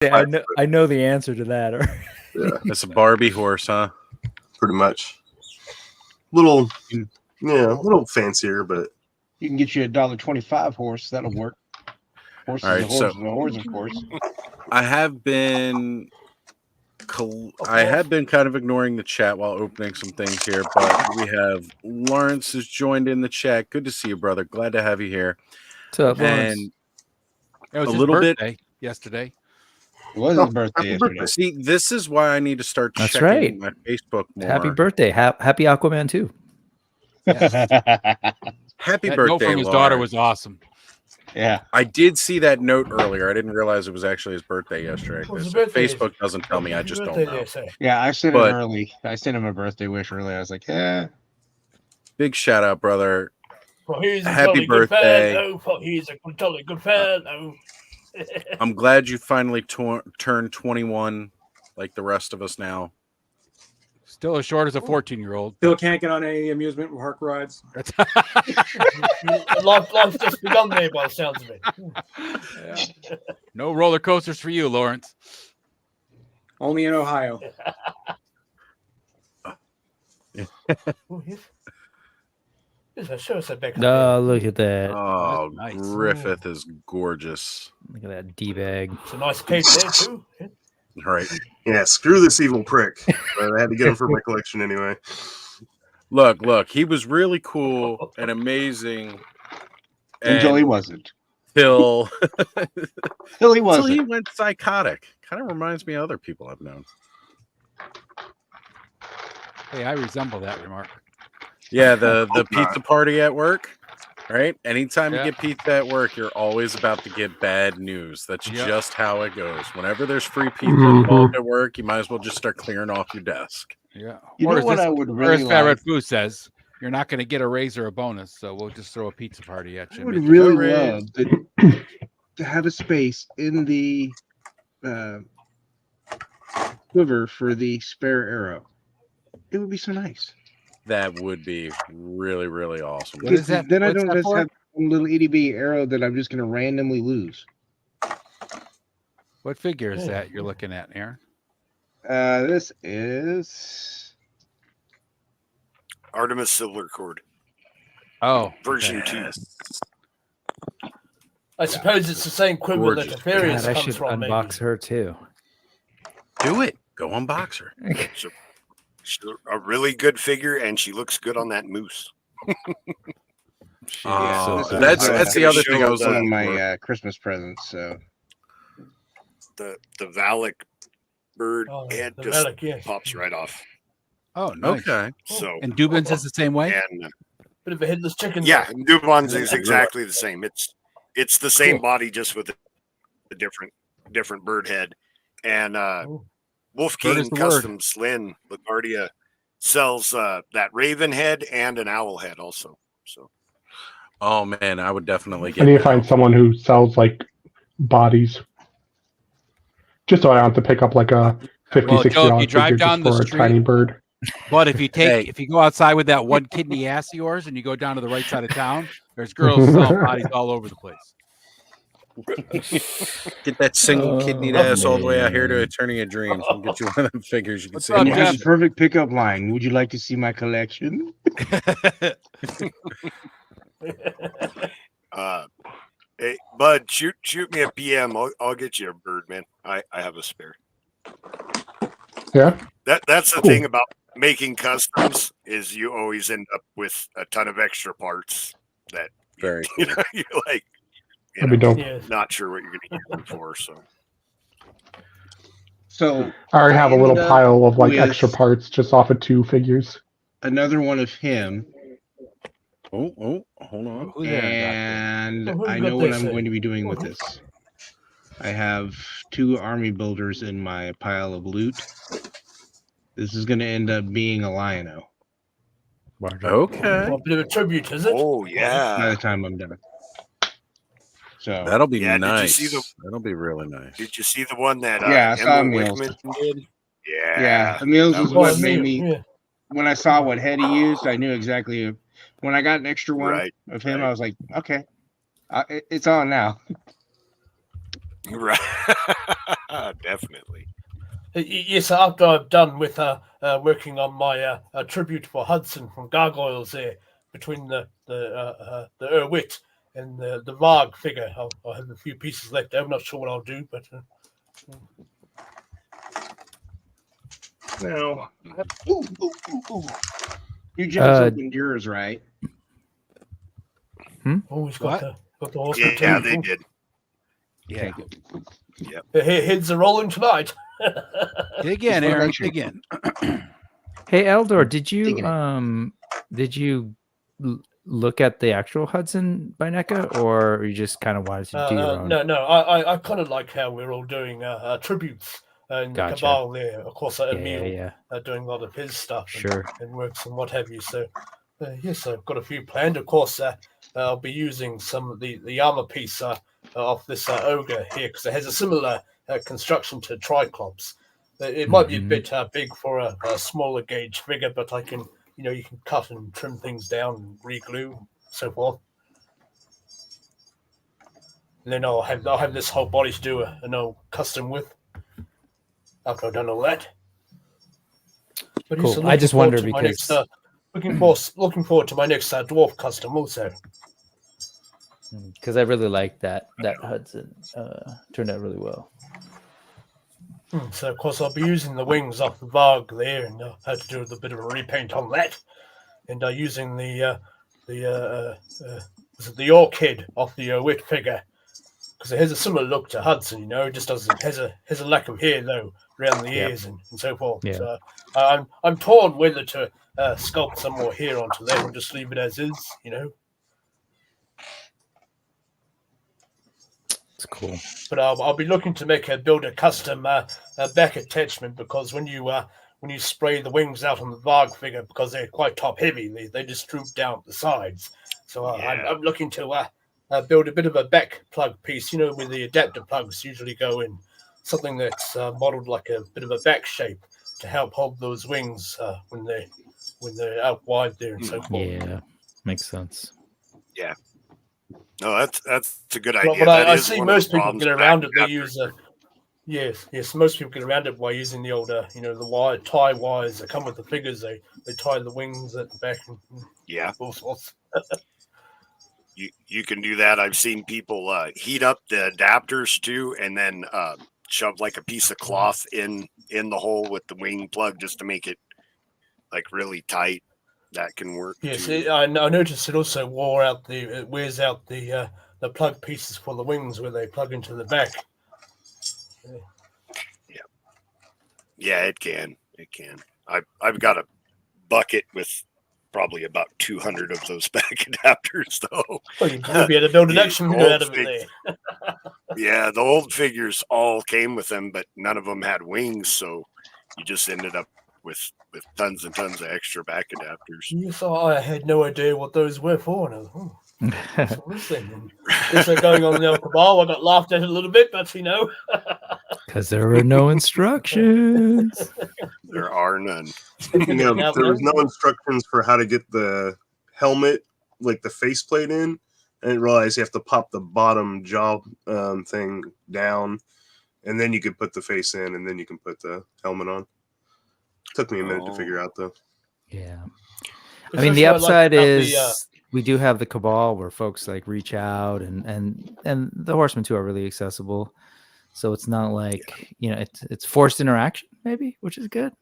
Yeah, I know the answer to that. Yeah, It's a Barbie horse, huh? pretty much. Little fancier, but You can get you $1.25 horse. That'll work. Horse All is a right, horse so- is a horse, of course. I have been kind of ignoring the chat while opening some things here, but we have Lawrence has joined in the chat. Good to see you, brother. Glad to have you here. What's up, Lawrence? And It was a his little bit birthday yesterday. It was his birthday happy yesterday. see, this is why I need to start That's checking right. my Facebook more. Happy birthday. Happy Aquaman too. Happy That birthday, note from his Lawrence. daughter was awesome. Yeah. I did see that note earlier. I didn't realize it was actually his birthday yesterday. What's his 'cause birthday? Facebook doesn't tell me. I just don't know. Yeah, I sent But- him early. I sent him a birthday wish early. I was like, yeah. Big shout out, brother. Well, he's a Happy jolly good birthday. fellow. Oh, he's a jolly good fellow. I'm glad you finally turned 21 like the rest of us now. Still as short as a 14-year-old. Still can't get on any amusement park rides. Life's just begun there by the sounds of it. Yeah. No roller coasters for you, Lawrence. Only in Ohio. Oh, yes, show us that back. Oh, look at that. Oh, nice. Griffith is gorgeous. Look at that D-bag. It's a nice cape there, too. All right. yeah, screw this evil prick. But I had to get him for my collection anyway. Look. He was really cool and amazing. Until he wasn't. Till Until he he wasn't. went psychotic. Kind of reminds me of other people I've known. Hey, I resemble that remark. Yeah, the Hope not. pizza party at work, right? Anytime Yeah. you get pizza at work, you're always about to get bad news. That's Yeah. just how it goes. Whenever there's free pizza involved at work, you might as well just start clearing off your desk. Yeah. You Or know as what this- I would or really as Fat Red like? Foo says, you're not going to get a raise or a bonus, so we'll just throw a pizza party at you. I would Make you really feel raised. love to have a space in the quiver for the spare arrow. It would be so nice. That would be really, really awesome. What is that? Then I What's don't that just for? have one little itty bitty arrow that I'm just going to randomly lose. What figure is that you're looking at, Aaron? This is Artemis Silver Cord Oh, version okay. 2. I suppose it's the same quiver that Gorgeous. Aquarius God, I comes should from, maybe. unbox her too. Do it. Go unbox her. She's a really good figure, and she looks good on that moose. Oh, so that's good. the other thing I was Show one of looking my for. Christmas presents. So The Valak bird Oh, head the just relic, yes. pops right off. Oh, nice. Okay. So And Dubin's is the same way? and Bit of a headless chicken. yeah, Dubon's is Yeah. exactly the same. It's the same Cool. body, just with a different bird head. And Oh. Wolf Bird is King the word. Customs Lynn LaGuardia sells that raven head and an owl head also. So Oh man, I would definitely I get need to that. find someone who sells like bodies, just so I don't have to pick up like a $50, Well, Joe, if $60 you drive figure down just the for a street- tiny bird. But if you Hey. if you go outside with that one kidney ass of yours and you go down to the right side of town, there's girls selling bodies all over the place. Get that single Oh, kidneyed ass all the way out here to man. Eternity of Dreams. We'll get you one of them figures you can What's see. up, you have Jeff? the perfect pickup line. Would you like to see my collection? hey, Bud, shoot me a PM. I'll get you a bird, man. I have a spare. Yeah. That's the Cool. thing about making customs is you always end up with a ton of extra parts that Very you cool. know you're like That'd be dope. Yes. not sure what you're going to use them for. So So I already have a little ended up pile of like with extra parts just off of 2 figures. another one of him, Oh, hold on. Who's there? and Well, who's I got know what this I'm in? going to be doing with this. I have 2 army builders in my pile of loot. This is going to end up being a Lion-O Okay. Well, a bit of a tribute, is it? oh by yeah. the time I'm done. So That'll be Yeah, did you nice. see the- That'll be really nice. Did you see the one that Yeah, I saw Emily Emil's. Wickman did? Yeah. yeah, Emil's that is was- what Well, made me, me. yeah. When I saw what head he used, I knew exactly. When I got an extra one Right. of him, right. I was like, okay, it's on now. Right. Definitely. Yes, after I've done with working on my tribute for Hudson from Gargoyles there, between the Erwit and the Varg figure, I'll have a few pieces left. I'm not sure what I'll do, but Now, You just opened yours, right? always What? got the horse. Yeah, they did. Okay, Yeah. good. The heads are rolling tonight. Dig in, Just wanna Aaron. make sure. Dig in. Hey Eldor, did Digging you it. look at the actual Hudson by NECA, or you just kind of wanted to do your own? No. I kind of like how we're all doing tributes and Gotcha. Cabal there. Of course, Yeah, Emil yeah. doing a lot of his stuff Sure. and works and what have you. So, yes, I've got a few planned. Of course, I'll be using some of the armor piece of this ogre here because it has a similar construction to Triclops. It might be a bit big for a smaller gauge figure, but I can, you can cut and trim things down and re-glue and so forth. And then I'll have this whole body to do an old custom with after I've done all that. But Cool. also I just looking wonder forward to my because- next, looking forward to my next dwarf custom also. Because I really like that Hudson. Turned out really well. So of course I'll be using the wings off the Varg there, and I had to do a bit of a repaint on that, and using the orc head off the Wit figure because it has a similar look to Hudson. It just doesn't has a lack of hair though around the ears and so forth. Yeah. So I'm torn whether to sculpt some more hair onto that or just leave it as is. It's cool. But I'll be looking to build a custom back attachment because when you spray the wings out on the Varg figure, because they're quite top heavy, they just droop down at the sides. So I'm looking to build a bit of a back plug piece, where the adapter plugs usually go in, something that's modeled like a bit of a back shape to help hold those wings when they're out wide there and so forth. Yeah, makes sense. Yeah. No, that's a good idea. But I That is see one of the most people problems get with around it. They adapters. use yes. Most people get around it by using the old, the tie wires that come with the figures. They tie the wings at the back and Yeah. all sorts. You can do that. I've seen people heat up the adapters too, and then shove like a piece of cloth in the hole with the wing plug just to make it like really tight. That can work. Yes, too. I noticed it also wears out the plug pieces for the wings where they plug into the back. Yeah, it can. It can. I've got a bucket with probably about 200 of those back adapters though. Well, you'll be able to build an The action figure out old of it there. Yeah, the old figures all came with them, but none of them had wings, so you just ended up with tons and tons of extra back adapters. Yes, I had no idea what those were for. And I was, what's all this thing? And as they're going on the El Cabal, I got laughed at a little bit, but Because there were no instructions. There are none. speaking of, there was no instructions for how to get the helmet, like the faceplate in. I didn't realize you have to pop the bottom jaw thing down, and then you could put the face in, and then you can put the helmet on. Took me a minute to figure out, though. Yeah. I mean, the That's what I upside liked about is we do have the Cabal where folks like reach out, and the Horsemen too are really accessible. So it's not like it's forced interaction maybe, which is good.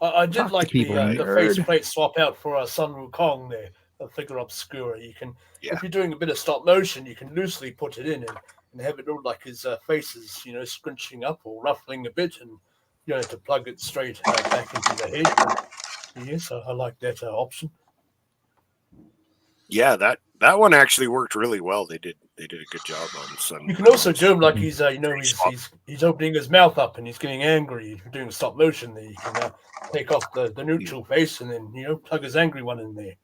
I did Talk to like people, the nerd. faceplate swap out for Sun Wukong there, a figure obscura. You can, Yeah. if you're doing a bit of stop motion, you can loosely put it in and have it look like his face is, scrunching up or ruffling a bit, and you don't have to plug it straight back into the head. But, yes, I like that option. Yeah, that one actually worked really well. They did a good job on some. You can also do him like he's, he's opening his mouth up and he's getting angry. If you're doing stop motion, there you can take off the neutral face and then plug his angry one in there.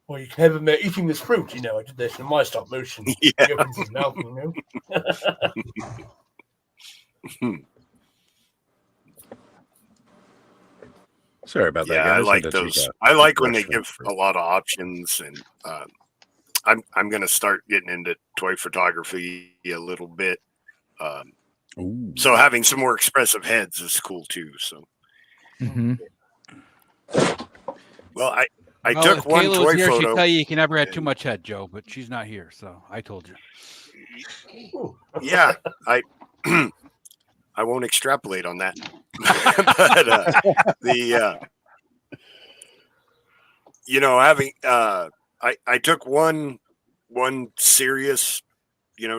Or you can have him eating this fruit. I did that in my stop motion. Yeah. He opens his mouth. Sorry about that, Yeah, guys. I like Had to take those. a I like when they refreshment give for- a lot of options, and I'm gonna start getting into toy photography a little bit. Ooh. So having some more expressive heads is cool too. So, Mm-hmm. well, I Well, took if one Kayla was toy here, she'd photo. tell you can never have too much head, Joe. But she's not here, so I told you. Yeah, I I won't extrapolate on that. But having I took one serious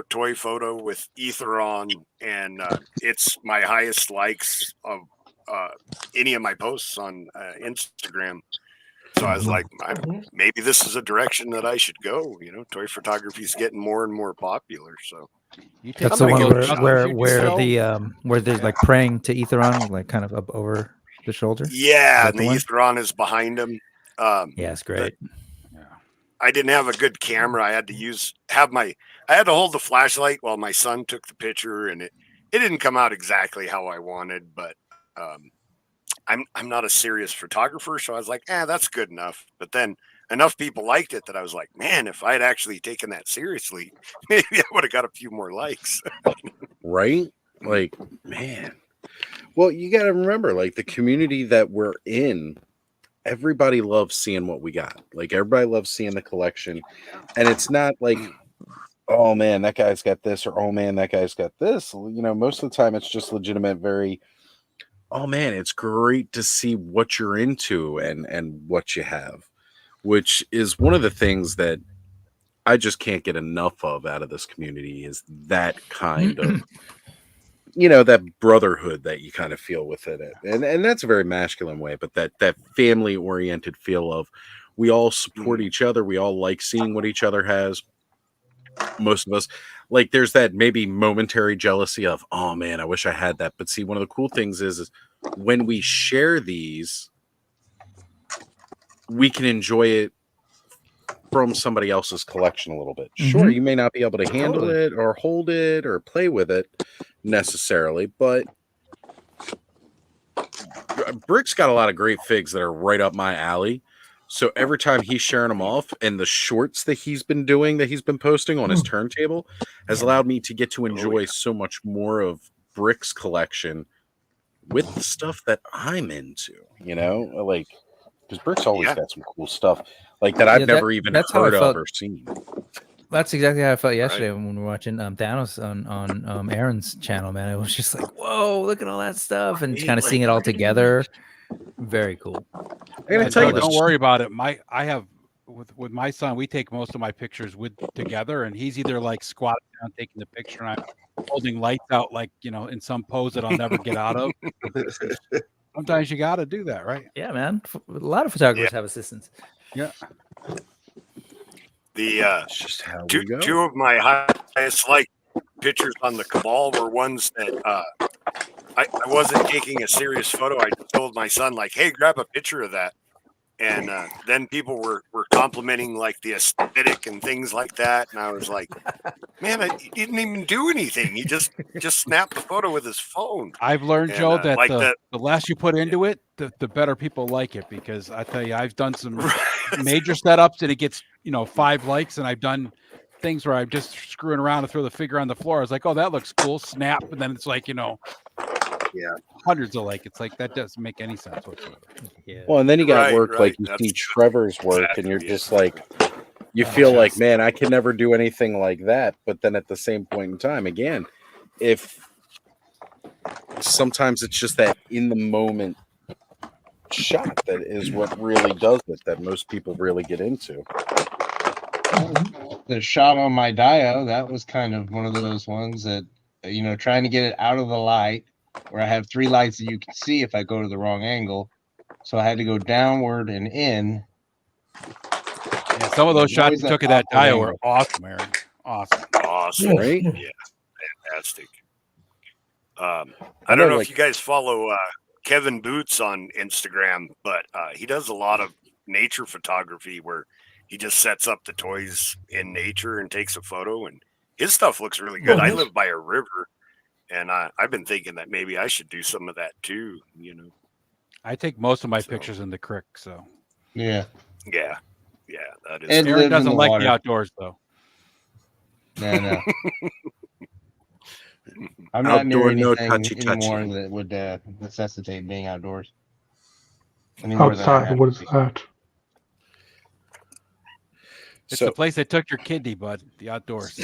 toy photo with Ether on, and it's my highest likes of any of my posts on Instagram. So I was like, maybe this is a direction that I should go. Toy photography is getting more and more popular. So That's I'm the gonna one give it a shot. where there's like praying to Etheron, like kind of up over the shoulder. Yeah, and the the one? Etheron is behind him. Yeah, it's great. I didn't have a good camera. I had to I had to hold the flashlight while my son took the picture, and it didn't come out exactly how I wanted, but I'm not a serious photographer, so I was like, that's good enough. But then enough people liked it that I was like, man, if I had actually taken that seriously, maybe I would have got a few more likes. Right? Like, man. Well, you got to remember, like, the community that we're in, everybody loves seeing what we got. Like, everybody loves seeing the collection. And it's not like, oh, man, that guy's got this, or, oh, man, that guy's got this. Most of the time it's just legitimate, very, oh, man, it's great to see what you're into and what you have, which is one of the things that I just can't get enough of out of this community, is that kind of, that brotherhood that you kind of feel within it. And that's a very masculine way, but that family oriented feel of, we all support each other. We all like seeing what each other has. Most of us, like, there's that maybe momentary jealousy of, oh man, I wish I had that. But see, one of the cool things is when we share these, we can enjoy it from somebody else's collection a little bit. Sure, you may not be able to handle it or hold it or play with it necessarily, but Brick's got a lot of great figs that are right up my alley. So every time he's sharing them off, and the shorts that he's been doing, that he's been posting on his turntable, has allowed me to get to enjoy so much more of Brick's collection with the stuff that I'm into, like, because Brick's always got some cool stuff like that I've never even heard of or seen. That's exactly how I felt yesterday when we were watching Thanos on Aaron's channel, man. It was just like, whoa, look at all that stuff, and kind of seeing it all together. Very cool. I gotta tell you, don't worry about it. I have with my son, we take most of my pictures together, and he's either like squatting down taking the picture, and I'm holding lights out like in some pose that I'll never get out of. Sometimes you got to do that, right? Yeah, man. A lot of photographers have assistants. Yeah. It's just how we go. Two of my highest like pictures on the Cabal were ones that I wasn't taking a serious photo. I just told my son, like, hey, grab a picture of that. And then people were complimenting like the aesthetic and things like that. And I was like, man, he didn't even do anything. He just snapped the photo with his phone. I've learned, Joe, that the less you put into it, the better people like it. Because I tell you, I've done some major setups and it gets 5 likes, and I've done things where I'm just screwing around to throw the figure on the floor. I was like, oh, that looks cool. Snap, and then it's like hundreds of like. It's like that doesn't make any sense whatsoever. Yeah. Well, and then you got work like you see Trevor's work, and you're just like, you feel like, man, I can never do anything like that. But then at the same point in time, again, if sometimes it's just that in the moment shot that is what really does it, that most people really get into. The shot on my Dio, that was kind of one of those ones that, trying to get it out of the light, where I have 3 lights that you can see if I go to the wrong angle. So I had to go downward and in. Yeah, some of those shots you took at that Dio were awesome, Aaron. Awesome, right? Yeah, fantastic. I don't know if you guys follow Kevin Boots on Instagram, but he does a lot of nature photography where he just sets up the toys in nature and takes a photo, and his stuff looks really good. I live by a river, and I've been thinking that maybe I should do some of that too. I take most of my pictures in the creek, so yeah. That is. Aaron doesn't like the outdoors, though. No. I'm not near Outdoor, no anything touchy-touchy. anymore that would necessitate being outdoors. Any more than I Outside, have what to is be. that? It's So the place they took your kidney, bud. The outdoors.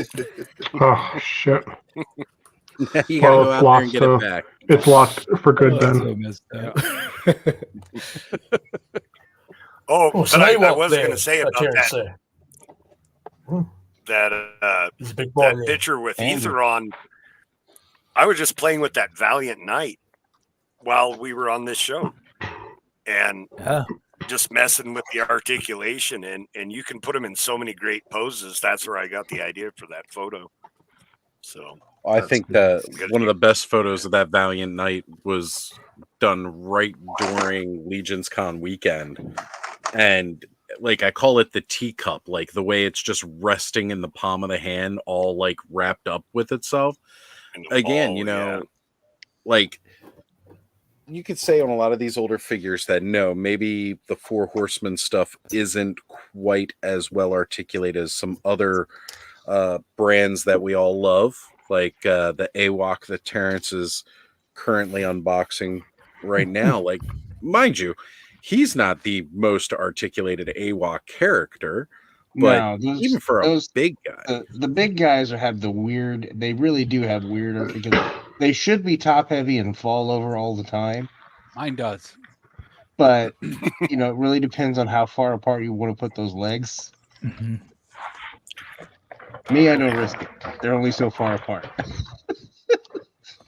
Oh shit! you gotta Well, go it's out there and locked. get it back. It's locked for good That's then. so messed up. Oh, Oh, so but they I walk was there, going to say about Terrence that there. that He's a big boy that there. picture with Andrew. Ether on. I was just playing with that Valiant Knight while we were on this show, and Yeah. just messing with the articulation, and you can put them in so many great poses. That's where I got the idea for that photo. So I That's think good. one of the best photos of that Valiant Knight was done right during Legion's Con weekend. And like I call it the teacup, like the way it's just resting in the palm of the hand, all like wrapped up with itself. in the Again, ball, you know, yeah. like you could say on a lot of these older figures that no, maybe the Four Horsemen stuff isn't quite as well articulated as some other brands that we all love, like the AWOC that Terrence is currently unboxing right now. Like, mind you, he's not the most articulated AWOC character, but No, even for a big guy, the big guys have the weird. They really do have weird articulation. They should be top heavy and fall over all the time, Mine does. but you know, it really depends on how far apart you want to put those legs. Mhm. Me, I don't risk it. They're only so far apart,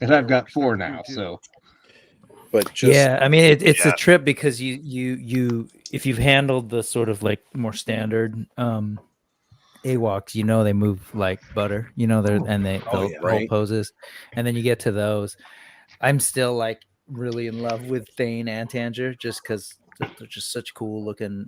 and I've got 4 now. So but just Yeah, I mean it's Yeah. a trip because you if you've handled the sort of like more standard AWOCs, you know they move like butter, you know they're and they Oh, they'll yeah. hold Right. poses, and then you get to those. I'm still like really in love with Thane and Tanger just because they're just such cool looking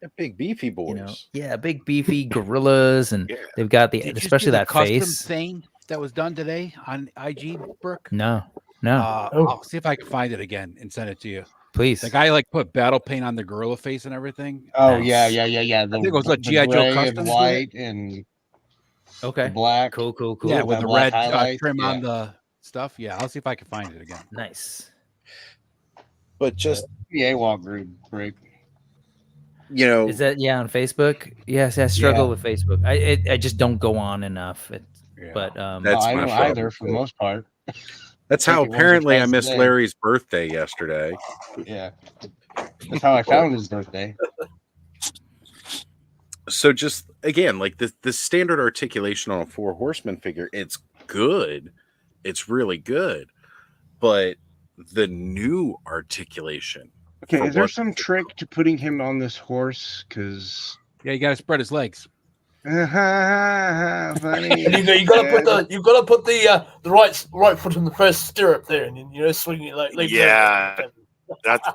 they're big beefy boys. you know, yeah, big beefy gorillas, and Yeah. they've got the Did you especially see the that custom face. thing that was done today on IG, Brooke? No, no, Oh. I'll see if I can find it again and send it to you. please. The guy like put battle paint on the gorilla face and everything. oh Nice. yeah. I think it was a The G.I. Joe gray custom and to it. white and the Okay, black. cool. Yeah, Cool, with that the black red highlights, trim on yeah. the stuff. Yeah, I'll see if I can find it again. Nice. But just The AWOC group, great. you know, Is that on Facebook? Yes, I struggle Yeah. with Facebook. I just don't go on enough. Yeah. But That's I my don't problem, either for the too. most part. that's Take how it once or apparently I twice a missed day. Larry's birthday yesterday. Yeah, that's how I found his birthday. So just again, like the standard articulation on a Four Horsemen figure, it's good, it's really good, but the new articulation. Okay, for is there what- some trick to putting him on this horse? Because Yeah, you got to spread his legs. funny. And you gotta put the right foot in the first stirrup there, and you know swing it like Yeah. That's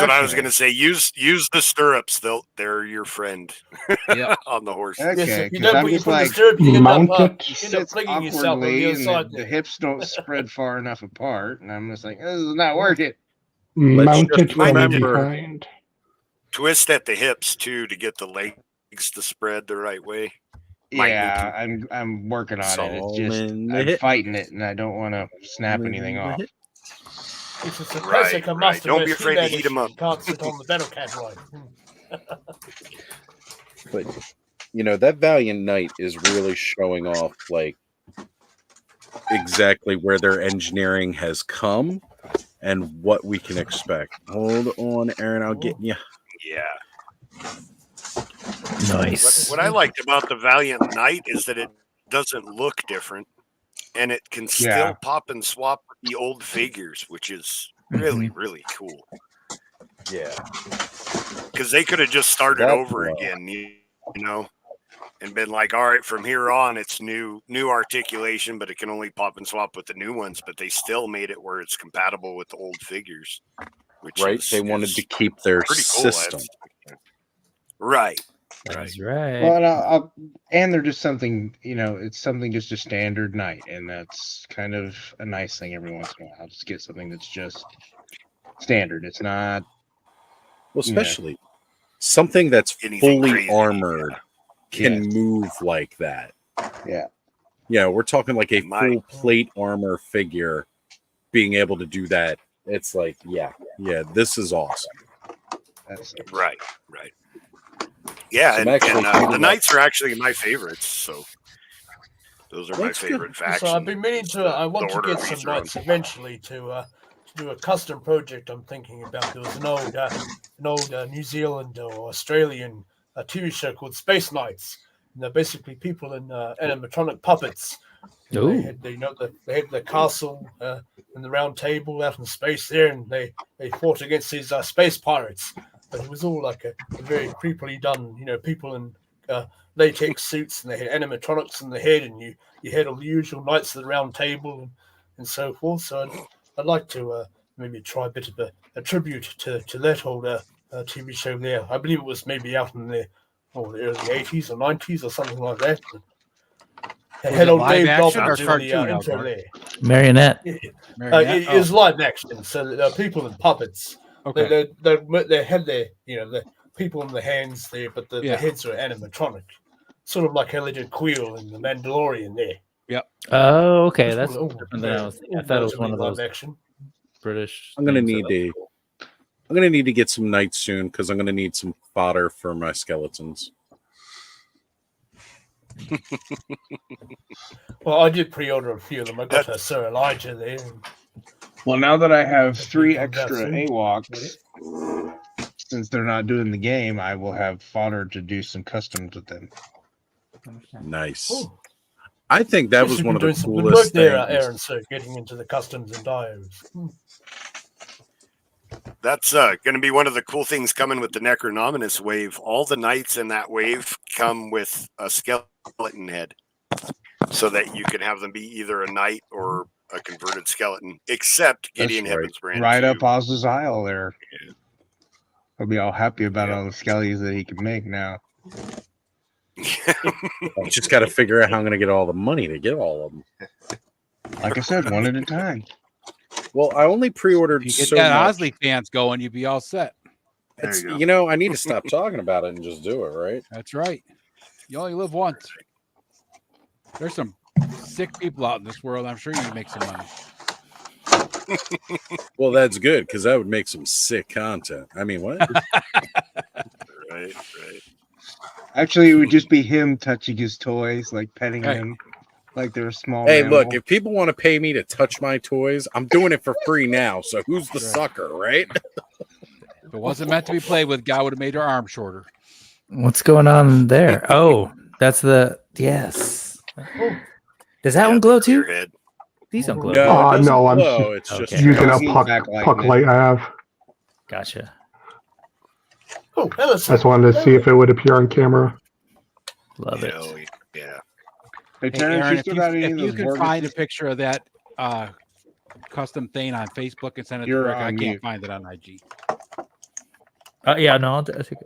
what I was Okay. going to say. Use the stirrups. They're your friend Yeah. on the horse. Okay, Yes, if you 'cause don't I'm put your just foot in like the stirrup, you mount it. end up sits flinging yourself on awkwardly, the other and side. the hips don't spread far enough apart, and I'm just like, this is not working. Mount just it from remember- behind. Twist at the hips too to get the legs to spread the right way. Might Yeah, I'm working on It's it. It's all just in the I'm hip. fighting it, and I don't want to snap anything off. It's a Right, classic right. Master Don't be Race afraid to He-Man heat 'em issue. up. You can't sit on the battle cat right. But you know, that Valiant Knight is really showing off like exactly where their engineering has come and what we can expect. Hold on, Aaron, I'll get you. Yeah. nice. What I liked about the Valiant Knight is that it doesn't look different, and it can still Yeah. pop and swap with the old figures, which is really really cool. Yeah. Because they could have just started That's over wild. again, you know, and been like, all right, from here on, it's new articulation, but it can only pop and swap with the new ones. But they still made it where it's compatible with the old figures, which Right? is, They wanted is to keep their pretty cool. system. Right. That's right. Well, and they're just something, you know, it's something just a standard night, and that's kind of a nice thing every once in a while. Just get something that's just standard. It's not. Well, Yeah. especially something that's Anything fully crazy, armored can Yes. move like that. Yeah. Yeah, we're talking like a My- full plate armor figure being able to do that. It's like, yeah, this is awesome. That's Right. Yeah, So I'm and actually the thinking about- Knights are actually my favorites. So those are my That's good. favorite So factions. I've been meaning to. I want the to order get of some these are on. knights eventually to do a custom project. I'm thinking about. There was an old New Zealand or Australian TV show called Space Knights. And they're basically people in animatronic puppets. And Ooh. they had they had the castle and the round table out in space there, and they fought against these space pirates. But it was all like a very creepily done. People in latex suits, and they had animatronics in the head, and you had all the usual knights of the round table and so forth. So I'd like to maybe try a bit of a tribute to that old TV show there. I believe it was maybe out in the early 80s or 90s or something like that. But Was had it old live Dave action Dobbin or do the cartoon, intro Algar? there. Marionette. Marionette? It is live action, so there are people in puppets. Okay. They had their the people in the hands there, but the Yeah. heads are animatronic, sort of like how they did Quill in the Mandalorian there. Oh, okay. Which That's was all different than I was thinking. I all thought it was one relatively of those live action. British. I'm gonna things. need to get some knights soon because I'm gonna need some fodder for my skeletons. Well, I did pre-order a few of them. I got a Sir Elijah there. Well, now that I have 3 Comes out extra soon. AWOCs, since they're not doing the game, I will have fodder to do some customs with them. Nice. Oh, I think that yes, was you've one been of the doing some good coolest work there, things. Aaron. So getting into the customs and dios. That's going to be one of the cool things coming with the Necronominus wave. All the knights in that wave come with a skeleton head, so that you can have them be either a knight or a converted skeleton. Except That's Gideon right. Heavens Brand. Right 2. up Oz's aisle there. He'll be all happy about all the skellies that he can make now. I just got to figure out how I'm going to get all the money to get all of them. Like I said, one at a time. Well, I only pre-ordered You get so that much. Osley fans going, you'd be all set. There you go. You know, I need to stop talking about it and just do it, right? That's right. You only live once. There's some sick people out in this world. I'm sure you can make some money. Well, that's good because that would make some sick content. I mean, what? Right. Actually, it would just be him touching his toys, like petting Hey. them, like they're a small. Hey, mammal. look, if people want to pay me to touch my toys, I'm doing it for free now. So who's the Right. sucker, right? If it wasn't meant to be played with, guy would have made her arm shorter. What's going on there? Oh, that's the yes. Does that one glow too? Your head. These don't glow. No, it Oh, doesn't no, I'm glow. It's just Okay. using a He's puck backlighting it. light I have. Gotcha. Oh, I just wanted to see if it would appear on camera. Love it. Hell yeah. Hey, Hey, Terrence, Aaron, you if still you, got any if of you those can Vortices? find a picture of that custom thing on Facebook and send it to You're Rick, I on can't mute. find it on IG. Yeah, no, I'll take it.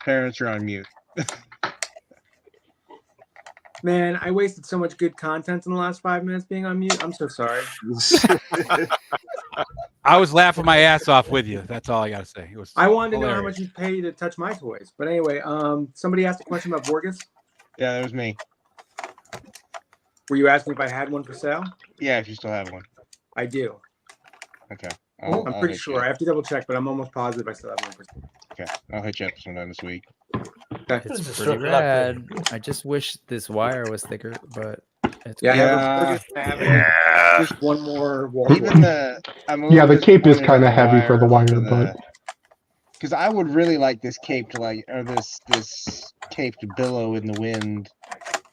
Terrence, you're on mute. Man, I wasted so much good content in the last 5 minutes being on mute. I'm so sorry. I was laughing my ass off with you. That's all I got to say. It was I wanted to know how hilarious. much you'd pay to touch my toys. But anyway, somebody asked a question about Vorgus. Yeah, that was me. Were you asking if I had one for sale? Yeah, if you still have one. I do. Okay. I'm I'll pretty hit sure. you I up. have to double check, but I'm almost positive I still have one for sale. Okay, I'll hit you up sometime this week. Okay. It's Just pretty circle up there. rad. I just wish this wire was thicker, but it's Yeah, I cool. have a Yeah. Vorgus. I have Yeah. just one more wall. Even the I'm a Yeah, little the cape is disappointed kind on of heavy for the wire, but because I would really like this cape to or this cape to billow in the wind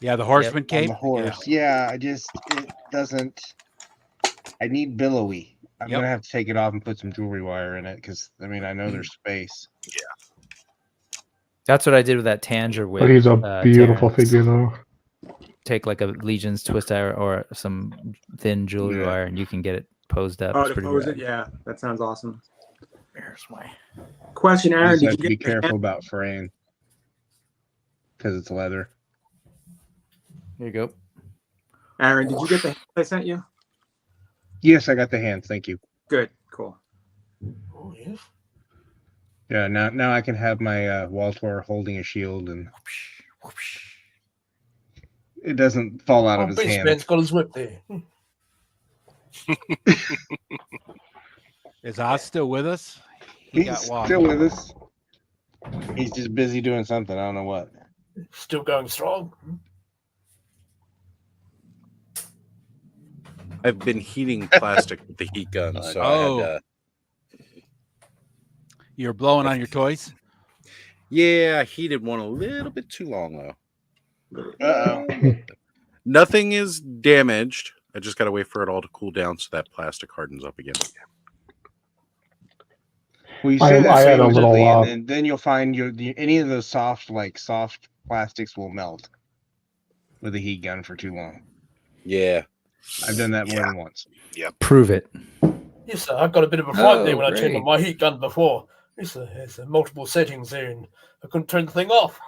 Yeah, the horseman on cape. the horse. Yeah, it doesn't. I need billowy. I'm Yep. gonna have to take it off and put some jewelry wire in it because I mean I know there's space. That's what I did with that Tanger whip. but he's a beautiful Terrence. figure though. Take like a Legion's twist wire or some thin jewelry Yeah. wire, and you can get it posed up. Oh, It's to pretty pose rad. it? Yeah, that sounds awesome. Here's my. Question, You Aaron, just did have you to be get the careful about fraying because it's leather. Here you go. Aaron, did you get the I sent you? Yes, I got the hands. Thank you. Good, cool. Oh, yes. Yeah, now I can have my Waltor holding a shield and Whoosh, whoosh. it doesn't fall out Oh, of his hand. Beastman's got his whip there. Is Oz still with us? He He's got lost. still with us. He's just busy doing something. I don't know what. Still going strong. I've been heating plastic with the heat gun, so I had You're blowing on your toys? yeah, I heated one a little bit too long though. Uh-oh. Nothing is damaged. I just gotta wait for it all to cool down so that plastic hardens up again. Well, you I- say that I so had a little, easily, and then you'll find any of those soft plastics will melt with a heat gun for too long. Yeah. I've done that more than once. Prove it. Yes, sir. I got a bit of a fright there Oh, when I turned on great. my heat gun before. Yes, sir. There's multiple settings there, and I couldn't turn the thing off.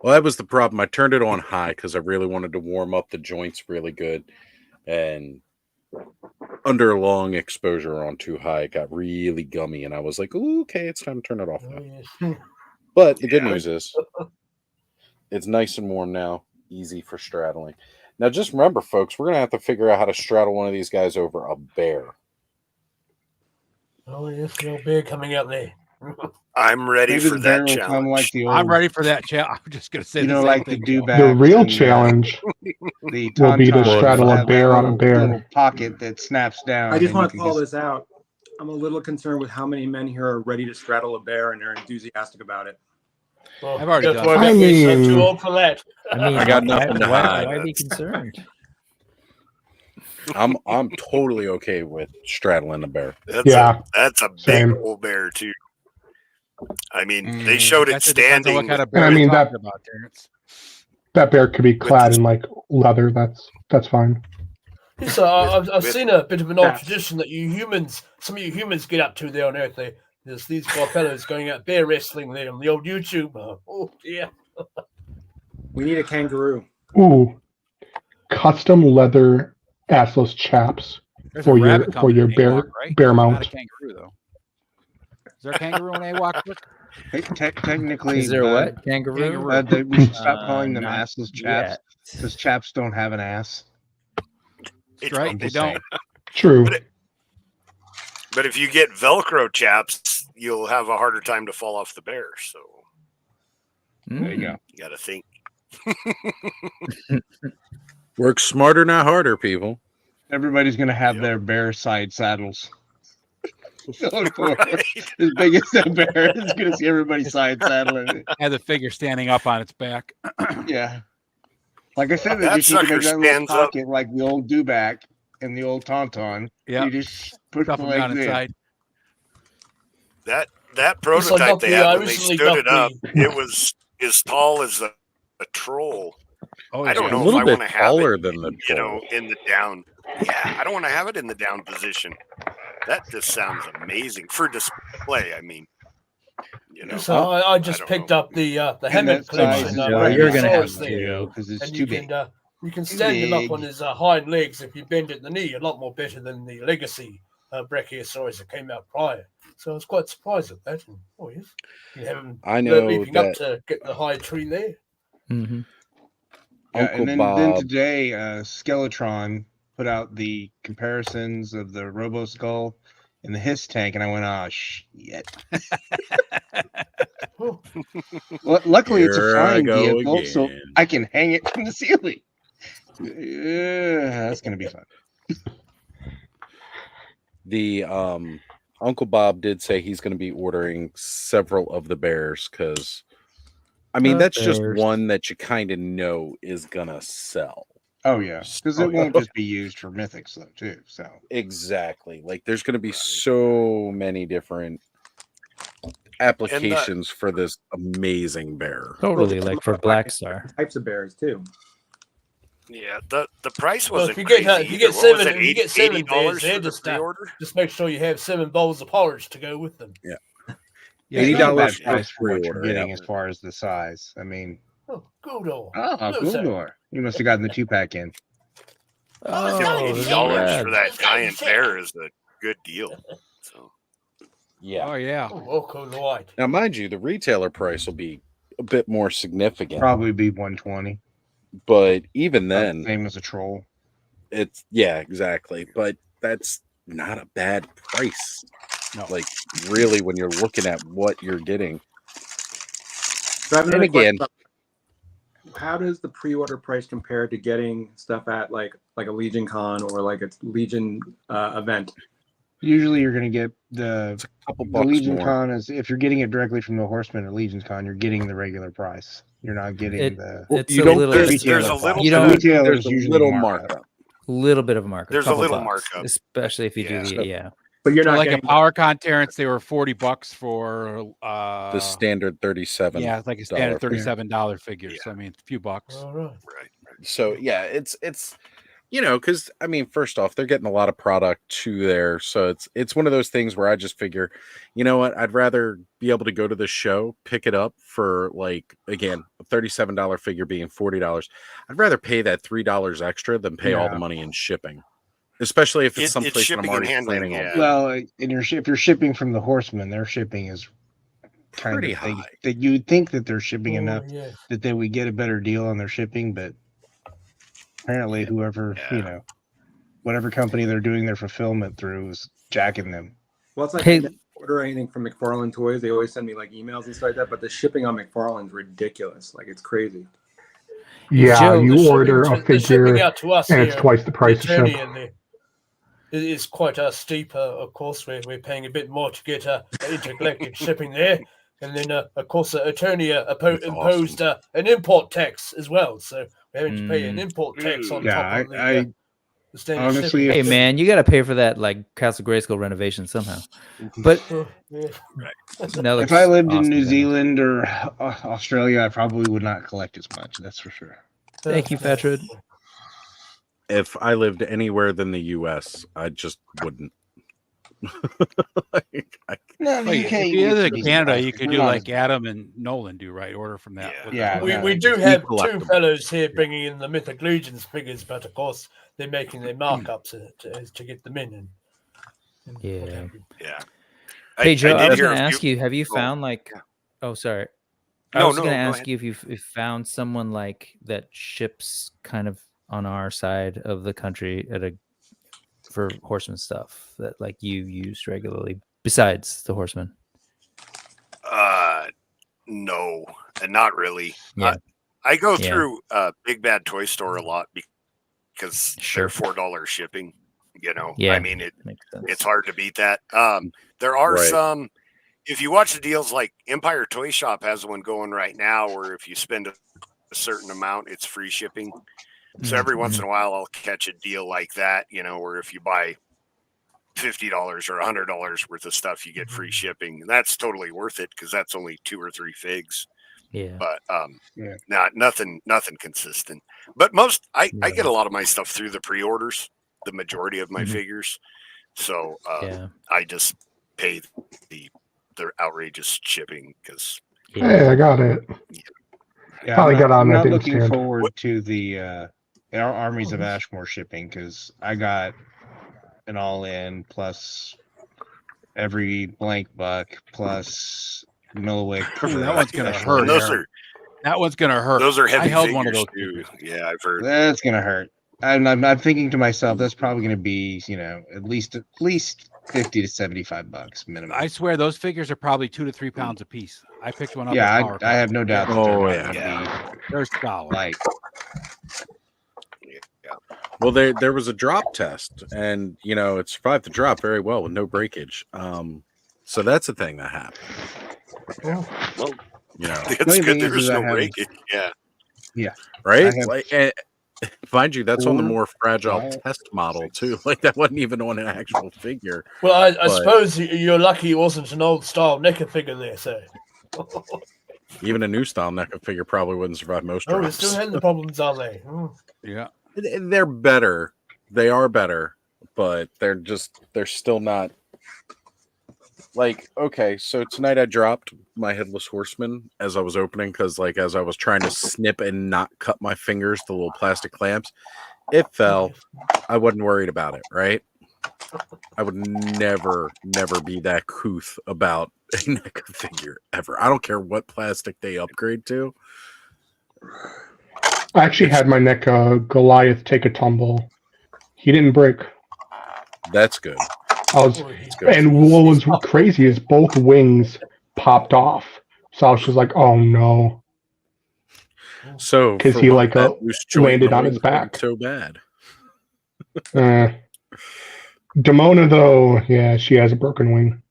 Well, that was the problem. I turned it on high because I really wanted to warm up the joints really good. And under long exposure on too high, it got really gummy. And I was like, ooh, okay, it's time to turn it off now. Yes. But the good news is it's nice and warm now, easy for straddling. Now, just remember, folks, we're going to have to figure out how to straddle one of these guys over a bear. Oh, yes, the old bear coming out there. I'm ready Maybe for the bear that will come challenge. like the old, I'm ready for that chat. I'm just gonna say you the know, same like the thing. do The bags real and challenge the will be to tauntaun straddle will a have bear that on a little- bear. little pocket that snaps down. I just and want you to can call this out. I'm a little concerned with how many men here are ready to straddle a bear and they're enthusiastic about it. Well, I've already don't done worry that. about this. I'm I too mean- old for that. I mean, I got nothing to hide. Why be concerned? I'm totally okay with straddling a bear. That's a big same. old bear too. I mean, Mm, they showed it Guess it depends on standing. what kind of And bear I you're mean, talking about, Terrence. That bear could be clad in like leather. That's fine. Yes, sir. I've with- seen a bit of an old Yeah. tradition that some of you humans get up to there on Earth. There's these poor fellows going out bear wrestling there on the old YouTube. Oh, yeah. We need a kangaroo. Ooh, custom leather assless chaps There's for a your rabbit coming in bear AWOC, right? bear Not a mount. kangaroo though. Is there a kangaroo in AWOC? Rick? Technically, Is there what? Kangaroo? we should stop calling them Not assless chaps yet. because chaps don't have an ass. That's right. I'm They just don't. saying. True. But if you get Velcro chaps, you'll have a harder time to fall off the bear. So There you go. you got to think. Work smarter, not harder, people. Everybody's gonna have their bear side saddles. As big as that bear is gonna see everybody side saddling it. Have the figure standing up on its back. Yeah. Like I said, they That just need to make sucker that little stands up. pocket like the old Dewback and the old Tauntaun. Yeah. You just push Stuff the them down legs in. inside. That Yes, I prototype got they the- had I when they recently stood got it up, the- it was as tall as a troll. Oh, I don't yeah. know A if little I bit want to have taller it, than the you know, in the down. Yeah, I don't want to have it in the down position. That just sounds amazing for display. I mean, you know, So I just don't picked know. up the And Hammond that size collection. is Well, you're gonna have Brachiosaurus to, there. because it's And too big. you can stand him up big. on his hind legs if you bend at the knee a lot more better than the legacy Brachiosaurus that came out prior. So I was quite surprised at that. And, oh yes, you have him I know leaping up that to get the high tree there. Mm-hmm. Yeah, Uncle and then Bob. today, Skeletron put out the comparisons of the Robo Skull and the Hiss tank, and I went, "Oh shit!" Well, luckily, it's a Here I flying go vehicle, so again. I can hang it from the ceiling. That's gonna be fun. The Uncle Bob did say he's going to be ordering several of the bears because, I mean, that's just Bears. one that you kind of know is going to sell. Oh yeah, because it won't just be used for mythics though, too. So Exactly. Like, there's going to be so many different applications for this amazing bear. Totally, like for Black Star. Types of bears too. yeah, the price Well, wasn't if you get crazy if you either. get What was seven, it, if you get seven bears, $80 there, for the just pre-order? just make sure you have 7 bowls of porridge to go with them. Yeah, it's not a bad $80 for price for what you're pre-order, getting yeah. as far as the size. I mean, Oh, Gouldor. oh, No, sir. Gouldor. You must have gotten the 2-pack in. Oh, $50 yeah. for that giant bear is a good deal. So Yeah. Oh yeah. Oh, Oko White. Now, mind you, the retailer price will be a bit more significant. Probably be 120. But even then, Same as a troll. it's exactly. But that's not a bad price. No. Like really, when you're looking at what you're getting. So I have And another again, question. How does the pre-order price compare to getting stuff at like a Legion Con or like a Legion event? Usually, you're going to get it's a couple the bucks Legion more. Con is if you're getting it directly from the Horseman or Legion Con, you're getting the regular price. You're not getting the. It's you a don't little. get- There's a little You bit don't. of, Retailer There's is a usually little markup. markup. Little bit of a markup. There's a couple little bucks, markup. especially if you do Yeah. the yeah. But you're So not like a getting PowerCon Terrence, they were $40 for The standard 37. yeah, it's like a standard figure. $37 figure. Yeah. So I mean, a few bucks. All right. right. So yeah, it's because I mean, first off, they're getting a lot of product to there, so it's one of those things where I just figure, you know what, I'd rather be able to go to the show, pick it up for like again a $37 figure being $40. I'd rather pay that $3 extra than pay all the money in shipping, especially if it's It's someplace that I'm shipping and already handling, planning on. yeah. Well, and if you're shipping from the Horseman, their shipping is kind Pretty of high. that you would think that they're shipping enough Yeah. that they would get a better deal on their shipping, but apparently whoever whatever company they're doing their fulfillment through is jacking them. well, it's like Hey- I never order anything from McFarlane Toys. They always send me like emails and stuff like that, but the shipping on McFarlane's ridiculous. Like it's crazy. Yeah, Joe, The you shipping order to- a the shipping figure out to us and it's here, twice the price of attorney ship. and it is quite steep. Of course, we're paying a bit more to get intergalactic shipping there, and then of course, attorney imposed an import tax as well. So we're having to pay an import tax on Yeah, top of the standard honestly, shipping. Hey man, you got to pay for that like Castle Grayskull renovation somehow. But Yeah. that looks if I lived in awesome, New man. Zealand or Australia, I probably would not collect as much. That's for sure. Thank you, Fetrid. If I lived anywhere than the U.S., I just wouldn't. Like, No, Well, if you live in Canada, you could do like Adam and Nolan do, right? Order from that. Yeah. Yeah, We do have two collectible. fellows here bringing in the Mythic Legions figures, but of course they're making their markups to get them in. And what Yeah. have you. Yeah. Hey Joe, I did was hear going to a ask few- you, have you oh, found like? Oh, sorry. I No, was no, going to go ask ahead. you if you've found someone like that ships kind of on our side of the country for Horseman stuff that like you used regularly besides the Horseman. No, and not really. Yeah. I go Yeah. through Big Bad Toy Store a lot because Sure. they're $4 shipping. You know, Yeah. I mean Makes sense. it's hard to beat that. There are Right. some. If you watch the deals, like Empire Toy Shop has one going right now, where if you spend a certain amount, it's free shipping. So every once in a while, I'll catch a deal like that. You know, where if you buy $50 or $100 worth of stuff, you get free shipping. And that's totally worth it because that's only 2 or 3 figs. Yeah. But Yeah. nothing consistent. But most I Yeah. get a lot of my stuff through the pre-orders, the majority of my Mhm. figures. So Yeah. I just pay the outrageous shipping because Hey, I got it. Yeah, Probably got on I'm that not didn't looking stand. forward to the our Armies of Ashmore shipping because I got an all-in plus every blank buck plus Milliwick. That one's gonna special. hurt. and those Aaron. are That one's gonna hurt. those are heavy I held figures one of those too. figures. Yeah, I've heard. That's gonna hurt. I'm thinking to myself, that's probably gonna be, at least $50 to $75 minimum. I swear those figures are probably 2 to 3 pounds a piece. I picked one up. Yeah, at I PowerCon. have no doubt. That Oh, they're yeah. not gonna They're solid. be like Well, there was a drop test, and it survived the drop very well with no breakage. So that's a thing that happened. Well, The it's only good thing there is was I no have- breakage. Yeah, Right? I have Like, mind you, that's on the 4 more fragile five, test model too. Like that wasn't even on an actual figure. Well, I But- suppose you're lucky it wasn't an old style NECA figure there, so. Even a new style NECA figure probably wouldn't survive most Oh, they're drops. still having the problems, are they? Oh. Yeah. They're better. They are better, but they're still not. Like, okay, so tonight I dropped my Headless Horseman as I was opening because, as I was trying to snip and not cut my fingers, the little plastic clamps, it fell. I wasn't worried about it, right? I would never be that couth about a NECA figure ever. I don't care what plastic they upgrade to. I actually had my neck Goliath take a tumble. He didn't break. That's good. I was, and what was crazy is both wings popped off. So I was just like, oh no. So because for he what, like that loose joint landed on wing his back. so bad. Demona though, yeah, she has a broken wing.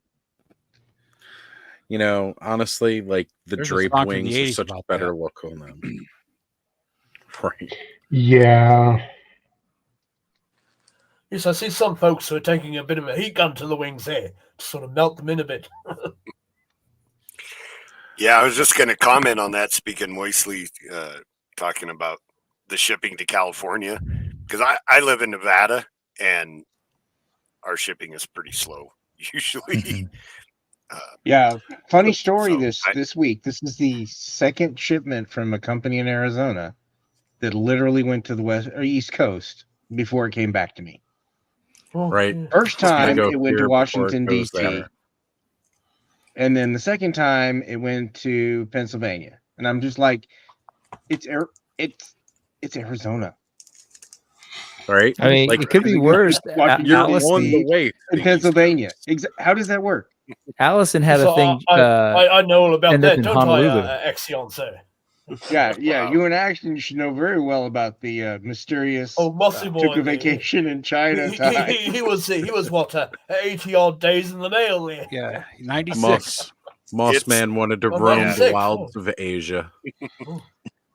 You know, honestly, like the There's a draped song from the wings are 80s such a about better that. look on them. Right. Yeah. Yes, I see some folks who are taking a bit of a heat gun to the wings there to sort of melt them in a bit. Yeah, I was just going to comment on that, speaking moistly, talking about the shipping to California, because I live in Nevada and our shipping is pretty slow usually. Yeah, funny story So this week. This is the second shipment from a company in Arizona that literally went to the west or east coast before it came back to me. Right. First It's gonna time go it went here to before it Washington goes D.C. there. and then the second time it went to Pennsylvania, and I'm just like, it's Arizona. Right. I mean, like it could be worse. Washington, you're Allison, on the way in Pennsylvania. How does that work? Allison had a So thing. I know all about end up that, in don't Honolulu. I, Axion, sir? Yeah, Wow. You and Ashton should know very well about the mysterious Mossy boy. took a vacation in China. He was what 80 odd days in the mail there. Yeah, 96. Moss Man wanted to Oh, roam the 96, wilds of Asia.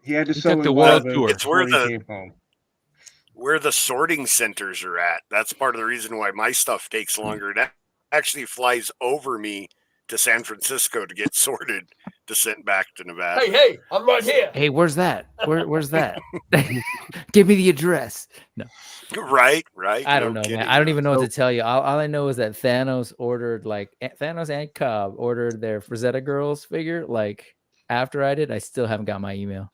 He had to He sew took his the wallet world tour. It's where before he the came home. where the sorting centers are at. That's part of the reason why my stuff takes longer. It actually flies over me to San Francisco to get sorted to send back to Nevada. Hey, I'm right here. Hey, where's that? Where's that? Give me the address. No, Right. I No don't know, kidding. man. I don't even know what to tell you. All I know is that Thanos and Cobb ordered their Frazetta Girls figure. Like after I did, I still haven't got my email.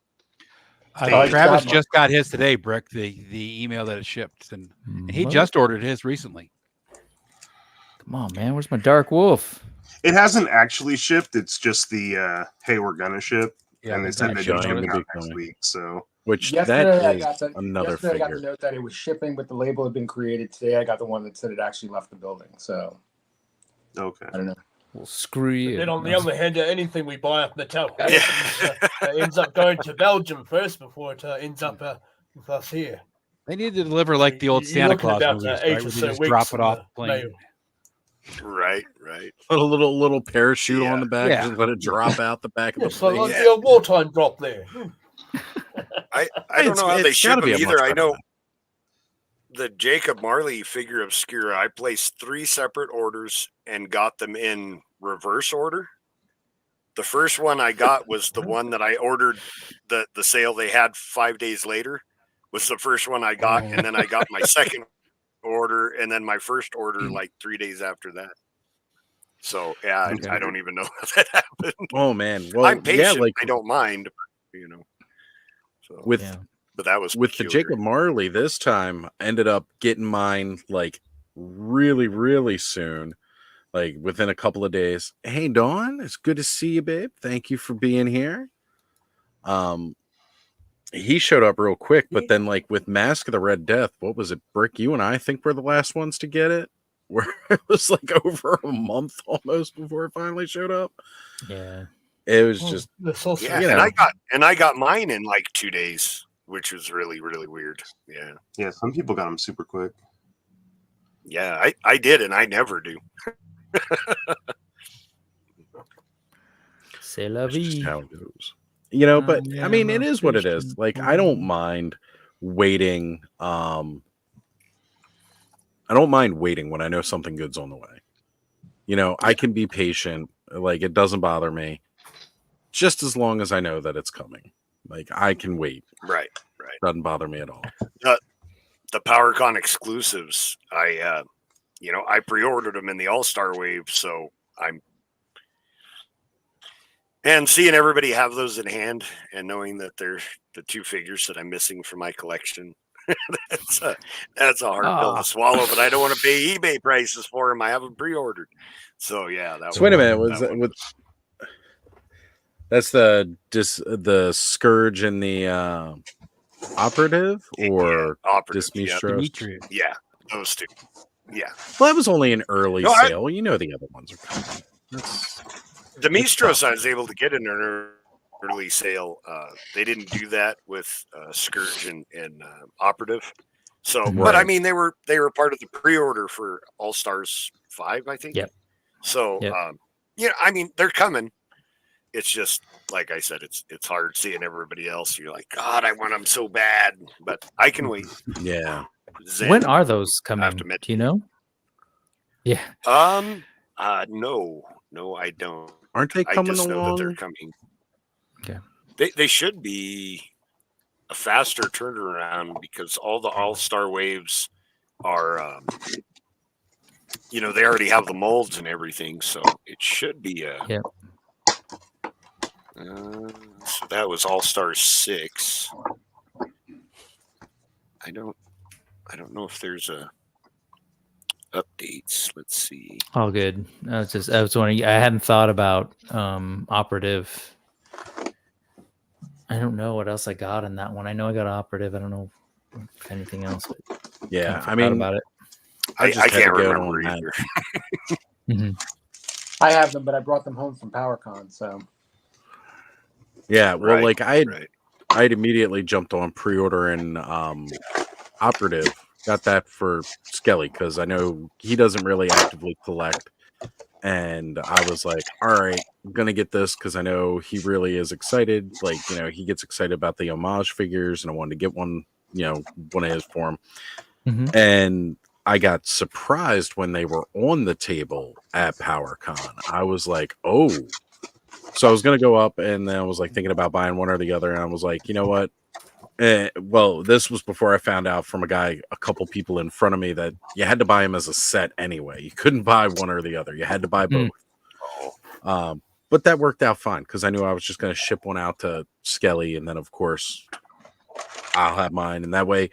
Travis just got his today, Brick. The email that it shipped, and he just ordered his recently. Come on, man. Where's my Dark Wolf? It hasn't actually shipped. It's just the hey, we're gonna ship, Yeah, and they they're said gonna they'd ship. be shipping Gonna out be next coming. week. So Which Yesterday, that I is got the, another yesterday I got figure. the note that it was shipping, but the label had been created. Today I got the one that said it actually left the building. So okay. I don't know. Well, screw you. Then on the other hand, anything we buy off Mattel ends up going to Belgium first before it ends up with us here. They need to deliver like the old You're Santa looking Claus about, movies, 8 right? or Where so they just weeks drop it in off the the plane. mail. Right. Put a little parachute Yeah. on the back, Yeah. just let it drop out the back of the Yeah, so plane. like the old wartime drop there. I don't know how they It's ship gotta them be a either. much I better know one. the Jacob Marley figure obscura. I placed 3 separate orders and got them in reverse order. The first one I got was the one that I ordered. The sale they had 5 days later was the first one I got, and then I got my second order, and then my first order like 3 days after that. So yeah, I don't even know how that happened. Oh man, well, I'm patient. yeah, like I don't mind, you know. So, with Yeah. but that was with the peculiar. Jacob Marley this time, I ended up getting mine like really soon, like within a couple of days. Hey Dawn, it's good to see you, babe. Thank you for being here. He showed up real quick, but then like with Mask of the Red Death, what was it, Brick? You and I think we're the last ones to get it. Where it was like over a month almost before it finally showed up. Yeah. It was just Yeah, you and know. I got mine in like 2 days, which was really weird. Yeah. Yeah, some people got them super quick. Yeah, I did, and I never do. C'est la That's just vie. how it goes. You know, but yeah, I mean, it I'm is what it is. patient. Like, I don't mind waiting. I don't mind waiting when I know something good's on the way. You know, I can be patient. Like, it doesn't bother me. Just as long as I know that it's coming. Like, I can wait. Right. Doesn't bother me at all. The PowerCon exclusives, I pre-ordered them in the All-Star Wave, so and seeing everybody have those in hand and knowing that they're the 2 figures that I'm missing from my collection. that's a hard pill to swallow, but I don't want to pay eBay prices for them. I have them pre-ordered. So yeah, that So wait a minute, that's the Scourge and the Operative or Operative, Dismistros? Demetrius. yeah, those two. Yeah, Well, that was only an early No, I- sale. You know the other ones are coming. That's Demistros I was able to get in an early sale. They didn't do that with Scourge and Operative. So, but I Right. mean, they were part of the pre-order for All Stars 5, I think. Yep. So, Yep. yeah, I mean, they're coming. It's just like I said, it's hard seeing everybody else. You're like, God, I want them so bad, but I can wait. yeah. Zen, When are those coming? have to admit. Do you know? Yeah. No, I don't. Aren't they I coming just know that they're along? coming. Okay. They should be a faster turnaround because all the All-Star waves are, they already have the molds and everything, so it should be a. Yep. So that was All-Star 6. I don't know if there's a updates. Let's see. All good. I was wondering. I hadn't thought about Operative. I don't know what else I got in that one. I know I got Operative. I don't know if anything else. Yeah, I forgot mean, about it. I just had to can't get remember on that. either. I have them, but I brought them home from PowerCon. So Yeah, well, Right, like I'd right. immediately jumped on pre-ordering Operative. Got that for Skelly because I know he doesn't really actively collect, and I was like, all right, I'm gonna get this because I know he really is excited. Like, he gets excited about the homage figures, and I wanted to get one, one of his for him. Mhm. And I got surprised when they were on the table at PowerCon. I was like, oh. So I was going to go up, and then I was like thinking about buying one or the other. And I was like, you know what? Well, this was before I found out from a couple people in front of me that you had to buy them as a set anyway. You couldn't buy one or the other. You had to buy both. But that worked out fine because I knew I was just going to ship one out to Skelly. And then, of course, I'll have mine. And that way,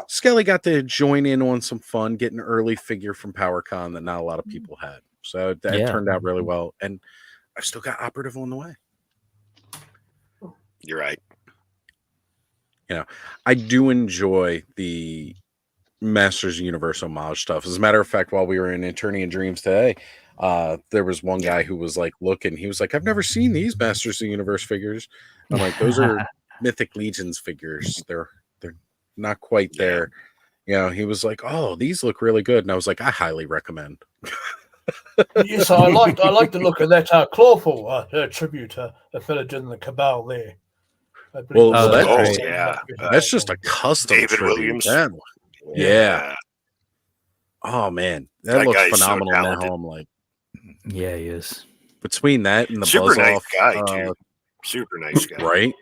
Skelly got to join in on some fun, get an early figure from PowerCon that not a lot of people had. So that turned out really well. And I've still got Operative on the way. You're right. I do enjoy the Masters Universe homage stuff. As a matter of fact, while we were in Eternian Dreams today, there was one guy who was like looking. He was like, "I've never seen these Masters of the Universe figures." I'm like, "Those are Mythic Legions figures. They're not quite there." He was like, "Oh, these look really good," and I was like, "I highly recommend." Yes, I like the look of that Clawful tribute to Felidin and the Cabal there. Well, yeah. That's just a custom David tribute. Williams. Yeah. Oh man, that That looks guy's so phenomenal now. talented. I'm like, Yeah, he is. between that and the Super buzz nice off, guy too. Super nice guy. right?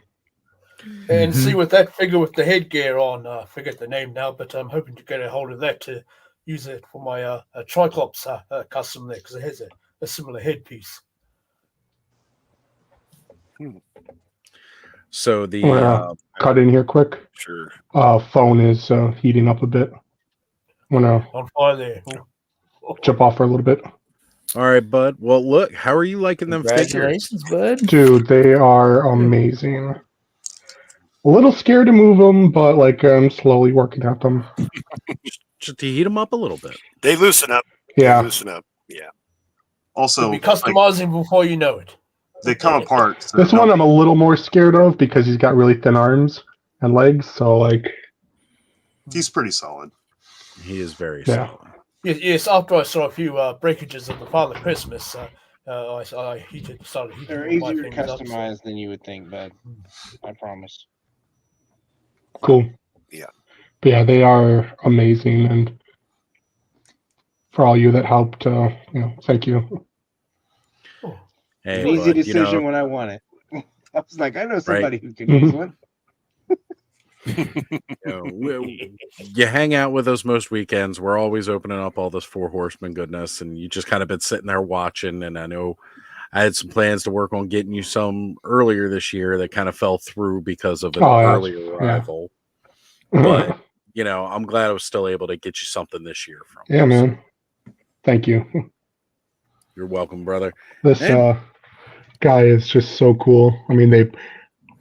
And see with that figure with the headgear on, I forget the name now, but I'm hoping to get a hold of that to use it for my Triclops custom there because it has a similar headpiece. So the cut in here quick. Sure. Phone is heating up a bit. I'm gonna On fire there. jump off for a little bit. all right, bud. Well, look, how are you liking them figures? Congratulations, bud. Dude, they are amazing. A little scared to move them, but like I'm slowly working at them. Just to heat them up a little bit. They loosen up. Yeah. They loosen up. Yeah. Also, You'll be customizing before you know it. they come apart. So This one I'm a little more scared of because he's got really thin arms and legs. So like, he's pretty solid. He is very Yeah. solid. Yes, after I saw a few breakages of the Father Christmas, I started heating They're all my easier to things up, so- customize than you would think, bud. I promise. cool. Yeah. But yeah, they are amazing, and for all you that helped, thank you. Hey, An easy bud, decision when I want it. I was like, I know somebody who can use one. you hang out with us most weekends. We're always opening up all this Four Horsemen goodness, and you just kind of been sitting there watching. And I know I had some plans to work on getting you some earlier this year that kind of fell through because of an earlier arrival. But I'm glad I was still able to get you something this year from. Yeah, man. Thank you. You're welcome, brother. This guy is just so cool. I mean, they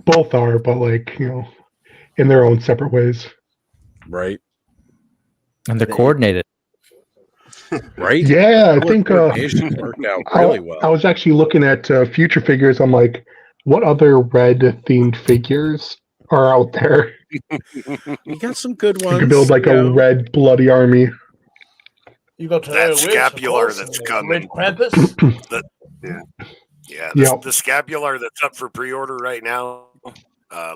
both are, but like, in their own separate ways. Right. And they're coordinated. Right. Yeah, I think Coordination worked out really well. I was actually looking at future figures. I'm like, what other red themed figures are out there? You got some good You ones. could build like a red bloody army. You got That Witch, scapular of course, that's and coming. Red Krampus. The scapular that's up for pre-order right now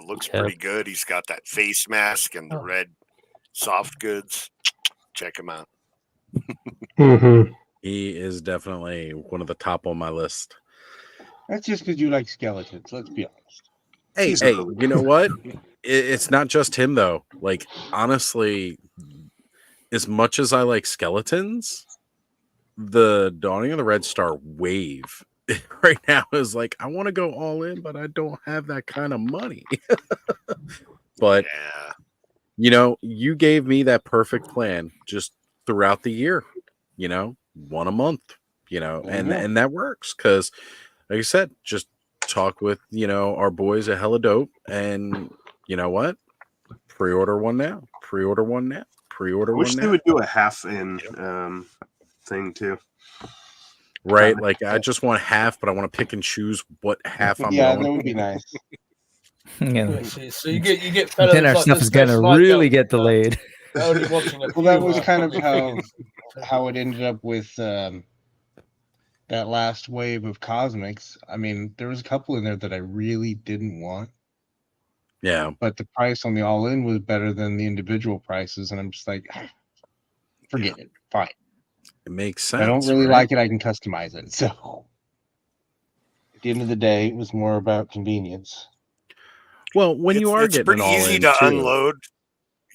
looks Yep. pretty good. He's got that face mask and the red soft goods. Check him out. Mm-hmm. He is definitely one of the top on my list. That's just because you like skeletons. Let's be honest. Hey, He's hey, really you know what? It's not just him though. Like honestly, as much as I like skeletons, the Dawning of the Red Star wave right now is like I want to go all in, but I don't have that kind of money. But Yeah. you know, you gave me that perfect plan just throughout the year. You know, one a month. You know, and that works because, like I said, just talk with our boys at Hella Dope, and you know what? Pre-order one now. Pre-order one now. Pre-order I one wish now. they would do a half in thing too. Right, like I just want half, but I want to pick and choose what half I'm Yeah, going. that would be nice. Yeah. So you get fellows Then our like stuff this is gonna guy really Snipe get delayed. only watching a Well, that few, was kind of figures. how it ended up with that last wave of cosmics. I mean, there was a couple in there that I really didn't want, Yeah, but the price on the all-in was better than the individual prices, and I'm just like, forget it. Fine. it makes If sense. I don't really right? like it, I can customize it. So at the end of the day, it was more about convenience. Well, when you are It's getting pretty it all easy in to too, unload.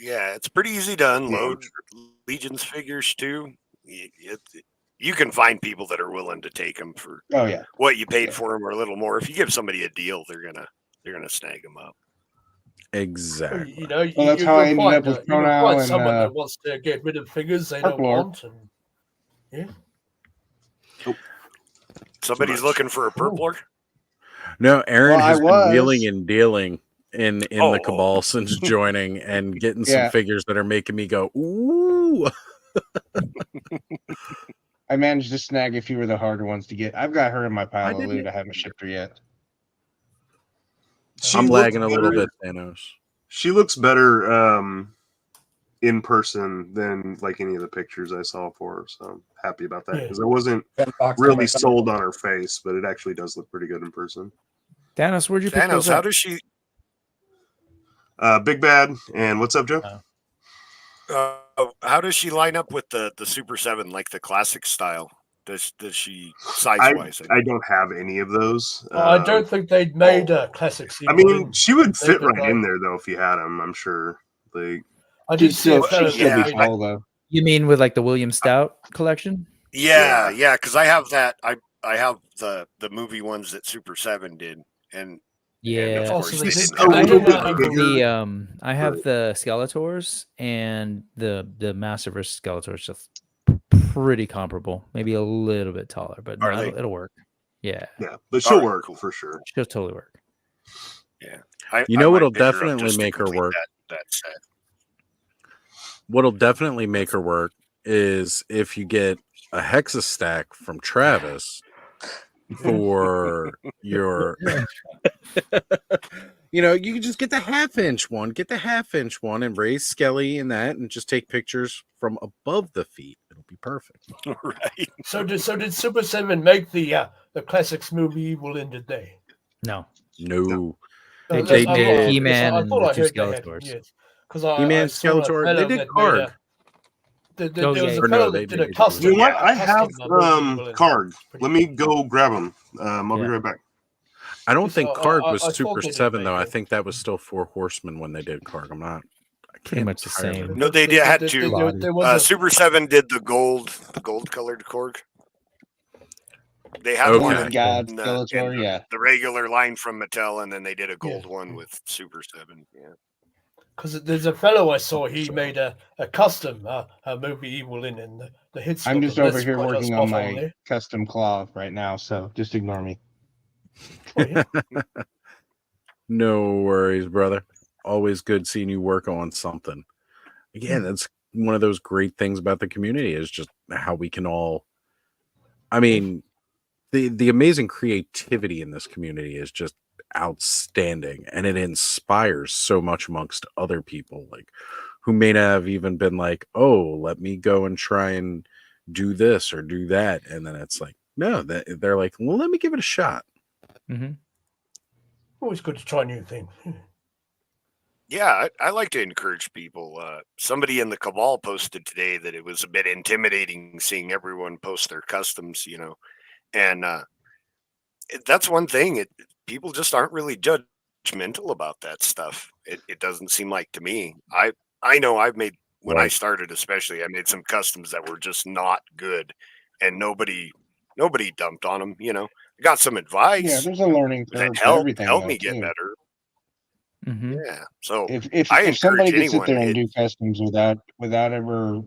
Yeah, it's pretty easy to unload Legion's figures too. You can find people that are willing to take them for Oh yeah. what you paid for them or a little more. If you give somebody a deal, they're gonna snag them up. exactly. You know, Well, that's how I ended up with you can Pronow find and, someone that wants to get rid of figures they don't Arklor. want, and yeah. Somebody's looking for a purpler. No, Aaron Well, I has been was. wheeling and dealing in the Oh. cabal since joining and getting some Yeah. figures that are making me go ooh. I managed to snag a few of the harder ones to get. I've got her in my I pile of didn't loot. I haven't shipped her yet. I'm looks lagging a little better- bit, Thanos. She looks better in person than like any of the pictures I saw for her. So I'm happy about that because I wasn't really sold on her face, but it actually does look pretty good in person. Thanos, where'd you pick Thanos, those how up? does she? Big Bad and what's up, Joe? How does she line up with the Super 7, like the classic style? Does she size wise? I don't have any of those. I don't think they'd made a classic. I mean, she would They fit could, right in there though if you had them. I'm sure. Like, I did see a She'd fellow still that be made tall though. You mean with like the William Stout collection? Yeah, because I have that. I have the movie ones that Super 7 did, and Yeah. of course Also, they they didn't did- have a I little the- bit have bigger. the I have the Skeletors and the Massiverse Skeletors just pretty comparable. Maybe a little bit taller, but Are no, they? it'll work. Yeah, yeah, but she'll Alright, work cool. for sure. she'll totally work. You know I what'll might pick her up definitely just to make her complete work? That set. What'll definitely make her work is if you get a Hexa stack from Travis for your you can just get the half-inch one, and raise Skelly in that and just take pictures from above the feet. It'll be perfect. Right. So did Super 7 make the classics movie Evil in the Day? No, No. They They made did. He-Man I and thought the I two heard they had, Skeletors. yes. Because I He-Man, saw a Skeletor, fellow they did that Karg. made a- there Oh, was yeah. a Or no, fellow they that did did a it. custom. You know what? a I have custom movie Evil in the Day. Karg. Pretty Let me go grab them. I'll be Yeah. right back. I don't Because think I Karg was thought Super they did 7 make though. I it. think that was still 4 Horsemen when they did Karg. I Pretty can't much the entirely same. remember. No, they did had to. There was a Super 7 did the gold colored Korg. They had Okay. one Oh, in, God, in Skeletor, yeah. the regular line from Mattel, and then they did a gold one with Super 7. Yeah. Because there's a fellow I saw. He made a custom movie Evil in, and the hits. I'm on just the over list here quite working spot on my there. custom claw right now, so just ignore me. Oh, yeah. No worries, brother. always good seeing you work on something. Again, that's one of those great things about the community is just how we can all. I mean, the amazing creativity in this community is just outstanding, and it inspires so much amongst other people, like who may not have even been like, "Oh, let me go and try and do this or do that," and then it's like, no, they're like, "Well, let me give it a shot." Mm-hmm. Always good to try new things. Yeah, I like to encourage people. Somebody in the Cabal posted today that it was a bit intimidating seeing everyone post their customs, and that's one thing. People just aren't really judgmental about that stuff. It doesn't seem like to me. I know I've made when I started, especially, I made some customs that were just not good, and nobody dumped on them. I got some advice. Yeah, there's a learning curve that to everything. helped though, me get too. better. Mm-hmm. Yeah. So If I somebody encourage could sit there and anyone. do customs without ever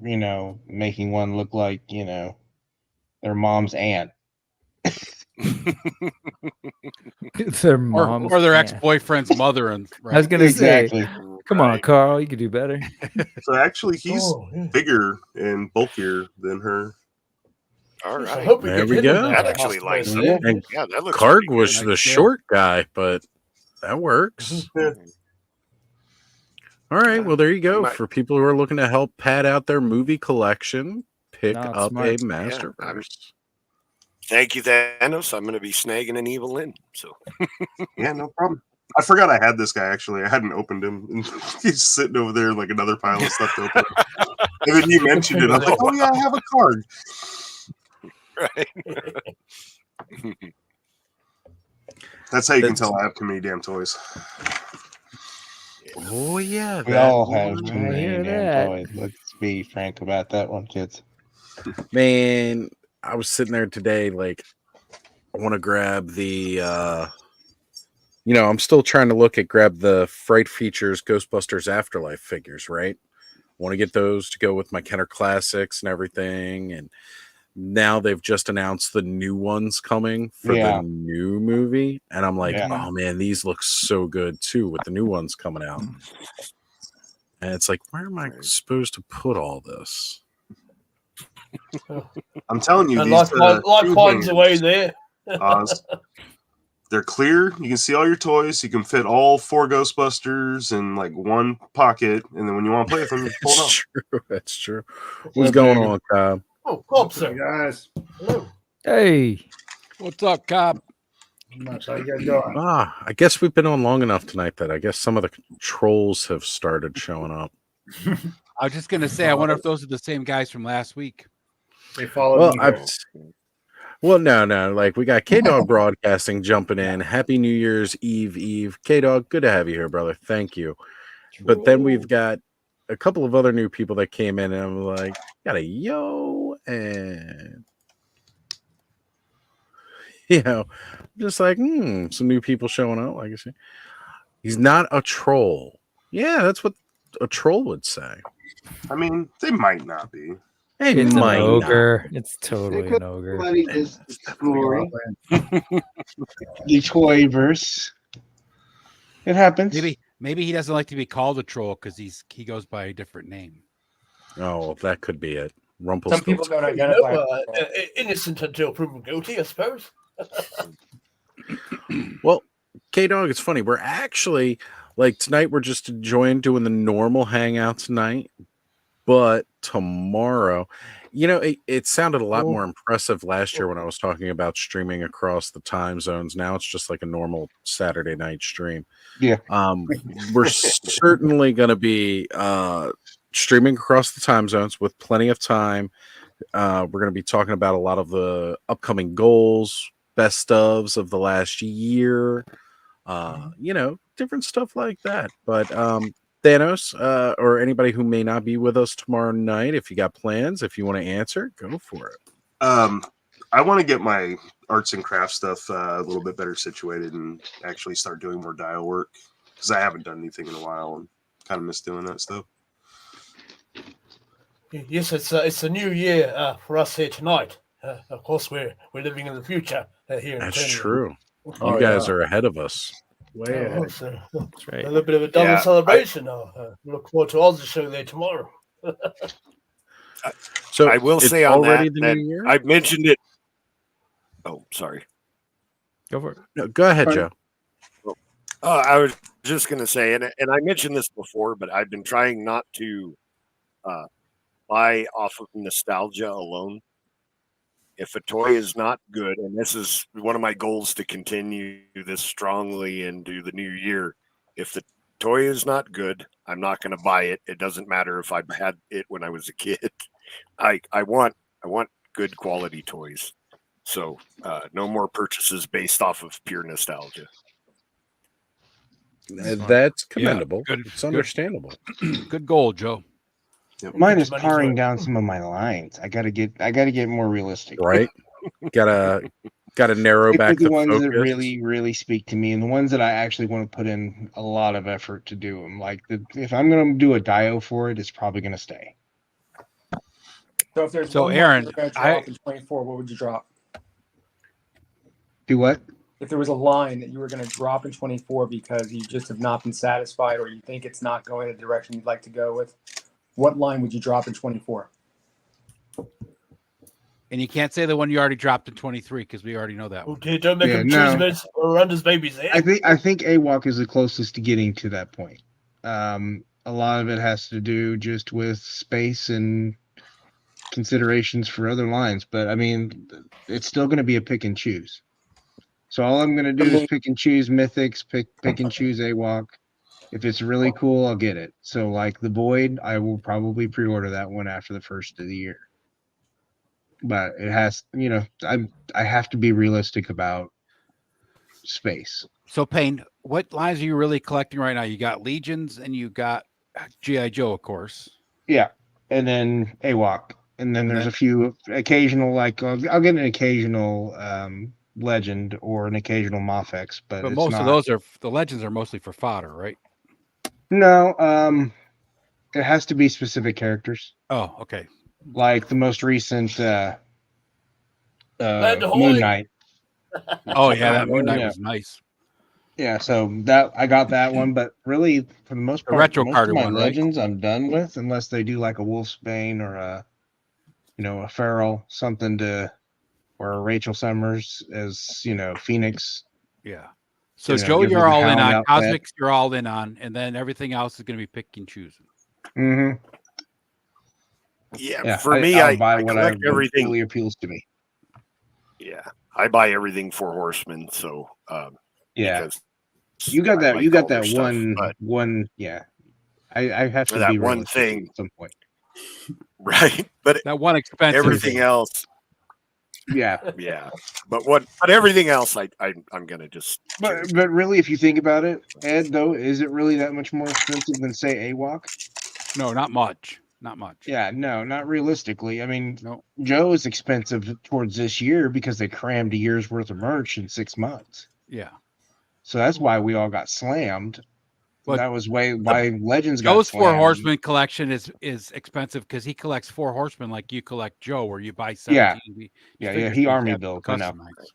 making one look like their mom's aunt. Their mom or their ex-boyfriend's mother, and I was gonna Exactly. say, come on, Carl, you could do better. So actually, he's Oh, yeah. bigger and bulkier than her. All I right. hope we There get we him in go. the That actually lines hospital up. there. And Yeah, that looks Karg pretty was good. the short guy, but that works. All right, well, there you go. might- For people who are looking to help pad out their movie collection, pick No, it's up smart. a Yeah, Masterverse. Thank you, Thanos. I'm going to be snagging an Evil Lynn. So Yeah, no problem. I forgot I had this guy actually. I hadn't opened him. And he's sitting over there like another pile of stuff to open. And then you mentioned it. I was like, oh yeah, I have a card. right. That's how you can That's- tell I have too many damn toys. Oh yeah, We that all have one. too I many hear damn that. toys. Let's be frank about that one, kids. Man, I was sitting there today, like, I want to grab the, I'm still trying to grab the Fright Features Ghostbusters Afterlife figures, right? Want to get those to go with my Kenner Classics and everything. And now they've just announced the new ones coming for Yeah. the new movie. And I'm like, Yeah. oh man, these look so good too with the new ones coming out. And it's like, where am I supposed to put all this? I'm telling you, And these life shoe finds a hangers, way there. Oz, they're clear. You can see all your toys. You can fit all 4 Ghostbusters in like one pocket, and then when you want to play with them, you pull it That's out. true. That's true. What's going on, Cobb? Oh, Cobson. guys. Hello. Hey, what's up, Cobb? Much. How you guys doing? I guess we've been on long enough tonight that I guess some of the trolls have started showing up. I was just gonna say, I wonder if those are the same guys from last week. They followed Well, me. no. Like, we got K Dog Broadcasting jumping in. Happy New Year's Eve. K Dog, good to have you here, brother. Thank you. But then we've got a couple of other new people that came in, and I'm like, got a yo, and just like, some new people showing up. Like I say, he's not a troll. Yeah, that's what a troll would say. I mean, they might not be. Hey, it's an might not. ogre. It's totally an ogre. This story. The Toyverse. It happens. Maybe he doesn't like to be called a troll because he goes by a different name. Oh, that could be it. Some people Rumpelstiltskin. don't identify. Innocent until proven guilty, I suppose. Well, K Dog, it's funny. We're actually tonight. We're just enjoying doing the normal hangout tonight, but tomorrow, it sounded a lot more impressive last year when I was talking about streaming across the time zones. Now it's just like a normal Saturday night stream. Yeah. We're certainly going to be streaming across the time zones with plenty of time. We're going to be talking about a lot of the upcoming goals, best ofs of the last year, different stuff like that. But Thanos, or anybody who may not be with us tomorrow night, if you got plans, if you want to answer, go for it. I want to get my arts and crafts stuff a little bit better situated and actually start doing more dial work because I haven't done anything in a while and kind of miss doing that stuff. Yes, it's a new year for us here tonight. Of course, we're living in the future here. That's internally. true. You guys are ahead of us. Way ahead. So, That's a right. little bit of a double Yeah, celebration. Look forward to Oz's show there tomorrow. So I will it's say on already that, the that new year. I've mentioned it. Oh, sorry. Go for it. No, go ahead, Pardon? Joe. I was just going to say, and I mentioned this before, but I've been trying not to buy off of nostalgia alone. If a toy is not good, and this is one of my goals to continue this strongly into the new year, if the toy is not good, I'm not going to buy it. It doesn't matter if I had it when I was a kid. I want good quality toys. So no more purchases based off of pure nostalgia. That's commendable. good, It's good. understandable. Good goal, Joe. Mine is Money's paring worth. down some of my lines. I gotta get more realistic. Right? Gotta narrow Pick back the the ones focus. that really speak to me, and the ones that I actually want to put in a lot of effort to do them. Like if I'm gonna do a Dio for it, it's probably gonna stay. So if there's So, one Aaron, line you're going to I- drop in 24, what would you drop? Do what? If there was a line that you were going to drop in 24 because you just have not been satisfied or you think it's not going the direction you'd like to go with, what line would you drop in 24? And you can't say the one you already dropped in 23 because we already know that one. Okay, don't make Yeah, him no. choose around his baby's head. I think AWOC is the closest to getting to that point. A lot of it has to do just with space and considerations for other lines, but I mean, it's still going to be a pick and choose. So all I'm going to do is pick and choose mythics, pick and choose AWOC. If it's really cool, I'll get it. So like the Void, I will probably pre-order that one after the first of the year. But it has, I have to be realistic about space. So, Payne, what lines are you really collecting right now? You got Legions and you got G.I. Joe, of course. Yeah, and then AWOC, and then there's a few occasional, like I'll get an occasional Legend or an occasional Mofex, but it's most not, of those are the Legends are mostly for fodder, right? No, it has to be specific characters. Oh, okay. Like the most recent Ahoy! Moon Knight. Oh yeah, that Moon Knight Yeah. was nice. Yeah, so that I got that one, but really for the most part, retro most carded of my one, right? Legends I'm done with, unless they do like a Wolfsbane or a Feral, something or a Rachel Summers as Phoenix. Yeah. So You know, Joe, give her you're the all in Hound on outfit. Cosmics. You're all in on, and then everything else is going to be pick and choosing. Mm-hmm. Yeah, Yeah, for me, I buy what collect everything. fully appeals to me. Yeah, I buy everything for Horsemen. So Yeah, because you got I that. like You got all their that stuff, one. but- One. Yeah, I have to That be one realistic thing. at some point. right, but That one expensive. everything else, Yeah, yeah. But everything else, I'm gonna just. but really, if you think about it, Ed, though, is it really that much more expensive than say AWOC? No, not much. Not much. Yeah, no, not realistically. I mean, No. Joe is expensive towards this year because they crammed a year's worth of merch in 6 months. Yeah. So that's why we all got slammed. But that was why Legends got Joe's Four slammed. Horsemen collection is expensive because he collects 4 Horsemen like you collect Joe, where you buy 17. Yeah. These Yeah, figures he you army have builds, I know. customized.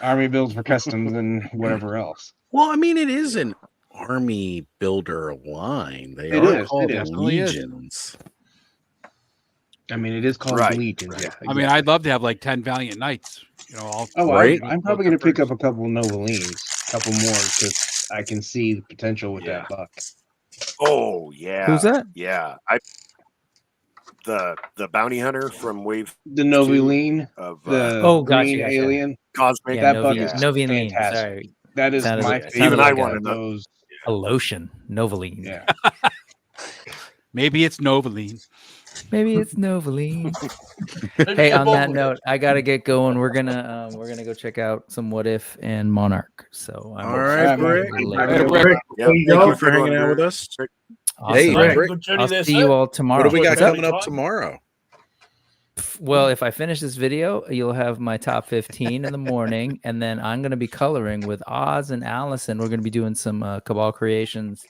Army builds for customs and whatever else. Well, I mean, it is an army builder line. They It are is, called it is. legions. I mean, it is called Right. Legions. Yeah, I mean, I'd love to have like 10 Valiant Knights. All Oh, Right? I'm probably going to pick up a couple Novelines, a couple more, because I can see the potential with that buck. Oh yeah. Who's that? Yeah, the bounty hunter from Wave The Noveline, of the Oh, gotcha, green gotcha. alien. Cosmic. Yeah, that buck Novi- is Novian Lean. fantastic. Sorry. That is Sounded my like- favorite. Even I of wanna know. those. A lotion, Novaline. Yeah. Maybe it's Novaline. Maybe it's Novaline. Maybe Hey, they're on both that with note, I gotta get going. We're gonna go check out some What If and Monarch. So I'm All right, Brick. Later, Brick. Brick. Yep. Thank you for hanging out with us. Awesome. Hey, Right, Rick, good journey I'll there, see sir. you all tomorrow. What do we got What's up? coming up tomorrow? Well, if I finish this video, you'll have my top 15 in the morning, and then I'm going to be coloring with Oz and Allison. We're going to be doing some Cabal Creations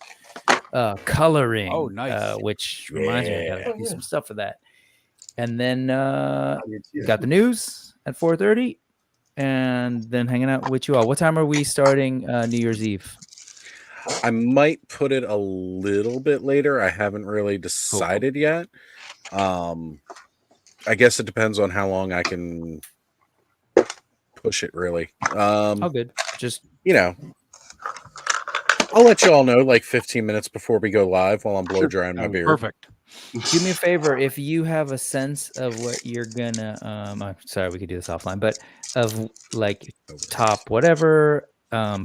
coloring. Oh, nice. Which reminds me, I got to do Yeah. some stuff for that. And then got the news at 4:30, and then hanging out with you all. What time are we starting New Year's Eve? I might put it a little bit later. I haven't really decided yet. I guess it depends on how long I can push it, really. Oh, good. Just I'll let you all know like 15 minutes before we go live while I'm blow drying my beard. Perfect. do me a favor. If you have a sense of what you're gonna, I'm sorry, we could do this offline, but of like top whatever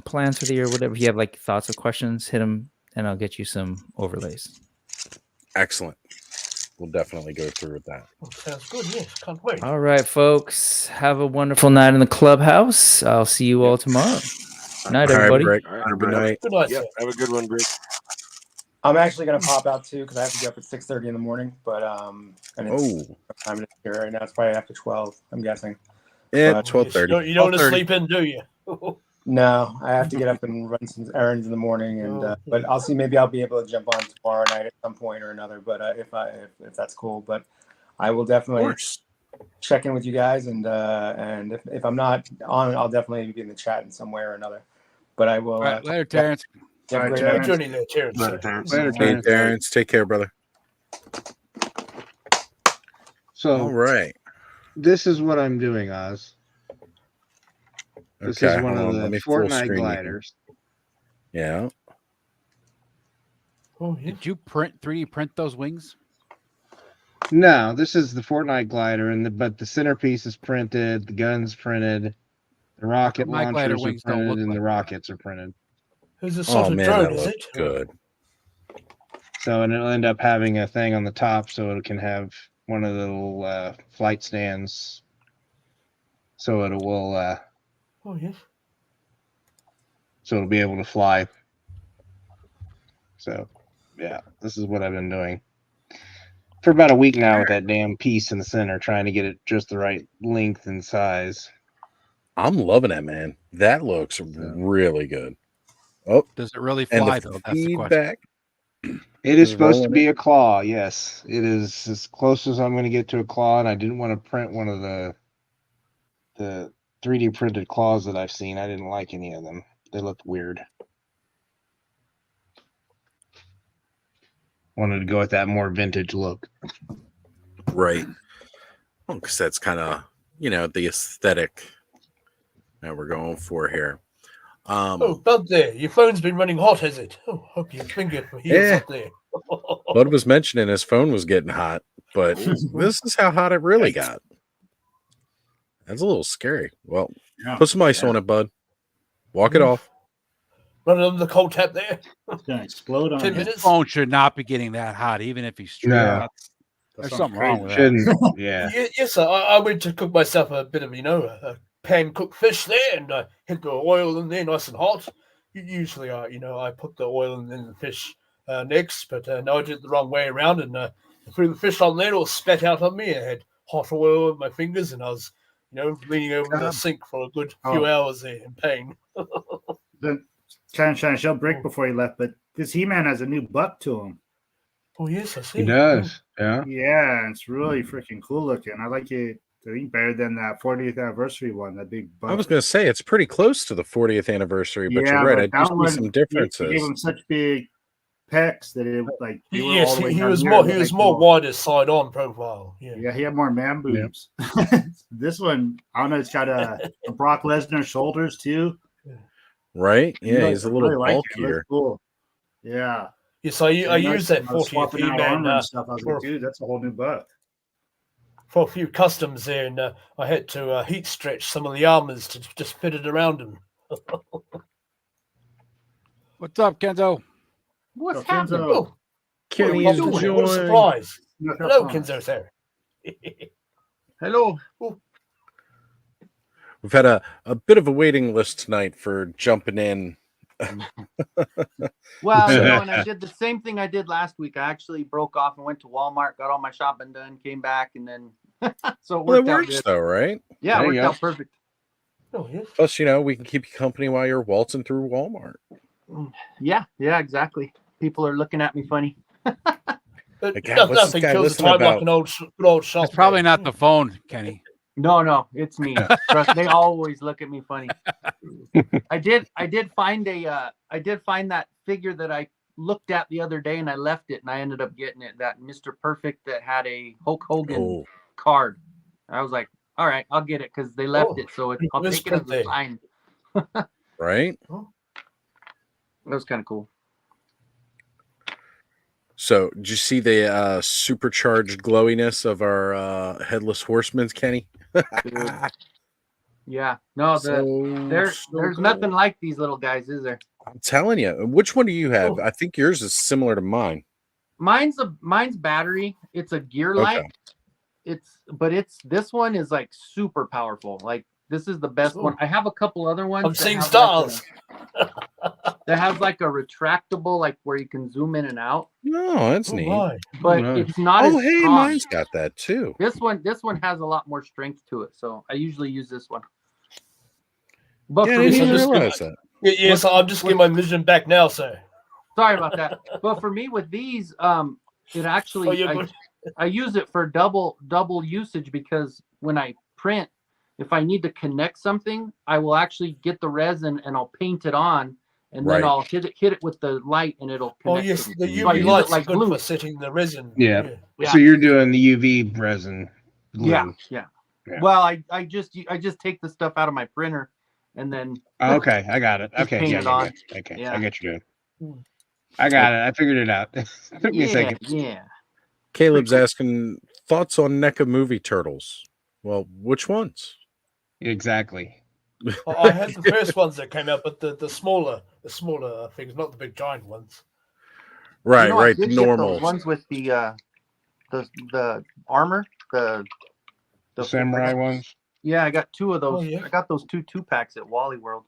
plans for the year, whatever. If you have like thoughts or questions, hit them, and I'll get you some overlays. Excellent. We'll definitely go through with that. Sounds good. Yes, can't wait. All right, folks. Have a wonderful night in the clubhouse. I'll see you all tomorrow. Night, All right, everybody. Brick. All right, Good night. Good night, Yep. sir. Have a good one, Brick. I'm actually gonna pop out too because I have to get up at 6:30 in the morning. But and it's Oh, time it is here right now. It's probably after 12. I'm guessing. yeah, But- 12:30. You don't want to 12:30. sleep in, do you? No, I have to get up and run some errands in the morning, and but I'll see. Maybe I'll be able to jump on tomorrow night at some point or another. But if that's cool, but I will Of definitely course. check in with you guys, and if I'm not on, I'll definitely be in the chat in some way or another. But I will. All right, later, Terrence. have a All right, great Terrence. night. Good journey there, Terrence. Later, Terrence. Later, Hey, Terrence. Terrence, take care, brother. So All right. this is what I'm doing, Oz. This Okay, is one hold of on, let the me full Fortnite screen you. gliders. Yeah. Oh, yeah. Did you 3D print those wings? No, this is the Fortnite glider, but the centerpiece is printed, the gun's printed, the rocket My glider launchers are wings don't printed, look and the like rockets are printed. Who's a Oh sort of man, drone, that is looks it? good. So, and it'll end up having a thing on the top, so it can have one of the little flight stands. So it will, Oh, yes. so it'll be able to fly. So, yeah, this is what I've been doing for about a week now with that damn piece in the center, trying to get it just the right length and size. I'm loving it, man. That looks really good. Oh, Does it really and fly the though? That's the question. feedback. It is Just supposed to rolling be a claw. Yes, it is as close as I'm going to get to a claw, and I didn't want to print one of the 3D printed claws that I've seen. I didn't like any of them. They looked weird. Wanted to go with that more vintage look. Right. Because that's kind of, the aesthetic that we're going for here. Oh, Bud there. Your phone's been running hot, has it? Oh, hope your finger heals Yeah. up there. Bud was mentioning his phone was getting hot, but this is how hot it really got. That's a little scary. Well, put some ice on it, Bud. Walk it off. Running under the cold tap there. It's gonna explode on 10 you. His minutes. phone should not be getting that hot, even if he's straight. No. There's sounds something wrong with that. Shouldn't. Yeah. Yes, sir. I went to cook myself a bit of, a pan cooked fish there, and I hit the oil in there nice and hot. Usually, I put the oil in the fish next, but no, I did it the wrong way around, and threw the fish on there. It all spat out on me. I had hot oil on my fingers, and I was, leaning over the sink for a good few hours there in pain. Then trying to show Brick before he left, but this He-Man has a new butt to him. Oh yes, I see. He does. Yeah. Yeah, it's really freaking cool looking. I like it. I think better than that 40th anniversary one. That big butt. I was going to say it's pretty close to the 40th anniversary, but you're right. I that do one, see some He differences. gave him such big pecs that it like. they were all Yes, the way he down was here. more. It He looked was like more more- wider side on profile. Yeah. Yeah, he had more man boobs. This one, I don't know. It's got a Brock Lesnar shoulders too. Right? Yeah, Really- he's a I little really like it. It looks bulkier. cool. Yeah. Yes, I used that I was 40th swapping out He-Man armor and stuff. I was for, like, dude, that's a whole new butt. for a few customs there, and I had to heat stretch some of the armors to just fit it around him. What's up, Kenzo? What's Oh, happening? oh, Kenny what is a doing? What a joined. surprise! Look how Hello, fun. Kenzo, sir. Hello. We've had a bit of a waiting list tonight for jumping in. Well, and I did the same thing I did last week. I actually broke off and went to Walmart, got all my shopping done, came back, and then so it Well, it worked out works good. though, right? Yeah, There it you worked go. out perfect. Oh, yes. Plus, we can keep you company while you're waltzing through Walmart. Yeah, exactly. People are looking at me funny. Like, God, what's this Nothing guy kills the listening time like about? an good old shop. It's probably day. not the phone, Kenny. No, it's me. Trust, they always look at me funny. I did find that figure that I looked at the other day, and I left it, and I ended up getting it. That Mr. Perfect that had a Hulk Hogan card. I was like, all right, I'll get it because they left it, so I'll take it as a sign. Right. That was kind of cool. So, did you see the supercharged glowiness of our headless horsemen, Kenny? Yeah, no, there's nothing like these little guys, is there? I'm telling you. Which one do you have? I think yours is similar to mine. Mine's battery. It's a gear light. This one is like super powerful. Like this is the best one. I have a couple other ones. I'm seeing stars. That has like a retractable, like where you can zoom in and out. No, that's neat. But it's not. Oh, as hey, strong. mine's got that too. This one has a lot more strength to it, so I usually use this one. But Yeah, for I didn't me, even realize that. Yes, I'm just getting my vision back now, sir. sorry about that. But for me, with these, it actually I use it for double usage because when I print, if I need to connect something, I will actually get the resin and I'll paint it on, and then I'll hit it with the light, and it'll connect. Oh yes, them. the So I UV use light's it like good glue. for setting the resin. Yeah. Yeah. So you're doing the UV resin. Glue. Yeah. Well, I just take the stuff out of my printer, and then Okay, I got it. just Okay, paint yeah, it yeah, on. yeah. Okay, Yeah. I get you doing. I got it. I figured it out. Took me a second. Yeah. Caleb's asking thoughts on NECA movie turtles. Well, which ones? Exactly. I had the first ones that came out, but the smaller things, not the big giant ones. Right, You know, I right. did The get normal. those ones with the armor, the Samurai ones. Yeah, I got two of those. Oh, yeah. I got those two packs at Wally World.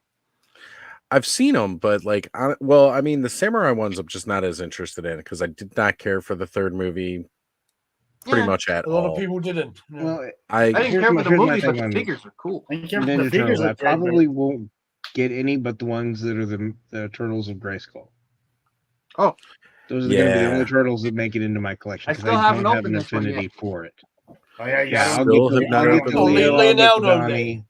I've seen them, but like, I mean, the samurai ones I'm just not as interested in because I did not care for the third movie pretty Yeah, much at A lot all. of people didn't. Well, I didn't Here's care my- for the here's my movie, but thing the on figures are cool. I care for the Ninja figures. Turtles. I look good, but- probably won't get any but the ones that are the Turtles of Grayskull. Oh, those are going to be the Yeah. only turtles that make it into my collection. I 'cause still haven't don't have opened an this one affinity yet. for it. Oh yeah, Yeah, I'll Still get have not the opened Leo, it. I'll get the Leonardo Donnie,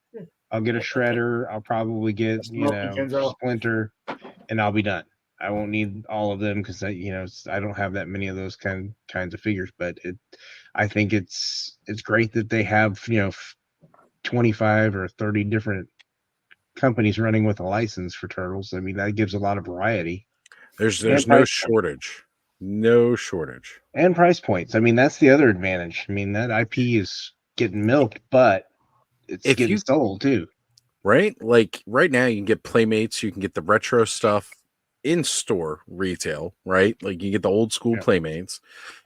I'll get a Shredder, I'll probably get Smoky Kenzo. Splinter, and I'll be done. I won't need all of them because I don't have that many of those kinds of figures. But I think it's great that they have 25 or 30 different companies running with a license for turtles. I mean, that gives a lot of variety. There's And no price- shortage. No shortage. and price points. I mean, that's the other advantage. I mean, that IP is getting milked, but it's If getting you- sold too. Right? Like right now you can get Playmates, you can get the retro stuff in store retail, right? Like you get the old school Yeah. Playmates.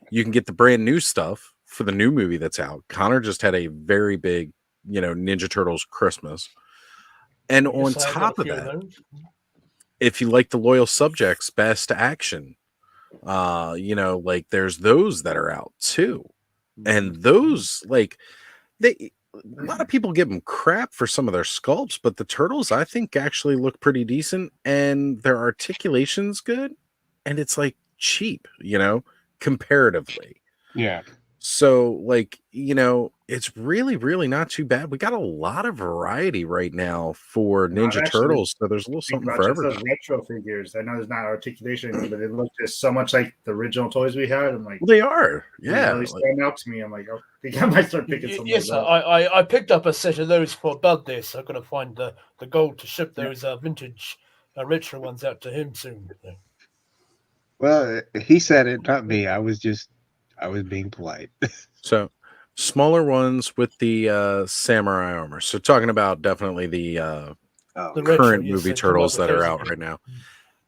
You can get the brand new stuff for the new movie that's out. Connor just had a very big, Ninja Turtles Christmas. And on Yes, I got top a of few that, those. if you like the Loyal Subjects Best Action, like there's those that are out too. And those, like, a lot of people give them crap for some of their sculpts, but the turtles I think actually look pretty decent and their articulation's good and it's like cheap, comparatively. Yeah. So like, it's really, really not too bad. We got a lot of variety right now for Ninja actually Turtles. So there's a little Think something about for just those everybody. retro figures. I know there's not articulation, but it looks just so much like the original toys we had. I'm like, Well, they are. they Yeah. really like- stand out to me. I'm like, oh, I think I might start picking some. Yes, of those. I picked up a set of those for Bud there, so I'm gonna find the gold to ship those vintage retro ones out to him soon. Well, he said it, not me. I was being polite. So smaller ones with the samurai armor. So talking about definitely the retro, current yes, movie they come turtles out with that are those out again. right now.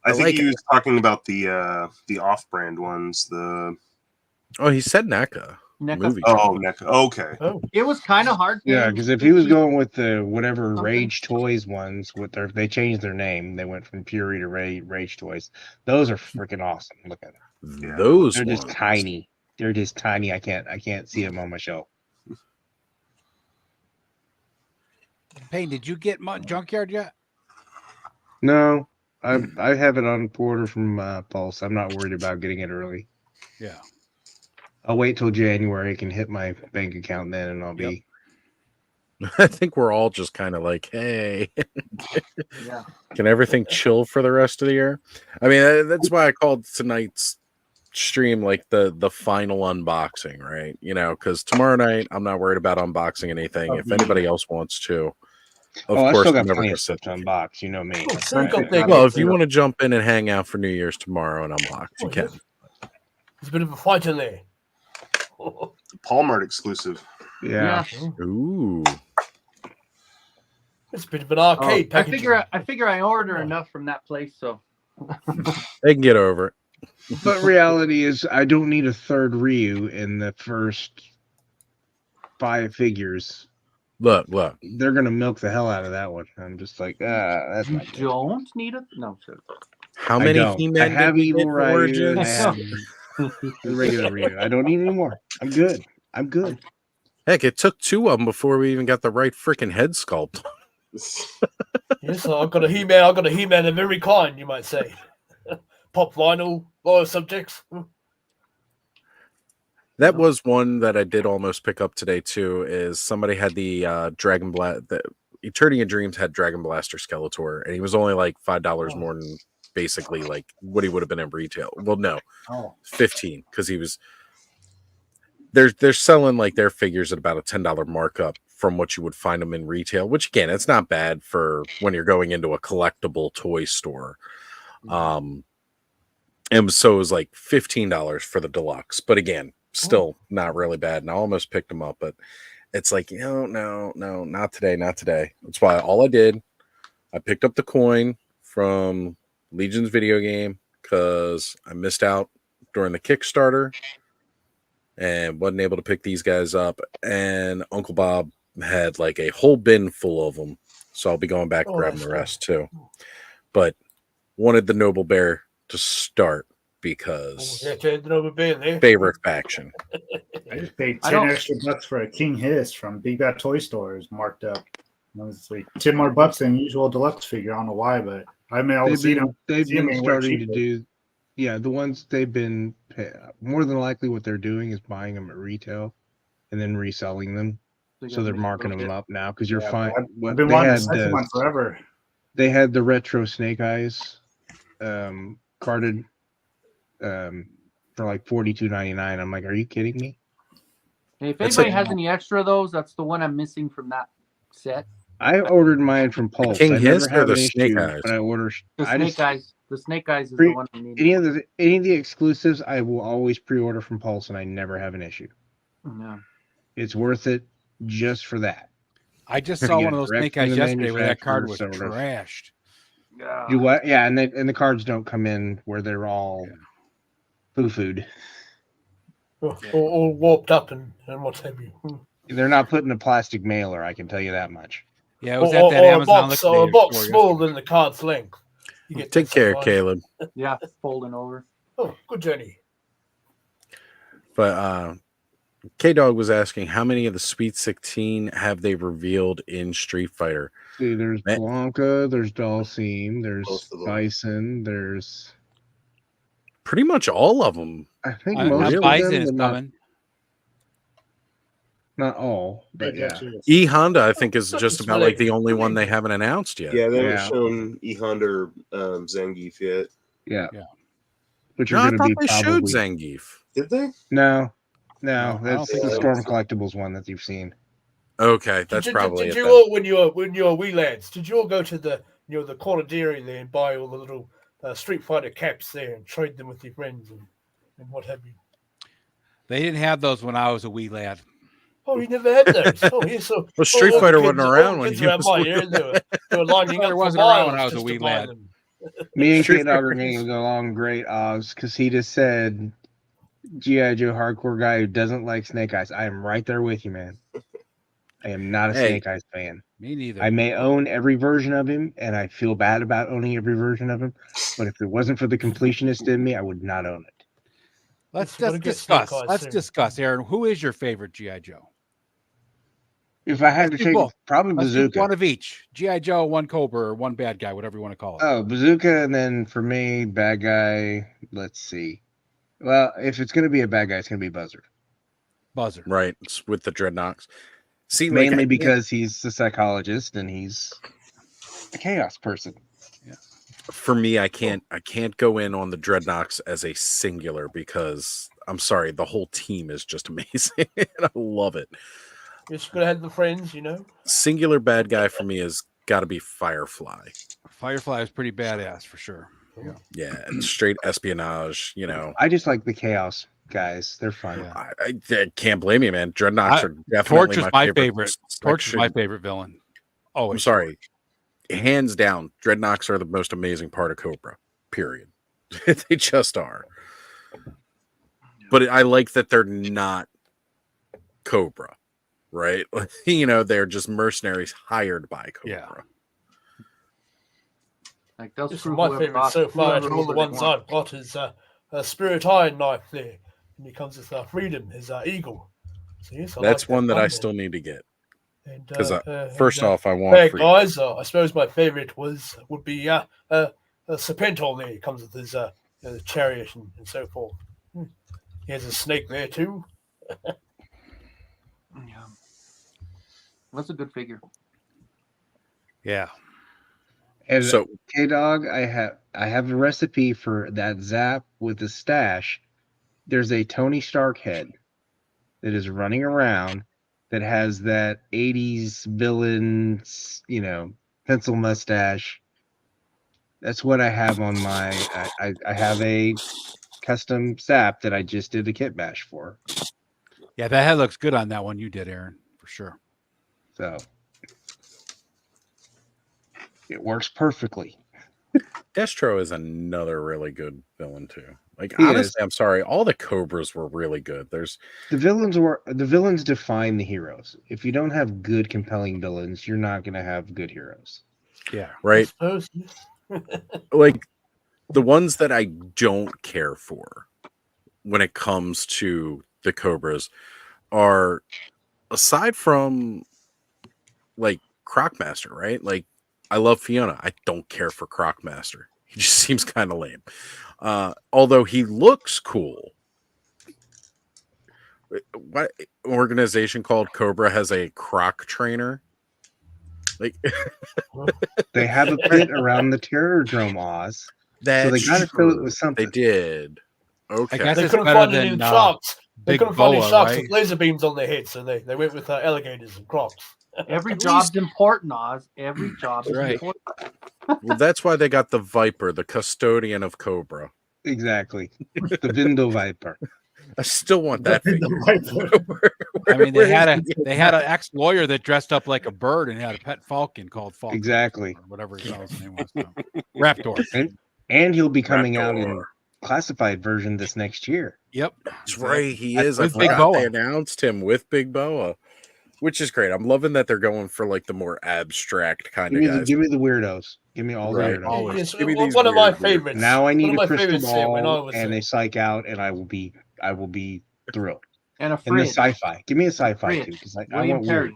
I think like he was talking about the off-brand ones. He said NECA NECA. movie. Oh, NECA. Okay. Oh, It was kind of hard. Yeah, to- because if he was to- going with the whatever Something. Rage Toys ones, they changed their name. They went from Fury to Rage Toys. Those are freaking awesome. Look at them. Yeah. Those They're just ones. tiny. They're just tiny. I can't see them on my shelf. Payne, did you get Junkyard yet? No, I have it on order from Pulse. I'm not worried about getting it early. Yeah. I'll wait till January. I can hit my bank account then, and I'll be I think we're all just kind of like, hey, Yeah. can everything chill for the rest of the year? I mean, that's why I called tonight's stream like the final unboxing, right? You know, because tomorrow night I'm not worried about unboxing anything. If anybody else wants to, of I course, still I'm got never plenty going of to stuff sit. to unbox. You know me. Oh, That's sure, right. got that. Well, if you want to jump in and hang out for New Year's tomorrow and unbox, you Oh, can. yeah. There's a bit of a fight in there. Palmart exclusive. Yeah. Ooh. It's a bit of an arcade I package. figure I order enough from that place, so They can get over it. But reality is, I don't need a third Ryu in the first 5 figures. Look. They're gonna milk the hell out of that one. I'm just like, that's you not good. don't need it. No, sir. How I many don't. He-Man I have did we Evil get in Ryu. Origins? I have the regular Ryu. I don't need any more. I'm good. I'm good. Heck, it took 2 of them before we even got the right freaking head sculpt. Yes, I've got a He-Man. I've got a He-Man of every kind, you might say. Pop vinyl, loyal subjects. That was one that I did almost pick up today too. Is somebody had the Dragon Blast, the Eternia Dreams had Dragon Blaster Skeletor, and he was only like $5 more than basically like what he would have been in retail. Well, no, 15 because he was. They're selling like their figures at about a $10 markup from what you would find them in retail, which again, it's not bad for when you're going into a collectible toy store. And so it was like $15 for the deluxe, but again, still not really bad. And I almost picked them up, but it's like, no, not today. That's why all I did, I picked up the coin from Legion's video game because I missed out during the Kickstarter and wasn't able to pick these guys up. And Uncle Bob had like a whole bin full of them. So I'll be going back grabbing the rest too. But wanted the Noble Bear to start because favorite faction. I just paid 10 extra bucks for a King Hiss from Big Bad Toy Stores marked up. It was like 10 more bucks than usual deluxe figure. I don't know why, but I mean, they've been starting to do, the ones they've been more than likely what they're doing is buying them at retail and then reselling them. So they're marking them up now because you're fine. I've been wanting the second one forever. They had the retro Snake Eyes carded for like $42.99. I'm like, are you kidding me? Hey, if anybody has any extra of those, that's the one I'm missing from that set. I ordered mine from Pulse. King I Hiss never have or the an Snake issue Eyes? when I order. The Snake Eyes. The Snake Eyes is Pre- the one I need. Any of the exclusives, I will always pre-order from Pulse, and I never have an issue. Yeah. It's worth it just for that. I just You saw get one of those direct Snake from Eyes the yesterday where that card was manufacturer, sort of. trashed. Do what? Yeah, and the cards don't come in where they're all foo-fooed. All warped up and what have you. They're not put in a plastic mailer, I can tell you that much. Yeah, it was at that Amazon or a box store smaller than the card's length. You get Take that care, size. Caleb. Yeah, folding over. Oh, good journey. But K-Dog was asking how many of the Sweet 16 have they revealed in Street Fighter? See, there's Blanca, there's Dhalsim, there's Bison, there's pretty much all of them. I think Bison most of them, is but coming. not all, but yeah. E Honda, I think, is just about like the only one they haven't announced yet. Yeah, they haven't shown E Honda or Zangief yet. Yeah. Which No, are I going to thought be they showed probably Zangief. Did they? No, I don't that's think the so. Storm Collectibles one that you've seen. Okay, that's probably Did it. you then. all, when you were wee lads, did you all go to the the corner dairy there and buy all the little Street Fighter caps there and trade them with your friends and what have you? They didn't have those when I was a wee lad. Oh, you never had those. Oh, yeah. So Well, Street all the Fighter kids- wasn't all around the when kids you around was my little. area, they were lining It up for wasn't around when I miles was a just wee to buy lad. them. Me and Street K Dog are Fighter. going to go along great, Oz, because he just said G.I. Joe hardcore guy who doesn't like Snake Eyes. I am right there with you, man. I am not a Hey. Snake Eyes fan. Me neither. I may own every version of him, and I feel bad about owning every version of him. But if it wasn't for the completionist in me, I would not own it. Let's Let's just get Snake discuss. Eyes Let's soon. discuss, Aaron. Who is your favorite GI Joe? If I had Let's to do take both. probably Let's do Bazooka. one of each. GI Joe, one Cobra, or one bad guy, whatever you want to call it. Oh, Bazooka, and then for me, bad guy. Let's see. Well, if it's going to be a bad guy, it's going to be Buzzard. Buzzer. Right, it's with the Dreadnoks. See, mainly because he's a psychologist and he's a chaos person. For me, I can't go in on the Dreadnoks as a singular because I'm sorry, the whole team is just amazing. And I love it. Just gonna have the friends, Singular bad guy for me has got to be Firefly. Firefly is pretty badass for sure. Yeah, and straight espionage. I just like the chaos guys. They're fun. Yeah. I can't blame you, man. Dreadnoks are definitely Torch is my favorite. Torch is my favorite villain. Oh, I'm sorry. Hands down, Dreadnoks are the most amazing part of Cobra. Period. They just are. But I like that they're not Cobra, right? They're just mercenaries hired by Cobra. Yeah. Like they'll This is screw my whoever favorite off- so far. whoever And all the over they ones want. I've got is a Spirit Iron Knife there, and he comes with Freedom, his eagle. So yes, I That's like one that I one still need to get. And, Because first off, I want bad Freedom. guys. I suppose my favorite would be Serpentor there. He comes with his chariot and so forth. He has a snake there too. Yeah. That's a good figure. Yeah. And So- K-Dog, I have a recipe for that Zap with the stash. There's a Tony Stark head that is running around that has that 80s villain, pencil mustache. That's what I have on my. I have a custom Zap that I just did a kit bash for. Yeah, that head looks good on that one you did, Aaron, for sure. So it works perfectly. Destro is another really good villain too. Like He honestly, is. I'm sorry, all the Cobras were really good. There's The villains define the heroes. If you don't have good, compelling villains, you're not going to have good heroes. Yeah. right, Suppose. like the ones that I don't care for when it comes to the Cobras are, aside from like Crocmaster, right? Like I love Fiona. I don't care for Crocmaster. He just seems kind of lame. Although he looks cool. What organization called Cobra has a Croc trainer? Like They have a pit around the Terrordrome, Oz. that's So they got to fill it true. with something. They did. Okay. I guess They it's couldn't better find any than sharks. They Big couldn't find any Boa, sharks right? with laser beams on their heads, so they went with alligators and crocs. Every At job's least- important, Oz. Every job is Right. important. Well, that's why they got the Viper, the custodian of Cobra. Exactly. The Vindo Viper. I still want that figure. I mean, Where they had is they had an ex-lawyer that dressed up like a bird and had a pet falcon called Falcon. Exactly. Or whatever his name was. now. Raptor. And he'll be coming out in Raptor. classified version this next year. Yep. That's right. He That's is. I with Big forgot Boa. they announced him with Big Boa, which is great. I'm loving that they're going for like the more abstract kind of guys. Give me the weirdos. Give me all Right. the weirdos. Always. Yes, Give me these one of my weird- favorites. Now I need one a of my crystal favorites there when I ball was and a psych out, and I will be thrilled. And a And the fridge. sci-fi. Give me a sci-fi Fridge. too, because I William want Perry. weird.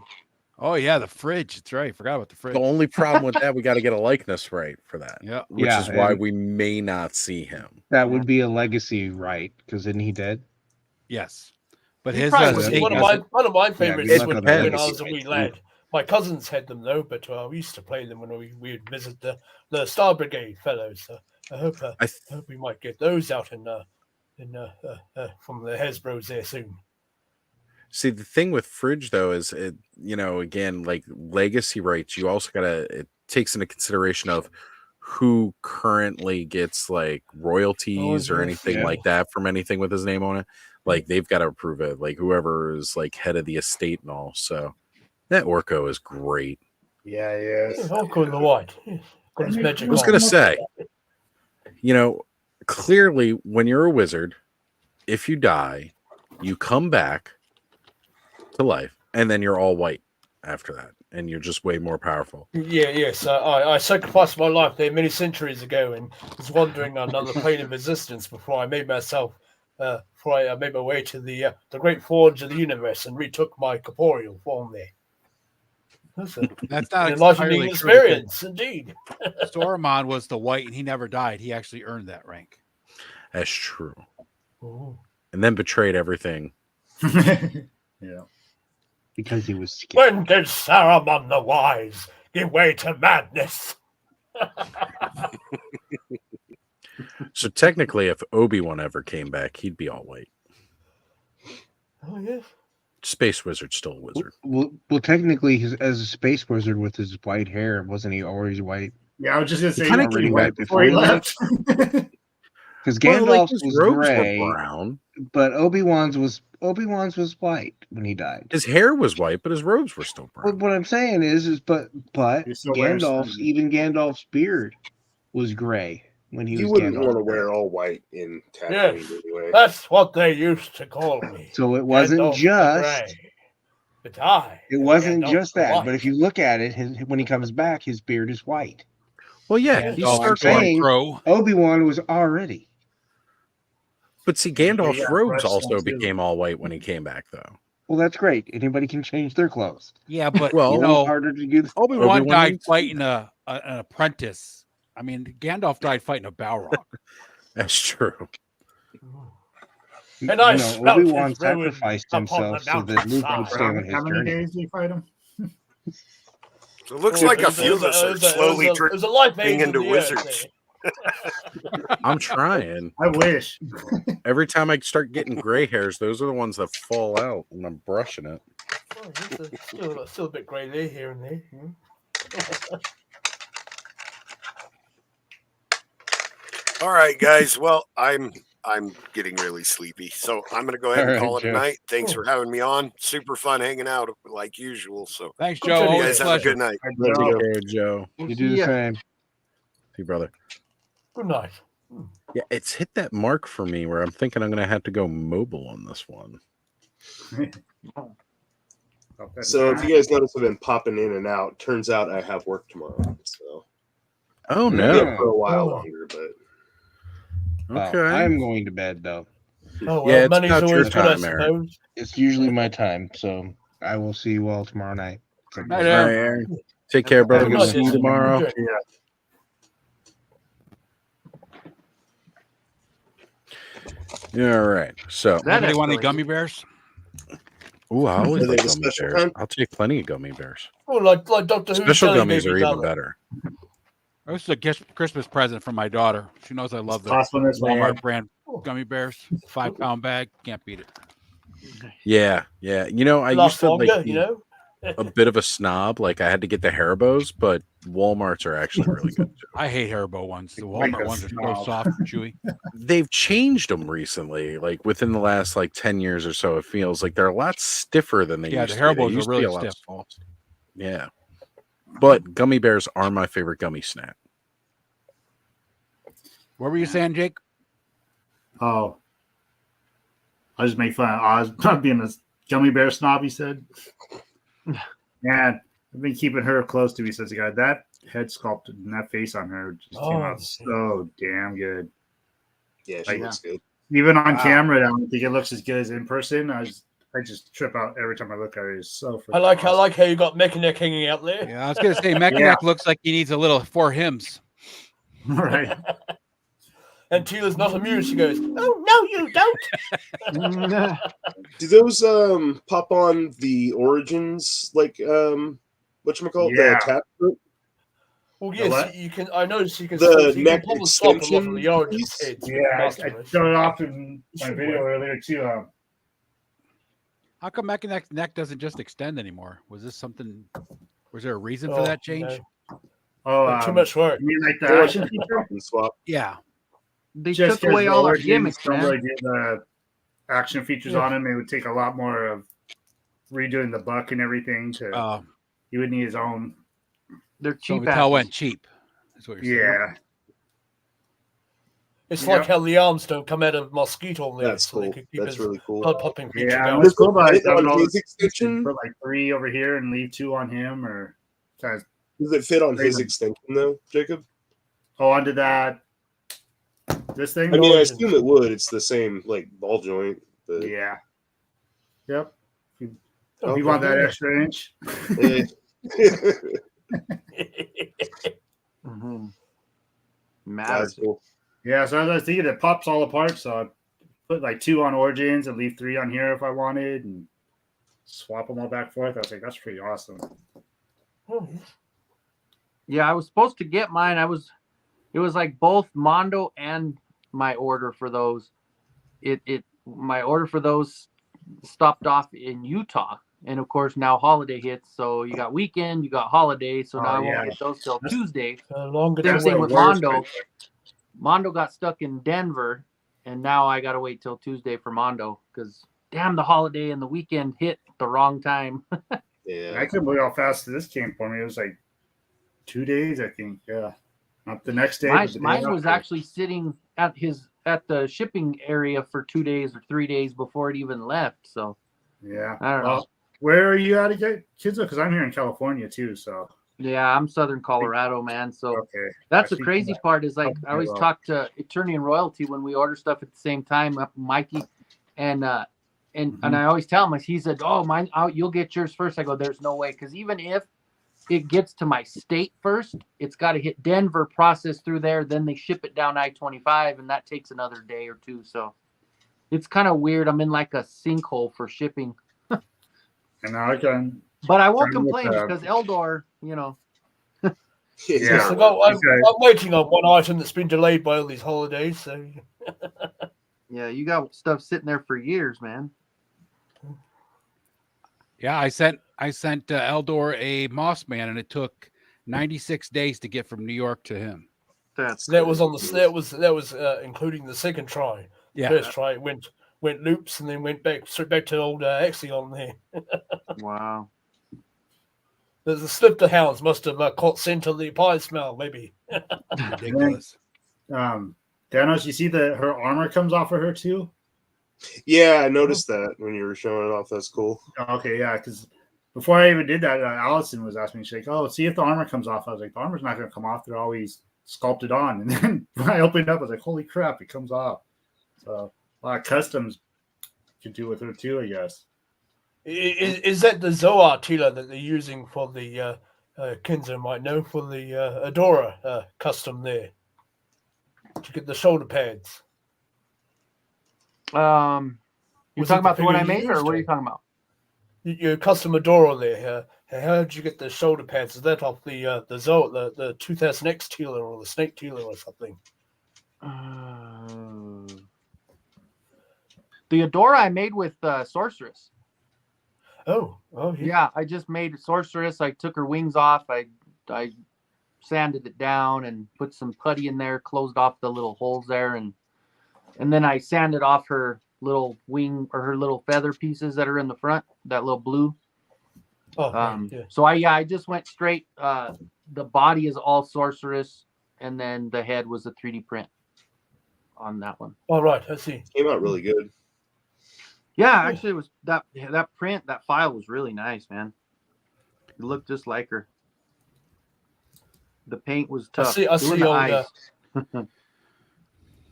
Oh yeah, the fridge. That's right. Forgot about the fridge. The only problem with that, we got to get a likeness right for that, Yeah. which Yeah, is why and- we may not see him. That would be a legacy, right? Because isn't he dead? Yes. But He his probably was snake one of has my favorites he's when not gonna I legacy was a wee rights. lad. My cousins had them though, but we used to play them when we'd visit the Star Brigade fellows. I hope we might get those out from the Hasbro's there soon. See, the thing with Fridge though is it, again, like legacy rights, you also it takes into consideration of who currently gets like royalties or yes, anything yeah. like that from anything with his name on it. Like they've got to approve it, like whoever is like head of the estate and all. So that Orko is great. Yeah, yes. Oh, cool, the white. Got his magic I was on. gonna say, clearly when you're a wizard, if you die, you come back to life, and then you're all white after that, and you're just way more powerful. Yes. I sacrificed my life there many centuries ago and was wandering another plane of existence before I made myself, before I made my way to the great forge of the universe and retook my corporeal form there. That's That's not an enlightening entirely true, experience, indeed. because Saruman was the white and he never died. He actually earned that rank. That's true. Ooh. And then betrayed everything. Yeah. Because he was scared. When did Saruman the Wise give way to madness? So technically, if Obi-Wan ever came back, he'd be all white. Oh, yes. Space Wizard's still a wizard. Well, technically, as a space wizard with his white hair, wasn't he always white? Yeah, I was just gonna say Kinda he was already white white before he before he left. Because Well, like, Gandalf's his was robes were gray, brown. but Obi-Wan's was white when he died. His hair was white, but his robes were still brown. But what I'm saying is but He's still wearing Gandalf's beard was gray when he You was wouldn't Gandalf. want to wear all white in Tatooine Yes, anyway. that's what they used to call me. So it wasn't Gandalf the just Grey. But I it am wasn't Gandalf just the that. White. But if you look at it, when he comes back, his beard is white. Well, yeah, Gandalf he's So I'm Stark saying Crow. Obi-Wan was already. But see, Gandalf's Yeah, robes fresh also ones, too. became all white when he came back, though. Well, that's great. Anybody can change their clothes. Yeah, but Well, you It's know, harder to do. Obi-Wan Obi-Wan died needs- fighting an apprentice. I mean, Gandalf died fighting a Balrog. That's true. And I You know, smelt Obi-Wan his ruin sacrificed upon himself the so that Luke would mountainside. stay on his How many journey. days did you fight him? So it looks Well, like it a was few of us it are was a- slowly it was a life turning age into of the earth wizards. I'm trying. I wish. Every time I start getting gray hairs, those are the ones that fall out when I'm brushing it. Oh, it's still a bit grey there, here and there. All right, guys. Well, I'm getting really sleepy, so I'm gonna go ahead and All right, call it a Joe. night. Thanks for having me on. Super fun hanging out like usual. So Thanks, Good Joe. to you you Always guys a have a pleasure. good night. Take care, Joe. You do the same. See you, brother. Good night. Yeah, it's hit that mark for me where I'm thinking I'm going to have to go mobile on this one. So if you guys notice I've been popping in and out, turns out I have work tomorrow. So Oh, I'll be no. up for a while longer, but Okay. I'm going to bed though. Oh, well, Yeah, it's money's about your always good, I time, Eric. suppose. It's usually my time, so I will see you all tomorrow night. Night, All right, Aaron. Aaron. Take care, brother. Good We'll night, see you Jason. tomorrow. Good journey. Yeah, all right. So, That Anybody want any escalated. gummy bears? ooh, I always Are they like the gummy special bears. kind? I'll take plenty of gummy bears. Oh, like Doctor Who. Special jelly gummies are babies, even they? better. This is a Christmas present from my daughter. She knows I love the Cost one this Walmart man. brand gummy bears. 5-pound bag. Can't beat it. Yeah, yeah. You know, I Last used to longer, like you be know. a bit of a snob. Like I had to get the Haribos, but Walmart's are actually really good. Too. I hate Haribo ones. The Like Walmart a ones are so snob. soft and chewy. They've changed them recently. Like within the last like 10 years or so, it feels like they're a lot stiffer than they Yeah, used the to be. They Haribos are used to be really a lot stiff. soft. Yeah. But gummy bears are my favorite gummy snack. What were you saying, Jake? Oh, I just make fun of Oz not being a gummy bear snob. He said, "Man, I've been keeping her close to me since I got that head sculpted and that face on her just came out so damn good. yeah, she Like, looks good. Even on Wow. camera, I don't think it looks as good as in person. I just trip out every time I look at her. It's so. I like freaking how you got Mechaneck hanging out there. Yeah, I was gonna say Mechaneck looks like he needs a little 4 hymns. awesome. right. And Tila's not amused. She goes, "Oh no, you don't." Do those pop on the Origins like whatchamacallit? Yeah. The tap group? Well, The yes, what? you can. I noticed you can. The you neck can pull the stop off of extension the origin piece? heads. Yeah, I showed it off in my Should video work. earlier too. How come Mechaneck's neck doesn't just extend anymore? Was this something? Was there a reason for Oh, that change? Oh, Too much work. You mean like the They're like action a feature? pop and swap. Yeah. They Just took away 'cause all the our Origins gimmicks, don't man. really do the action features Yeah. on them. It would take a lot more of redoing the buck and everything. To he would need his own. They're So cheap. Mattel asses. went cheap. That's what you're saying. Yeah, It's Yep. like how the arms don't come out of mosquito leaves, That's so they cool. could keep That's his really cool. blood pumping feature yeah. going. What's cool about it is Fit on having all his the extension? put like 3 over here and leave 2 on him, or kind of Does it fit on his Raven. extension though, Jacob? onto that. This thing. I mean, I assume it would. It's the same like ball joint. But Yeah. Yep. If Okay. you want that extra inch. Mhm. That's Matters. cool. Yeah, so as I was thinking, it pops all apart. So I put like 2 on Origins and leave 3 on here if I wanted. And swap them all back and forth. I was like, that's pretty awesome. Yeah, I was supposed to get mine. It was like both Mondo and my order for those. My order for those stopped off in Utah, and of course now holiday hits. So you got weekend, you got holiday. So now I won't get those till Tuesday. Same thing with Mondo. Mondo got stuck in Denver, and now I gotta wait till Tuesday for Mondo because damn, the holiday and the weekend hit the wrong time. Yeah, I couldn't believe how fast this came for me. It was like 2 days, I think. Yeah, not the next day. but the day Mine was after. actually sitting at the shipping area for 2 days or 3 days before it even left. So Yeah. I don't know. Where are you at again, kids? Because I'm here in California too. So Yeah, I'm Southern Colorado, man. So okay, that's I the think crazy that- part is like I always well. talk to Attorney and Royalty when we order stuff at the same time, Mikey, and I always tell him, he said, "Oh, mine, you'll get yours first." I go, "There's no way," because even if it gets to my state first, it's got to hit Denver, process through there, then they ship it down I-25, and that takes another day or two. So it's kind of weird. I'm in like a sinkhole for shipping. And now I can. But I won't Trying with, complain because Eldor, you know. Yeah. I'm waiting on one item that's been delayed by all these holidays. So Yeah, you got stuff sitting there for years, man. Yeah, I sent Eldor a Moss Man, and it took 96 days to get from New York to him. that was on the that was including the second try. Yeah. First try it went loops and then went straight back to old Axion there. Wow. The slipper hounds must have caught scent of the pie smell, maybe. Ridiculous. Danos, you see that her armor comes off of her too? Yeah, I noticed that when you were showing it off. That's cool. Okay, yeah, because before I even did that, Allison was asking me, she's like, "Oh, see if the armor comes off." I was like, "The armor's not going to come off. They're always sculpted on." And then when I opened it up, I was like, "Holy crap, it comes off!" So a lot of customs you can do with her too, I guess. Is that the Zoar Tila that they're using for the Kinzer might know for the Adora custom there to get the shoulder pads? You're Was talking it about the one I figure made, you or used, what are you or- talking about? Your custom Adora there. How did you get the shoulder pads? Is that off the Zoa, the 2000X Tila or the Snake Tila or something? The Adora I made with Sorceress. Oh, yeah. I just made Sorceress. I took her wings off. I sanded it down and put some putty in there, closed off the little holes there, and then I sanded off her little wing or her little feather pieces that are in the front, that little blue. Yeah. So I just went straight. The body is all Sorceress, and then the head was a 3D print on that one. All right, I see. Came out really good. Yeah, actually, it was that print, that file was really nice, man. It looked just like her. The paint was tough. I see the old. eyes.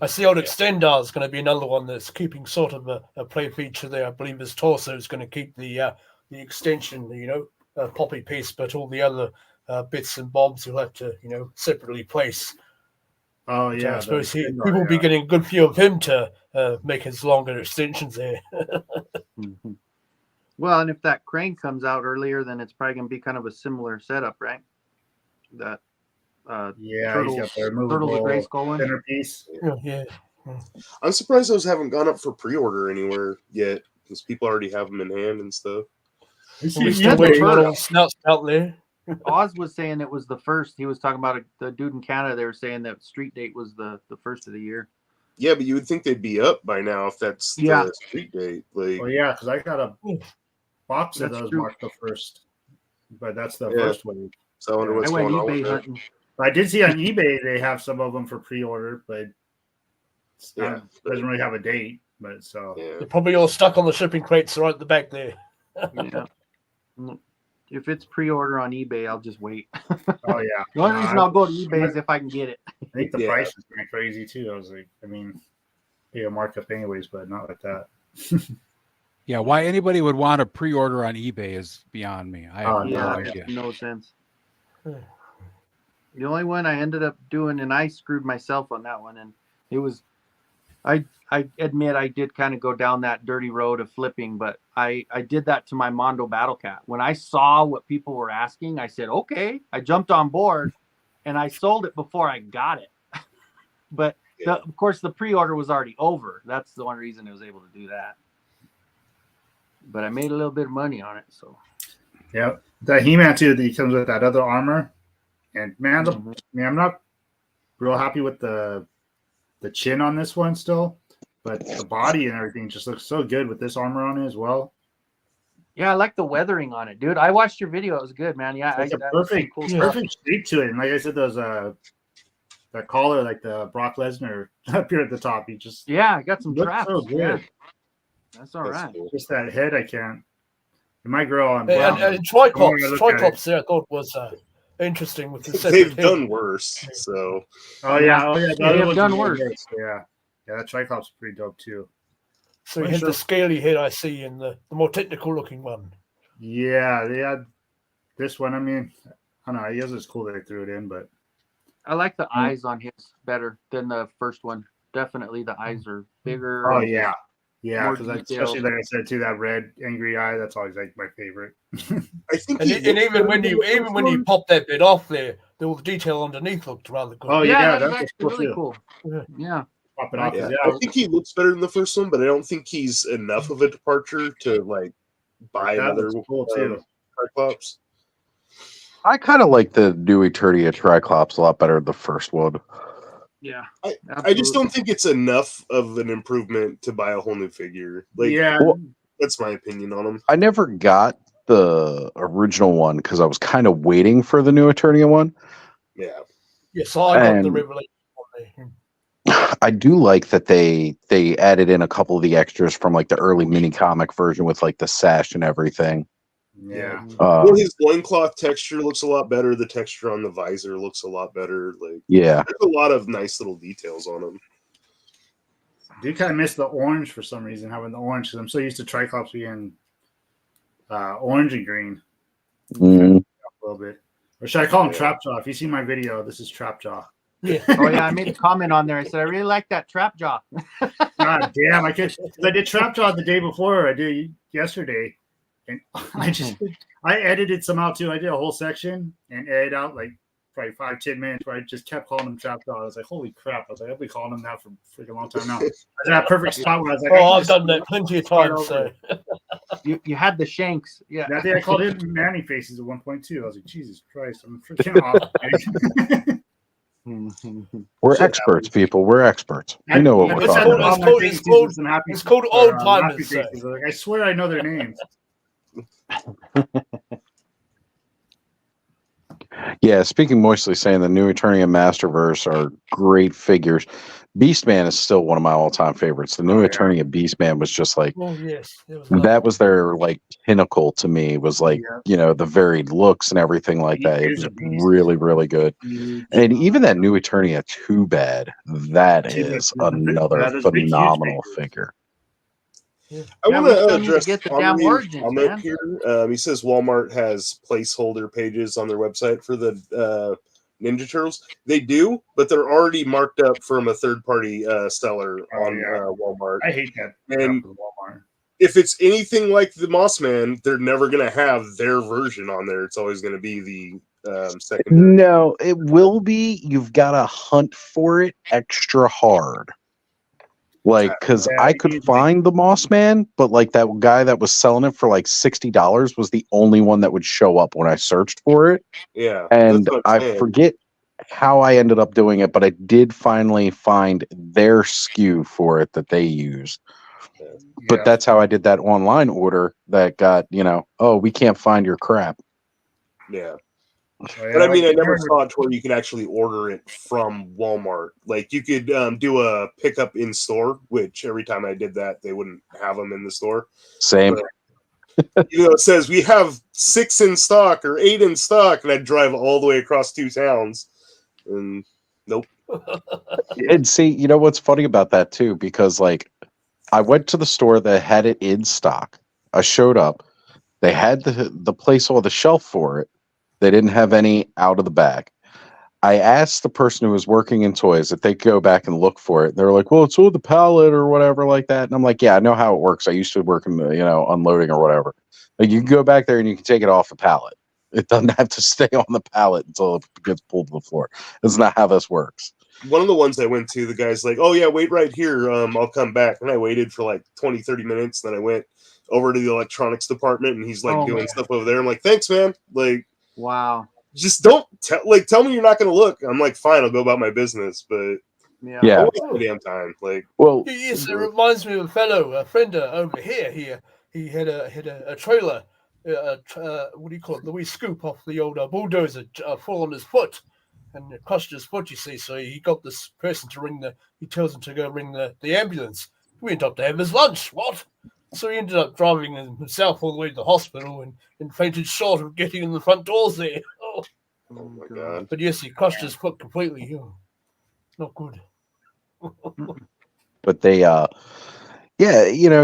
I see old Extendar is going to be another one that's keeping sort of a play feature there. I believe his torso is going to keep the extension, poppy piece, but all the other bits and bobs you'll have to, separately place. Oh But yeah, I suppose the people Extendar, will be yeah. getting a good view of him to make his longer extensions there. Well, and if that crane comes out earlier, then it's probably going to be kind of a similar setup, right? That Yeah, turtles, he's got the turtles with removable gray skull one. centerpiece. Yeah. I'm surprised those haven't gone up for pre-order anywhere yet, because people already have them in hand and stuff. We're said still the waiting on first. old snouts out there. Oz was saying it was the first. He was talking about the dude in Canada. They were saying that Street Date was the first of the year. Yeah, but you would think they'd be up by now if that's Yeah. the street date. Like, Well, yeah, because I got a box of That's those true. marked the first, but that's the Yeah. first one. so I wonder what's I went going on eBay with that. hunting. I did see on eBay they have some of them for pre-order, but it's Yeah. not, doesn't really have a date. But so Yeah. They're probably all stuck on the shipping crates right at the back there. Yeah. If it's pre-order on eBay, I'll just wait. oh yeah, The only No, reason I'll go to eBay is if I can get it. I think the Yeah. price is kind of crazy too. I was like, I mean, yeah, markup anyways, but not like that. Yeah, why anybody would want to pre-order on eBay is beyond me. I have Oh, no Yeah, idea. no sense. The only one I ended up doing, and I screwed myself on that one, and it was I admit I did kind of go down that dirty road of flipping, but I did that to my Mondo Battle Cat. When I saw what people were asking, I said, okay, I jumped on board and I sold it before I got it. But of course the pre-order was already over. That's the one reason I was able to do that. But I made a little bit of money on it. So yeah, the He-Man too, he comes with that other armor. And man, I'm not real happy with the chin on this one still. But the body and everything just looks so good with this armor on it as well. yeah, I like the weathering on it, dude. I watched your video; it was good, man. Yeah, It's a that was some perfect, cool stuff. perfect shape to it. And like I said, those that collar, like the Brock Lesnar up here at the top, he just I got some looks traps. so good. Yeah, that's all right. cool. Just that head, I can't. And my girl on And brown. Triclops there, I thought was interesting with the They've separate done worse. So Oh yeah, the They other have ones done are worse. Yeah, that Triclops is pretty dope too. So you had the scaly head I see in the more technical looking one. Yeah, they had this one. I mean, I don't know. I guess it's cool that they threw it in, but I like the eyes on his better than the first one. Definitely, the eyes are bigger. oh and yeah, more because detailed. especially like I said too, that red angry eye. That's always like my favorite. I think And, he and looked even when better you than the even first when you one. pop that bit off there, all the detail underneath looked rather good. Oh yeah, yeah, that's that's actually really too. cool. Yeah. Pop it off. Yeah, 'Cause, I think he looks better than the first one, but I don't think he's enough of a departure to like buy that another looks cool too. Triclops. I kind of like the new Eternia Triclops a lot better than the first one. Yeah. I just don't think it's enough of an improvement to buy a whole new figure. Like, Yeah, Well, that's my opinion on him. I never got the original one because I was kind of waiting for the new Eternia one. Yeah. Yes, I got the And- revelation on there. I do like that they added in a couple of the extras from like the early mini comic version with like the sash and everything. yeah. Well, his loincloth texture looks a lot better. The texture on the visor looks a lot better. Like, Yeah. there's a lot of nice little details on him. I do kind of miss the orange for some reason, having the orange, because I'm so used to Triclops being orange and green Mm. a little bit. Or should I call him Trapjaw? If you see my video, this is Trapjaw. Yeah. Oh yeah, I made a comment on there. I said I really like that trap jaw. God damn, I did Trapjaw the day before. I did yesterday, and I edited some out too. I did a whole section and edited out like probably 5-10 minutes where I just kept calling him Trapjaw. I was like, holy crap! I was like, I've been calling him that for a freaking long time now. I was at that perfect spot where I was like, Oh, I've done that plenty of times. So. You had the shanks. Yeah. That day I called him Manny Faces at 1.2. I was like, Jesus Christ, I'm freaking off. We're experts, people. We're experts. We know what we're I talking said about. all my faces with some happy- it's called or, old happy timers. faces. I was like, I swear I know their names. Yeah, speaking moistly, saying the new Eternia Masterverse are great figures. Beastman is still one of my all-time favorites. The new Eternia Beastman was just like Oh yes, that was their like pinnacle to me. Was like the varied looks and everything like that. It was really really good. And even that new Eternia Too Bad, that is another phenomenal figure. I Yeah, want we to still need to address get the damn Conrad's origins, comment man. here. He says Walmart has placeholder pages on their website for the Ninja Turtles. They do, but they're already marked up from a third-party seller on Walmart. I hate that. And Walmart. if it's anything like the Mossman, they're never going to have their version on there. It's always going to be the secondary. No, it will be. You've got to hunt for it extra hard. Like, because I could find the Mossman, but like that guy that was selling it for like $60 was the only one that would show up when I searched for it. Yeah, And that's what I'm I saying. forget how I ended up doing it, but I did finally find their SKU for it that they used. But that's how I did that online order that got, oh, we can't find your crap. Yeah. Oh, But I mean, I never saw it to where you could actually order it from Walmart. Like you could do a pickup in store, which every time I did that, they wouldn't have them in the store. Same. But, it says we have 6 in stock or 8 in stock, and I'd drive all the way across 2 towns, and nope. And see, you know what's funny about that too? Because like I went to the store that had it in stock. I showed up. They had the place on the shelf for it. They didn't have any out of the bag. I asked the person who was working in toys if they could go back and look for it. They were like, well, it's on the pallet or whatever like that. And I'm like, yeah, I know how it works. I used to work in the, unloading or whatever. Like, you can go back there and you can take it off the pallet. It doesn't have to stay on the pallet until it gets pulled to the floor. That's not how this works. One of the ones I went to, the guy's like, oh yeah, wait right here. I'll come back. And I waited for like 20, 30 minutes. Then I went over to the electronics department and he's like doing stuff over there. I'm like, thanks, man. Like, wow. Just don't tell me you're not going to look. I'm like, fine, I'll go about my business. But yeah, damn time. Like, well, yes, it reminds me of a friend over here. He had a trailer. What do you call it? The wee scoop off the old bulldozer fall on his foot, and it crushed his foot. You see, so he got this person to he tells him to go ring the ambulance. He went up to have his lunch. What? So he ended up driving himself all the way to the hospital and fainted short of getting in the front doors there. Oh my God. But yes, he crushed his foot completely. Oh, not good. But they,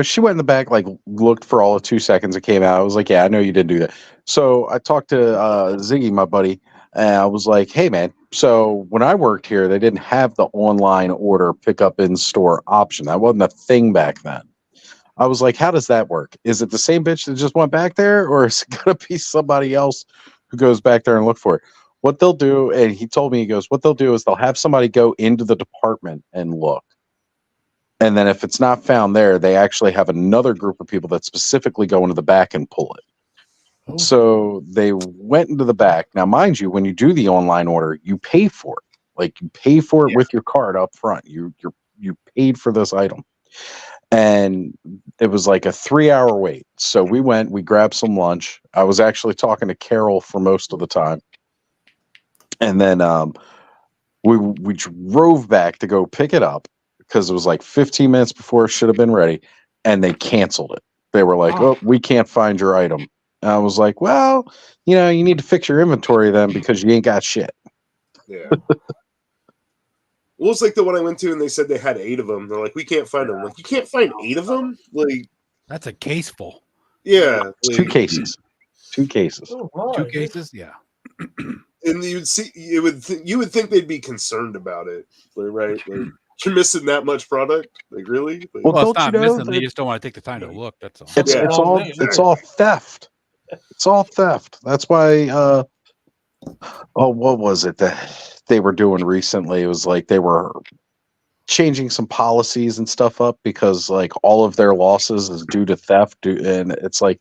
she went in the back, like looked for all of 2 seconds. It came out. I was like, yeah, I know you didn't do that. So I talked to Ziggy, my buddy, and I was like, hey, man, so when I worked here, they didn't have the online order pickup in store option. That wasn't a thing back then. I was like, how does that work? Is it the same bitch that just went back there, or is it going to be somebody else who goes back there and look for it? What they'll do, and he told me, he goes, what they'll do is they'll have somebody go into the department and look. And then if it's not found there, they actually have another group of people that specifically go into the back and pull it. Oh. So they went into the back. Now, mind you, when you do the online order, you pay for it. Like, you pay for it with your card up front. You paid for this item. And it was like a 3-hour wait. So we went, we grabbed some lunch. I was actually talking to Carol for most of the time. And then we drove back to go pick it up because it was like 15 minutes before it should have been ready. And they canceled it. They were like, oh, we can't find your item. And I was like, well, you need to fix your inventory then because you ain't got shit. Yeah. Well, it's like the one I went to, and they said they had 8 of them. They're like, we can't find them. Like, you can't find 8 of them? Like, that's a case full. Yeah, like, 2 cases. 2 cases. Oh, 2 cases, yeah. And you would think they'd be concerned about it, right? Like, you're missing that much product, like really? Like, well, it's not missing. They just don't want to take the time to look. That's all. It's all theft. It's all theft. That's why. What was it that they were doing recently? It was like they were changing some policies and stuff up because like all of their losses is due to theft, and it's like,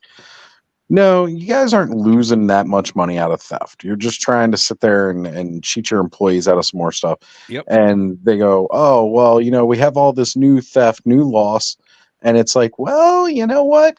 no, you guys aren't losing that much money out of theft. You're just trying to sit there and cheat your employees out of some more stuff. Yep. And they go, oh, well, we have all this new theft, new loss. And it's like, well, you know what?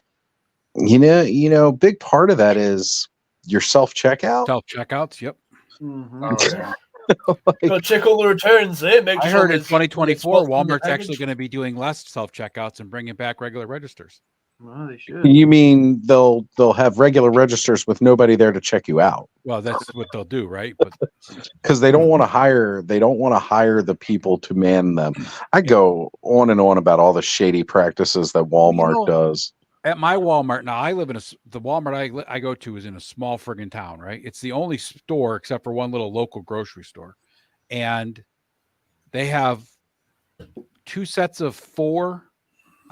Big part of that is your self-checkout. Self-checkouts, yep. Mm-hmm. Go check all the returns there. I heard in 2024, Walmart's actually going to be doing less self-checkouts and bringing back regular registers. Well, they should. You mean they'll have regular registers with nobody there to check you out? Well, that's what they'll do, right? But because they don't want to hire the people to man them. I go on and on about all the shady practices that Walmart does. At my Walmart now, I live in the Walmart I go to is in a small friggin' town, right? It's the only store except for one little local grocery store, and they have 2 sets of 4.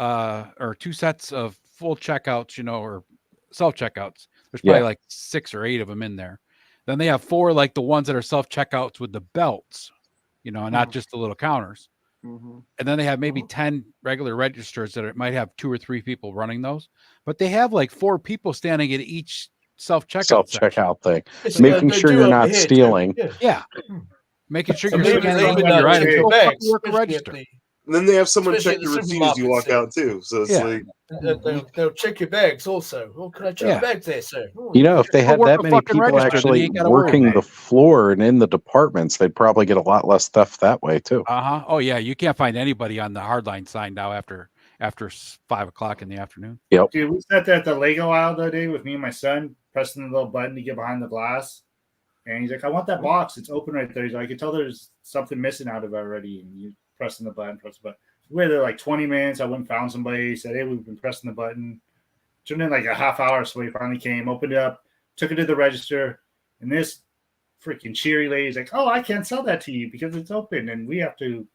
Or 2 sets of full checkouts, or self-checkouts. There's probably like 6 or 8 of them in there. Then they have 4 like the ones that are self-checkouts with the belts, and not just the little counters. Mm-hmm. And then they have maybe 10 regular registers that might have 2 or 3 people running those. But they have like 4 people standing at each self-checkout thing, making sure you're not stealing. Yeah. Making sure you're scanning your item. Work a register. And then they have someone check your receipts as you walk out too. So it's like they'll check your bags also. Oh, can I check your bags there, sir? Oh, if they had that many people actually working the floor and in the departments, they'd probably get a lot less theft that way too. Oh yeah, you can't find anybody on the hardline sign now after 5 o'clock in the afternoon. Yep. Dude, we sat there at the Lego aisle the other day with me and my son, pressing the little button to get behind the glass. And he's like, I want that box. It's open right there. He's like, I can tell there's something missing out of it already. And you pressing the button. We were there like 20 minutes. I went and found somebody. Said, hey, we've been pressing the button. Turned in like a half hour. So we finally came, opened it up, took it to the register. And this freaking cheery lady's like, "Oh, I can't sell that to you because it's open, and we have to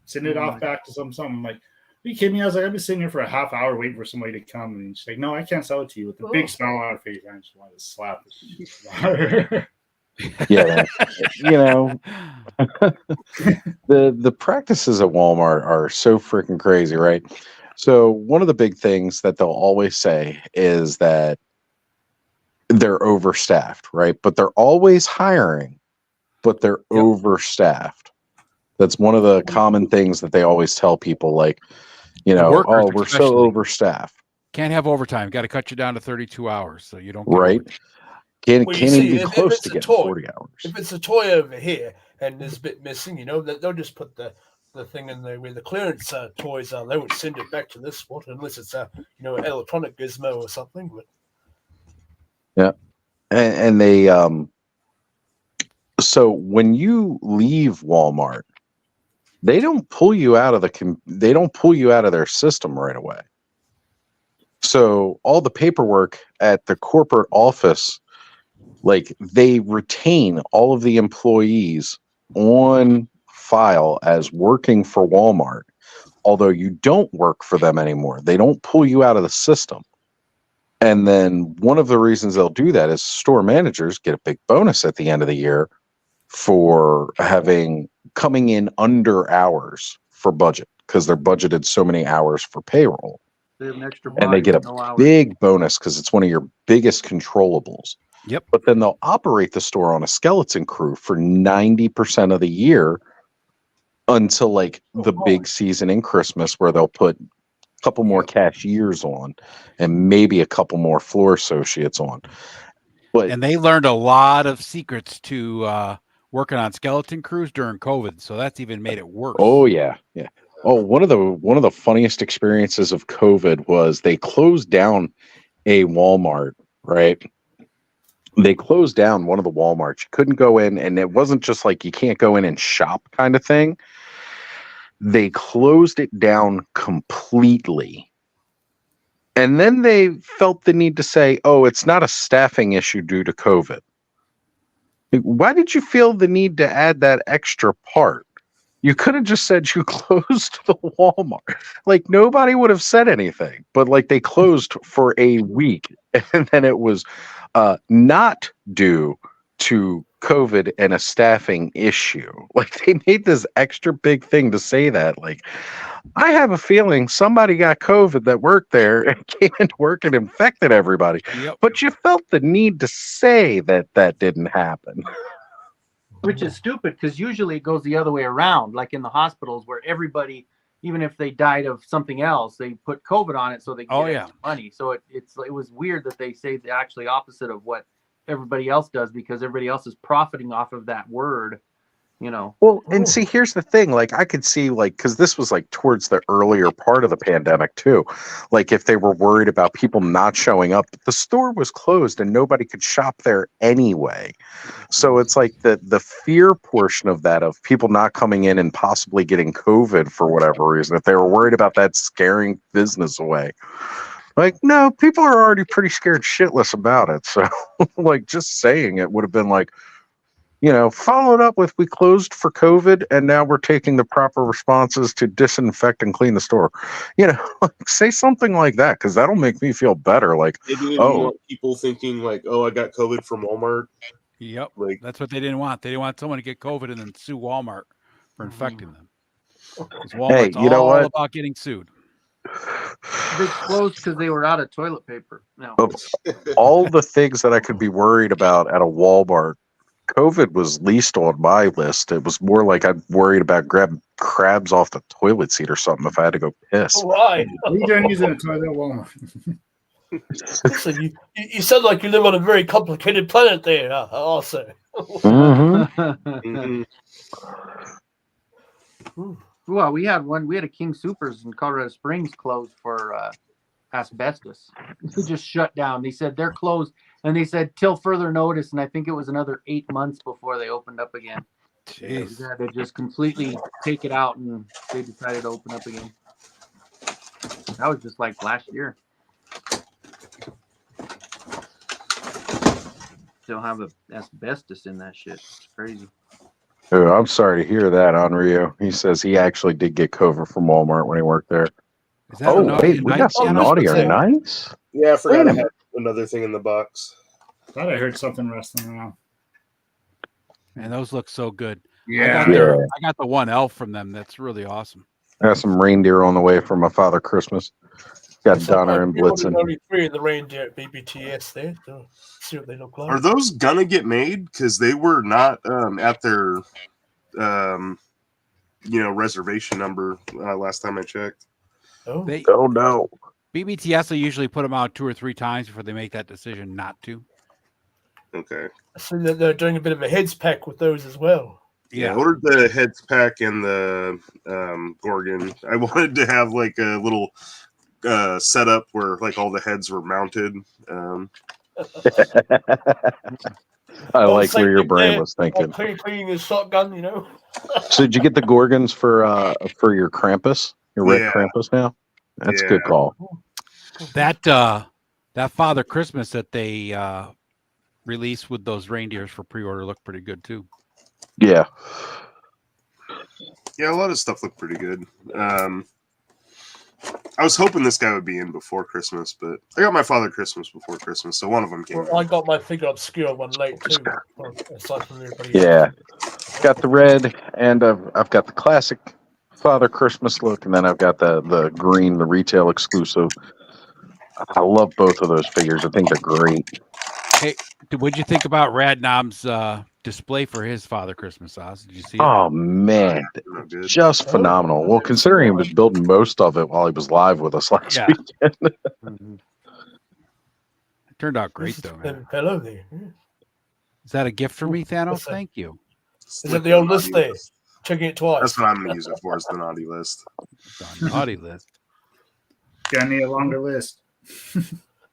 send it off back to something." I'm like, "Are you kidding me?" I was like, "I've been sitting here for a half hour waiting for somebody to come," and she's like, "No, I can't sell it to you," with a big smile on her face. I just wanted to slap her. Yeah, the practices at Walmart are so freaking crazy, right? So one of the big things that they'll always say is that they're overstaffed, right? But they're always hiring, but they're overstaffed. That's one of the common things that they always tell people, like, Workers oh, we're so especially. overstaffed. Can't have overtime. Got to cut you down to 32 hours so you don't get Right. overtime. Can't Well, even be close to getting 40 hours. If it's a toy over here and there's a bit missing, they'll just put the thing in there where the clearance toys are. They would send it back to this spot unless it's an electronic gizmo or something. But yeah, and they so when you leave Walmart, they don't pull you out of their system right away. So all the paperwork at the corporate office, like, they retain all of the employees on file as working for Walmart, although you don't work for them anymore. They don't pull you out of the system. And then one of the reasons they'll do that is store managers get a big bonus at the end of the year for coming in under hours for budget, because they're budgeted so many hours for payroll. They have an extra And they body get with a no hours. big bonus because it's one of your biggest controllables. Yep. But then they'll operate the store on a skeleton crew for 90% of the year until like the big season in Christmas, where they'll put a couple more cashiers on and maybe a couple more floor associates on. And they learned a lot of secrets to working on skeleton crews during COVID, so that's even made it worse. Oh yeah, yeah. Oh, one of the funniest experiences of COVID was they closed down a Walmart, right? They closed down one of the Walmarts. You couldn't go in, and it wasn't just like you can't go in and shop kind of thing. They closed it down completely. And then they felt the need to say, oh, it's not a staffing issue due to COVID. Like, why did you feel the need to add that extra part? You could have just said you closed the Walmart. Like, nobody would have said anything, but like they closed for a week, and then it was not due to COVID and a staffing issue. Like, they made this extra big thing to say that. Like, I have a feeling somebody got COVID that worked there and came into work and infected everybody. Yep. But you felt the need to say that that didn't happen. Which is stupid, because usually it goes the other way around, like in the hospitals where everybody, even if they died of something else, they put COVID on it so they can get extra money. So it was weird that they say the actually opposite of what everybody else does, because everybody else is profiting off of that word, Well, and see, here's the thing. Like, I could see, like, because this was like towards the earlier part of the pandemic too. Like, if they were worried about people not showing up, the store was closed and nobody could shop there anyway. So it's like the fear portion of that, of people not coming in and possibly getting COVID for whatever reason, if they were worried about that scaring business away. Like, no, people are already pretty scared shitless about it. So, like, just saying it would have been like, followed up with, we closed for COVID and now we're taking the proper responses to disinfect and clean the store. Like, say something like that, because that'll make me feel better. Like, They didn't want people thinking like, oh, I got COVID from Walmart. Yep. Like, that's what they didn't want. They didn't want someone to get COVID and then sue Walmart for infecting them. Because Walmart's all about getting sued. They closed because they were out of toilet paper. No. Of all the things that I could be worried about at a Walmart, COVID was least on my list. It was more like I'm worried about grabbing crabs off the toilet seat or something if I had to go piss. Right. You don't use it in toilet at Walmart. Listen, you sound like you live on a very complicated planet there, also. Mm-hmm. Well, we had a King Soopers in Colorado Springs closed for asbestos. It just shut down. They said they're closed, and they said till further notice, and I think it was another 8 months before they opened up again. Jeez. They had to just completely take it out, and they decided to open up again. That was just like last year. still have asbestos in that shit. It's crazy. Oh, I'm sorry to hear that on Rio. He says he actually did get COVID from Walmart when he worked there. Is that a naughty wait, we night got some channel? naughty or nice? Yeah, I forgot Wait a I had minute. another thing in the box. Thought I heard something rustling around. Man, those look so good. Yeah. I got the one elf from them. That's really awesome. I got some reindeer on the way for my father Christmas. Got So Donner and Blitzen. only 3 of the reindeer at BBTS there. To see what they look like. Are those gonna get made? Because they were not at their reservation number last time I checked. Oh, Oh no. BBTS will usually put them out 2 or 3 times before they make that decision not to. Okay. so they're doing a bit of a heads pack with those as well. Yeah, I ordered the heads pack and the Gorgon. I wanted to have like a little setup where like all the heads were mounted. I like where your brain was thinking. Cleaning his shotgun, you know. So did you get the Gorgons for your Krampus? Your red Yeah. Krampus now? That's a good Yeah. call. That Father Christmas that they released with those reindeers for pre-order looked pretty good too. Yeah. Yeah, a lot of stuff looked pretty good. I was hoping this guy would be in before Christmas, but I got my Father Christmas before Christmas, so one of them came Well, I got my figure obscure one late too. Aside from everybody Yeah. Got the red, and I've got the classic Father Christmas look, and then I've got the green, the retail exclusive. I love both of those figures. I think they're great. Hey, what'd you think about Radnom's display for his Father Christmas, Oz? Did you see it? Oh man, just phenomenal. Well, considering he was building most of it while he was live with us last Yeah. weekend. It turned out great though, man. Hello there. Is that a gift for me, Thanos? What's that? Thank you. Is it the old list there? Checking it twice. That's what I'm going to use it for, is the naughty list. It's on naughty list. Gonna need a longer list.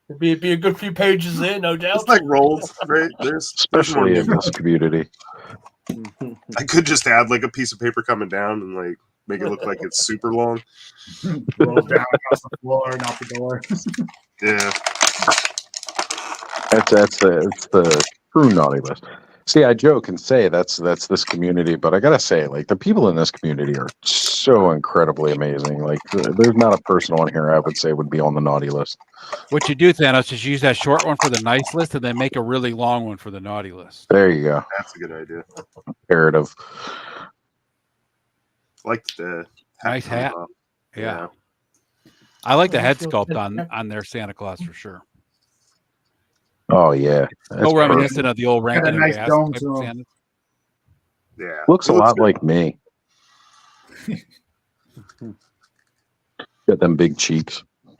It'd be a good few pages there, no doubt. It's like rolls, right? Especially in this community. I could just add like a piece of paper coming down and like make it look like it's super long. Roll down across the floor, not the door. Yeah. It's the true naughty list. See, I joke and say that's this community, but I gotta say, like, the people in this community are so incredibly amazing. Like, there's not a person on here I would say would be on the naughty list. What you do, Thanos, is use that short one for the nice list and then make a really long one for the naughty list. There you go. That's a good idea. Imperative. Like the Nice hat. on top. Yeah. I like the head sculpt on their Santa Claus for sure. Oh yeah, that's So reminiscent perfect. of the old Got a Rankin nice and Bass dome type to of 'em. Santa. Yeah. Looks a It lot good. like me. Got them big cheeks. I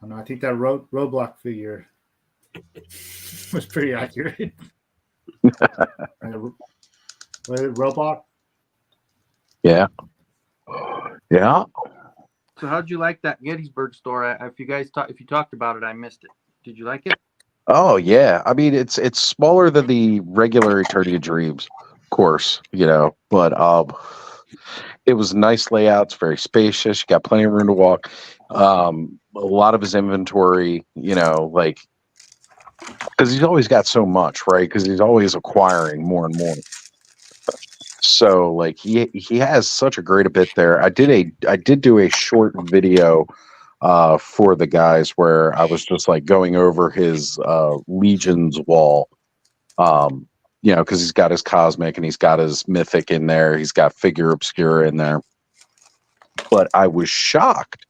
don't know. I think that roadblock figure was pretty accurate. Was it Roblox? Yeah. Yeah. So how'd you like that Gettysburg store? If you talked about it, I missed it. Did you like it? Oh yeah. I mean, it's smaller than the regular Eternity of Dreams course, but it was a nice layout. It's very spacious. You got plenty of room to walk. A lot of his inventory, like, because he's always got so much, right? Because he's always acquiring more and more. So like he has such a great bit there. I did do a short video for the guys where I was just like going over his Legions wall. Because he's got his cosmic and he's got his mythic in there. He's got figure obscura in there. But I was shocked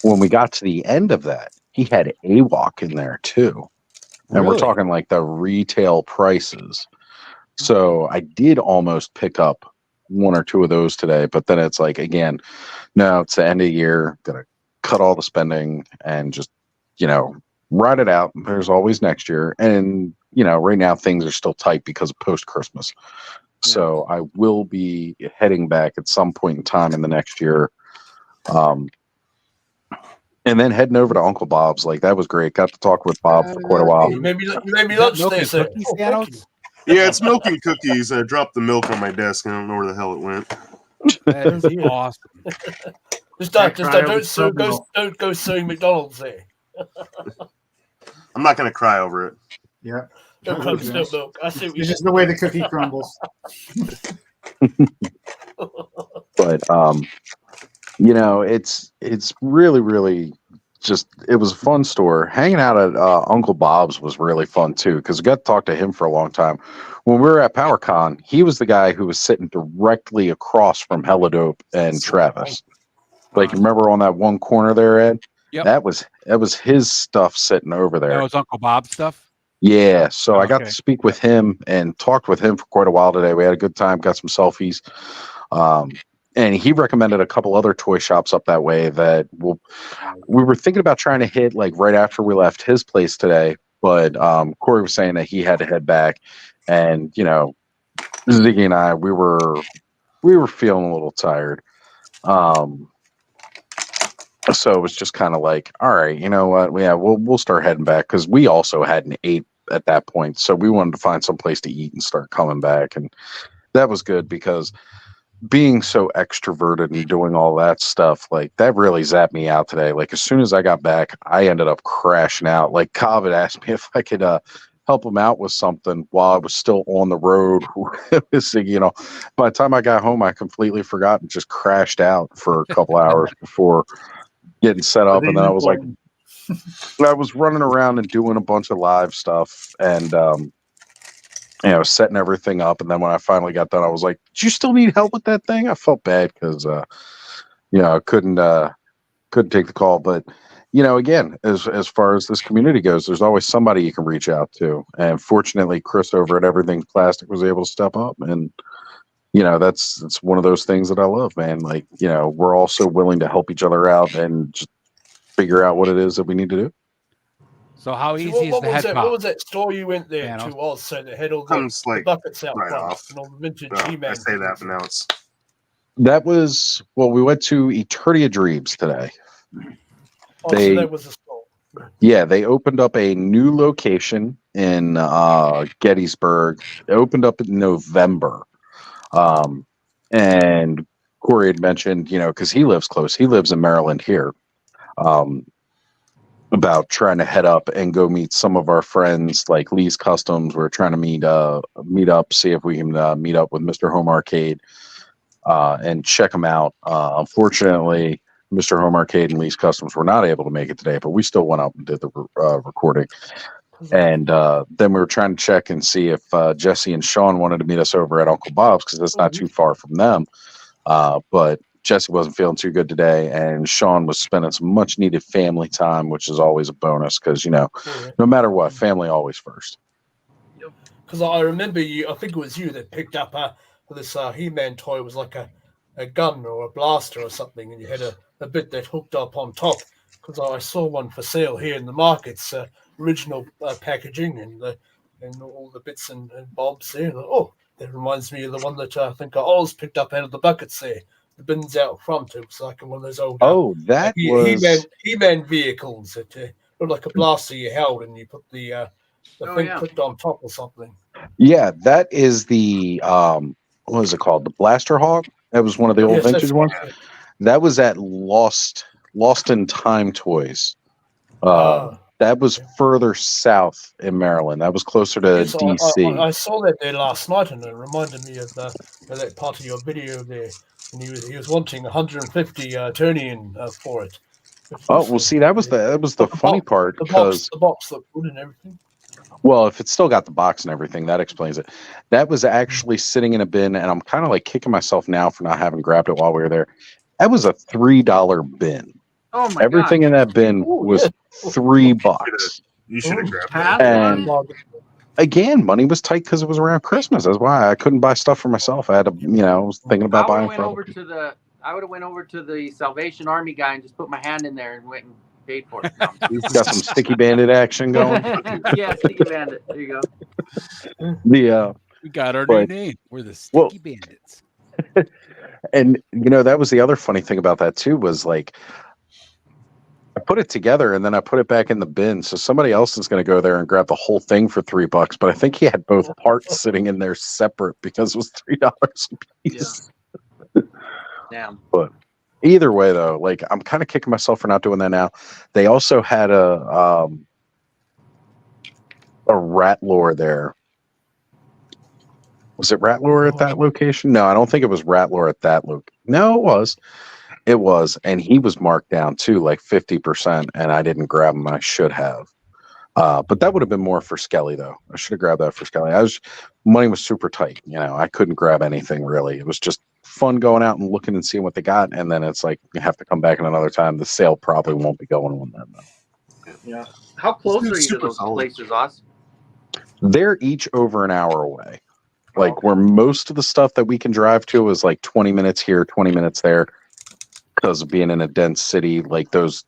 when we got to the end of that. He had AWOC in there too. And we're Really? talking like the retail prices. So I did almost pick up one or two of those today, but then it's like, again, no, it's the end of the year. Gonna cut all the spending and just, ride it out. There's always next year. And, right now things are still tight because of post-Christmas. So I will be heading back at some point in time in the next year. And then heading over to Uncle Bob's. Like, that was great. Got to talk with Bob for quite a while. You made me lunch Milk there, and sir. cookies, Oh, thank Thanos? you. Yeah, it's milk and cookies. I dropped the milk on my desk. I don't know where the hell it went. That is Yeah. awesome. Don't go suing McDonald's there. I'm not gonna cry over it. Yeah. Don't come still milk. I see what It's you just the way the cookie crumbles. Don't come still milk. I see what It's just the way the cookie crumbles. But it's really just, it was a fun store. Hanging out at Uncle Bob's was really fun too, because we got to talk to him for a long time. When we were at PowerCon, he was the guy who was sitting directly across from Helidope and Travis. Like, remember on that one corner there, Ed? Yep. That was his stuff sitting over there. That was Uncle Bob's stuff. Yeah, so I got Okay. to speak with him and talked with him for quite a while today. We had a good time, got some selfies. And he recommended a couple other toy shops up that way that we were thinking about trying to hit like right after we left his place today. But Corey was saying that he had to head back. And, Ziggy and I, we were feeling a little tired. So it was just kind of like, all right, you know what? Yeah, we'll start heading back, because we also hadn't ate at that point. So we wanted to find some place to eat and start coming back. And that was good, because being so extroverted and doing all that stuff, like, that really zapped me out today. Like, as soon as I got back, I ended up crashing out. Like, Cobb had asked me if I could help him out with something while I was still on the road. By the time I got home, I completely forgot and just crashed out for a couple hours before getting set up. And then I was like, I was running around and doing a bunch of live stuff and, setting everything up. And then when I finally got done, I was like, "Do you still need help with that thing?" I felt bad because, I couldn't take the call. But, again, as far as this community goes, there's always somebody you can reach out to. And fortunately, Chris over at Everything's Plastic was able to step up. And, that's one of those things that I love, man. Like, we're also willing to help each other out and just figure out what it is that we need to do. So how easy What is the head was pop? that store you went there to? Also, that had all the buckets out right front off. and all the vintage No, He-Man. I say that, but now it's That was, we went to Eternia Dreams today. So that was a store. Yeah, they opened up a new location in Gettysburg. It opened up in November. And Corey had mentioned, because he lives close, he lives in Maryland here, about trying to head up and go meet some of our friends like Lee's Customs. We're trying to meet up, see if we can meet up with Mr. Home Arcade and check them out. Unfortunately, Mr. Home Arcade and Lee's Customs were not able to make it today, but we still went up and did the recording. And then we were trying to check and see if Jesse and Sean wanted to meet us over at Uncle Bob's, because that's not too far from them. But Jesse wasn't feeling too good today, and Sean was spending some much needed family time, which is always a bonus, because, no matter what, family always first. Because I remember I think it was you that picked up this He-Man toy. It was like a gun or a blaster or something, and you had a bit that hooked up on top. Because I saw one for sale here in the markets, original packaging and all the bits and bobs there. And, that reminds me of the one that I think I always picked up out of the buckets there. The bins out front. It was like one of those old He-Man vehicles that looked like a blaster you held, and you put the thing clicked on top or something. Yeah, that is the what was it called? The Blaster Hawk. That was one of the old vintage ones. That was at Lost in Time Toys. That was further south in Maryland. That was closer to DC. I saw that there last night, and it reminded me of that part of your video there. And he was wanting 150 Eternian for it. Oh, well, see, that was the funny part, because the box looked good and everything. Well, if it's still got the box and everything, that explains it. That was actually sitting in a bin, and I'm kind of like kicking myself now for not having grabbed it while we were there. That was a $3 bin. Oh my Everything God. in that bin was $3. You should have grabbed that. And again, money was tight because it was around Christmas. That's why I couldn't buy stuff for myself. I had to, I was thinking about buying I would have went over to the Salvation Army guy and just put my hand in there and went and paid for it. No. Got some Sticky Bandit action going. Yeah, Sticky Bandit. There you go. We got our new name. We're the Sticky Bandits. And that was the other funny thing about that too, was like, I put it together and then I put it back in the bin. So somebody else is going to go there and grab the whole thing for $3. But I think he had both parts sitting in there separate because it was $3 a piece. Yeah. Damn. But either way, though, like, I'm kind of kicking myself for not doing that now. They also had a rat lore there. Was it rat lore at that location? No, I don't think it was rat lore at that location. No, it was. It was, and he was marked down too, like 50%, and I didn't grab him. I should have. But that would have been more for Skelly, though. I should have grabbed that for Skelly. Money was super tight. I couldn't grab anything really. It was just fun going out and looking and seeing what they got, and then it's like you have to come back in another time. The sale probably won't be going on then, though. Yeah. How close are you to those places, Oz? They're each over an hour away. Like where most of the stuff that we can drive to is like 20 minutes here, 20 minutes there, because of being in a dense city. Like those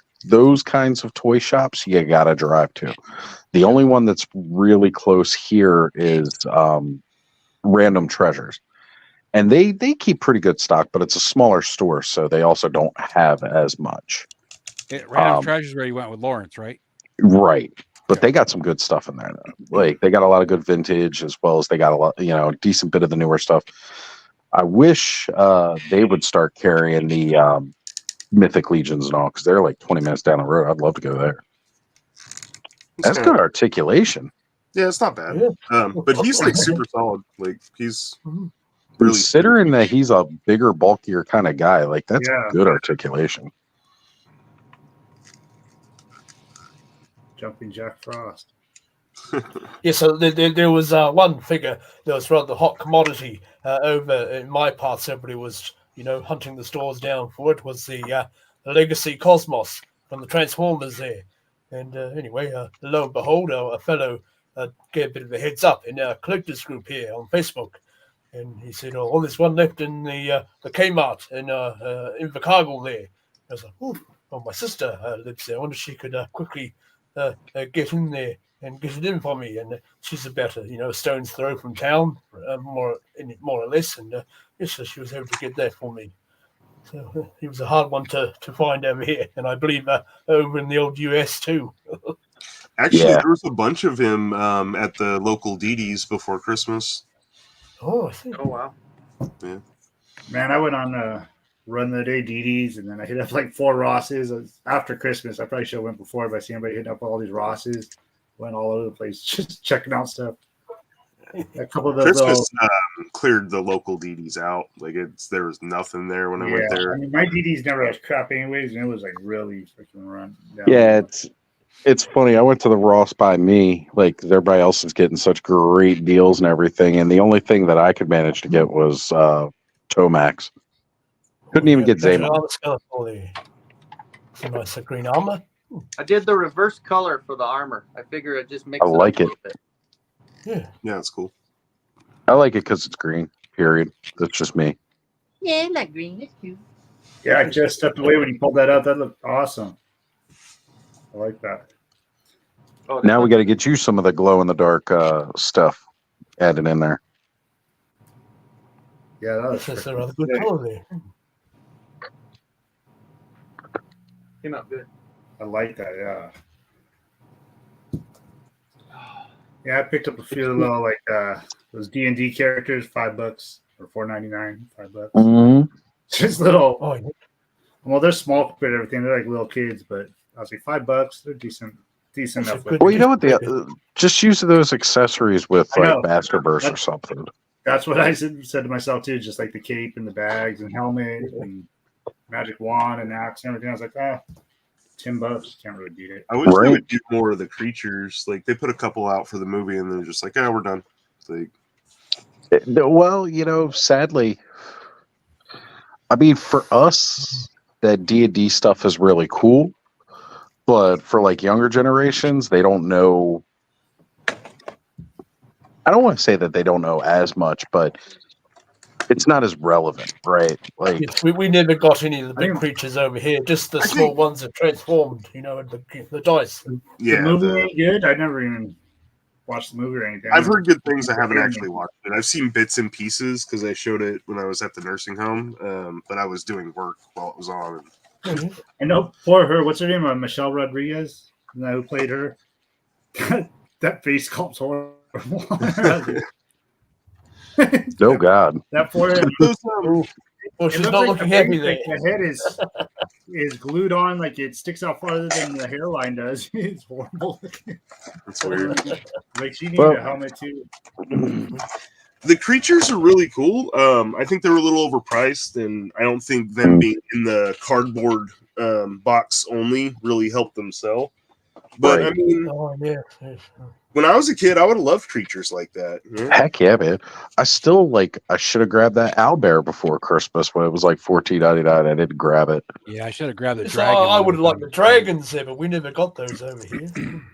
kinds of toy shops, you gotta drive to. The only one that's really close here is Random Treasures, and they keep pretty good stock, but it's a smaller store, so they also don't have as much. Random Treasures where you went with Lawrence, right? Right. But they got some good stuff in there, though. Like they got a lot of good vintage, as well as they got a lot, decent bit of the newer stuff. I wish they would start carrying the Mythic Legions and all, because they're like 20 minutes down the road. I'd love to go there. That's good articulation. Yeah, it's not bad. But he's like super solid. Like he's really considering that he's a bigger, bulkier kind of guy. Like that's good articulation. Jumping Jack Frost. Yeah, so there was one figure that was rather hot commodity over in my parts. Everybody was, hunting the stores down for it. Was the Legacy Cosmos from the Transformers there. And anyway, lo and behold, a fellow gave a bit of a heads up in our collectors group here on Facebook. And he said, oh, there's one left in the Kmart in Invercargill there. I was like, oh, my sister lives there. I wonder if she could quickly get in there and get it in for me. And she's about a stone's throw from town, more or less. And so she was able to get that for me. So he was a hard one to find over here, and I believe over in the old US too. Actually, there was a bunch of him at the local DD's before Christmas. Oh, I see. Oh, wow. Yeah. Man, I went on run the day DD's, and then I hit up like 4 Rosses after Christmas. I probably should have went before, but I see anybody hitting up all these Rosses. Went all over the place, just checking out stuff. A couple of those Christmas cleared the local DD's out. Like there was nothing there when I went there. I mean, my DD's never had crap anyways, and it was like really freaking run down. Yeah, it's funny. I went to the Ross by me. Like everybody else is getting such great deals and everything, and the only thing that I could manage to get was Tomax. Couldn't even get Zamo. Some nice green armor. I did the reverse color for the armor. I figure it just makes I like it. it. A bit. Yeah, it's cool. I like it because it's green. Period. That's just me. Yeah, I like green. It's cute. Yeah, I just stepped away when you pulled that out. That looked awesome. I like that. Oh, Now we got to get you some of the glow in the dark stuff added in there. Yeah, that was That's a rather good color there. Came out good. I like that. Yeah. Yeah, I picked up a few little like those D&D characters, $5 or $4.99, $5. Mm-hmm. Just little. Oh, yeah. Well, they're small compared to everything. They're like little kids, but I was like $5. They're decent enough. Well, you know what? Just use those accessories with like Masterburst or something. That's what I said to myself too. Just like the cape and the bags and helmet and magic wand and axe and everything. I was like, $10, can't really beat it. I wish they would do more of the creatures. Like they put a couple out for the movie, and they're just like, we're done. Like, well, sadly, I mean, for us, that D&D stuff is really cool, but for like younger generations, they don't know. I don't want to say that they don't know as much, but it's not as relevant, right? Like we never got any of the big creatures over here, just the small ones that transformed, and the dice. Yeah, the movie ain't good. I never even watched the movie or anything. I've heard good things. I haven't actually watched it. I've seen bits and pieces because I showed it when I was at the nursing home, but I was doing work while it was on. I know poor her. What's her name? Michelle Rodriguez. Isn't that who played her? That face sculpt's horrible. Oh God! That poor Well, It she's looks not like looking the happy face, there. like the head is glued on, like it sticks out farther than the hairline does. It's horrible. That's weird. Like she needed a helmet too. The creatures are really cool. I think they were a little overpriced, and I don't think them being in the cardboard box only really helped them sell. But I mean, when I was a kid, I would have loved creatures like that. Yeah. Heck yeah, man! I still I should have grabbed that owlbear before Christmas when it was like $14.99. I didn't grab it. Yeah, I should have grabbed the So dragon. I would have liked the dragons there, but we never got those over here.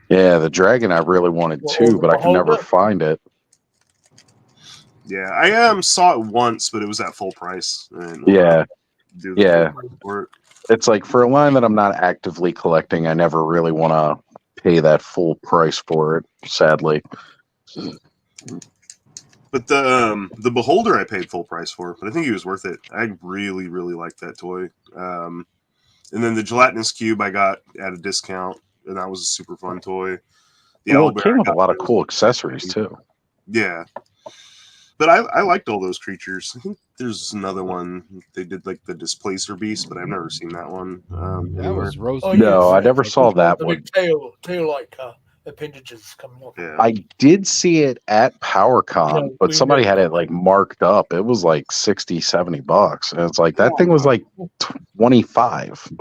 Yeah, the dragon I really wanted too, but I could never find it. Yeah, I saw it once, but it was at full price. Yeah, yeah. It's like for a line that I'm not actively collecting, I never really want to pay that full price for it. Sadly. But the Beholder I paid full price for, but I think he was worth it. I really, really liked that toy. And then the Gelatinous Cube I got at a discount, and that was a super fun toy. The Well, it came with a lot of cool accessories too. Yeah. But I liked all those creatures. I think there's another one. They did like the Displacer Beast, but I've never seen that one. That was Rose. No, I never saw that The one. big tail like appendages coming off. Yeah. I did see it at PowerCon, but somebody had it like marked up. It was like $60-$70. And it's like that thing was like 25.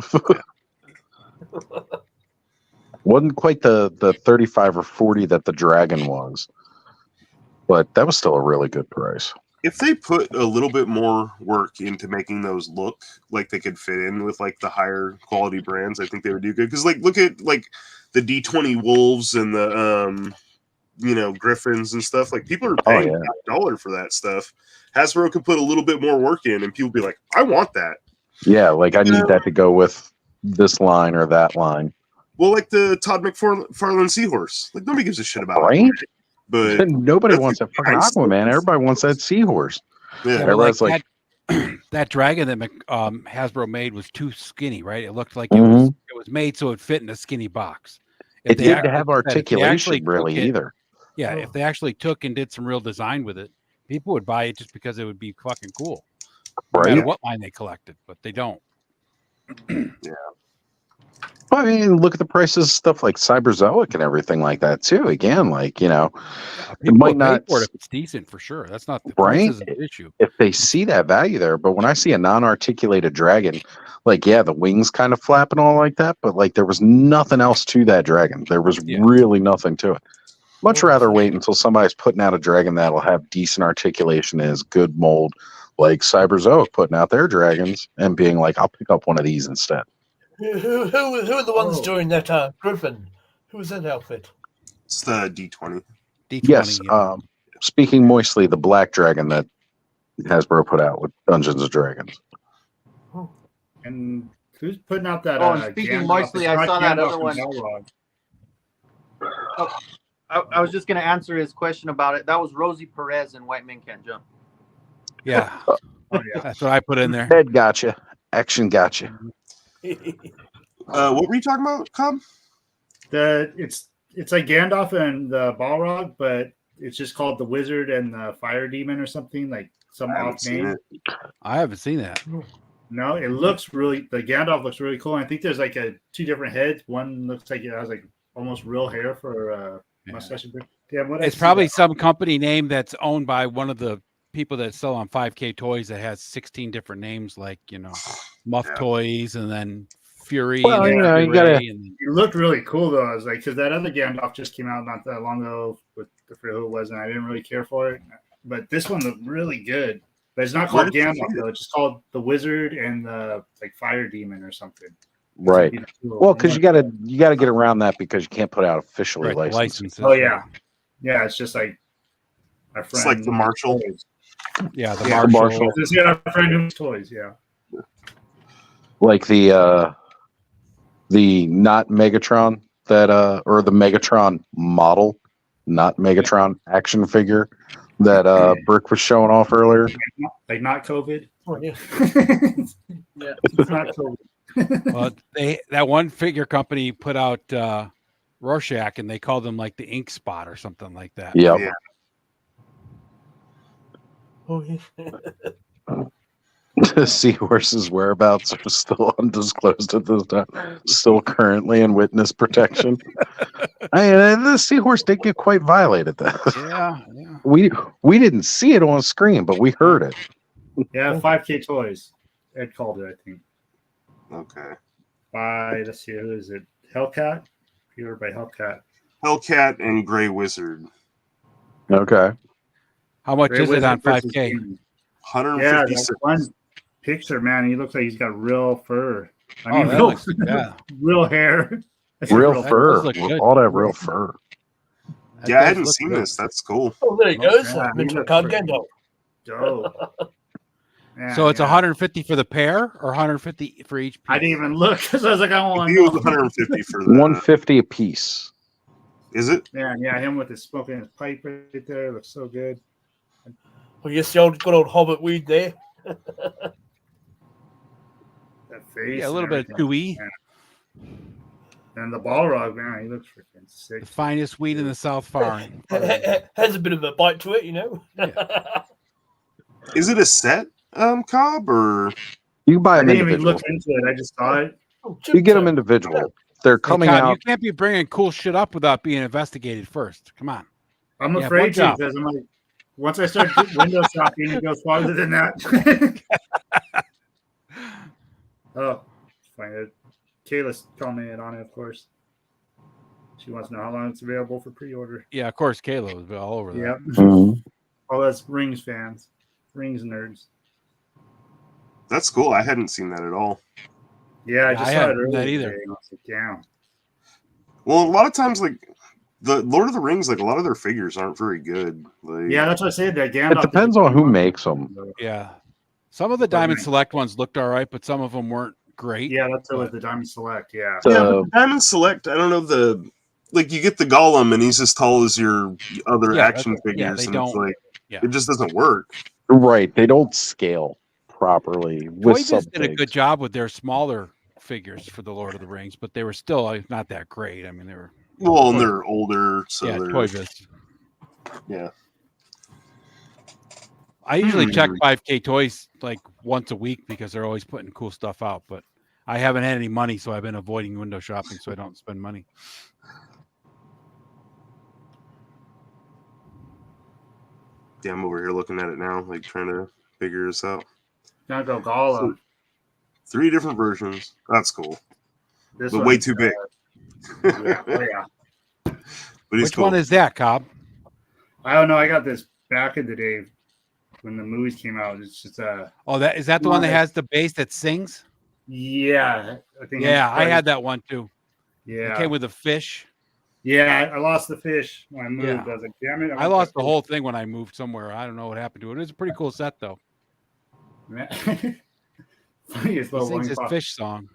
Wasn't quite the 35 or 40 that the dragon was. But that was still a really good price. If they put a little bit more work into making those look like they could fit in with like the higher quality brands, I think they would do good. Because like look at like the D20 Wolves and the Griffins and stuff. Like people are paying $1 for that stuff. Hasbro could put a little bit more work in, and people be like, "I want that." Yeah, like I need that to go with this line or that line. Well, like the Todd McFarlane Seahorse. Like nobody gives a shit about Right? it. But nobody wants that fucking Aquaman. Everybody wants that seahorse. Yeah, everybody's like that dragon that Hasbro made was too skinny, right? It looked like it was made so it fit in a skinny box. It didn't have articulation really either. Yeah, if they actually took and did some real design with it, people would buy it just because it would be fucking cool. No matter what line they collected, but they don't. Yeah. Well, I mean, look at the prices of stuff like Cyberzoic and everything like that too. Again, like it might not for it if it's decent for sure. That's not the right price isn't an issue. if they see that value there. But when I see a non-articulated dragon, like the wings kind of flap and all like that, but like there was nothing else to that dragon. There was really nothing to it. Much rather wait until somebody's putting out a dragon that'll have decent articulation and is good mold, like Cyberzoic putting out their dragons and being like, I'll pick up one of these instead. Who are the ones doing that Griffin? Who was that outfit? It's the D20. Yes. Speaking moistly, the black dragon that Hasbro put out with Dungeons and Dragons. And who's putting out that? Oh, and speaking Gandalf? moistly, It's I not saw that Gandalf other from one. Balrog. Oh, I was just going to answer his question about it. That was Rosie Perez in White Men Can't Jump. Yeah. That's what I put in there. Head gotcha. Action gotcha. What were you talking about, Cobb? It's like Gandalf and the Balrog, but it's just called the Wizard and the Fire Demon or something, like some off name. I haven't seen that. No, it looks really. The Gandalf looks really cool. I think there's like two different heads. One looks like it has like almost real hair for mustache. Yeah, It's probably some company name that's owned by one of the people that sell on 5K Toys that has 16 different names, like Muff Toys and then Fury. Well, and you gotta. It looked really cool though. I was like, because that other Gandalf just came out not that long ago with I forget who it was, and I didn't really care for it. But this one looked really good. But it's not called Gandalf though. It's just called the Wizard and the Fire Demon or something. Right. Well, because you gotta get around that because you can't put out officially licensed. Oh yeah, yeah. It's just like our friend. It's like the Marshall. Yeah, the Marshall. Just our friend who's toys. Yeah. Like the not Megatron that or the Megatron model, not Megatron action figure that Brick was showing off earlier. Like not COVID. Oh, yeah. Yeah, it's not COVID. Well, that one figure company put out Rorschach, and they called them like the Ink Spot or something like that. Yeah. Oh, yeah. The seahorse's whereabouts are still undisclosed at this time, still currently in witness protection. The seahorse did get quite violated. Yeah. We didn't see it on screen, but we heard it. Yeah, 5K Toys. Ed called it, I think. Okay. By, let's see, who is it? Hellcat? Pre-ordered by Hellcat. Hellcat and Gray Wizard. Okay. How much Gray is it Wizard on versus 5K? Demon. Yeah, 156. that one picture, man, he looks like he's got real fur. I Oh, mean, that real, looks- yeah. real hair. Real That fur. does look good. All that real fur. That Yeah, I does hadn't look seen good. this. That's cool. Oh, there he goes. Yeah, he Miniature looks card pretty Gandalf. dope. Man, So it's yeah. 150 for the pair or 150 for each piece? I didn't even look because I was like, I I want think to it was know. 150 for the. 150 a piece. Is it? Man, yeah, him with his smoking his pipe right there looks so good. Well, yes, the old good old Hobbit weed there. That face. Yeah, a and little bit of everything. 2E. Yeah. And the Balrog, man, he looks freaking sick. The finest weed in the South Farm. Has a bit of a bite to it, you know. Is it a set, Cobb, or You can buy I them didn't even individual. look into it. I just saw it. You get them individual. They're coming Hey, Cobb, out. You can't be bringing cool shit up without being investigated first. Come on. I'm Yeah, afraid one to job. because I'm like, once I start window shopping, it goes farther than that. Oh, find it. Kayla's commented on it, of course. She wants to know how long it's available for pre-order. Yeah, of course, Kayla was all over that. Yep. Mhm. All that's Rings fans, Rings nerds. that's cool? I hadn't seen that at all. Yeah, I Yeah, just I saw it hadn't seen earlier that either. today, and I was like, damn. Well, a lot of times, like the Lord of the Rings, like a lot of their figures aren't very good. Like, Yeah, that's what I said. That Gandalf. It depends on who makes them. Yeah. Some of the Diamond Select ones looked all right, but some of them weren't great. Yeah, that's what the Diamond Select. Yeah. yeah, but the Diamond Select. I don't know the like. You get the Gollum, and he's as tall as your other Yeah, action that's- yeah, figures, they and it's don't- like yeah. it just doesn't work. Right. They don't scale properly with Toy Biz did a sub good job with their smaller figures for the Lord of the Rings, but they were still not that great. I mean, they were Well, and they're older, so yeah, they're Toy Biz. yeah. I usually check 5K Toys like once a week because they're always putting cool stuff out, but I haven't had any money, so I've been avoiding window shopping so I don't spend money. Yeah, I'm over here looking at it now, like trying to figure this out. Gonna go Gollum. 3 different versions. That's cool, This but one, way too big. Yeah, oh yeah. But he's Which cool. one is that, Cobb? I don't know. I got this back in the day when the movies came out. It's just Oh, that is that the one that has the bass that sings? yeah. I think. Yeah, it's I probably- had that one too. Yeah. It came with a fish. Yeah, I lost the fish when I moved. Yeah. I was like, damn it. I lost the whole thing when I moved somewhere. I don't know what happened to it. It was a pretty cool set though. Funniest He little sings his loincloth. fish song.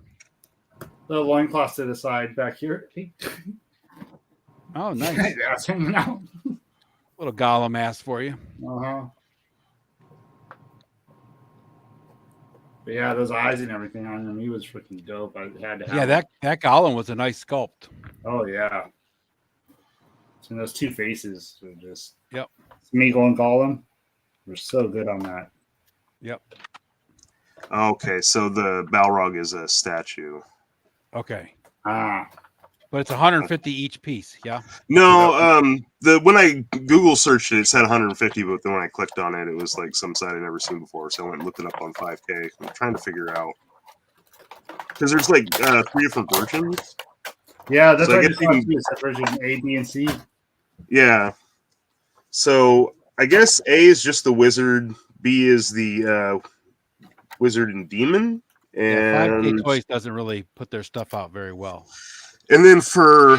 Little loincloth to the side back here. Oh, nice. That's hanging out. Little Gollum ass for you. Uh-huh. But yeah, those eyes and everything on him, he was freaking dope. I had to have Yeah, him. that Gollum was a nice sculpt. Oh yeah. And those two faces were just Yep. Smeagol and Gollum were so good on that. Yep. Okay, so the Balrog is a statue. Okay. Ah. But it's 150 each piece. Yeah. No, the when I Google searched it, it said 150, but then when I clicked on it, it was like some site I'd never seen before. So I went and looked it up on 5K. I'm trying to figure out because there's like 3 different versions. Yeah, that's So I what I guess just you thought too. It's that version A, B, and C. Yeah. So I guess A is just the wizard, B is the wizard and demon, Yeah, and 5K Toys doesn't really put their stuff out very well. and then for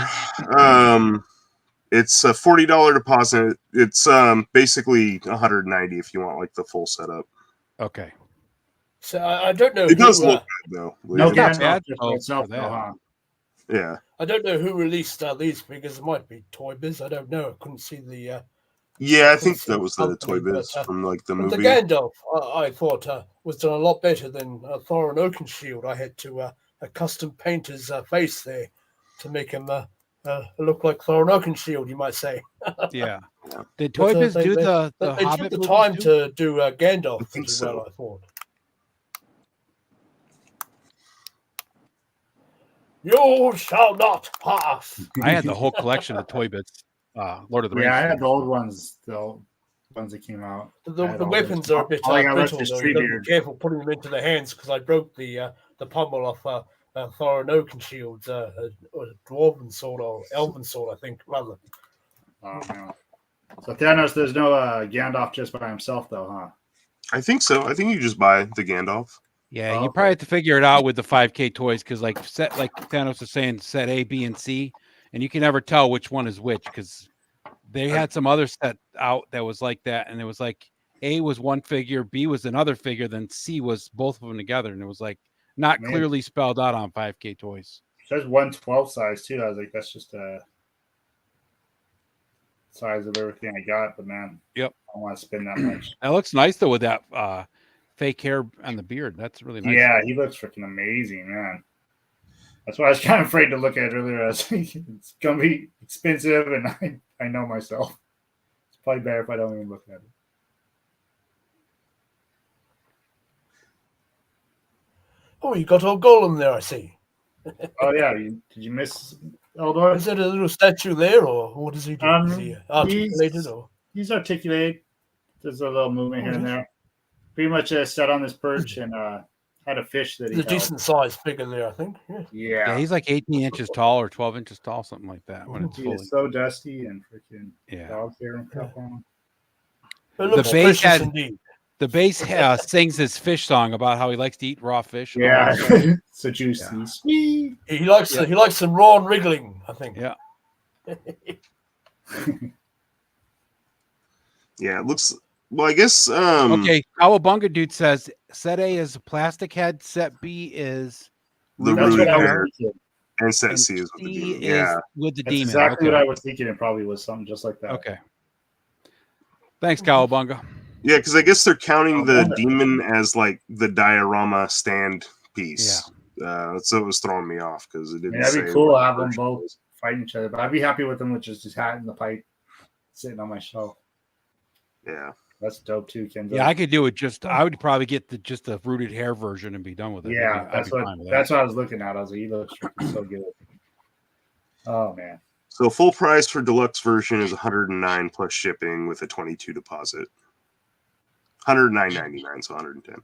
it's a $40 deposit. It's basically 190 if you want like the full setup. Okay. So I don't know. It does who, look good though. No Like, Gandalf bad just for for itself, that. though, huh? yeah. I don't know who released these figures. It might be Toy Biz. I don't know. I couldn't see the. Yeah, I think It's that was the company, Toy Biz but, from like the But the movie. Gandalf, I thought, was done a lot better than Thorin Oakenshield. I had to a custom painter's face there to make him look like Thorin Oakenshield, you might say. Yeah. Did But, Toy Biz do the they Hobbit took the movies time too? to do Gandalf I think pretty so. well, I thought. You shall not pass. I had the whole collection of Toy Bits, Lord of the Rings. Yeah, I had figures. the old ones, the old ones that came out. I The had all weapons those. are a bit All I got left brittle, is though. You got to Treebeard. be careful putting them into the hands because I broke the pommel off Thorin Oakenshield's dwarven sword or elven sword, I think, rather. Oh, man. So Thanos, there's no Gandalf just by himself, though, huh? I think so. I think you just buy the Gandalf. Yeah, Oh, you probably have to figure it out with the 5K toys because, like Thanos was saying, set A, B, and C, and you can never tell which one is which because they had some other set out that was like that, and it was like A was one figure, B was another figure, then C was both of them together, and it was like not Man. clearly spelled out on 5K toys. There's 112 size, too. I was like, that's just a size of everything I got, but man, Yep, I don't want to spend that much. that looks nice though with that fake hair and the beard. That's really nice. Yeah, he looks freaking amazing, man. That's why I was kind of afraid to look at it earlier. I was thinking it's gonna be expensive, and I know myself. It's probably better if I don't even look at it. Oh, you got old Golem there, I see. Oh yeah, did you miss Eldor? Is that a little statue there, or what does he do? Is he articulated, He's, or he's articulated. There's a little movement here and there. Pretty much sat on this perch and had a fish that he he's a held. decent sized figure there, I think. Yeah. Yeah, he's like 18 inches tall or 12 inches tall, something like that. When it's he fully, is so dusty and freaking yeah. dog hair and stuff on him. It looks base precious had- indeed. The base sings his fish song about how he likes to eat raw fish. and all Yeah, that. so juicy, sweet. He likes he likes some raw and wriggling, I think. Yeah. Yeah, it looks. Well, I guess. Okay, Cowabunga dude says set A is a plastic head, set B is The That's rooted what I was hair, thinking. and set and C is with the C demon. is Yeah, with the That's demon. exactly Okay. what I was thinking. It probably was something just like that. Okay. Thanks, Cowabunga. yeah, because I guess they're counting the wonder. demon as like the diorama stand piece. So it was throwing me off because it I didn't. mean, that'd be say cool to what have the them version both was. fighting each other, but I'd be happy with them with just his hat and the pipe sitting on my shelf. Yeah. That's dope too, Kenzo. Yeah, I could do it just I would probably get just the rooted hair version and be done with it. Yeah, I'd be fine with that. that's what I was looking at. I was like, he looks freaking so good. Oh man. So full price for deluxe version is 109 plus shipping with a 22 deposit. 109.99, so 110.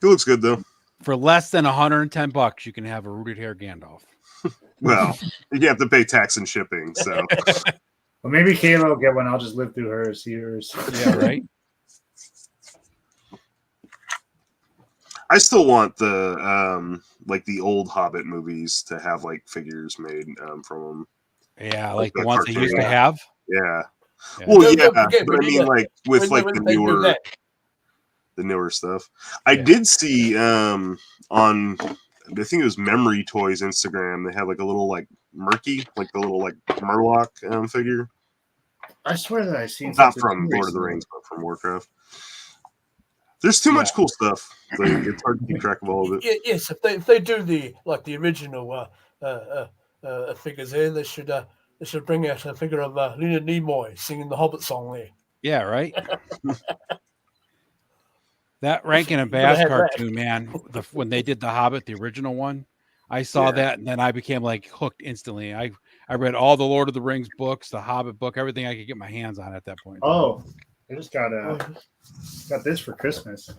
It looks good though. For less than $110, you can have a rooted hair Gandalf. Well, you have to pay tax and shipping, so Well, maybe Kayla will get one. I'll just live through hers. See hers. Yeah, right. I still want the like the old Hobbit movies to have like figures made from them. Yeah, like the the ones they used to cartoon. have. Yeah. Yeah. Well, Don't yeah, forget, but I we mean, need like with like when the they do newer, that. the newer stuff. I Yeah. did see on I think it was Memory Toys Instagram. They had like a little like Murky, like the little like Murloc figure. I swear that I've seen Not something from too Lord of the recently. Rings, but from Warcraft. There's too much cool stuff. Like, it's hard to keep track of all of it. Yes, if they do the original figures here, they should bring out a figure of Leonard Nimoy singing the Hobbit song there. Yeah, right. That Rankin and Gotta Bass have that. cartoon, man. When they did the Hobbit, the original one, I saw Yeah. that, and then I became like hooked instantly. I read all the Lord of the Rings books, the Hobbit book, everything I could get my hands on at that point. Oh, I just got this for Christmas.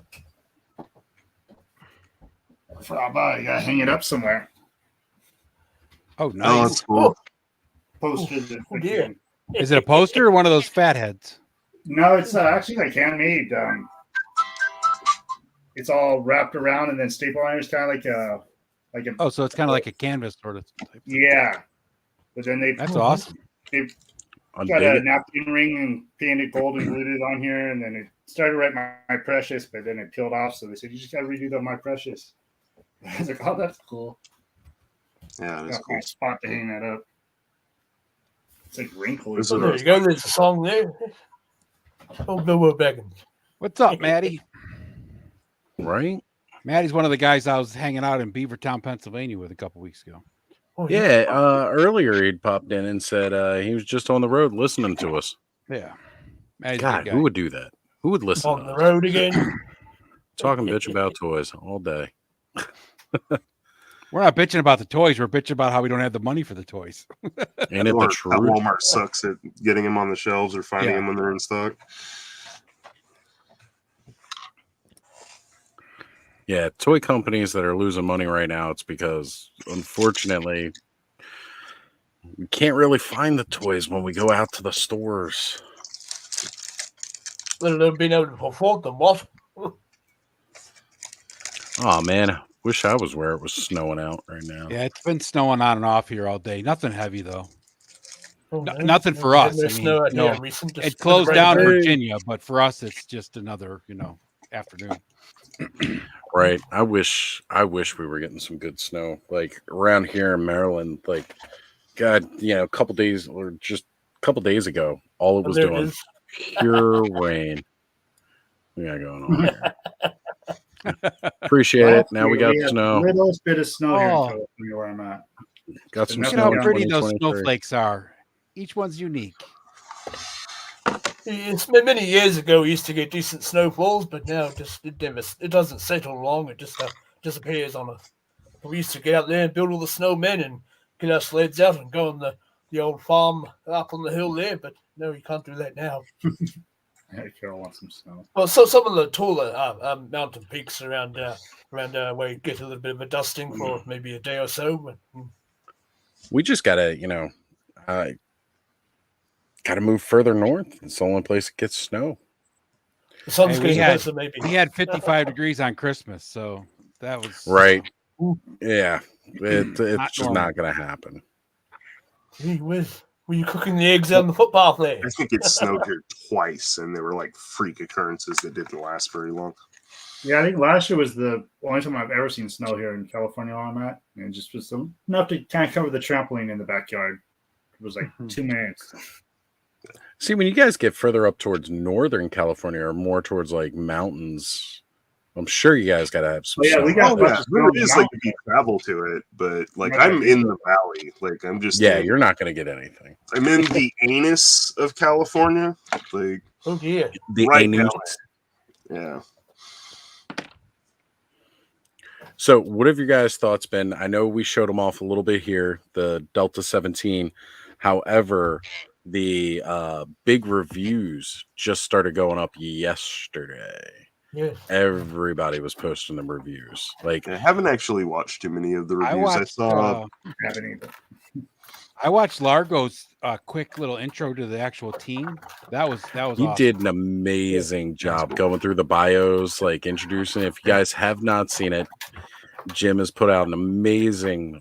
Oh, boy, you gotta hang it up somewhere. Oh, Oh, nice. that's cool. Posters. and Oh, dear. freaking- Is it a poster or one of those fat heads? No, it's actually like handmade. It's all wrapped around and then staple iron's kind of like a Oh, so it's kind of like a canvas sort of type. yeah. But then they That's awesome. they I'll got dig a it. napkin ring and painted gold and glued it on here, and then it started right my precious, but then it peeled off. So they said you just got to redo the my precious. I was like, oh, that's cool. Yeah, that's Got cool. my spot to hang that up. It's like wrinkly. This So is there you go. There's a song there. Oh, Bilbo Baggins. What's up, Maddie? Right? Maddie's one of the guys I was hanging out in Beavertown, Pennsylvania with a couple weeks ago. Oh, Yeah. Earlier he'd popped in and said he was just on the road listening to us. Yeah. Maddie's a God, good who guy. would do that? Who would listen On to the us? road again. Talking bitch about toys all day. We're not bitching about the toys. We're bitching about how we don't have the money for the toys. Ain't it Or the that truth? Walmart sucks at getting them on the shelves or finding Yeah. them when they're in stock. Yeah, toy companies that are losing money right now, it's because, unfortunately, we can't really find the toys when we go out to the stores. Let alone being able to afford them. What? Oh, man. Wish I was where it was snowing out right now. Yeah, it's been snowing on and off here all day. Nothing heavy, though. Oh, no. Nothing for Had us. no I mean, snow out you here know, recent, just it closed rain. down Hey. Virginia, but for us, it's just another, afternoon. Right. I wish we were getting some good snow. Like around here in Maryland, like God, a couple days or just a couple days ago, all it Oh, was there it doing is. pure rain. We got going on here. Appreciate it. Now we got had snow. Little bit of snow here in Oh. California where I'm at. Got some Look at snow how in pretty those 2023. snowflakes are. Each one's unique. It's been many years ago we used to get decent snowfalls, but now it doesn't settle long. It just disappears on us. We used to get out there and build all the snowmen and get our sleds out and go on the old farm up on the hill there. But no, you can't do that now. Yeah, Carol wants some snow. Well, so some of the taller mountain peaks around where you get a little bit of a dusting for maybe a day or so. But, We just gotta, gotta move further north. It's the only place that gets snow. the sun's Hey, we getting had- closer, maybe. We had 55 degrees on Christmas, so that was Right. Yeah. It's Not just normal. not gonna happen. Gee whiz. Were you cooking the eggs on the footpath there? I think it snowed here twice, and there were like freak occurrences that didn't last very long. Yeah, I think last year was the only time I've ever seen snow here in California where I'm at. And it just was enough to kind of cover the trampoline in the backyard. It was like 2 minutes. See, when you guys get further up towards Northern California or more towards like mountains, I'm sure you guys got to have some. Oh, yeah, we snow. got Oh, yeah, there is like if you travel to it, but like I'm in the valley. Like I'm just You're not going to get anything. I'm in the anus of California. Like Oh dear. The right anus. down there. Yeah. So, what have your guys' thoughts been? I know we showed them off a little bit here, the Delta 17. However, the big reviews just started going up yesterday. Yes. Everybody was posting them reviews. Like, I haven't actually watched too many of the I reviews. I watched, saw Haven't either. I watched Largo's quick little intro to the actual team. That was he awesome. did an amazing job going through the bios, like introducing. If you guys have not seen it, Jim has put out an amazing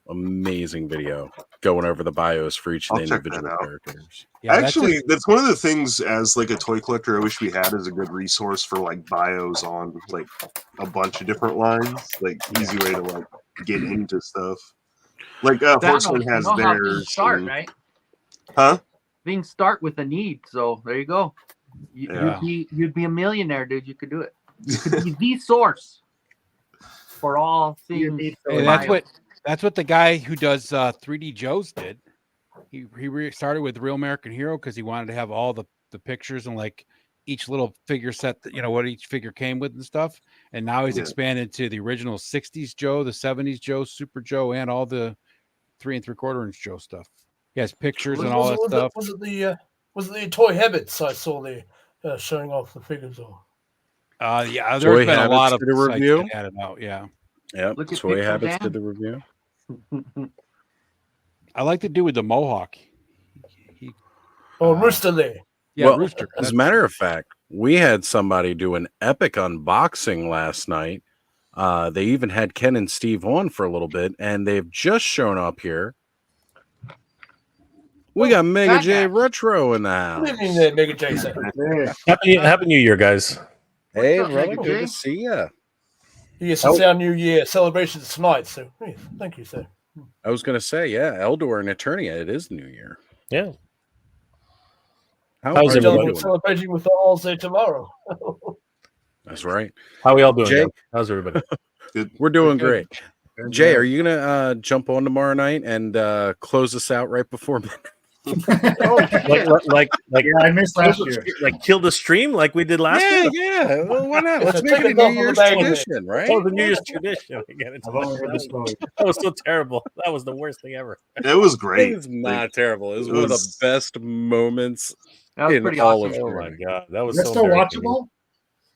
video going over the bios for each of the I'll check that individual out. characters. Yeah, that's actually, just- that's one of the things as like a toy collector I wish we had as a good resource for like bios on like a bunch of different lines, like easy way to like get into stuff. Like Horseman has how things theirs. start, and- right? Huh? Things start with a need, so there you go. Yeah. You'd be a millionaire, dude. You could do it. You could be the source for all things. Hey, that's what the guy who does 3D Joes did. He started with Real American Hero because he wanted to have all the pictures and like each little figure set that what each figure came with and stuff. And now he's expanded to the original 60s Joe, the 70s Joe, Super Joe, and all the 3 3/4 inch Joe stuff. He has pictures and all that stuff. Was it the Toy Habits I saw there showing off the figures? Or Yeah, Toy there's been a lot of Habits did a sites review? that added out. Yeah, Yep. Look at Toy Pixel Habits Dan. did the review. I like to do with the Mohawk. Rooster there. Yeah, well, Rooster. As a matter of fact, we had somebody do an epic unboxing last night. They even had Ken and Steve on for a little bit, and they've just shown up here. We got Mega that J guy. Retro in the Good house. evening there, Mega Jason. Happy New Year, guys. Hey, What's up, brother, Mega good J? to see you. Yes, it's our New Year celebrations tonight. So yes, thank you, sir. I was going to say, yeah, Eldor and Eternia, it is New Year. Yeah. How How's are you everybody? doing? Celebrating with the Alls there tomorrow. That's right. How we all doing? Jake? Dan? How's everybody? We're doing Good. great. Jay, are you going to jump on tomorrow night and close us out right before midnight? like yeah, I missed last year. Like kill the stream like we did last year. Yeah. Well, why not? Let's So make take it a it off New of Year's the bag. tradition, right? Oh, the New Year's tradition. I've only heard the story. That was so terrible. That was the worst thing ever. It was great. It was not terrible. It was it one of the was- best moments That was in pretty all awesome. of Oh my streaming. god, that was Is that so still embarrassing. watchable?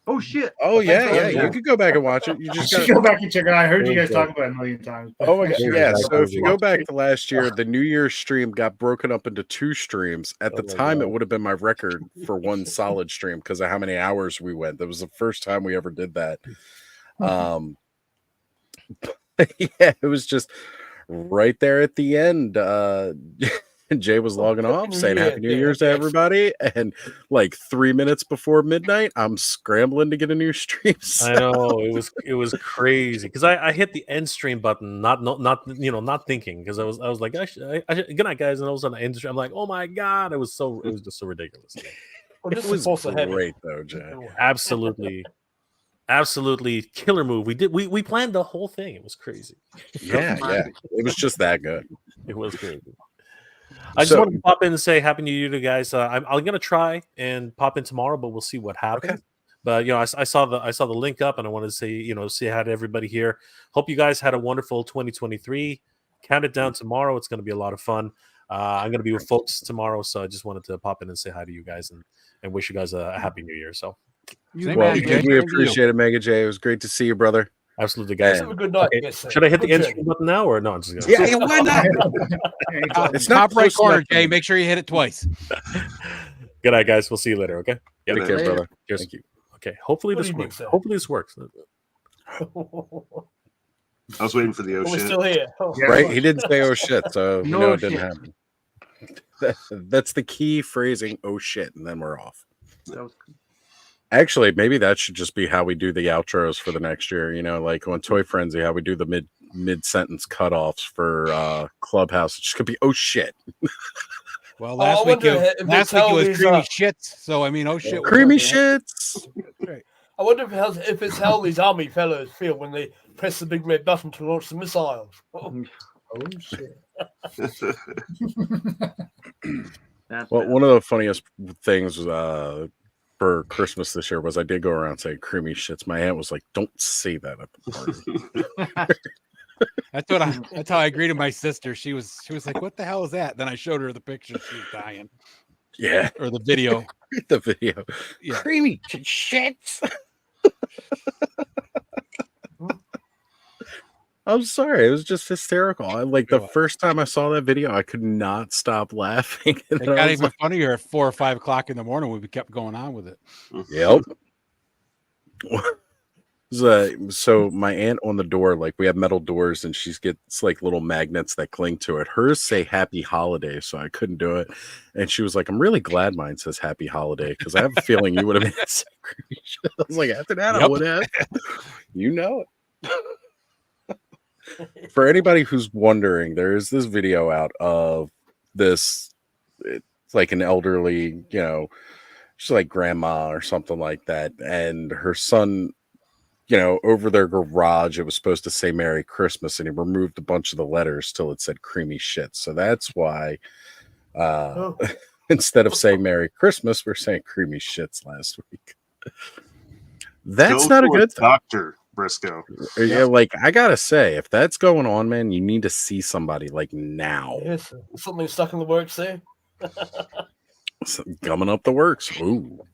Oh shit! Oh yeah, Yeah. you could go back and watch it. You I just should got. go back and check it out. I heard you guys Okay. talk about it a million times. Oh my god, Sure, yeah. that's So if you crazy. go back to last year, the New Year's stream got broken up into 2 streams. At the Oh my time, God. it would have been my record for one solid stream because of how many hours we went. That was the first time we ever did that. Yeah, it was just right there at the end. Jay was logging off saying Happy New Year's to everybody. And like 3 minutes before midnight, I'm scrambling to get a new stream. I know it was crazy because I hit the end stream button, not thinking because I was like, I should, good night guys, and I was on the end stream. I'm like, oh my god, it was just so ridiculous. Well, It this was is also heavy. great though, Jay. Absolutely killer move. We planned the whole thing. It was crazy. Yeah. It was just that good. It was crazy. I just So- wanted to pop in and say Happy New Year to you guys. I'm gonna try and pop in tomorrow, but we'll see what happens. Okay. But I saw the link up, and I wanted to say hi to everybody here. Hope you guys had a wonderful 2023. Count it down tomorrow. It's gonna be a lot of fun. I'm gonna be with folks tomorrow, so I just wanted to pop in and say hi to you guys and wish you guys a happy New Year. So Same Well, here, Jay. we appreciate it, Mega J. It was great to see you, brother. absolutely, guys. Have a good night. Okay, Yes, sir. should I hit the Good end journey. screen button now, or no? I'm just gonna. Yeah, why not? It's not Top right close corner, enough to Jay. me. Make sure you hit it twice. Good night, guys. We'll see you later. Okay. Yeah. Take care, Later. brother. Cheers. Thank you. Okay. Hopefully Good this evening, works. sir. Hopefully this works. I was waiting for the oh Are we shit. still here? Oh, Yeah. Right? He didn't say oh shit, so you No know it didn't shit. happen. That's the key phrasing, oh shit, and then we're off. That was Actually, maybe that should just be how we do the outros for the next year. Like on Toy Frenzy, how we do the mid sentence cutoffs for Clubhouse. It just could be oh shit. Well, I last week wonder if it it's was how these, creamy shits. So I mean, oh shit, Creamy was- shits. I wonder if it's how these army fellows feel when they press the big red button to launch the missiles. Oh, shit. that's Well, bad. one of the funniest things for Christmas this year was I did go around saying creamy shits. My aunt was like, "Don't say that at the party." That's how I greeted my sister. She was like, "What the hell is that?" Then I showed her the picture. She was dying, Yeah, or the video. the video. Yeah. Creamy shits. I'm sorry, it was just hysterical. The first time I saw that video, I could not stop laughing. And It then I got was even funnier at 4 or 5 o'clock in the morning when we kept going on with it. Yep. So my aunt on the door, we have metal doors, and she gets little magnets that cling to it. Hers say "Happy Holiday," so I couldn't do it. And she was like, "I'm really glad mine says Happy Holiday because I have a feeling you would have made it say creamy shit." I was like, after that, I Yep. would have. You know it. For anybody who's wondering, there is this video out of this. It's like an elderly, she's like grandma or something like that, and her son, over their garage, it was supposed to say Merry Christmas, and he removed a bunch of the letters till it said creamy shit. So that's why instead of saying Merry Christmas, we're saying creamy shits last week. That's Go not a to good thing. Dr. Briscoe. Yeah, I gotta say, if that's going on, man, you need to see somebody now. yes, something stuck in the works there. Gumming up the works. Ooh.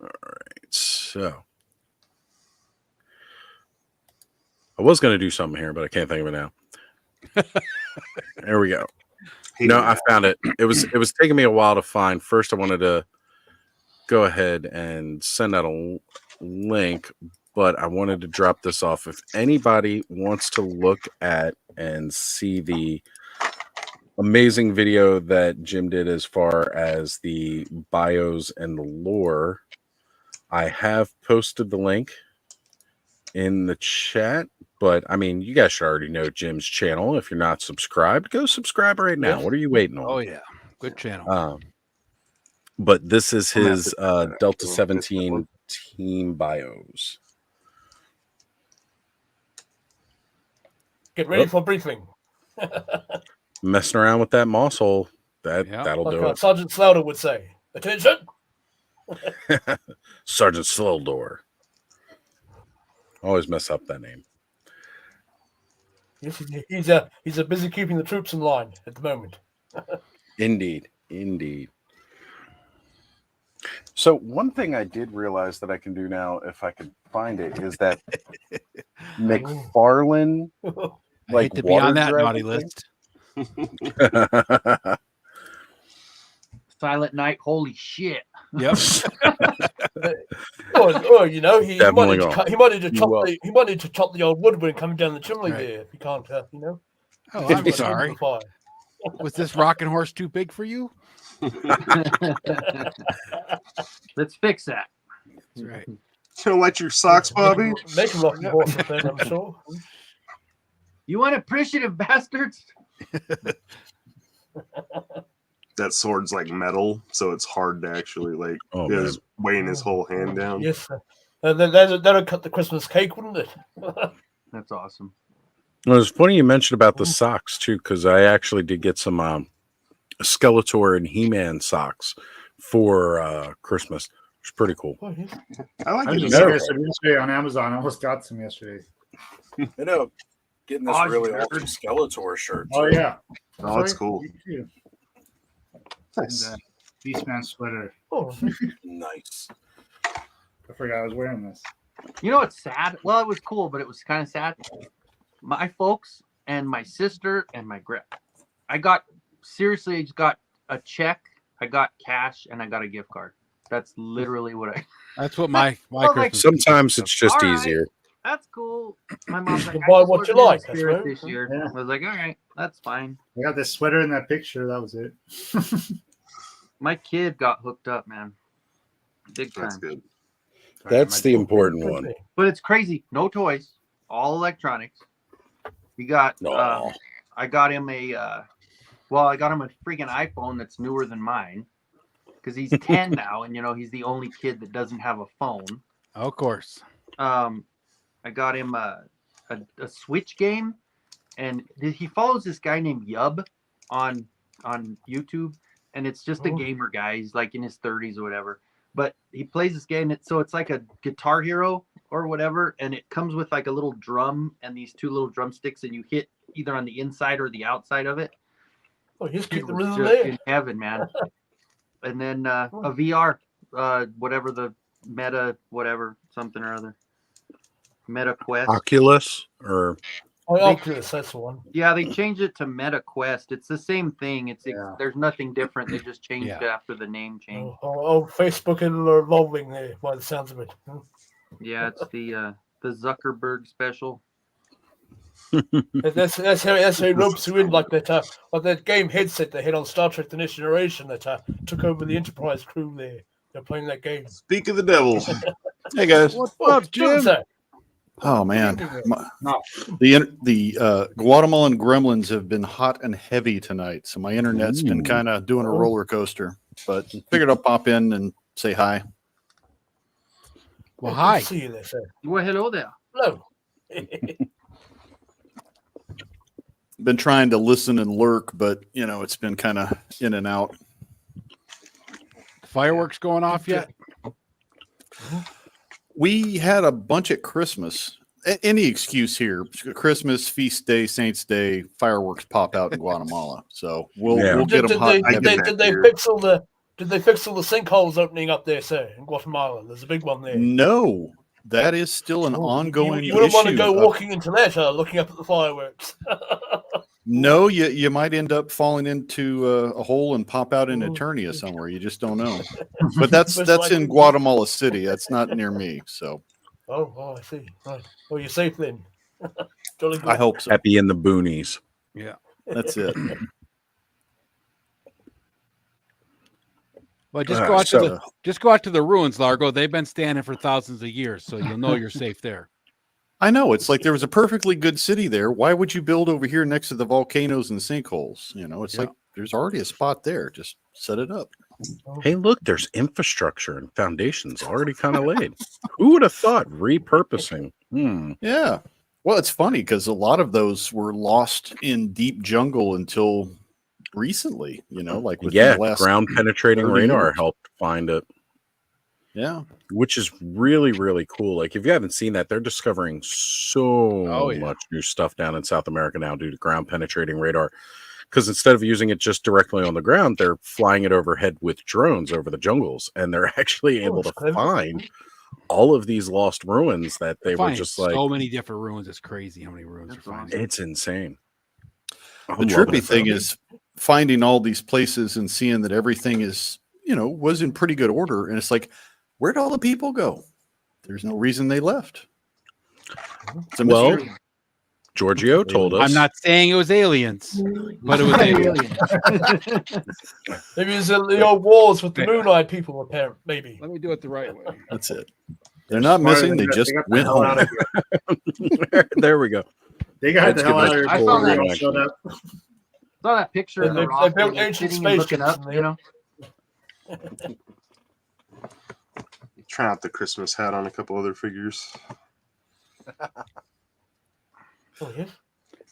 All right, so I was going to do something here, but I can't think of it now. There we go. No, I found it. It was taking me a while to find. First, I wanted to go ahead and send out a link, but I wanted to drop this off. If anybody wants to look at and see the amazing video that Jim did as far as the bios and the lore, I have posted the link in the chat. But I mean, you guys should already know Jim's channel. If you're not subscribed, go subscribe right now. Yeah. What are you waiting on? Oh yeah, good channel. But this is I'm gonna his have to- Delta well, 17 team bios. Get ready for briefing. Messing around with that moss hole, that'll Like do it. Sergeant Slaughter would say, "Attention." Sergeant Slowdoor. Always mess up that name. Yes, he's busy keeping the troops in line at the moment. Indeed. So one thing I did realize that I can do now, if I could find it, is that McFarlane, I like hate to be on that water naughty dragon list. Silent Night, holy shit. Yep. You know, he might need to chop the old woodwind coming down the chimney there. If you can't, you know. Oh, I'm sorry. Was this rocking horse too big for you? Let's fix that. That's right. You gonna wet your socks, Bobby? Make a rocking horse thing, I'm sure. You unappreciative bastards. That sword's like metal, so it's hard to actually like just weighing his whole hand down. Yes, sir. And then that'll cut the Christmas cake, wouldn't it? That's awesome. Well, it's funny you mentioned about the socks too, because I actually did get some Skeletor and He-Man socks for Christmas. It's pretty cool. I like I it. was yesterday on Amazon. I almost got some yesterday. I know. Getting this Oh, really sure. awesome Skeletor shirt. Oh yeah. Oh, that's cool. You too. Nice. And, Beastman sweater. Oh, Nice. I forgot I was wearing this. You know what's sad? Well, it was cool, but it was kind of sad. My folks and my sister and my grip. I just got a check, I got cash, and I got a gift card. That's literally what I. That's what my Well, Christmas. Sometimes it's just All right. easier. That's cool. My mom's like, You I buy just what you ordered like, in that's Spirit right. this year. Yeah. I was like, all right, that's fine. I got this sweater in that picture. That was it. My kid got hooked up, man. Big time. That's good. That's the important one. But it's crazy. No toys, all electronics. We got. No. I got him a freaking iPhone that's newer than mine because he's 10 now, and he's the only kid that doesn't have a phone. Of course. I got him a Switch game, and he follows this guy named Yub on YouTube, and it's just a gamer guy. He's like in his 30s or whatever, but he plays this game. So it's like a Guitar Hero or whatever, and it comes with like a little drum and these two little drumsticks, and you hit either on the inside or the outside of it. Oh, just He keep the was rhythm just there. in heaven, man. And then a VR, whatever the Meta, whatever, something or other. Meta Quest. Oculus or Oculus, that's the one. Yeah, they changed it to Meta Quest. It's the same thing. There's nothing different. They just changed it after the name change. Facebook and evolving there by the sounds of it. Yeah, it's the Zuckerberg special. That's how he ropes you in like that game headset they had on Star Trek: The Next Generation that took over the Enterprise crew there. They're playing that game. Speak of the devil. Hey guys. What's up, Jim? Oh man, the Guatemalan gremlins have been hot and heavy tonight, so my internet's been kind of doing a roller coaster. But figured I'll pop in and say hi. Well, hi. See you there, sir. Well, hello there. Hello. Been trying to listen and lurk, but it's been kind of in and out. Fireworks going off yet? We had a bunch at Christmas. Any excuse here: Christmas, feast day, Saints Day, fireworks pop out in Guatemala. So we'll get them hot. Did they fix all the sinkholes opening up there, sir, in Guatemala? There's a big one there. No, that is still an ongoing You wouldn't want to issue. go walking into that, looking up at the fireworks. No, you might end up falling into a hole and pop out in Eternia somewhere. You just don't know. But that's in Guatemala City. That's not near me. So. Oh, I see. Right. Oh, you're safe then. Jolly good. I hope so. Happy in the boonies. Yeah, that's it. Well, just go out to the ruins, Largo. They've been standing for thousands of years, so you'll know you're safe there. I know. It's like there was a perfectly good city there. Why would you build over here next to the volcanoes and sinkholes? It's like there's already a spot there. Just set it up. Hey, look, there's infrastructure and foundations already kind of laid. Who would have thought repurposing? Yeah. Well, it's funny because a lot of those were lost in deep jungle until recently, like with the last ground penetrating 30 radar years. helped find it. Yeah. Which is really, really cool. Like, if you haven't seen that, they're discovering so much new stuff down in South America now due to ground penetrating radar. Because instead of using it just directly on the ground, they're flying it overhead with drones over the jungles, and they're actually able to find all of these lost ruins that they were just like so many different ruins. It's crazy how many ruins are finding. It's insane. The trippy thing is finding all these places and seeing that everything is, was in pretty good order. And it's like, where'd all the people go? There's no reason they left. It's a mystery. Giorgio told us. I'm not saying it was aliens, but it was aliens. Maybe it's the old wars with the moon-eyed people, apparently. Maybe. Let me do it the right way. That's it. They're not missing. They just went home. There we go. They got the hell out of here. I saw that. Saw that picture of They the rock built where they're ancient sitting and looking spaceships up, in there. Try out the Christmas hat on a couple other figures. Oh, yeah.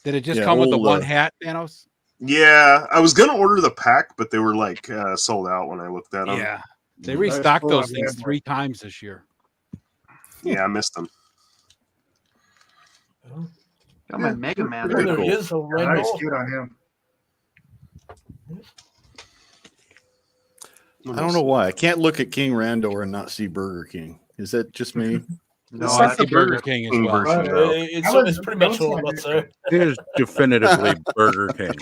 Did it just come with the one hat, Thanos? Yeah, I was gonna order the pack, but they were like sold out when I looked at them. Yeah, they restocked those things 3 times this year. Yeah, I missed them. Got my Mega Man. Very There cool. he is, a red Nice, ball. cute on him. I don't know why. I can't look at King Randor and not see Burger King. Is that just me? No, that's the Burger King as well. It's pretty much all what's there. It is definitively Burger King.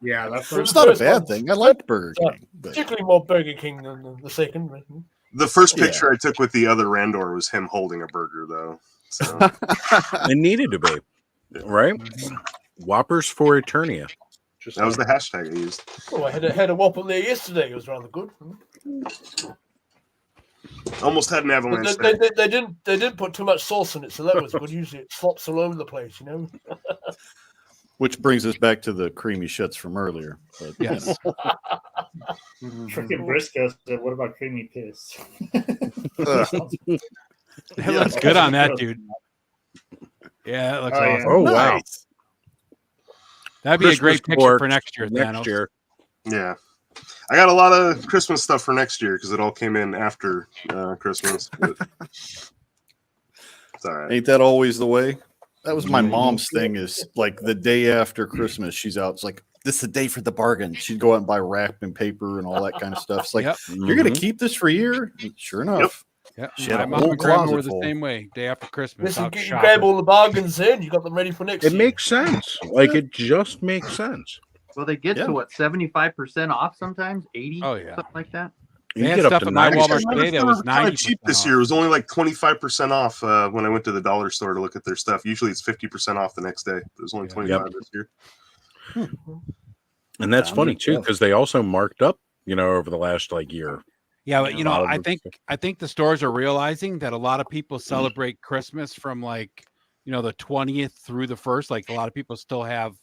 Yeah, that's It's not a bad thing. I liked Burger King. But Particularly more Burger King than the second. The first picture I took with the other Randor was him holding a burger, though. So. It needed to be, right? Whoppers for Eternia. That was the hashtag I used. Oh, I had a Whopper there yesterday. It was rather good. Almost had an But avalanche. they didn't put too much sauce in it, so that was good. Usually it flops all over the place, which brings us back to the creamy shits from earlier. But, Yes. Freaking Briscoe said, "What about creamy piss?" That looks good on that dude. Yeah, that looks awesome. Oh wow, that'd be a great Christmas picture for pork next year. Next Thanos. year, Yeah. I got a lot of Christmas stuff for next year because it all came in after Christmas. But it's all right. ain't that always the way? That was my mom's thing. Is like the day after Christmas, she's out. It's like this is the day for the bargain. She'd go out and buy wrapping paper and all that kind of stuff. It's like you're gonna keep this for a year. Sure enough. Yeah, She had my a mom whole and grandma were closet the full. same way. Day after Christmas, Listen, out you shopping. grab all the bargains in, you got them ready for next it year. makes sense. Like it just makes sense. Well, they get Yeah. to what 75% off sometimes, 80, Oh, yeah. something like that. They You had get up stuff to at my 90%. Walmart today that was Kinda 90 cheap this year. It was only like 25% off when I went to the dollar store to look at their stuff. Usually it's 50% off the next day. It was only 25 this year. And that's Yeah, funny I'm too, with because they also marked up, over the last year. Yeah, but A lot of I them- think the stores are realizing that a lot of people celebrate Christmas from the 20th through the 1st. Like a lot of people still have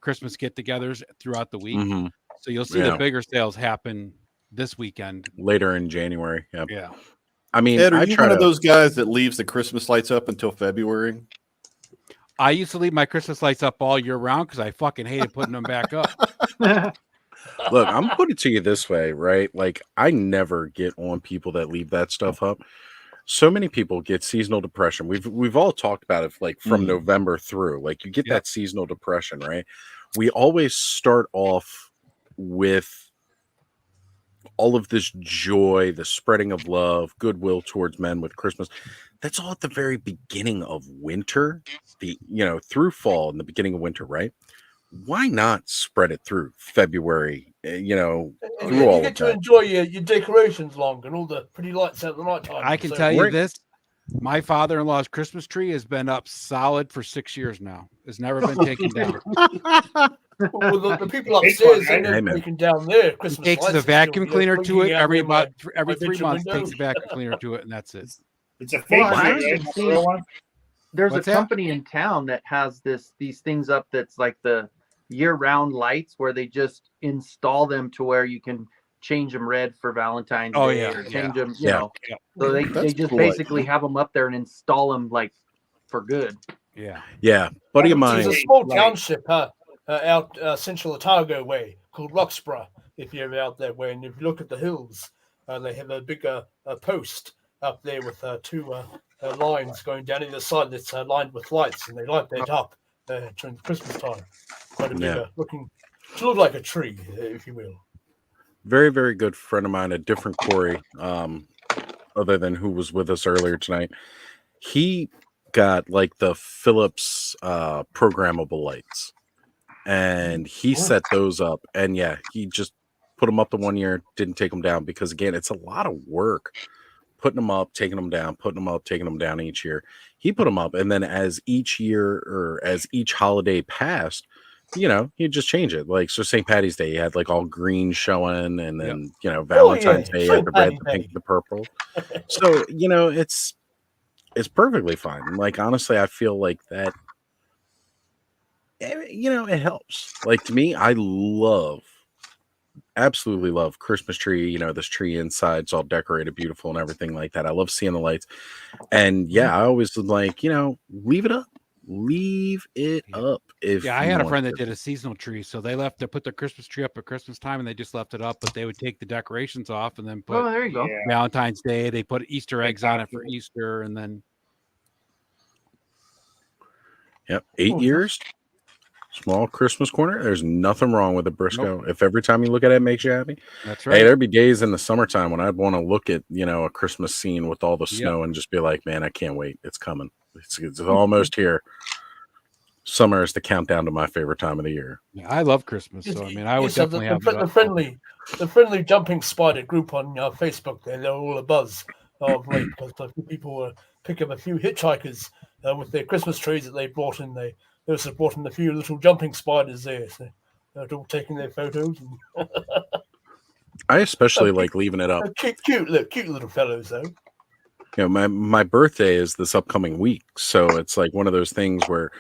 Christmas get-togethers throughout the week. Mhm. So you'll see Yeah. the bigger sales happen this weekend. Later in January. Yep. Yeah. I mean, Ed, are I you try one of to. those guys that leaves the Christmas lights up until February? I used to leave my Christmas lights up all year round because I fucking hated putting them back up. Look, I'm put it to you this way, right? Like, I never get on people that leave that stuff up. So many people get seasonal depression. We've all talked about it, like from November through. Like, you get that seasonal depression, right? We always start off with all of this joy, the spreading of love, goodwill towards men with Christmas. That's all at the very beginning of winter, through fall and the beginning of winter, right? Why not spread it through February, And through you all get of to that? enjoy your decorations longer and all the pretty lights out at the night time. I can So- tell you this. My father-in-law's Christmas tree has been up solid for 6 years now. It's never been taken down. Well, the people upstairs, they never Amen. taken down there. Christmas He takes lights the and stuff, vacuum you know, cleaner to it blinking out every in my every 3 bedroom months. window. Takes the vacuum cleaner to it, and that's it. It's a fake Well, tree, I right? actually Not see- a real one? There's What's a that? company in town that has these things up that's like the year-round lights where they just install them to where you can change them red for Valentine's Oh, Day yeah, or yeah. change them, Yeah. So they That's just cool basically idea. have them up there and install them like for good. Yeah, buddy of mine. There's a small township out central Otago way called Roxburgh. If you're out that way, and if you look at the hills, they have a big post up there with two lines going down either side that's lined with lights, and they light that up during the Christmas time. Quite a big looking, to look like a tree, if you will. Very, very good friend of mine, a different Corey, other than who was with us earlier tonight. He got like the Philips programmable lights, and he set those up. And yeah, he just put them up the 1 year, didn't take them down because again, it's a lot of work putting them up, taking them down, putting them up, taking them down each year. He put them up, and then as each year or as each holiday passed, you know, he'd just change it. Like, so St. Patty's Day, you had like all green showing, and then, you know, Valentine's Day, you had the red, the pink, the purple. So, you know, it's perfectly fine. Like, honestly, I feel like that, you know, it helps. Like, to me, I absolutely love Christmas tree. You know, this tree inside, it's all decorated beautiful and everything like that. I love seeing the lights. And yeah, I always was like, you know, leave it up. Leave it up. If I had a friend that did a seasonal tree, so they put their Christmas tree up at Christmas time, and they just left it up. But they would take the decorations off and then put there you go. Valentine's Day. They put Easter eggs on it for Easter, and then 8 years. Small Christmas corner. There's nothing wrong with a Briscoe. If every time you look at it, it makes you happy. That's right. Hey, there'd be days in the summertime when I'd want to look at, you know, a Christmas scene with all the snow and just be like, man, I can't wait. It's coming. It's almost here. Summer is the countdown to my favorite time of the year. Yeah, I love Christmas, so I mean, I would definitely have the friendly jumping spider group on Facebook. They're all a buzz of late because people were picking up a few hitchhikers with their Christmas trees that they brought in. They were supporting a few little jumping spiders there, so they're all taking their photos. And I especially like leaving it up. Cute little fellows, though. You know, my birthday is this upcoming week, so it's like one of those things where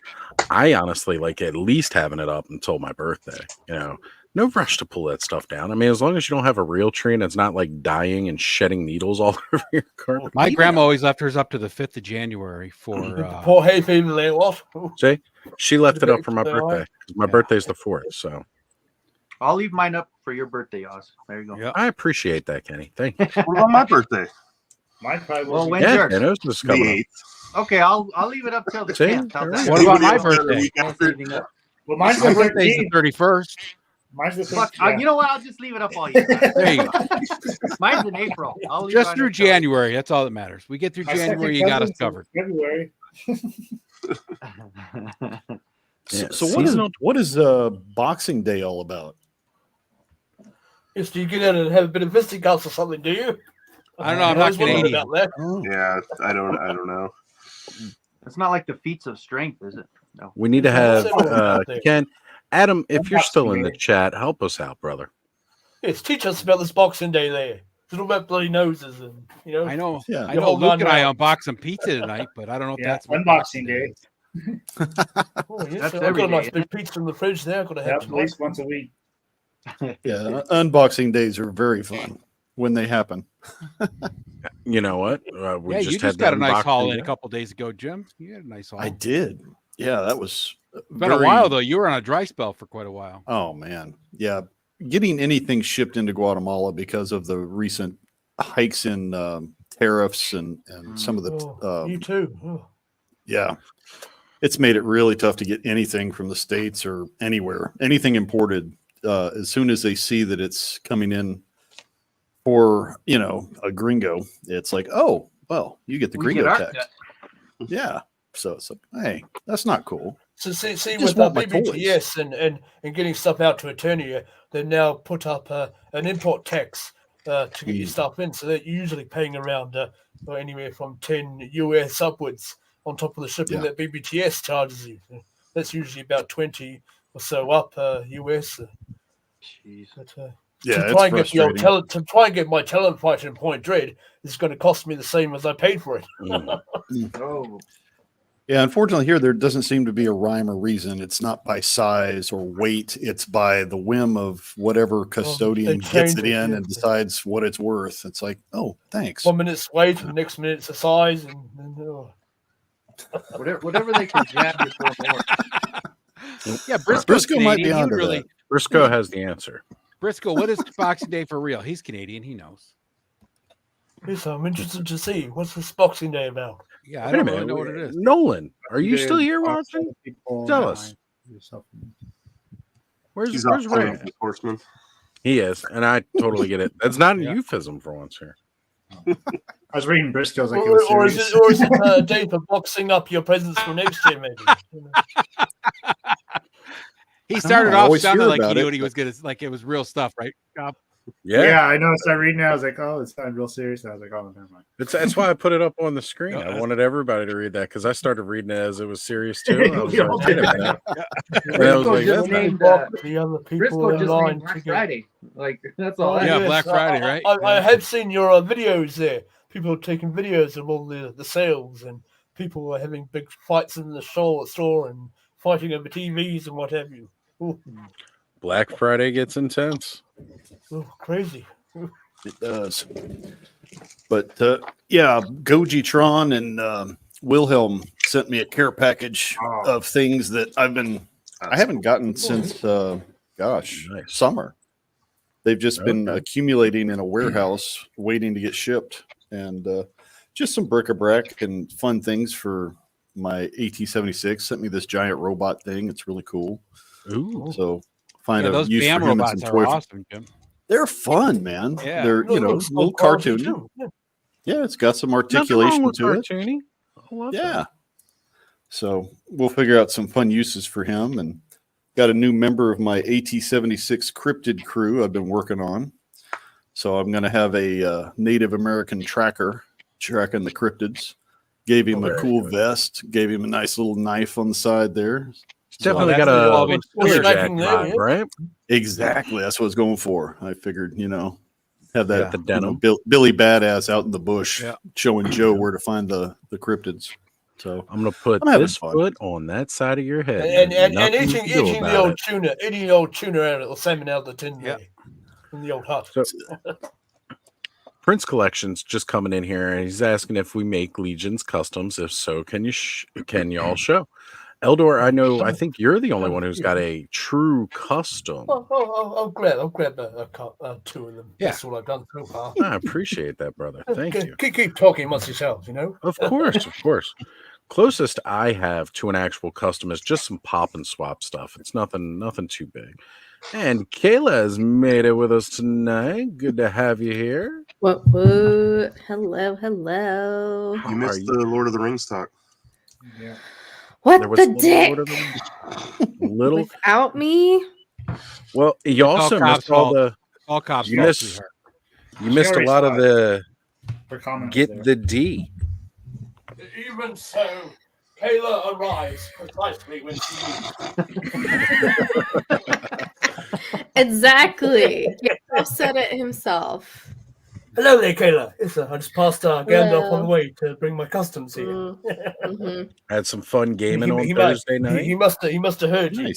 I honestly like at least having it up until my birthday. You know, no rush to pull that stuff down. I mean, as long as you don't have a real tree and it's not like dying and shedding needles all over your carpet. My grandma always left hers up to the 5th of January for poor hay fever there. What? See, she left it up for my birthday. My birthday's the 4th, so I'll leave mine up for your birthday, Oz. There you go. Yeah, I appreciate that, Kenny. Thank you. What about my birthday? Mine probably Well, will when's yours? Kenno's just coming up. Okay, I'll leave it up till the See? 10th. What about my birthday? Well, mine's My the birthday's the 13th. 31st. Mine's the Fuck, 13th. you know what? I'll just leave it up all year. There you go. Mine's in April. I'll leave Just mine through up till- January. That's all that matters. We get through My January, second you got us cousin's covered. February. So what is Boxing Day all about? Yes, do you get in and have a bit of fisticuffs or something? Do you? I don't know. I'm not Canadian. About that. Yeah, I don't know. It's not like the feats of strength, is it? No. We need to have there. Ken, Adam. If you're still in the chat, help us out, brother. Yes, teach us about this Boxing Day there. Little about bloody noses and you know. I know. Yeah. I know. hold Luke on and I now. unboxed some pizza tonight, but I don't know if Yeah, that's what unboxing day. Oh, yes, That's I've every got a nice day, big pizza in the fridge there. I've got to Yeah, have at tonight. least once a week. Yeah, unboxing days are very fun when they happen. You know what? We Yeah, you had just the got a nice unboxing haul in day. a couple days ago, Jim. You had a nice haul. I did. Yeah, that was It's been a while though. You were on a dry spell for quite a while. Oh man, yeah. Getting anything shipped into Guatemala because of the recent hikes in tariffs and some of the You too. Oh. yeah, it's made it really tough to get anything from the States or anywhere, anything imported. As soon as they see that it's coming in for, you know, a gringo, it's like, oh, well, you get the We gringo get our tax. cut. Yeah. So it's like, hey, that's not cool. So see just with want my BBTS and getting stuff out to Eternia, they've now put up an import tax to get your stuff in. So they're usually paying around anywhere from 10 US upwards on top of the shipping that BBTS charges you. That's usually about 20 or so up US. Jeez. But, Yeah, to it's try and get the old frustrating. talent, to try and get my talent fight in Point Dread is going to cost me the same as I paid for it. Oh, Yeah, unfortunately, here there doesn't seem to be a rhyme or reason. It's not by size or weight. It's by the whim of whatever custodian gets change it it, in yeah. and decides what it's worth. It's like, oh, thanks. 1 minute's weight, and the next minute's the size, and Whatever they can jab you for more. Yeah, Briscoe's Briscoe might be Canadian. He onto would really. that. Briscoe has the answer. Briscoe, what is Boxing Day for real? He's Canadian. He knows. Yes, I'm interested to see what's this Boxing Day about. Yeah, I Wait a don't minute, really know what it is. Nolan, are you still here Box watching? other people Tell and us. yourself. Where's He's Where's off playing Ray? with the Horseman. He is, and I totally get it. That's not a Yeah. euphemism for once here. I was reading Briscoe's like it was Or is serious. it a day for boxing up your presents for next year, maybe? He started I off always sounding hear like he about knew it, what he was gonna like. It was real stuff, right? Yeah, I know. I started reading it. I was like, oh, it sounded real serious. I was like, oh, never mind. That's why I put it up on the screen. I wanted everybody to read that because I started reading it as it was serious too. I was like, wait a minute. And I was like, just that's not- named, The other people Briscoe in just line named Black to get- Friday. Like that's all. that Yeah, is. Black Friday, right? I have seen your videos there. People are taking videos of all the sales, and people are having big fights in the store and fighting over TVs and what have you. Ooh, Black Friday gets intense. crazy. It does. But yeah, Gojitron and Wilhelm sent me a care package of things that I haven't gotten since summer. They've just been accumulating in a warehouse waiting to get shipped, and just some bric-a-brac and fun things for my AT-76. Sent me this giant robot thing. It's really cool. Ooh. So find a those use BAM for him and robots some are toy. awesome, Jim. They're fun, man. Yeah. They're No, a it's little called quality cartoony. too. Yeah. Yeah, it's got some Nothing wrong articulation with to it. cartoony. I love Yeah. that. So we'll figure out some fun uses for him, and got a new member of my AT-76 cryptid crew I've been working on. So I'm going to have a Native American tracker tracking the cryptids. Gave him a cool vest. Gave him a nice little knife on the side there. It's definitely that's got the a 12-inch Lumberjack sword. vibe, right? Exactly. That's what I was going for. I figured, have that Yeah, the denim. Billy Badass out in the bush Yeah. showing Joe where to find the cryptids. So I'm gonna put I'm having this fun. foot on that side of your head. And nothing you eating can do the about old it. tuna, eating the old tuna out of the salmon out of the tin Yeah. there in the old hut. So, Prince Collection's just coming in here, and he's asking if we make Legions customs. If so, can you all show? Eldor, I think you're the only one who's got a true custom. I'll grab two of them. Yeah. That's all I've done so far. I appreciate that, brother. Thank you. Keep talking amongst yourselves, Of course, of course. Closest I have to an actual custom is just some pop and swap stuff. It's nothing too big. And Kayla has made it with us tonight. Good to have you here. What? Hello, hello. You missed the Lord of the Rings talk. Yeah. What There was the a little dick? Lord of the- little. Without me? Well, you also missed all the. all cops. You missed a lot of the. Get the D. Even so, Kayla arrives precisely when she Exactly. Gandalf said it himself. Hello there, Kayla. Yes, sir. I just passed Gandalf on the way to bring my customs here. Mm-hmm. Had some fun gaming on He Thursday night. He must have heard you.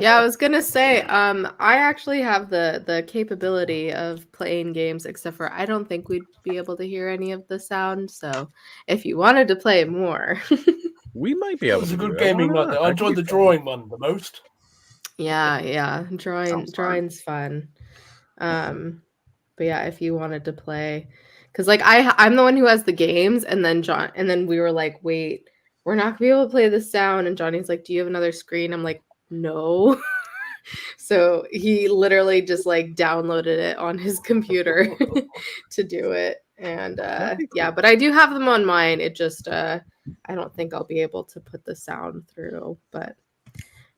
Yeah, I was gonna say, I actually have the capability of playing games, except for I don't think we'd be able to hear any of the sound. So if you wanted to play more, we might be It able was to a do good that. gaming Why night. not? I That could enjoyed be the fun. drawing one the most. yeah, Sounds drawing's fun. But yeah, if you wanted to play, because like I'm the one who has the games, and then we were like, wait, we're not gonna be able to play the sound, and Johnny's like, do you have another screen? I'm like, no. So he literally just like downloaded it on his computer to do it. And yeah, but I do have them on mine. It just I don't think I'll be able to put the sound through, but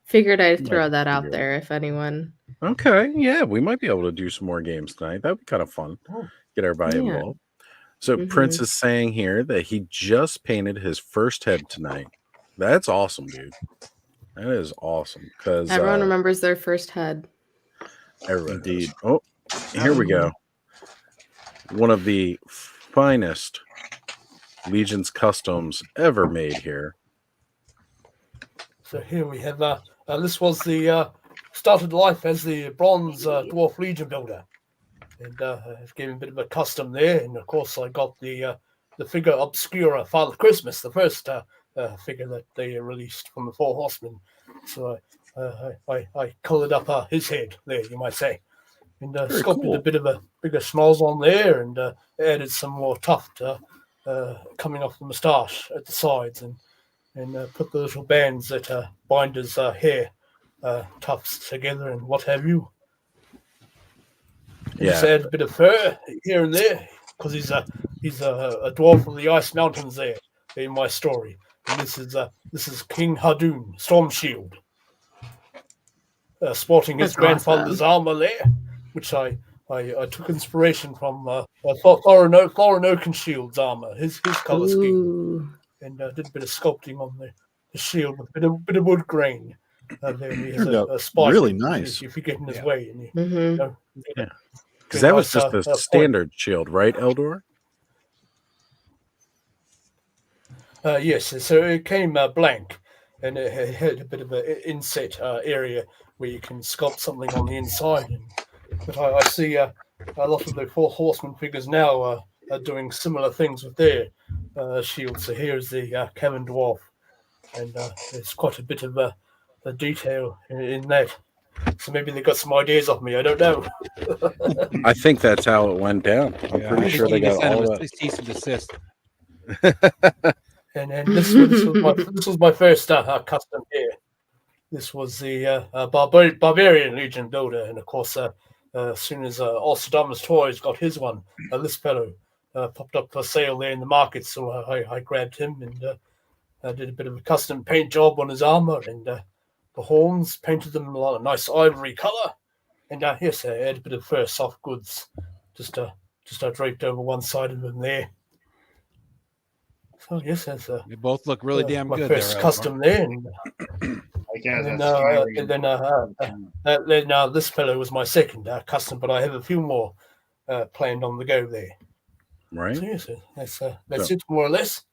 figured I'd throw that out there if anyone. Okay, yeah, we might be able to do some more games tonight. That'd be kind of fun. Get everybody Yeah. involved. So Mhm. Prince is saying here that he just painted his first head tonight. That's awesome, dude. That is awesome because Everyone remembers their first head. everybody does. Oh, here we go. One of the finest Legion's customs ever made here. So here we have this was the started life as the bronze dwarf legion builder, and I've given a bit of a custom there. And of course, I got the figure Obscura Father Christmas, the first figure that they released from the Four Horsemen. So I coloured up his head there, you might say, and sculpted a bit of a bigger schnoz on there, and added some more tuft coming off the moustache at the sides, and put the little bands that bind his hair tufts together and what have you. Yeah. Just add a bit of fur here and there because he's a dwarf of the ice mountains there in my story. And this is King Hadoon, Storm Shield, sporting his That's grandfather's armor there, which I took inspiration from Thorin Oakenshield's armor, his color scheme, and did a bit of sculpting on the shield with a bit of wood grain. There he has a spike. Really nice. If you get in his way, and Because that was just a standard shield, right, Eldor? Yes, so it came blank, and it had a bit of an inset area where you can sculpt something on the inside. But I see a lot of the Four Horsemen figures now are doing similar things with their shields. So here's the Cavern Dwarf, and there's quite a bit of the detail in that. So maybe they got some ideas off me. I don't know. I think that's how it went down. I'm pretty sure they got all that. Cease and desist. And this was my first custom here. This was the Barbarian Legion builder, and of course, as soon as Ulstradamus Toys got his one, this fellow popped up for sale there in the market, so I grabbed him and I did a bit of a custom paint job on his armor, and the horns, painted them a nice ivory color, and yes, I had a bit of fur soft goods, just draped over one side of them there. So yes, that's they both look really damn my good. first there, custom there, and then this fellow was my second custom, but I have a few more planned on the go there. Right. So yes, that's it more or less.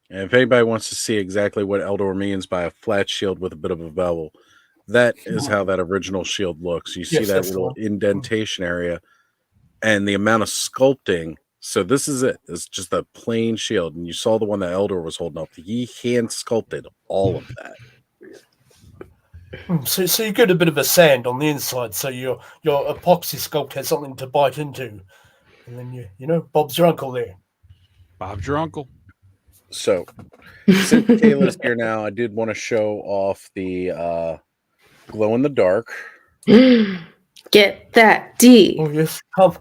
And if anybody wants to see exactly what Eldor means by a flat shield with a bit of a bevel, that is how that original shield looks. You see that little indentation area and the amount of sculpting. So this is it. It's just a plain shield. And you saw the one that Eldor was holding up. He hand sculpted all of that. So you get a bit of a sand on the inside, so your epoxy sculpt has something to bite into. And then you know, Bob's your uncle there. Bob's your uncle. So, since Kayla's here now, I did want to show off the glow in the dark. Get that D. Oh yes, can't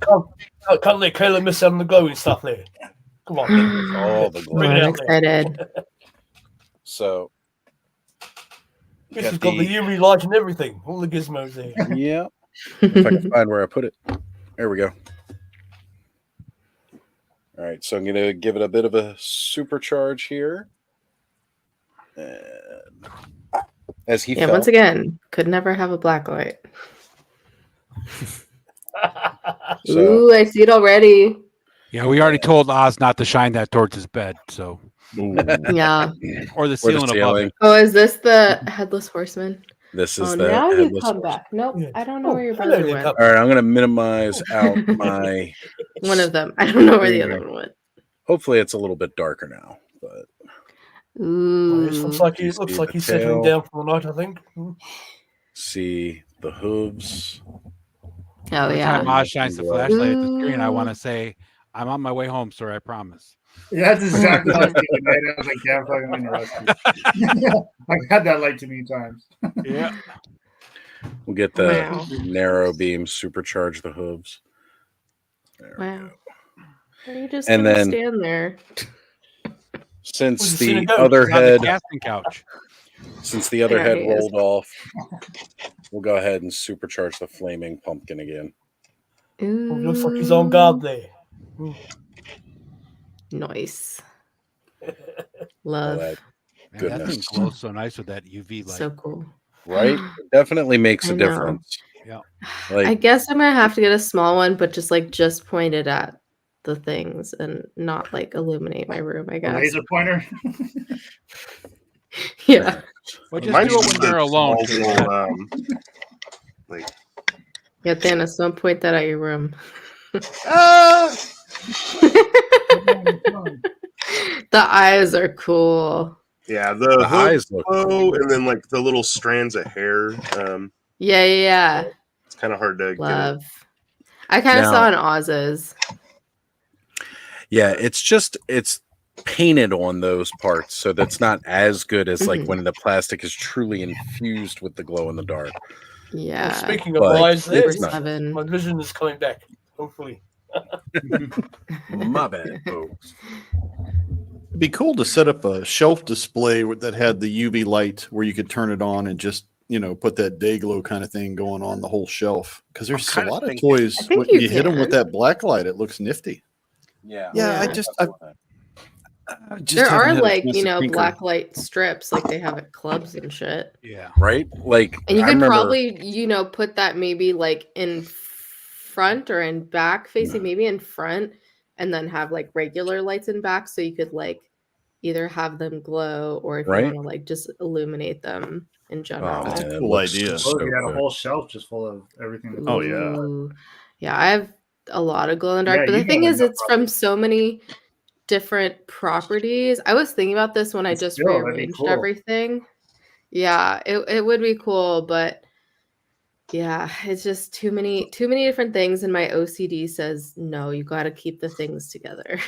let Kayla miss out on the glowing stuff there. Come on, all the glow. I'm excited. So, this has got the UV light and everything, all the gizmos there. Yeah, if I can find where I put it, there we go. All right, so I'm going to give it a bit of a supercharge here. And as he fell. Once again, could never have a black light. Ooh, I see it already. Yeah, we already told Oz not to shine that towards his bed, so. Yeah. Or the ceiling above it. Oh, is this the Headless Horseman? This is the now you Headless come Horseman. back. Nope, I don't know where your brother went. All right, I'm going to minimize out my... One of them. I don't know where the other one went. Hopefully it's a little bit darker now, but Ooh. It looks like he's settling down for the night, I think. See the hooves. Oh Every yeah. time Oz shines the flashlight at the screen, I want to say, "I'm on my way home, sir. I promise." Yeah, that's exactly what I was thinking, man. I was like, yeah, I'm fucking interested. I've had that light too many times. Yeah. We'll get the narrow beam, supercharge the hooves. Wow. Are you just And gonna then- stand there? Since Well, you the see the other On the head, casting couch. since the other There head he is. rolled off, we'll go ahead and supercharge the flaming pumpkin again. Ooh. Oh, looks like he's on guard there. Nice. All Love. that Man, that thing goodness, glows so nice with that UV light. So cool. right? It definitely makes I a know. difference. Yeah. Like I guess I'm gonna have to get a small one, but just pointed at the things and not like illuminate my room, I A guess. laser pointer. Yeah. Well, just Mine's do it just when you're a alone. small too. little, like Yeah, Thanos, don't point that at your room. The eyes are cool. Yeah, the The hood eyes look glow, and then like the little strands of hair. Yeah. It's kind of hard to Love. I kind of Now- saw an Oz's. Yeah, it's painted on those parts, so that's not as good as like Mhm. when the plastic is truly infused with the glow in the dark. Yeah. Well, speaking of But eyes, there, it's not. my vision is coming back. Hopefully. My bad, folks. It'd be cool to set up a shelf display that had the UV light where you could turn it on and just, put that day glow kind of thing going on the whole shelf. Because there's a kinda lot of thinking- toys. I think When you you hit them with can. that black light, it looks nifty. Yeah. Yeah, I just There haven't are had a like, chance to tinker. black light strips like they have at clubs and shit. Yeah. Right? Like, And you I could remember- probably, put that maybe like in front or in back facing, maybe in front, and then have like regular lights in back so you could like either have them glow or if Right. you want to like just illuminate them in general. That's a man, it cool looks idea. so Oh, you got a good. whole shelf just full of everything. Oh, yeah. Ooh. Yeah, I have a lot of glow in the dark, Yeah, but the you thing got is, enough it's from so many different properties. I was thinking about this when I just Still, that'd be rearranged cool. everything. Yeah, it would be cool, but yeah, it's just too many different things, and my OCD says no. You got to keep the things together.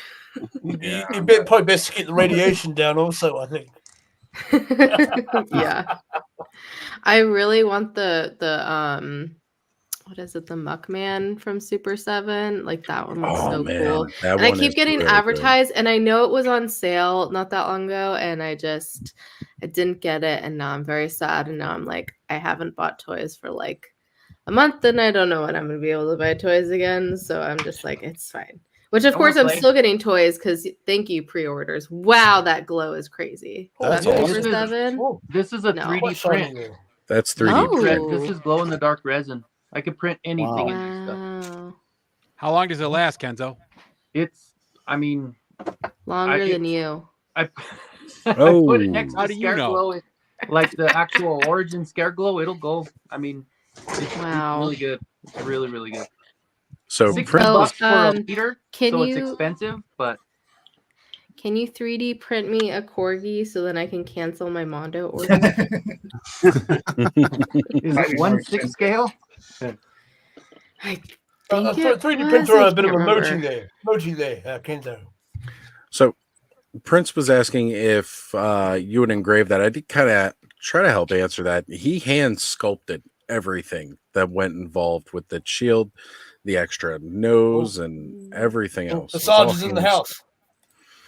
You probably best to keep the radiation down. Also, I think. Yeah, I really want the what is it, the Muckman from Super 7? Like that one looks Oh, so man, cool. that And I one keep is getting really good. advertised, and I know it was on sale not that long ago, and I didn't get it, and now I'm very sad, and now I'm like, I haven't bought toys for like a month, and I don't know when I'm gonna be able to buy toys again. So I'm just like, it's fine. Which of I course wanna I'm play. still getting toys because thank you pre-orders. Wow, that glow is crazy. That's That awesome. Super 7. Oh, This is a No. 3D print. That's 3D. Oh. print. This is glow in the dark resin. I could print anything in this stuff. Wow. How long does it last, Kenzo? It's, I mean, Longer I- than you. I Oh. put it next How to do you know? Scareglow, like the actual Origin Scareglow. It'll go. I mean, it's Wow. really good. It's really, really good. So $60 print So, for a um, liter, can so it's you- expensive, but Can you 3D print me a corgi so then I can cancel my Mondo order? is Might it be more 1/6 expensive. scale? I think it 3D was, printer, I a bit of can't emoji remember. there. Emoji there, Kenzo. So Prince was asking if you would engrave that. I did kind of try to help answer that. He hand sculpted everything that went involved with the shield, the extra nose, and everything else. It's all Assange is in the hand house.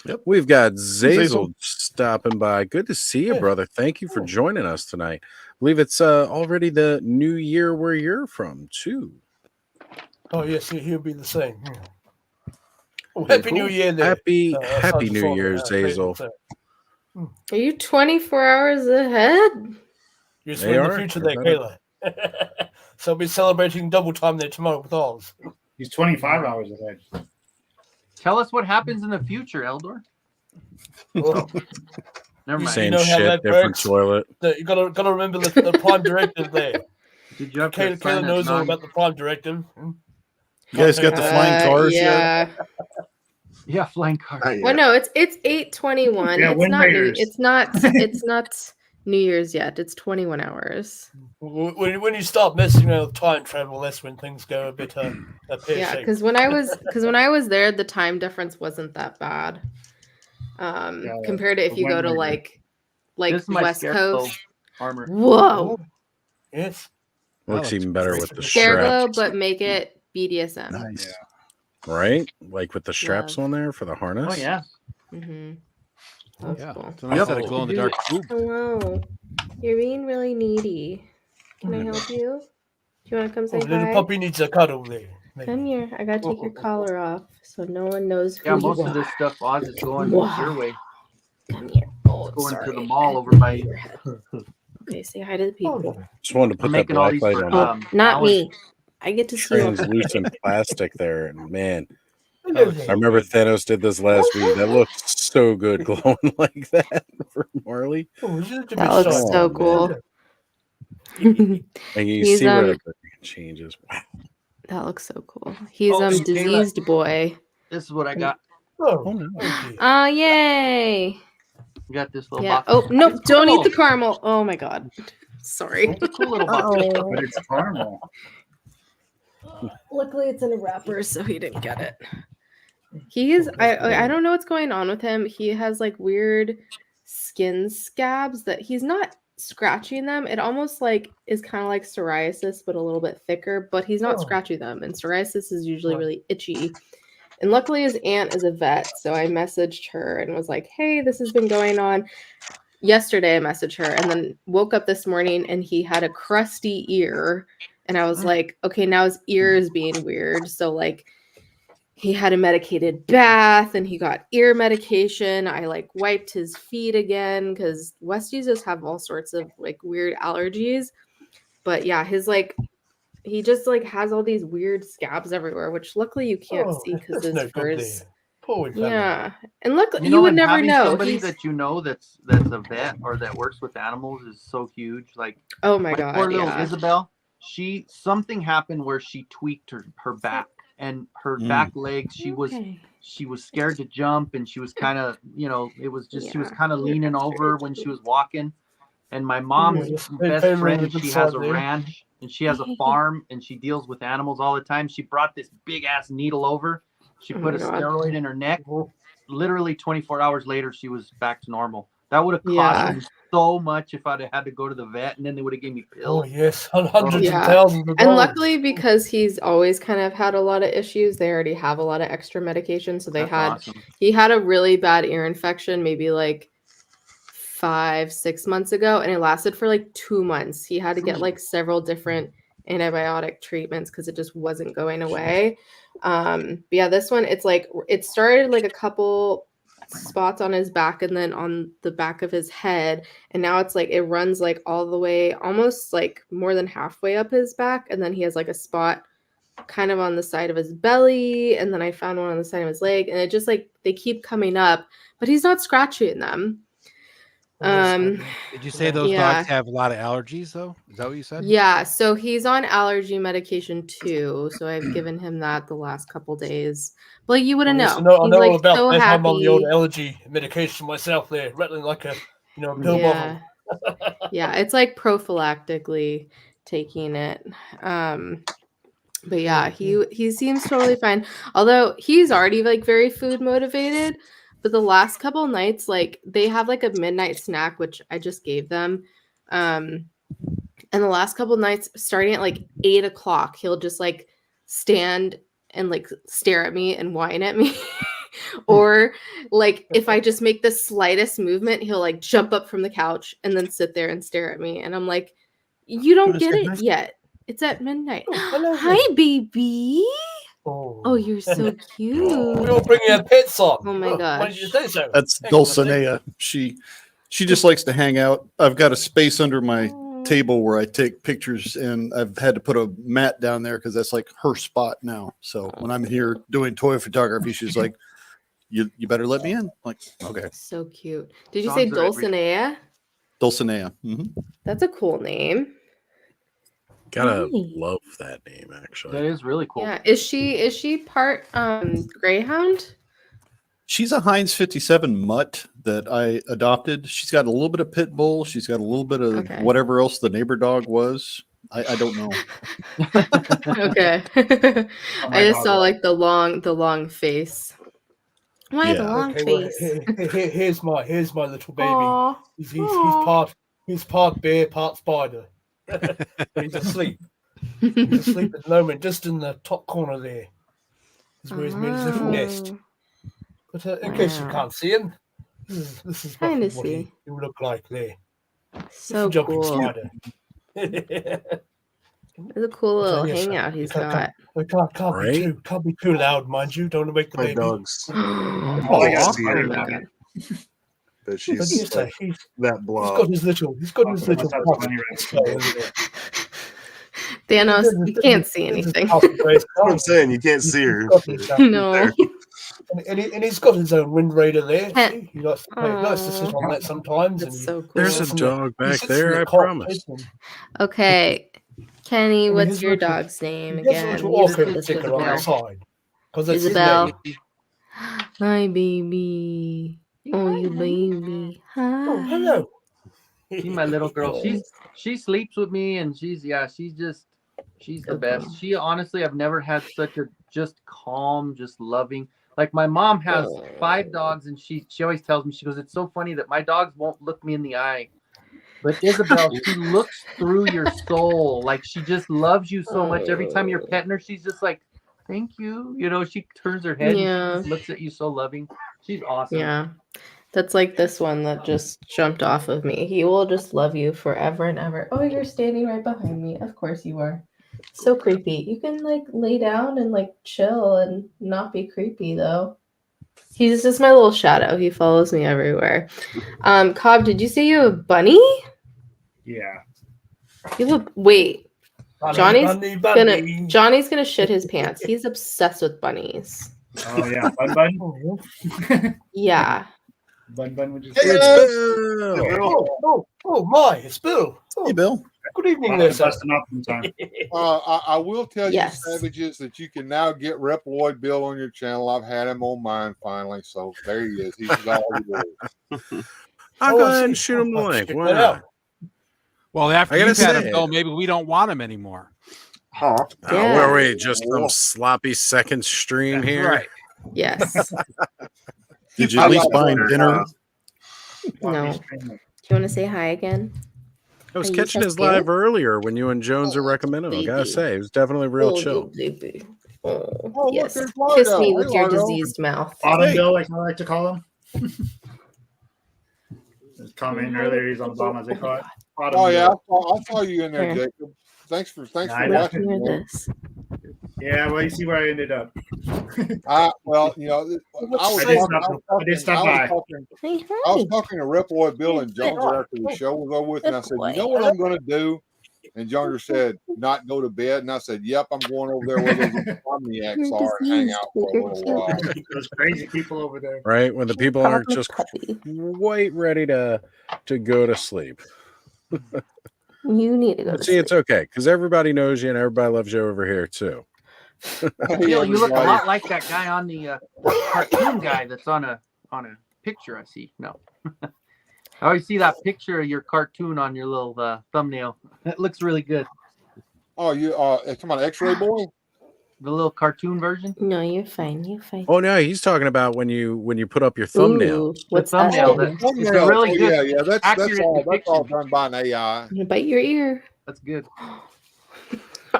Yep. We've got Zazel Zazel. stopping by. Good to see you, Yeah. brother. Thank you for joining us tonight. I believe it's already the new year where you're from, too. Oh yes, he'll be the same. Oh, Very Happy New cool. Year, there. Happy Sergeant New Fawley, Year, great Zazel. answer. Are you 24 hours ahead? You're They in the are. future They're there, better. Kayla. So I'll be celebrating double time there tomorrow with Oz. He's 25 hours ahead. Tell us what happens in the future, Eldor. Well, Never mind. Same know how shit, that different works? toilet. you gotta remember the prime directive there. Did you have to Kayla sign a knows all non- about the prime directive. You guys got the flying cars yet? Yeah. Yeah, flying car. Not yet. Well, no, it's 8:21. Yeah, it's Wind not. Raiders. It's not New Year's yet. It's 21 hours. When you start messing around with time travel, that's when things go a bit Yeah, pear-shaped. because when I was there, the time difference wasn't that bad. Yeah, Compared to if the you go Wind to Raiders. like This is my West Scarecrow Coast. armor. Whoa, Yes. Looks even better with the Scareglow, straps, but make it BDSM. Nice. right? Like with the straps Love. on there for the harness. Oh yeah. Mm-hmm. Oh, That's yeah. cool. So nice set of glow in the dark boob. Hello, you're being really needy. Can I help you? Do you want to come say Oh, little hi? puppy needs a cuddle there. Come here. I gotta take your collar off so no one knows who Yeah, you most are. of this stuff Oz is going Wow. your way. Come here. Oh, It's going to sorry. the mall I over by your head. Okay, say hi to the people. Just wanted to I'm put that making all black these light for, on Not Alan. me. I get to see you. translucent plastic there, and man, Hello I there. remember Thanos did this last week. That looked so good glowing like that for Marley. Oh, is it a bit That looks shy? so Oh, cool. And you He's, see where like, the changes. Wow. That looks so cool. He's Oh, Kayla. diseased boy. This is what I got. Oh, Oh, no. okay. Oh yay! You got this little Yeah. box. Oh no! It's Don't eat cool. the caramel. Oh my god. Sorry. It's a cool little box. Uh-oh. But it's caramel. Luckily, it's in a wrapper, so he didn't get it. I don't know what's going on with him. He has like weird skin scabs that he's not scratching them. It almost like is kind of like psoriasis, but a little bit thicker. But he's not scratching them, and psoriasis is usually really itchy. And luckily, his aunt is a vet, so I messaged her and was like, "Hey, this has been going on." Yesterday, I messaged her, and then woke up this morning, and he had a crusty ear, and I was like, "Okay, now his ear is being weird." So like, he had a medicated bath, and he got ear medication. I like wiped his feet again because Westies just have all sorts of like weird allergies. But yeah, his like. He just like has all these weird scabs everywhere, which luckily you can't see because his fur is. Yeah, and luckily you would and never having know. Somebody He's- that you know that's a vet or that works with animals is so huge. Like, Oh my God, poor little yeah. Isabel. Something happened where she tweaked her back and her back legs. She was scared to jump, and she was kind of it was just she was kind of leaning over when she was walking. And my mom's best friend, she has a ranch and she has a farm and she deals with animals all the time. She brought this big ass needle over. She put a steroid in her neck. Literally 24 hours later, she was back to normal. That would have cost me so much if I'd have had to go to the vet, and then they would have gave me pills. Oh yes, hundreds Yeah. of thousands of And dollars. luckily, because he's always kind of had a lot of issues, they already have a lot of extra medication. So he had a really bad ear infection, maybe like 5-6 months ago, and it lasted for like 2 months. He had to get like several different antibiotic treatments because it just wasn't going away. But yeah, this one, it's like it started like a couple spots on his back and then on the back of his head, and now it's like it runs like all the way, almost like more than halfway up his back, and then he has like a spot kind of on the side of his belly, and then I found one on the side of his leg, and it just like they keep coming up, but he's not scratching them. Did you say those yeah. dogs have a lot of allergies though? Is that what you said? Yeah, so he's on allergy medication too. So I've given him that the last couple days. But like, you wouldn't know. Yes, I know He's all like about so that. I'm on the old happy. allergy medication myself. There, rattling like a pill Yeah. bottle. Yeah, it's like prophylactically taking it. But yeah, he seems totally fine. Although he's already like very food motivated. But the last couple nights, like they have like a midnight snack, which I just gave them. And the last couple nights, starting at like 8 o'clock, he'll just like stand and like stare at me and whine at me. Or like if I just make the slightest movement, he'll like jump up from the couch and then sit there and stare at me. And I'm like, you don't get it yet. It's at midnight. Hi, baby. Oh, you're so cute. We'll bring your pets on. Oh my Why gosh. did you say so? That's Dulcinea. She just likes to hang out. I've got a space under my table where I take pictures, and I've had to put a mat down there because that's like her spot now. So when I'm here doing toy photography, she's like, "You better let me in." I'm like, okay. So cute. Did you say Dulcinea? Dulcinea. Mm-hmm. That's a cool name. Gotta Nice. love that name, actually. That is really cool. Yeah. Is she part Greyhound? She's a Heinz 57 mutt that I adopted. She's got a little bit of pit bull. She's got a little bit of Okay. whatever else the neighbor dog was. I don't know. Okay. I just saw like the long face. Why the Yeah. long Okay, well, face? here's my little baby. Aw. He's part bear, part spider. He's asleep. He's asleep at the moment, just in the top corner there. Is where he's made his little nest. But in case you can't see him, this is Kinda roughly what he see. would look like there. So Jumping cool. spider. It's a cool little yes, hangout he's can't- got. Can't Right? be too loud, mind you. Don't want to make the My baby. dogs. Oh, Oh, I Aw. see oh her. my God. But But she's yes, like he's that got blob. his little That's puppy. funny, Thanos, you can't see anything. That's what I'm saying. You can't see her. No. And he's got his own wind raider there. Heh. See? He likes to sit on that sometimes. That's and so cool. There's a sits in the- dog he back sits in there, the I cockpit promise. and Okay. Kenny, And what's his your little- dog's name he has a again? little Use orchid this sticker on the Isabel. side. Because that's his Isabel. name. Hi, baby. Oh, you baby. Hi. Oh, hello. She's my little girl. She sleeps with me, and she's the best. She honestly, I've never had such a just calm, just loving. Like my mom has 5 dogs, and she always tells me, she goes, it's so funny that my dogs won't look me in the eye, but Isabel, she looks through your soul. Like she just loves you so much. Every time you're petting her, she's just like, thank you. You know, she turns her head and she just looks at you so loving. She's awesome. Yeah. That's like this one that just jumped off of me. He will just love you forever and ever. Oh, you're standing right behind me. Of course you are. So creepy. You can like lay down and like chill and not be creepy though. He's just my little shadow. He follows me everywhere. Cobb, did you say you have a bunny? Yeah. You have a wait. Bunny, bunny. Johnny's gonna shit his pants. He's obsessed with bunnies. Oh yeah, Bun Bun. Yeah. Bun Bun would just. Hey, oh my, it's Bill. Oh, hey, Bill. Good evening, there, sir. I will tell Yes. you, savages, that you can now get Reploid Bill on your channel. I've had him on mine finally, so there he is. He's all yours. I'll go ahead and shoot him the link. Why not? Well, after I gotta you've had him, say- Bill, maybe we don't want him anymore. Where are we? Just some sloppy second stream here? Right. Yes. Did you at least buy him dinner? No. Do you want to say hi again? I was Are you catching his scared? live earlier when you and Jones are recommending him. I gotta say, it was definitely real Oh, chill. baby. Oh, look, yes. there's Kiss Largo. me with Hey, your Largo. diseased mouth. Bottom Bill, like I like to call him. Just commenting earlier, he's on the bottom as they call it. Bottom Oh yeah, Bill. I saw you in there, Here. Jacob. Thanks for I watching. know. Look near man. this. Yeah, well, you see where I ended up. Well, you know, I was I did talking- stop- I did stop by. Hey, I was hi. talking to Reploid Bill and Jones after the show was over with, and I said, "You know what I'm going to do?" And Jones said, "Not go to bed." And I said, "Yep, I'm going over there where those insomniacs are and hang out for a little while." Those crazy people over there. Right? When the people aren't Papa just puppy. quite ready to go to sleep. You need to go But to see, sleep. it's okay because everybody knows you and everybody loves you over here too. Bill, you look a lot like that guy on the cartoon guy that's on a picture I see. No. I always see that picture of your cartoon on your little thumbnail. It looks really good. Oh, you come on, X-Ray Boy. The little cartoon version. No, you're fine. You're fine. Oh no, he's talking about when you put up your thumbnail. Ooh, what's thumbnail that? that- it's a really good, Yeah, that's accurate all. That's all depiction. done by an AI. I'm gonna bite your ear. That's good.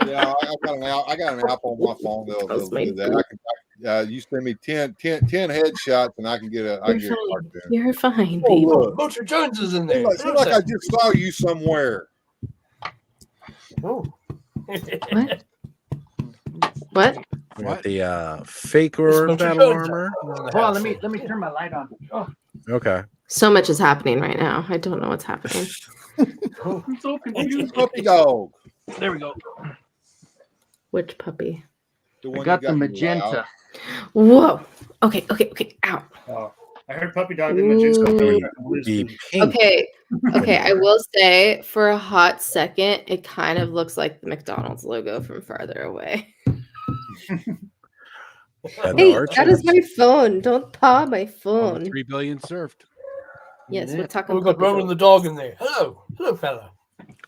Yeah, I got an app on my phone that'll do that. I can, you send me 10 headshots, and I can get a You're fine. cartoon. You're fine, Oh, baby. look. Butcher Jones is in there. Seems like I just saw you somewhere. Oh. What? What? We got the fake or Spencer battle Jones. armor. Hold on, let me turn my light on. Oh, Okay. So much is happening right now. I don't know what's happening. I'm so confused. Puppy dog. There we go. Which puppy? The I one got you the in your magenta. lap. Whoa. Okay. Ow. Oh, I heard puppy dog and magenta. The pink. Okay. I will say for a hot second, it kind of looks like the McDonald's logo from farther away. And Hey, the archer. that is my phone. Don't paw my phone. 3 billion served. Yes, we're talking. We've got puppy Roman the dog in there. Hello, fella.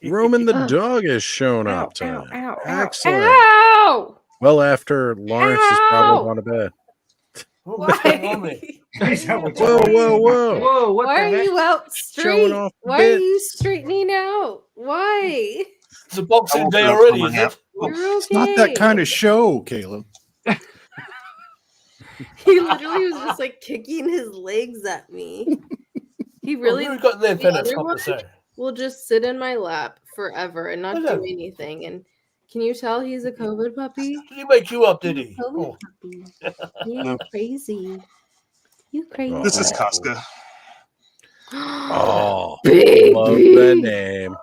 Roman the dog has shown Ow, up tonight. ow, Excellent. Ow! Well, after Lawrence has Ow! probably gone to bed. What's going on there? Whoa! Whoa, what Why the are heck? you out Showing straight? off Why are bits. you straightening out? Why? It's a boxing day up already, on is my it? You're It's not that okay. kind of show, Caleb. He literally was just like kicking his legs at me. He really What have you got there, the fella, other Papa, one sir? will just sit in my lap forever and not Hello. do anything. And can you tell he's a COVID puppy? Did he wake you up, did he? COVID Oh. puppy. He's crazy. You crazy. This is Casca. Oh, Baby. love the name.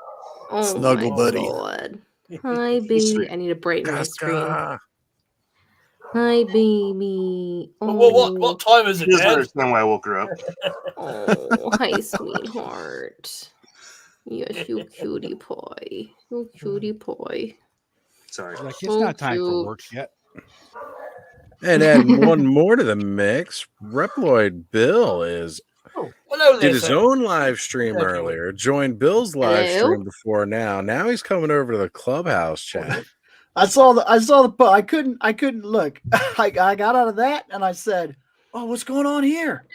Oh Snuggle my buddy. God. Hi, baby. I need to brighten my screen. Casca. Hi, baby. Oh, What time is it, He doesn't Dad? understand why I woke her up. oh, hi, sweetheart. Yes, you cutie pie. You cutie pie. Sorry. Like, it's So not time for cute. work yet. And add one more to the mix. Reploid Bill is Hello, did his sir. own live stream Thank you. earlier, joined Bill's live Hello? stream before now he's coming over to the clubhouse chat. I saw the post. I couldn't look. I got out of that and I said, "Oh, what's going on here?"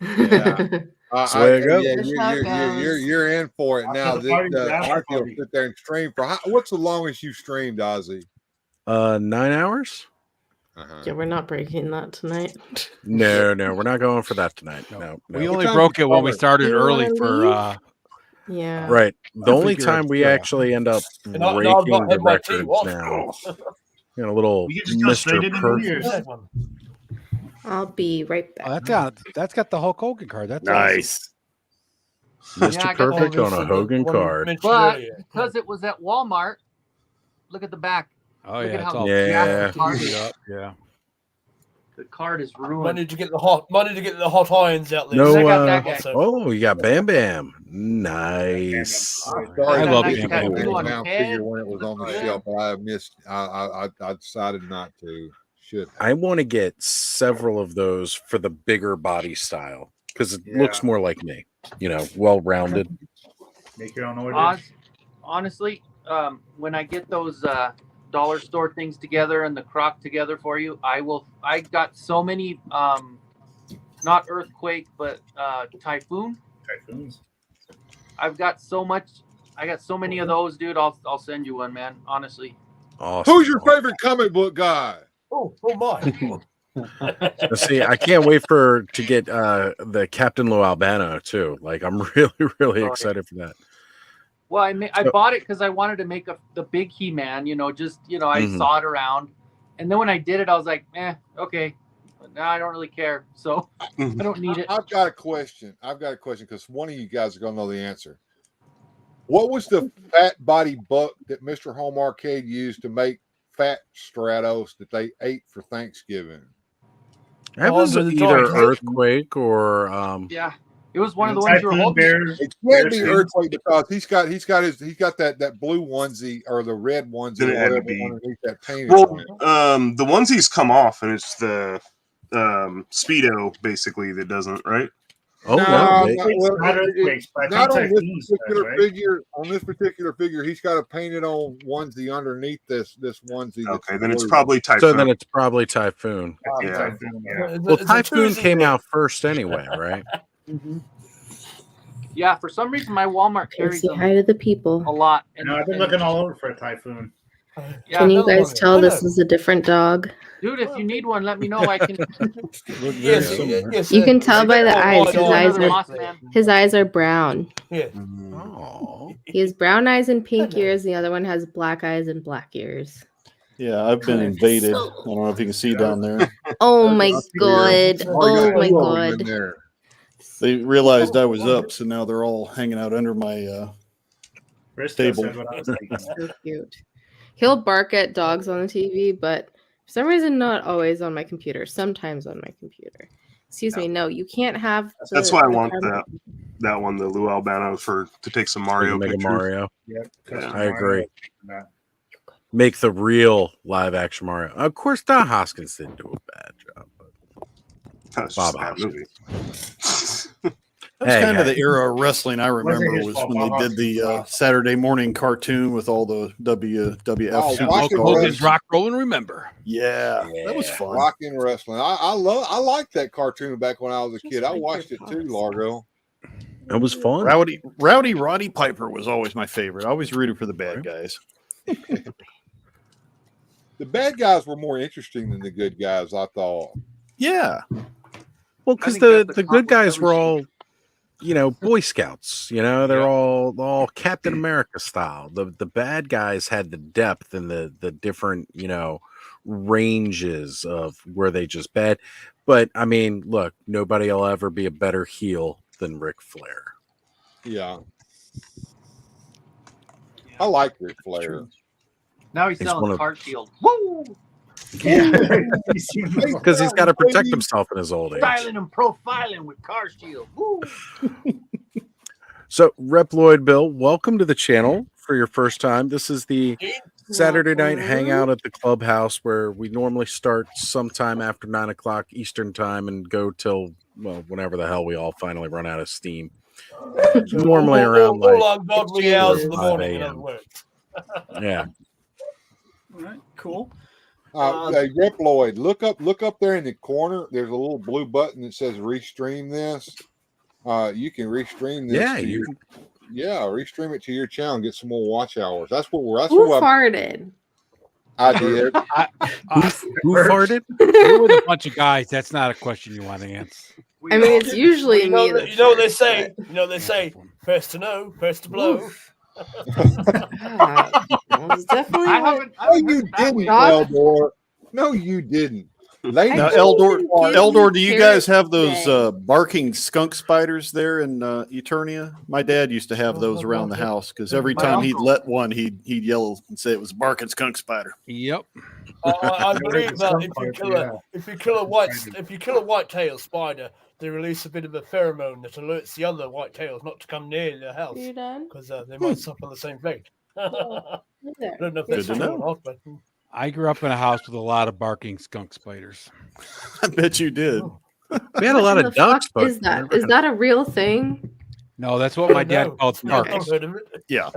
Yeah. That's the way it goes. Yeah, That's how it goes. you're in for it now. the party, the after Archie will party. sit there and stream for what's the longest you streamed, Ozzy? 9 hours? Yeah, we're not breaking that tonight. No, we're not going for that tonight. No. We only broke it when we started You early wanna for leave? Yeah. Right. The I only figure time it's, we actually end up And I've breaking not the had my tea. records What? now. You know, a little We could just go straight Mr. into Perfect. yours. I'll be right back. Oh, that's got the Hulk Hogan card. That's Nice. Mr. Yeah, I got Perfect all on this a in the Hogan one card. mentioned But earlier. because it was at Walmart, look at the back. awesome. Oh Look yeah, at it's how all Yeah. the card beat is. up. Yeah. The card is ruined. Money to get the hot irons out there. No, I got that guy. oh, you got Bam Bam. Nice. I I love nice Bam tattoo Bam. on his Down head. figure when it was on the shelf, but I missed. I decided not to. Should I want to get several of those for the bigger body style because it Yeah. looks more like me, well rounded. Make your own order. Honestly, when I get those dollar store things together and the croc together for you, I got so many not earthquake but typhoon. Typhoons. I've got so much. I got so many of those, dude. I'll send you one, man. Honestly. Awesome. Who's your favorite comic book guy? Oh my. Let's see, I can't wait to get the Captain Lou Albano too. Like I'm really excited for that. Well, I bought it because I wanted to make the big He-Man. I Mhm. saw it around, and then when I did it, I was like, okay. Now I don't really care, so I don't need it. I've got a question. Because one of you guys are going to know the answer. What was the fat body buck that Mr. Home Arcade used to make Fat Stratos that they ate for Thanksgiving? That was under the either dog. Earthquake or Yeah, it was one of the ones you were Typhoon holding. Bears. It can't be Bears Earthquake because he's got that blue onesie or the red onesie Then it or had to whatever be- underneath that painted Well, on it. the onesies come off, and it's the Speedo basically that doesn't, right? oh No, no, they- not, well, Not it- earthquakes, but I not think on this typhoons does, particular right? figure. On this particular figure, he's got a painted on onesie underneath this onesie. that's Okay, then it's blue. probably Typhoon. so then it's probably Typhoon. I think Yeah. Typhoon, yeah. Well, Typhoon came out first anyway, right? Yeah, for some reason my Walmart Can carries say them hi to the people. a lot. No, I've been looking all over for a Typhoon. Yeah, Can you another guys one. tell this is a different dog? dude, if you need one, let me know. I can. Yes, yes, You can tell by the eyes. His Another eyes are Moss Man. his eyes are brown. Yeah. Oh, He has brown eyes and pink ears. The other one has black eyes and black ears. Yeah, I've been invaded. I don't know if you can see down there. Oh my god! Oh, Oh you got my two of them in god! there. They realized I was up, so now they're all hanging out under my Briscoe Table. said what I was thinking. So cute. He'll bark at dogs on the TV, but for some reason, not always on my computer. Sometimes on my computer. Excuse me. No, you can't have. That's why I the want camera- that one, the Lou Albano, to take some Mario Mega pictures. Mario. Yep, custom I agree. Mario. Make the real live action Mario. Of course, Don Hoskins didn't do a bad job. But That's Bob just a bad Hoskins. movie. That's Hey, kind of hey. the era of wrestling I remember his was fault, when they Bob did the Saturday morning cartoon with all the WWF. Oh, superstars. Rock and Hogan's Rock, Roll, and Remember. Yeah, that was Yeah. fun. Rockin' wrestling. I liked that cartoon back when I was a kid. I watched it too, Largo. It was fun. Rowdy Roddy Piper was always my favorite. I always rooted for the bad guys. The bad guys were more interesting than the good guys, I thought. Yeah, Well, because think that's the the good guys conflict were every all, Boy Scouts. They're all Captain America style. The bad guys had the depth and the different ranges of where they just bad. But I mean, look, nobody will ever be a better heel than Ric Flair. Yeah. I like Ric Flair. Now he's He's selling one of- car shield. Woo! Because he's got to protect himself in his old age. Styling and profiling with car shield. Woo! So, Rep Lloyd Bill, welcome to the channel for your first time. This is the Saturday night hangout at the clubhouse where we normally start sometime after 9 o'clock Eastern time and go till, well, whenever the hell we all finally run out of steam. Normally around all like ungodly hours of the 5 morning, in a.m. other words. Yeah. All right, cool. Hey, Reploid, look up there in the corner. There's a little blue button that says restream this. You can restream this. Yeah, to you restream it to your channel and get some more watch hours. That's Who what farted? I did. Who farted? We're with a bunch of guys. That's not a question you want to answer. I mean, it's usually You know, me. you know what they say. You know what they say. First to know, first to blow. It's definitely. No, you didn't, Eldor. No, you didn't. Now, Eldor, do you guys have those barking skunk spiders there in Eternia? My dad used to have those around the house because every time he'd let one, he'd yell and say it was a barking skunk spider. Yep. I believe that if you kill a white-tailed spider, they release a bit of a pheromone that alerts the other white-tails not to come near their house because they might suffer the same fate. I don't know if that's true or not, but I grew up in a house with a lot of barking skunk spiders. I bet you did. We had a lot of ducks, but Is that a real thing? No, that's what my dad called sparks. Yeah.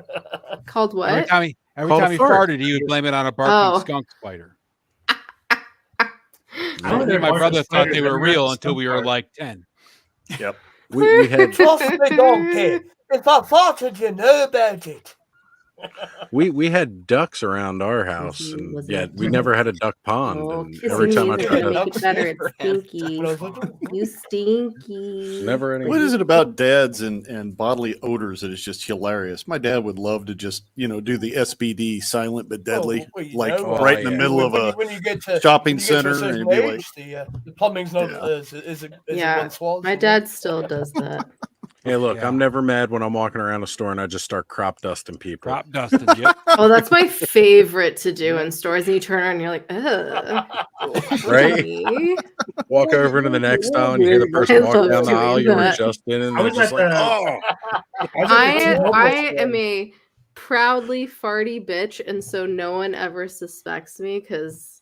Called what? Every time he fart. farted, he would blame it on a barking Oh. skunk spider. My brother thought they were real until we were like 10. Yep. We had trust me, donkey. If I farted, you know about it. we had ducks around our house, and yet we never had a duck pond. And every Kissing time I me tried doesn't to, make it better. It's stinky. You stinky. never any. What is it about dads and bodily odors that is just hilarious? My dad would love to just, do the SBD, silent but deadly, right in the middle of a when you get to, shopping when you get to center, a certain and it'd be age, the plumbing's not as it once was. My dad still does that. Hey, look, I'm never mad when I'm walking around a store and I just start crop dusting people. Crop dusting, yep. Oh, that's my favorite to do in stores. And you turn around and you're like, ugh. Right? Walk over to the next aisle and you hear the person walk down the aisle you were just in, and they're just like, oh. I am a proudly farty bitch, and so no one ever suspects me because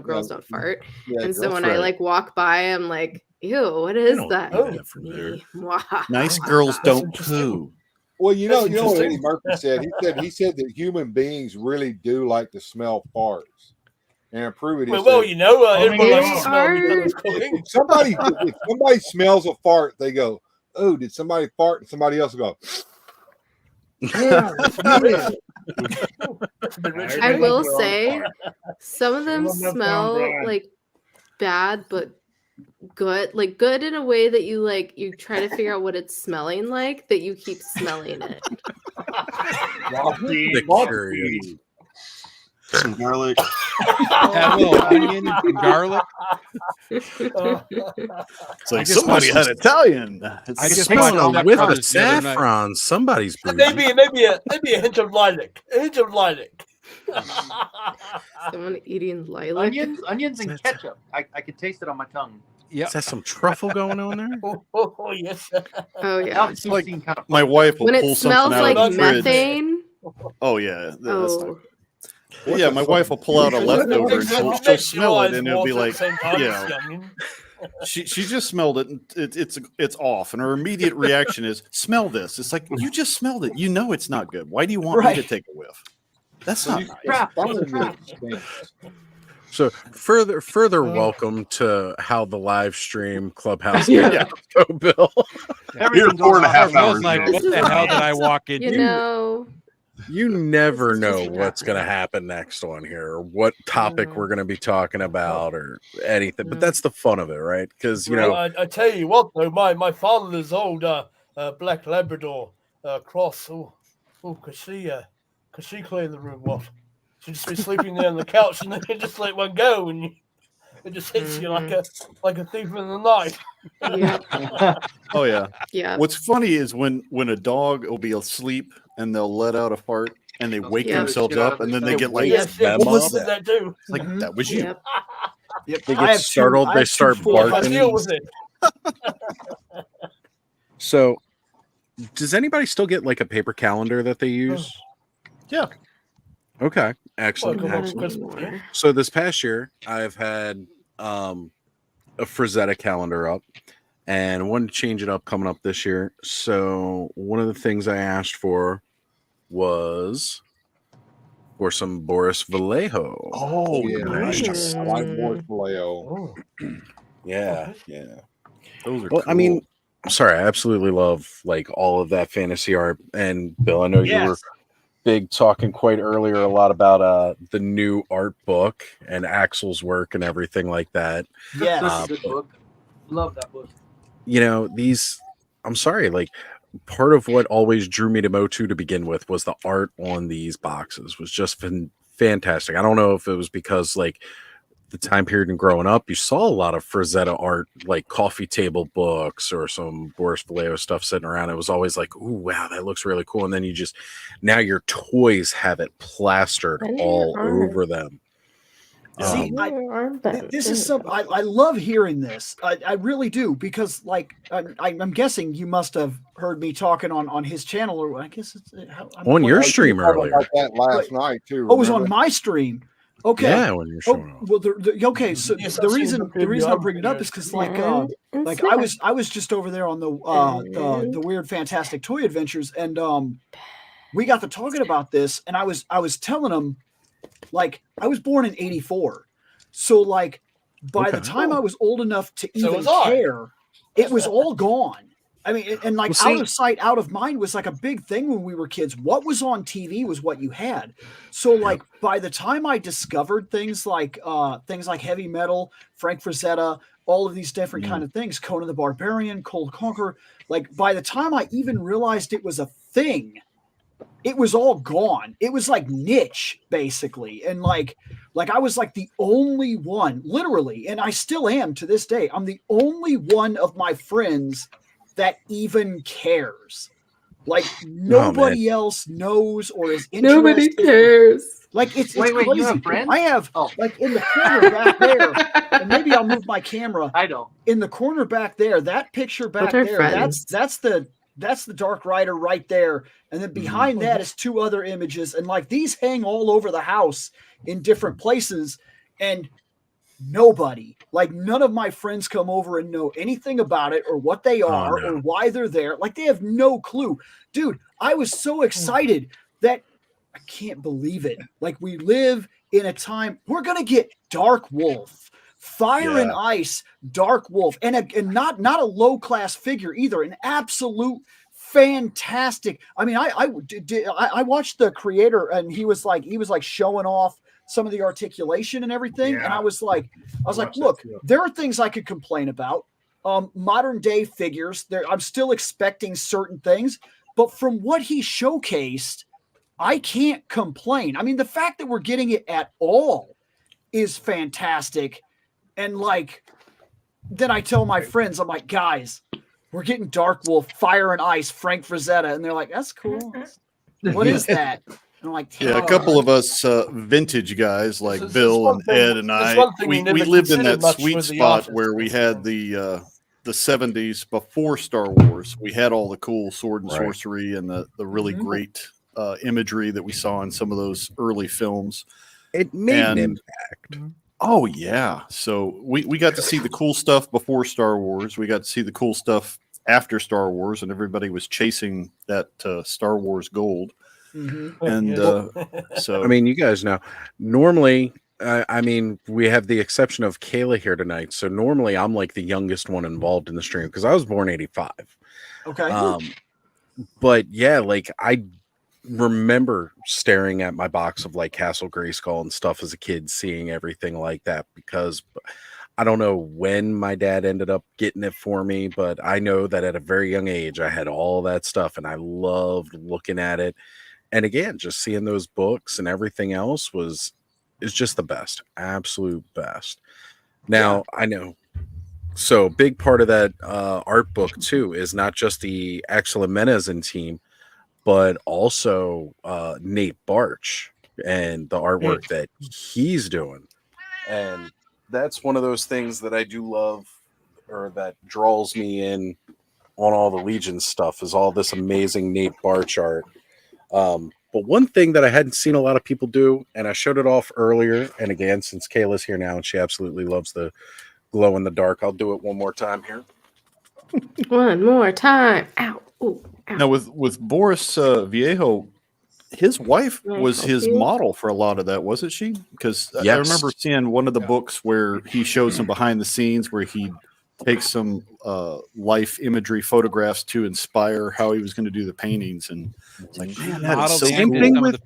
girls don't fart. And so when I walk by, I'm like, ew, what is that? It's me. Nice girls don't poo. Well, you know what Eddie Murphy said. He said that human beings really do like to smell farts. And prove it. Everyone likes to smell if somebody smells a fart, they go, "Oh, did somebody fart?" And somebody else will go, "Yeah, I will say, some of them smell like bad, but good, like good in a way that you try to figure out what it's smelling like, that you keep smelling it. Some garlic. That little onion and garlic. It's like somebody had Italian. I just smelled a whiff of saffron. Somebody's maybe a hint of lilac. A hint of lilac. Someone eating lilac. Onions and ketchup. I could taste it on my tongue. Yeah. Is that some truffle going on there? Oh yes. Oh yeah. It's like my wife will when pull it smells something out like of the fridge. methane. Oh yeah. Oh. Yeah, my wife will pull out a leftover and she'll smell it, and it'll be like, she just smelled it, and it's off, and her immediate reaction is, "Smell this." It's like, you just smelled it. You know it's not good. Why do you want me to take a whiff? That's not nice. So further welcome to how the live stream clubhouse. Yeah. Go, Bill. You're 4.5 hours. Like, what the hell did I walk into? You never know what's going to happen next on here, or what topic we're going to be talking about, or anything. But that's the fun of it, right? Because I tell you what, though, my father's old black Labrador cross. Could she clear the room off? She'd just be sleeping there on the couch, and then you just let one go, and it just hits you like a thief in the night. Yeah. Oh yeah. Yeah. What's funny is when a dog will be asleep and they'll let out a fart and they wake themselves up, and then they get like, "What was that?" That too. It's like, that was you. Yep. They get startled. They start barking. So, does anybody still get like a paper calendar that they use? Yeah. Okay, excellent. Welcome, excellent. Chris. So this past year, I've had a Frazetta calendar up, and I wanted to change it up coming up this year. So one of the things I asked for was for some Boris Vallejo. Oh, yeah, nice. I like Boris Vallejo. Oh. Yeah. Those are Well, cool. I mean, sorry, I absolutely love like all of that fantasy art. And Bill, I know you were big talking quite earlier a lot about the new art book and Axel's work and everything like that. Yeah, that's a good book. Love that book. You know, I'm sorry, like part of what always drew me to Motu to begin with was the art on these boxes was just fantastic. I don't know if it was because like the time period and growing up, you saw a lot of Frazetta art, like coffee table books or some Boris Vallejo stuff sitting around. It was always like, "Ooh, wow, that looks really cool." And then now your toys have it plastered all over them. See, this is something I love hearing this. I really do, because like I'm guessing you must have heard me talking on his channel, or I guess it's on your stream earlier. About that last night too. Oh, it was on my stream. Okay. Yeah, when you're showing off. Well, okay. So the reason I'm bringing it up is because like I was just over there on the Weird Fantastic Toy Adventures, and we got to talking about this, and I was telling him, like, I was born in '84, so like by the time I was old enough to even care, it was all gone. I mean, and like out of sight, out of mind was like a big thing when we were kids. What was on TV was what you had. So like by the time I discovered things like Heavy Metal, Frank Frazetta, all of these different kind of things, Conan the Barbarian, Cold Conquer, like by the time I even realized it was a thing, it was all gone. It was like niche basically. And like I was like the only one, literally, and I still am to this day. I'm the only one of my friends that even cares. Like nobody else knows or is interested. Nobody cares. Like it's Wait, crazy. you have friends? I have like in the corner back there, and maybe I'll move my camera. I don't. In the corner back there, that picture back Those are there, friends. that's the Dark Rider right there. And then behind that is two other images. And like these hang all over the house in different places. And nobody, like none of my friends come over and know anything about it or what they are or why they're there. Like they have no clue. Dude, I was so excited that I can't believe it. Like we live in a time we're going to get Dark Wolf, Fire and Ice, Dark Wolf, and not a low class figure either. An absolute fantastic. I mean, I watched the creator, and he was like showing off some of the articulation and everything, and I was like, look, there are things I could complain about. Modern day figures, I'm still expecting certain things, but from what he showcased, I can't complain. I mean, the fact that we're getting it at all is fantastic. And like, then I tell my friends, I'm like, guys, we're getting Dark Wolf, Fire and Ice, Frank Frazetta. And they're like, that's cool. What is that? And I'm like, yeah, a couple of us vintage guys like Bill and Ed and I, we lived in that sweet spot where we had the 70s before Star Wars. We had all the cool sword and sorcery and the really great imagery that we saw in some of those early films. It made an impact. Oh yeah. So we got to see the cool stuff before Star Wars. We got to see the cool stuff after Star Wars, and everybody was chasing that Star Wars gold. And so I mean, you guys know, normally I mean, we have the exception of Kayla here tonight. So normally I'm like the youngest one involved in the stream because I was born 85. Okay. But yeah, like I remember staring at my box of like Castle Grayskull and stuff as a kid, seeing everything like that, because I don't know when my dad ended up getting it for me, but I know that at a very young age I had all that stuff and I loved looking at it. And again, just seeing those books and everything else is just the best, absolute best. Now I know. So big part of that art book too is not just the Axel Jimenez and team, but also Nate Barch and the artwork that he's doing. And that's one of those things that I do love, or that draws me in on all the Legion stuff, is all this amazing Nate Barch art. But one thing that I hadn't seen a lot of people do, and I showed it off earlier, and again, since Kayla's here now and she absolutely loves the glow in the dark, I'll do it one more time here. One more time. Ow. Ooh, ow. Now with Boris Viejo, his wife was his model for a lot of that, wasn't she? Because I remember seeing one of the books where he shows some behind the scenes where he takes some life imagery photographs to inspire how he was going to do the paintings, and it's like, man, that is so same cool. thing with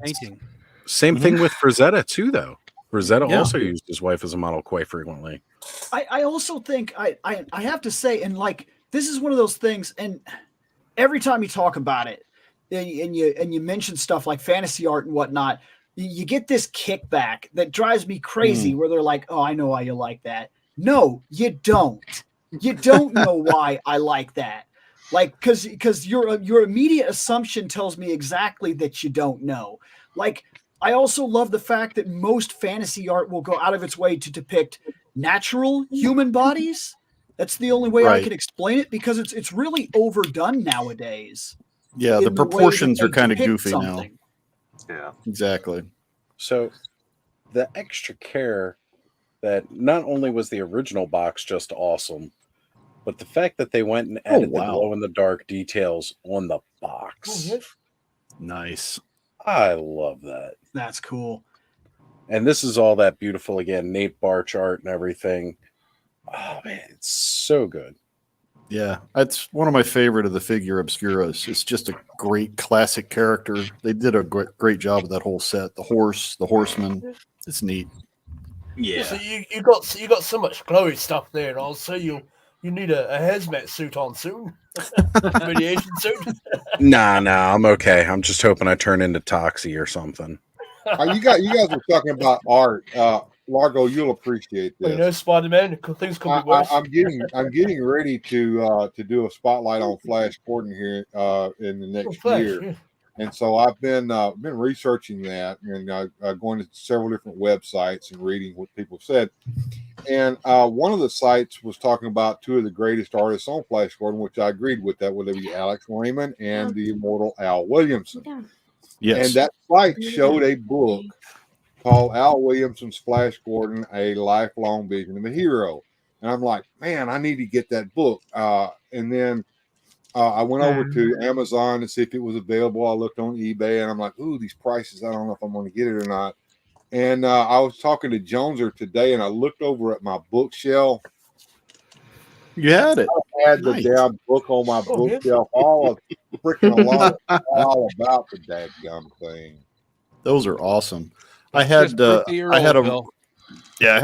same thing with Frazetta too, though. Frazetta Yeah. also used his wife as a model quite frequently. I also think I have to say, and like this is one of those things, and every time you talk about it, and you mention stuff like fantasy art and whatnot, you get this kickback that drives me crazy. Where they're like, "Oh, I know why you like that." No, you don't. You don't know why I like that. Like, because your immediate assumption tells me exactly that you don't know. Like, I also love the fact that most fantasy art will go out of its way to depict natural human bodies. That's the only way I Right. can explain it, because it's really overdone nowadays. Yeah, in the way that proportions are they kind of depict goofy now. something. Yeah, exactly. So the extra care that not only was the original box just awesome, but the fact that they went and added the glow in the dark details on the box. Nice. I love that. That's cool. And this is all that beautiful again, Nate Barch art and everything. Oh man, it's so good. Yeah, that's one of my favorite of the figure obscuras. It's just a great classic character. They did a great job with that whole set. The horse, the horseman. It's neat. So you got so much glowy stuff there, and also you need a hazmat suit on soon, radiation suit. Nah, I'm okay. I'm just hoping I turn into Toxie or something. You guys were talking about art. Largo, you'll appreciate this. You know, Spider-Man, things could be worse. I'm getting ready to do a spotlight on Flash Gordon here in the next Flash, year, yeah. and so I've been researching that and going to several different websites and reading what people said. And one of the sites was talking about two of the greatest artists on Flash Gordon, which I agreed with that, whether it be Alex Raymond and the immortal Al Williamson. Yes. And that site showed a book called Al Williamson's Flash Gordon, A Lifelong Vision of a Hero. And I'm like, man, I need to get that book. And then I went over to Amazon to see if it was available. I looked on eBay and I'm like, ooh, these prices, I don't know if I'm going to get it or not. And I was talking to Joneser today and I looked over at my bookshelf. You had it. I had the damn book on my bookshelf all about the dadgum thing. Those are awesome. I had a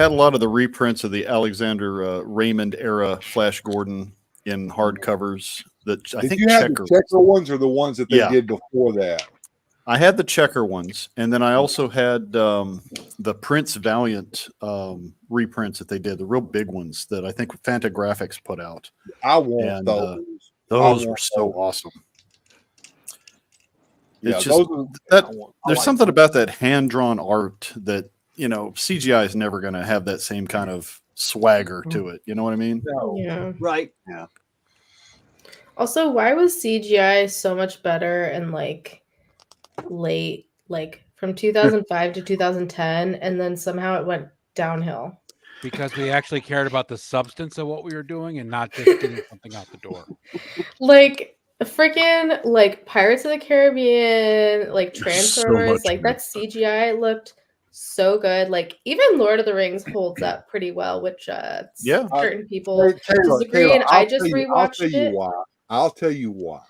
lot of the reprints of the Alexander Raymond era Flash Gordon in hardcovers. That I Did think you have the checker ones or the ones that they did before that? I had the checker ones, and then I also had the Prince Valiant reprints that they did, the real big ones that I think Fantagraphics put out. I want those. Those were so awesome. Yeah, It's just there's like something about that hand drawn art that CGI is never going to have that same kind of swagger to it. You know what I mean? Yeah. Right. Yeah. Also, why was CGI so much better in late, from 2005 to 2010, and then somehow it went downhill? Because we actually cared about the substance of what we were doing and not just getting something out the door. Freaking Pirates of the Caribbean, Transformers, much that CGI looked so good. Even Lord of the Rings holds up pretty well, which certain people disagree. And I just rewatched it. I'll tell you why.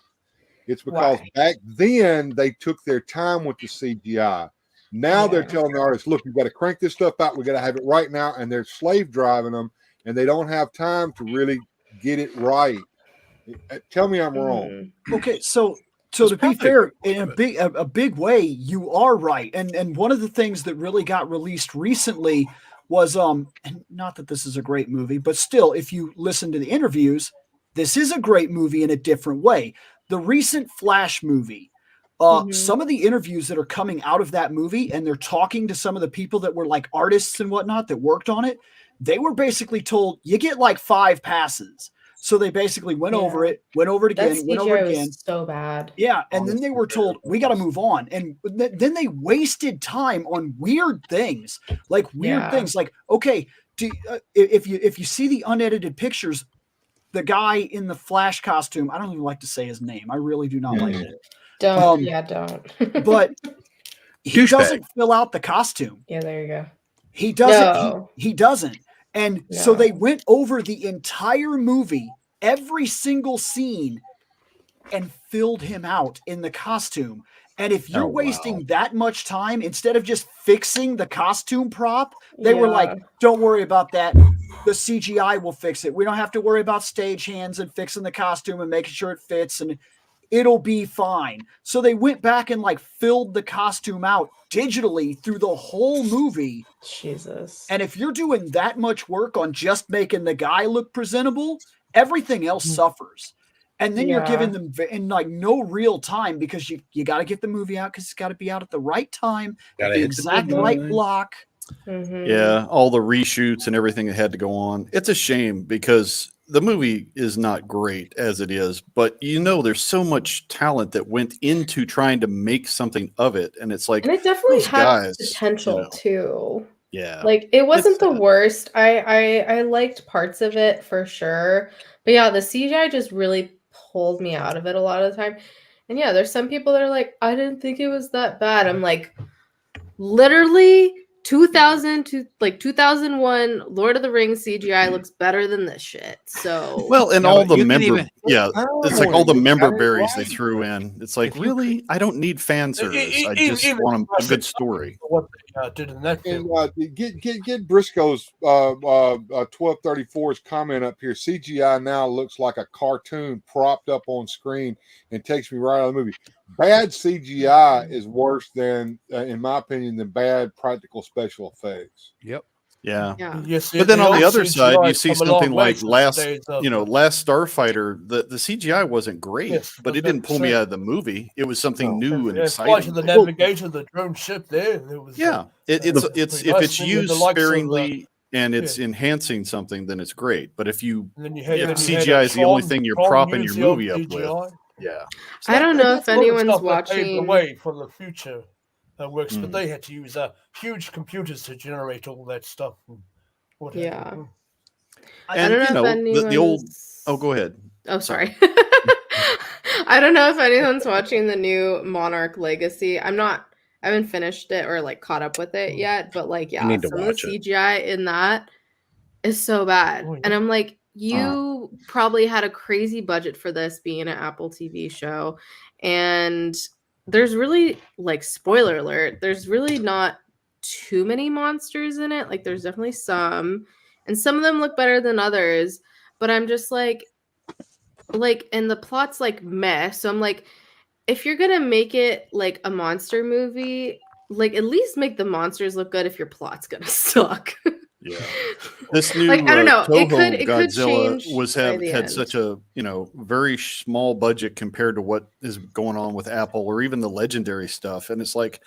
It's because back then they took their time with the CGI. Now they're telling the artists, look, we've got to crank this stuff out. We've got to have it right now. And they're slave driving them and they don't have time to really get it right. Tell me I'm wrong. Okay, so to be fair, in a big way, you are right. And one of the things that really got released recently was and not that this is a great movie, but still, if you listen to the interviews, this is a great movie in a different way. The recent Flash movie, some of the interviews that are coming out of that movie, and they're talking to some of the people that were artists and whatnot that worked on it, they were basically told you get 5 passes. So they basically went over it That again, went over CGI it again. was so bad. Yeah, and then they were told we got to move on, and then they wasted time on weird things, like okay, if you see the unedited pictures, the guy in the Flash costume, I don't even like to say his name. I really do not like it. Don't. But he doesn't fill out the costume. Yeah, there you go. He doesn't. No. He doesn't. And so they went over the entire movie, every single scene, and filled him out in the costume. And if you're wasting that much time, instead of just fixing the costume prop, they were like, don't worry about that. The CGI will fix it. We don't have to worry about stagehands and fixing the costume and making sure it fits, and it'll be fine. So they went back and like filled the costume out digitally through the whole movie. Jesus. And if you're doing that much work on just making the guy look presentable, everything else suffers. And then you're giving them in like no real time, because you got to get the movie out, because it's got to be out at the right time, at the exact right block. Yeah, all the reshoots and everything that had to go on. It's a shame because the movie is not great as it is, but there's so much talent that went into trying to make something of it, and it's like, and it definitely those had guys, potential too. Yeah, like it wasn't the worst. I liked parts of it for sure, but yeah, the CGI just really pulled me out of it a lot of the time. And yeah, there's some people that are like, I didn't think it was that bad. I'm like, literally 2000 to like 2001 Lord of the Rings CGI looks better than this shit. So well, and all the member, it's like all the member berries they threw in. It's like, really, I don't need fan service. I just want a good story. What they did in that film. And get Briscoe's 1234's comment up here. CGI now looks like a cartoon propped up on screen and takes me right out of the movie. Bad CGI is worse than, in my opinion, than bad practical special effects. Yep. Yeah. Yes, But then on the other CGI side, you see come a long something way like since last the days of Starfighter. The CGI wasn't great, but it didn't pull me out of the movie. It was something new and exciting. The navigation of the drone ship there. It was, it's pretty if nice it's thing with used the likes of, sparingly and it's enhancing something, then it's great. But if And then you had- if then you had CGI is the only Tron- thing you're Tron propping used your the movie up CGI. with, yeah. I don't know if That's one of the anyone's stuff that paved the watching. way for the future works, but they had to use huge computers to generate all that stuff. And what have you. Yeah. I And don't know if the old. anyone's- Oh, go ahead. Oh, sorry. I don't know if anyone's watching the new Monarch Legacy. I haven't finished it or like caught up with it yet, but like, yeah, need to some of watch the it. CGI in that is so bad. And I'm like, you probably had a crazy budget for this being an Apple TV show. And there's really, like, spoiler alert, there's really not too many monsters in it. Like, there's definitely some, and some of them look better than others. But I'm just like, and the plot's like meh. So I'm like, if you're gonna make it like a monster movie, like at least make the monsters look good if your plot's gonna suck. Yeah. This new Like, I don't know. It Toho could Godzilla change by the had end. such a very small budget compared to what is going on with Apple or even the Legendary stuff, and it's like,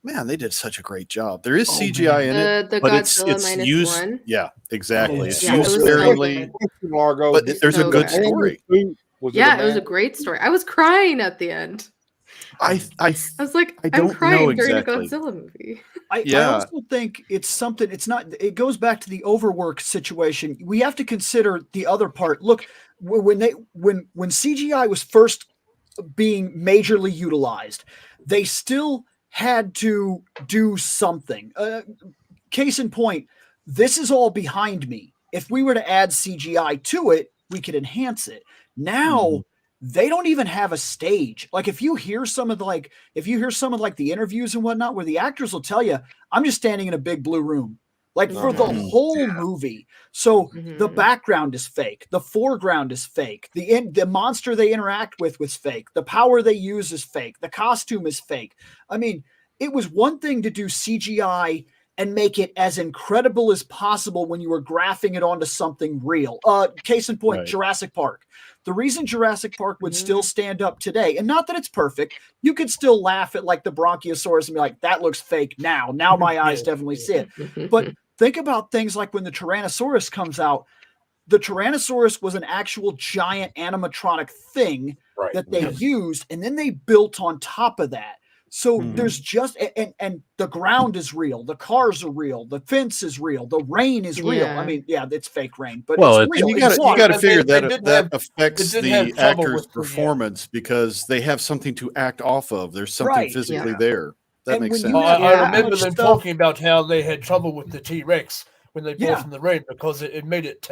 man, they did such a great job. There is CGI in it, The but it's Godzilla used. -1? Yeah, exactly. It's Yeah, it used was so sparingly, good. Largo, but there's so a good good. story. Yeah, it was a great story. I was crying at the end. I was like, I I'm don't know crying during a exactly. Godzilla movie. I also think it's something, it's not, it goes back to the overwork situation. We have to consider the other part. Look, when CGI was first being majorly utilized, they still had to do something. Case in point, this is all behind me. If we were to add CGI to it, we could enhance it. Now, they don't even have a stage. Like if you hear some of the the interviews and whatnot, where the actors will tell you, I'm just standing in a big blue room, like for the whole movie. So the background is fake. The foreground is fake. The monster they interact with was fake. The power they use is fake. The costume is fake. I mean, it was one thing to do CGI and make it as incredible as possible when you were graphing it onto something real. Case in point, Right. Jurassic Park. The reason Jurassic Park would still stand up today, and not that it's perfect, you could still laugh at like the Bronchiosaurus and be like, that looks fake now. Now my eyes definitely see it. But think about things like when the Tyrannosaurus comes out, the Tyrannosaurus was an actual giant animatronic thing Right. that they used, and then they built on top of that. So there's just and the ground is real, the cars are real, the fence is real, the rain is real. Yeah. I mean, yeah, it's fake rain, but Well, it's real. And It's you water. got to figure They that didn't that have- affects they didn't have the trouble actor's with the, performance because they have something to act off of. There's something Right. physically Yeah. there. That And makes when sense. you have I that remember much them stuff- talking about how they had trouble with the T-Rex when they brought Yeah. from the rain because it made it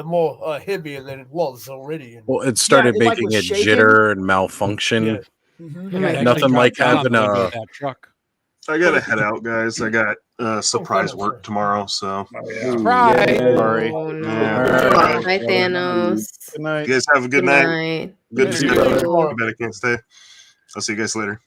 more heavier than it was already. Well, it started it, like, making was it shaking. jitter and malfunction. Yeah. Mhm. Oh my They God. Nothing actually like dropped down on having the window a of that truck. I gotta head out, guys. I got surprise work tomorrow, so Surprise! Sorry. Oh no. Yeah. Bye, Thanos. Good night. you guys have a good night. Good Later, discussion. guys. I bet I can't stay. I'll see you guys later.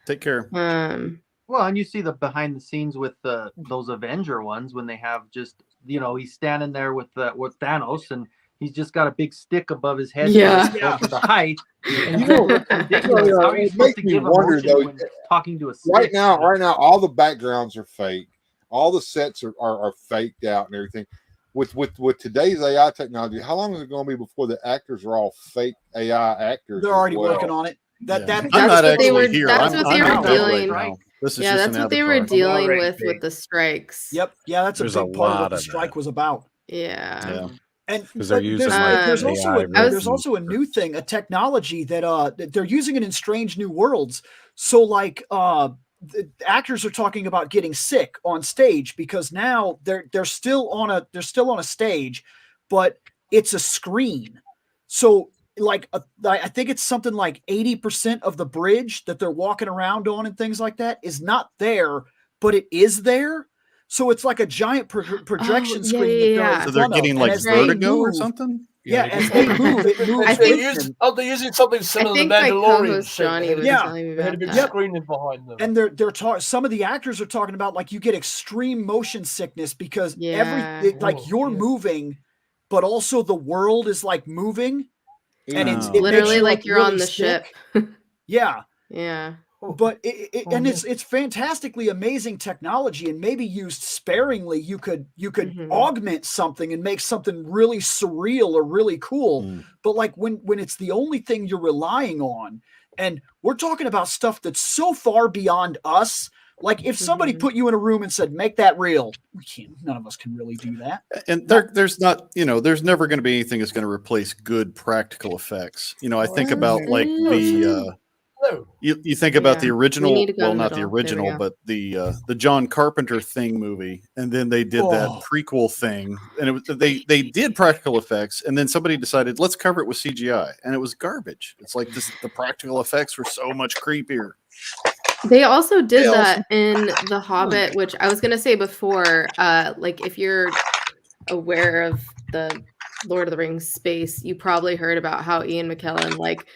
Take care. Well, and you see the behind the scenes with those Avenger ones when they have just, he's standing there with Thanos and he's just got a big stick above his head. Yeah. For the height. And You know, it's ridiculous. How are you it supposed to makes me give wonder, emotion though, when talking to a stick? right now, all the backgrounds are fake. All the sets are faked out and everything. With today's AI technology, how long is it going to be before the actors are all fake AI actors? They're already working on it. I'm That's not what they actually were. here. That's I'm what they were out right dealing. now. This is Yeah, just that's an what they were avatar. dealing with the strikes. Yep. Yeah, that's There's a a big part of lot what the of strike was about. Yeah. And 'Cause they're but using, there's like, also AI there's versions. also a new thing, a technology that they're using it in Strange New Worlds. So like the actors are talking about getting sick on stage because now they're still on a stage, but it's a screen. So like I think it's something like 80% of the bridge that they're walking around on and things like that is not there, but it is there. So it's like a giant projection screen. that they're in So they're front of, getting and like as they vertigo or move- something? Yeah, as they move, it moves. I think- with them. They're using something similar to think my Mandalorian. co-host shape. Johnny They had a was big- telling me they had a about big that. screen behind them. And they're some of the actors are talking about like you get extreme motion sickness because Yeah. like you're moving, but also the world is like moving, and it makes Literally you, like you're on really the sick. ship. Yeah. Yeah. But it's fantastically amazing technology, and maybe used sparingly, you could augment something and make something really surreal or really cool. But like when it's the only thing you're relying on, and we're talking about stuff that's so far beyond us. Like if somebody put you in a room and said, "Make that real," we can't. None of us can really do that. And there's not, there's never going to be anything that's going to replace good practical effects. I think about like the you think about the original, need to go well, in the not the middle. There we original, go. but the John Carpenter Thing movie, and then they did that prequel thing, and it was they did practical effects, and then somebody decided let's cover it with CGI, and it was garbage. It's like the practical effects were so much creepier. They also did They also- that in The Hobbit, which I was gonna say before. Like if you're aware of the Lord of the Rings space, you probably heard about how Ian McKellen like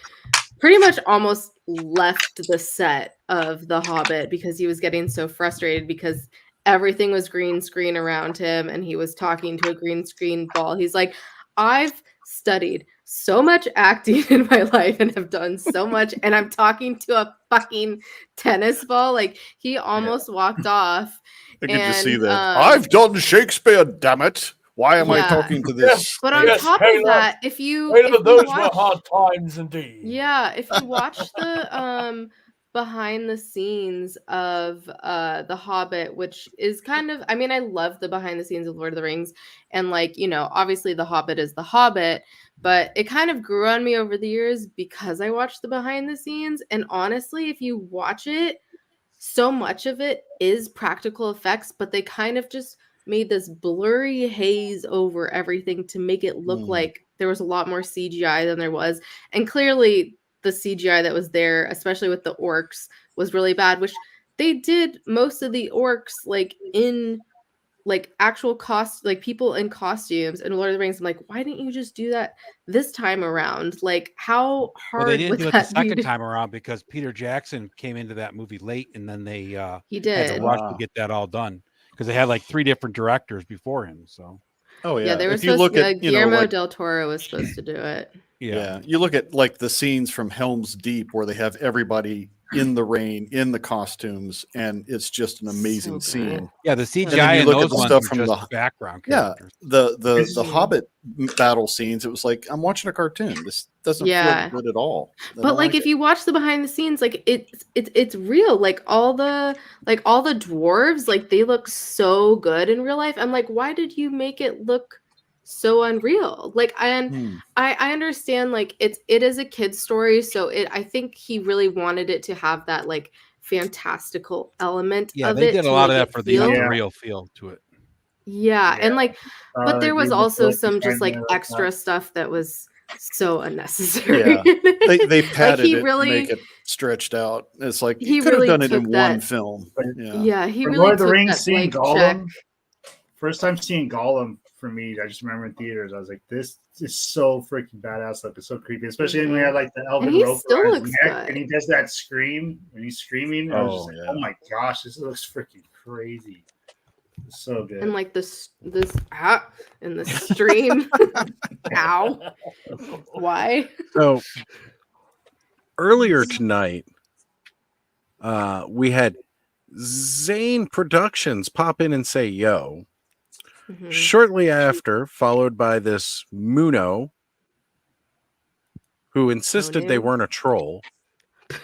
pretty much almost left the set of The Hobbit because he was getting so frustrated because everything was green screen around him and he was talking to a green screen ball. He's like, I've studied so much acting in my life and have done so much, and I'm talking to a fucking tennis ball. Like he almost walked off. I could just see And, that. um, I've done Shakespeare, damn it! Why am I Yeah. talking to this? But on top of that, if you those watch- were hard times indeed. Yeah, if you watch the behind the scenes of The Hobbit, which is kind of, I mean, I love the behind the scenes of Lord of the Rings, and like, obviously The Hobbit is The Hobbit, but it kind of grew on me over the years because I watched the behind the scenes. And honestly, if you watch it, so much of it is practical effects, but they kind of just made this blurry haze over everything to make it look like there was a lot more CGI than there was. And clearly the CGI that was there, especially with the orcs, was really bad, which they did most of the orcs like in like actual cost, like people in costumes in Lord of the Rings. I'm like, why didn't you just do that this time around? Like how hard Well, they didn't would do it the that be second to- time around because Peter Jackson came into that movie late, and then they He had to did. rush to get that all done because they had like 3 different directors before him. So Oh Yeah, they were If you supposed look to, at Guillermo like, del Toro was supposed to do it. yeah, you look at like the scenes from Helm's Deep where they have everybody in the rain, in the costumes, and it's just an amazing scene. Yeah, the And then CGI you in look at those the ones stuff are from just the background yeah, characters. the Hobbit battle scenes. It was like I'm watching a cartoon. This doesn't Yeah. feel good at all. I But don't like, if you watch the behind the scenes, like it's real. Like all the dwarves, like they look so good in real life. I'm like, why did you make it look so unreal? Like, and I understand, like it is a kid's story, so I think he really wanted it to have that like fantastical element Yeah, of they it did a to lot of make that it for the feel. unreal feel to it. Yeah, and like, but there was also some just like like extra stuff that was so unnecessary. Yeah, they Like, padded he it really- to make it stretched out. It's like he you could have really done it in took one that- film. Yeah, Yeah, he For really Lord of the took Rings, that seeing blank check. Gollum, first time seeing Gollum for me, I just remember in theaters, I was like, this is so freaking badass. Like, it's so creepy, especially when we had like the elven And he rope still around his looks neck, good. and he does that scream when he's screaming. I was Oh, just like, oh my gosh, this looks freaking crazy. It's so good. And like this in the stream. Ow. Why? So earlier tonight, we had Zane Productions pop in and say yo. Mm-hmm. Shortly after, followed by this Muno, who insisted they weren't a troll.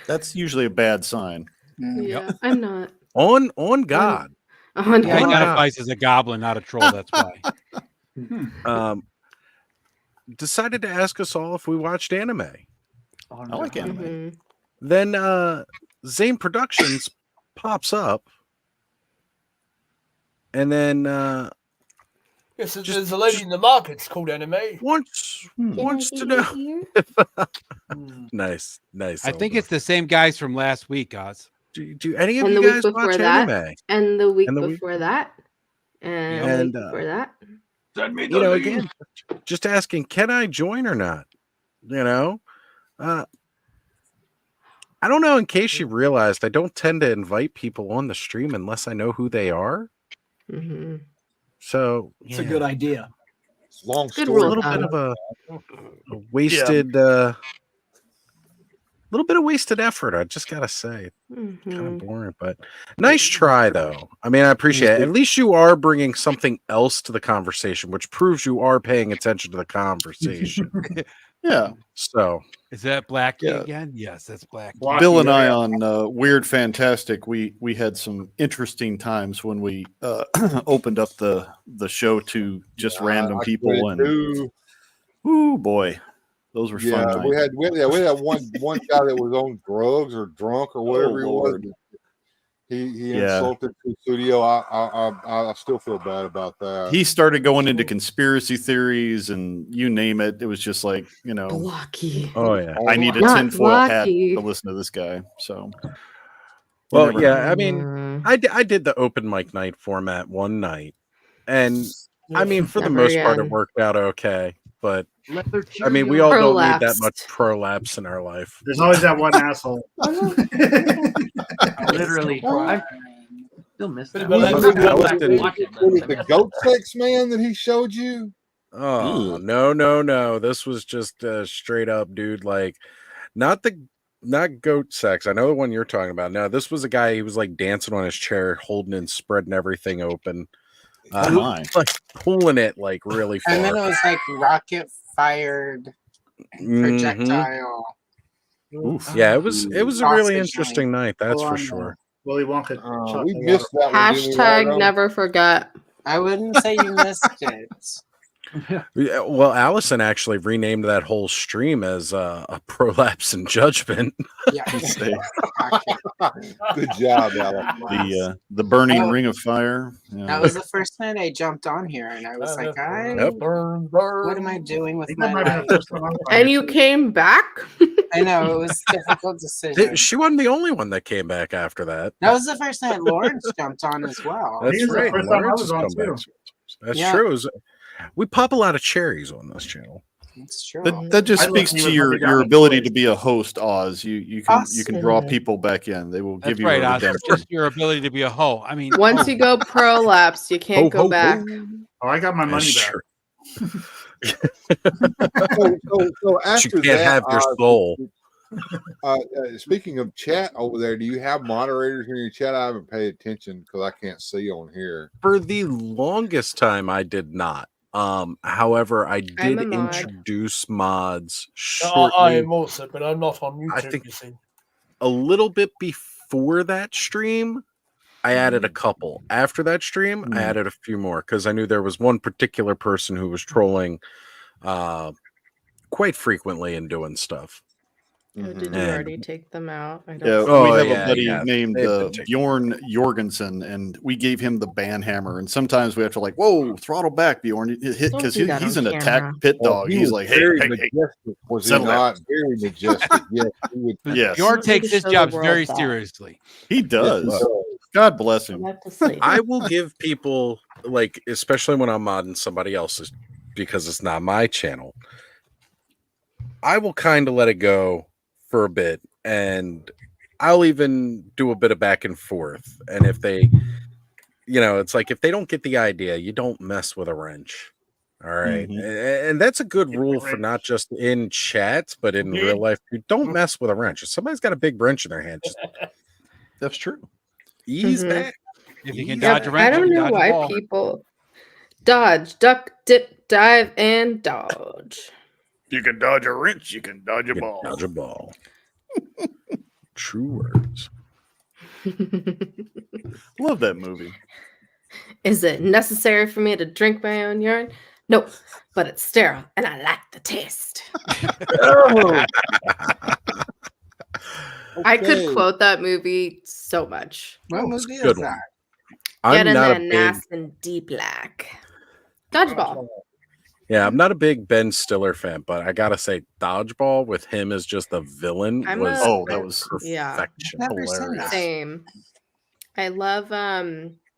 that's usually a bad sign. Yeah, I'm not. On God. On He God. identifies as a goblin, not a troll. That's why. Decided to ask us all if we watched anime. I like anime. Mhm. Then Zane Productions pops up, and then Yes, there's a lady in the market's called Anime. wants to know. Nice. I think it's the same guys from last week, Oz. Do any of And you the week guys before watch that, anime? and the week And the week- before that, and the And, week before that. You know, again, just asking, can I join or not? You know, I don't know. In case you realized, I don't tend to invite people on the stream unless I know who they are. Mm-hmm. So It's a good idea. Long Good story. a little bit of a wasted, little bit of wasted effort. I just gotta say, kind Mm-hmm. of boring, but nice try though. I mean, I appreciate it. At least you are bringing something else to the conversation, which proves you are paying attention to the conversation. Yeah. So Is that Blackie Yeah. again? Yes, that's Blackie. Bill and I on Weird Fantastic, we had some interesting times when we opened up the show to just random I people, couldn't and do- ooh boy, those were Yeah, fun. we nights. had one guy that was on drugs or drunk or whatever he was. Lord. He Yeah. insulted the studio. I still feel bad about that. He started going into conspiracy theories and you name it. It was just like, Blocky. oh yeah. I need a Not tinfoil hat Blocky. to listen to this guy. So, Well, never yeah, know. I mean, I did the open mic night format one night, and I mean, for the Never most part, it again. worked out okay. But Leather I mean, we Cheerio. all don't need that Prolapsed. much prolapse in our life. There's always that one asshole. Literally. I still miss that. But Was let's it, go was back it- and was it the goat sex man that he showed you? Oh no! This was just straight up, dude. Like, not goat sex. I know the one you're talking about. No, this was a guy. He was like dancing on his chair, holding and spreading everything open. Oh, my. Like pulling it like really far. And then it was like rocket fired Mhm. projectile. Oof. Yeah, it was a really Sausage interesting night. That's Full for on, sure. Willy Wonka. shot We in the missed water. that one. didn't we, Hashtag Rhino? never forget. I wouldn't say you missed it. Yeah, well, Allison actually renamed that whole stream as a prolapse and judgment. Yeah. Say, Good job, Alex. the burning Oh. ring of fire. Yeah. That was the first night I jumped on here, and I was like, Yep. what am I doing with I think my that might have life? been the first time I was on And here, you too. came back? I know, it was a difficult decision. She wasn't the only one that came back after that. That was the first night Lawrence jumped on as well. That's Here's the right. first time I Lawrence was has on, come back. too. That's Yeah. true. We pop a lot of cherries on this channel. It's true. That just I speaks listen to to your it when ability they to be a host, Oz. You can draw people back in. They will That's give you right, a Oz. It's redemption. just your ability to be a hoe. I mean, Once you go prolapse, you can't Ho, go ho, back. Oh, I got my money That's back. true. So But after you can't that, have your soul. Speaking of chat over there, do you have moderators in your chat? I haven't paid attention because I can't see on here. For the longest time, I did not. However, I I'm did a mod. introduce mods I shortly. am also, but I'm not on YouTube. I think you see. a little bit before that stream, I added a couple. After that stream, I added a few more because I knew there was one particular person who was trolling quite frequently and doing stuff. Oh, did you already take them out? I don't Yeah, see we have it. a buddy named Bjorn Jorgensen, and we gave him the ban hammer. And sometimes we have to whoa, throttle back, Bjorn, hit Don't because do that he's on an attack camera. pit Oh, dog. he He's was like, hey, very hey, majestic, was he settle down. not? Very majestic. Yes, he would. Yes, Bjorn takes his show the jobs world very that. seriously. he does. Yes, he does. God bless him. I will give people, like, especially when I'm modding somebody else's, because it's not my channel, I will kind of let it go for a bit, and I'll even do a bit of back and forth. And if they, it's like if they don't get the idea, you don't mess with a wrench. All right. And that's a good rule for not just in chat, but in real life. You don't mess with a wrench. If somebody's got a big wrench in their hand, just That's true. ease back. If you can Yeah, dodge a wrench, I don't you can know dodge a why ball. people dodge, duck, dip, dive, and dodge. You can dodge a wrench. You can dodge a ball. Dodge a ball. True words. Love that movie. Is it necessary for me to drink my own urine? No, but it's sterile and I like the taste. I could Okay. quote that movie so much. What It's a movie good is one. that? Get I'm in not there a big, nice and deep black. Dodgeball. I'm not a big Ben Stiller fan, but I gotta say, Dodgeball with him as just a villain I'm was a- perfection. yeah. Never seen Hilarious. that. Same. I love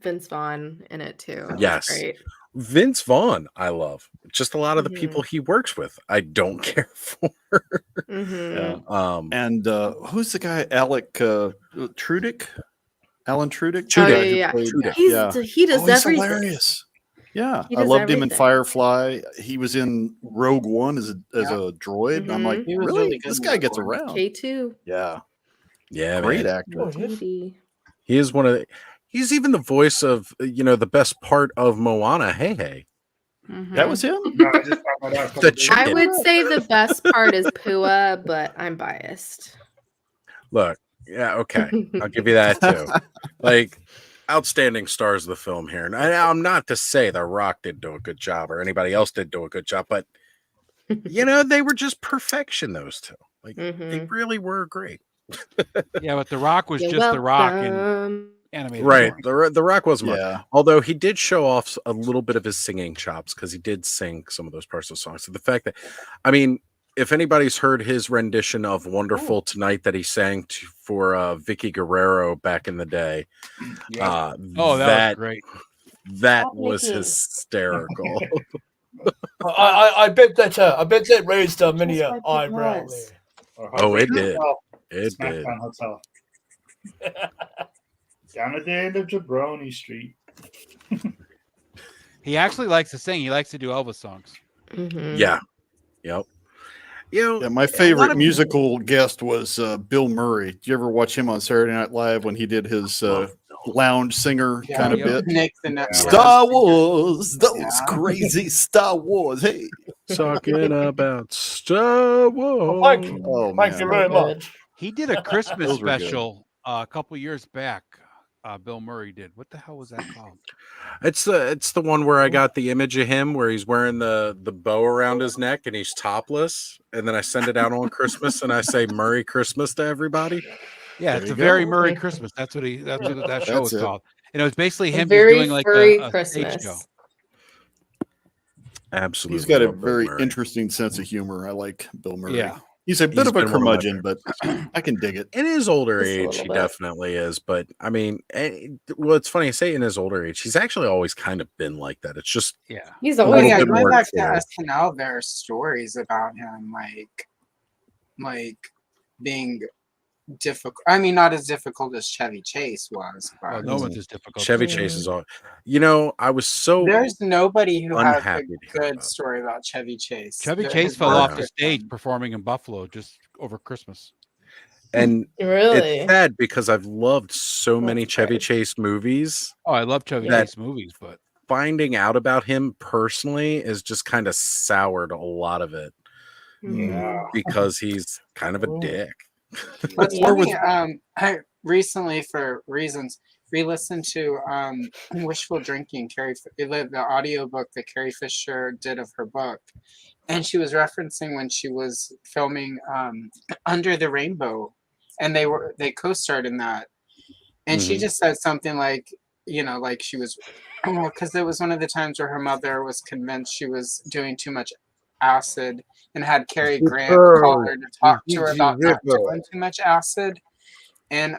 Vince Vaughn in it too. It's Yes. great. Vince Vaughn, I love. Just a lot of the Mhm. people he works with, I don't care for. Mhm. Yeah. And who's the guy? Alec Trudick? Alan Trudick? Oh, The guy yeah, who yeah. played- He does Oh, he's everything. hilarious. Yeah, He I does loved him in everything. Firefly. He was in Rogue One as a droid. I'm like, Mhm. really? This guy gets around. K2. Yeah, Yeah, great man. actor. Judy. He is one of the, he's even the voice of the best part of Moana. Hey. That was him. The I chicken. would say the best part is Pua, but I'm biased. Look, yeah, okay. I'll give you that too. Like, outstanding stars of the film here. And I'm not to say The Rock did do a good job or anybody else did do a good job, but they were just perfection, those two. Like they really were great. Yeah, but The Rock was You're just The Rock in welcome. animated. Right. form. The Rock was more. Yeah. Although he did show off a little bit of his singing chops because he did sing some of those parts of the songs. So the fact that, I mean, if anybody's heard his rendition of "Wonderful Tonight" that he sang for Vicky Guerrero back in the day, Oh, that was great. That Stop was licking. hysterical. I bet that raised many Just wipe your eyebrow butts. there. Oh, it did. It Smackdown did. Hotel. Down at the end of Jabroni Street. He actually likes to sing. He likes to do Elvis songs. Mhm. Yeah. Yep. Yeah, my favorite musical guest was Bill Murray. Did you ever watch him on Saturday Night Live when he did his lounge singer Yeah, kind of yeah. bit? Nick the Nut- Star Wars, those Yeah. crazy Star Wars. Hey, Talking about Star Wars. Thank you. Oh, Thank man. you very much. He did a Christmas Those were good. special a couple years back. Bill Murray did. What the hell was that called? It's the one where I got the image of him where he's wearing the bow around his neck and he's topless, and then I send it out on Christmas and I say Merry Christmas to everybody. Yeah, There it's you a go. very Murray Christmas. That's what that show That's was it. called. And it was basically A him just very doing like furry a Christmas. stage show. Absolutely. He's got a love Bill very Murray. interesting sense of humor. I like Bill Murray. Yeah. He's a bit He's of a been one of my curmudgeon, but I can dig it. In his older Just a age, little he bit. definitely is. But I mean, well, it's funny I say in his older age, he's actually always kind of been like that. It's just Yeah. He's a Oh always little yeah, bit going more back to clear. SNL, there are stories about him like being difficult. I mean, not as difficult as Chevy Chase was, Oh, but no one's as difficult. Chevy as him. Chase is all. I was so there's nobody who has a unhappy to hear good about. story about Chevy Chase. Chevy There Chase has fell not off the been. stage performing in Buffalo just over Christmas. And Really? it's sad because I've loved so many Chevy Chase movies. Oh, I love Chevy that Chase movies, but finding out about him personally is just kind of soured a lot of it. Yeah. Because he's kind of a dick. What's funny, I recently, for reasons, re-listened to Wishful Drinking, the audiobook that Carrie Fisher did of her book. And she was referencing when she was filming Under the Rainbow, and they co-starred in that. And she just said something like, like she was, because it was one of the times where her mother was convinced she was doing too much acid and had Cary Grant call her to talk to her about not doing too much acid. And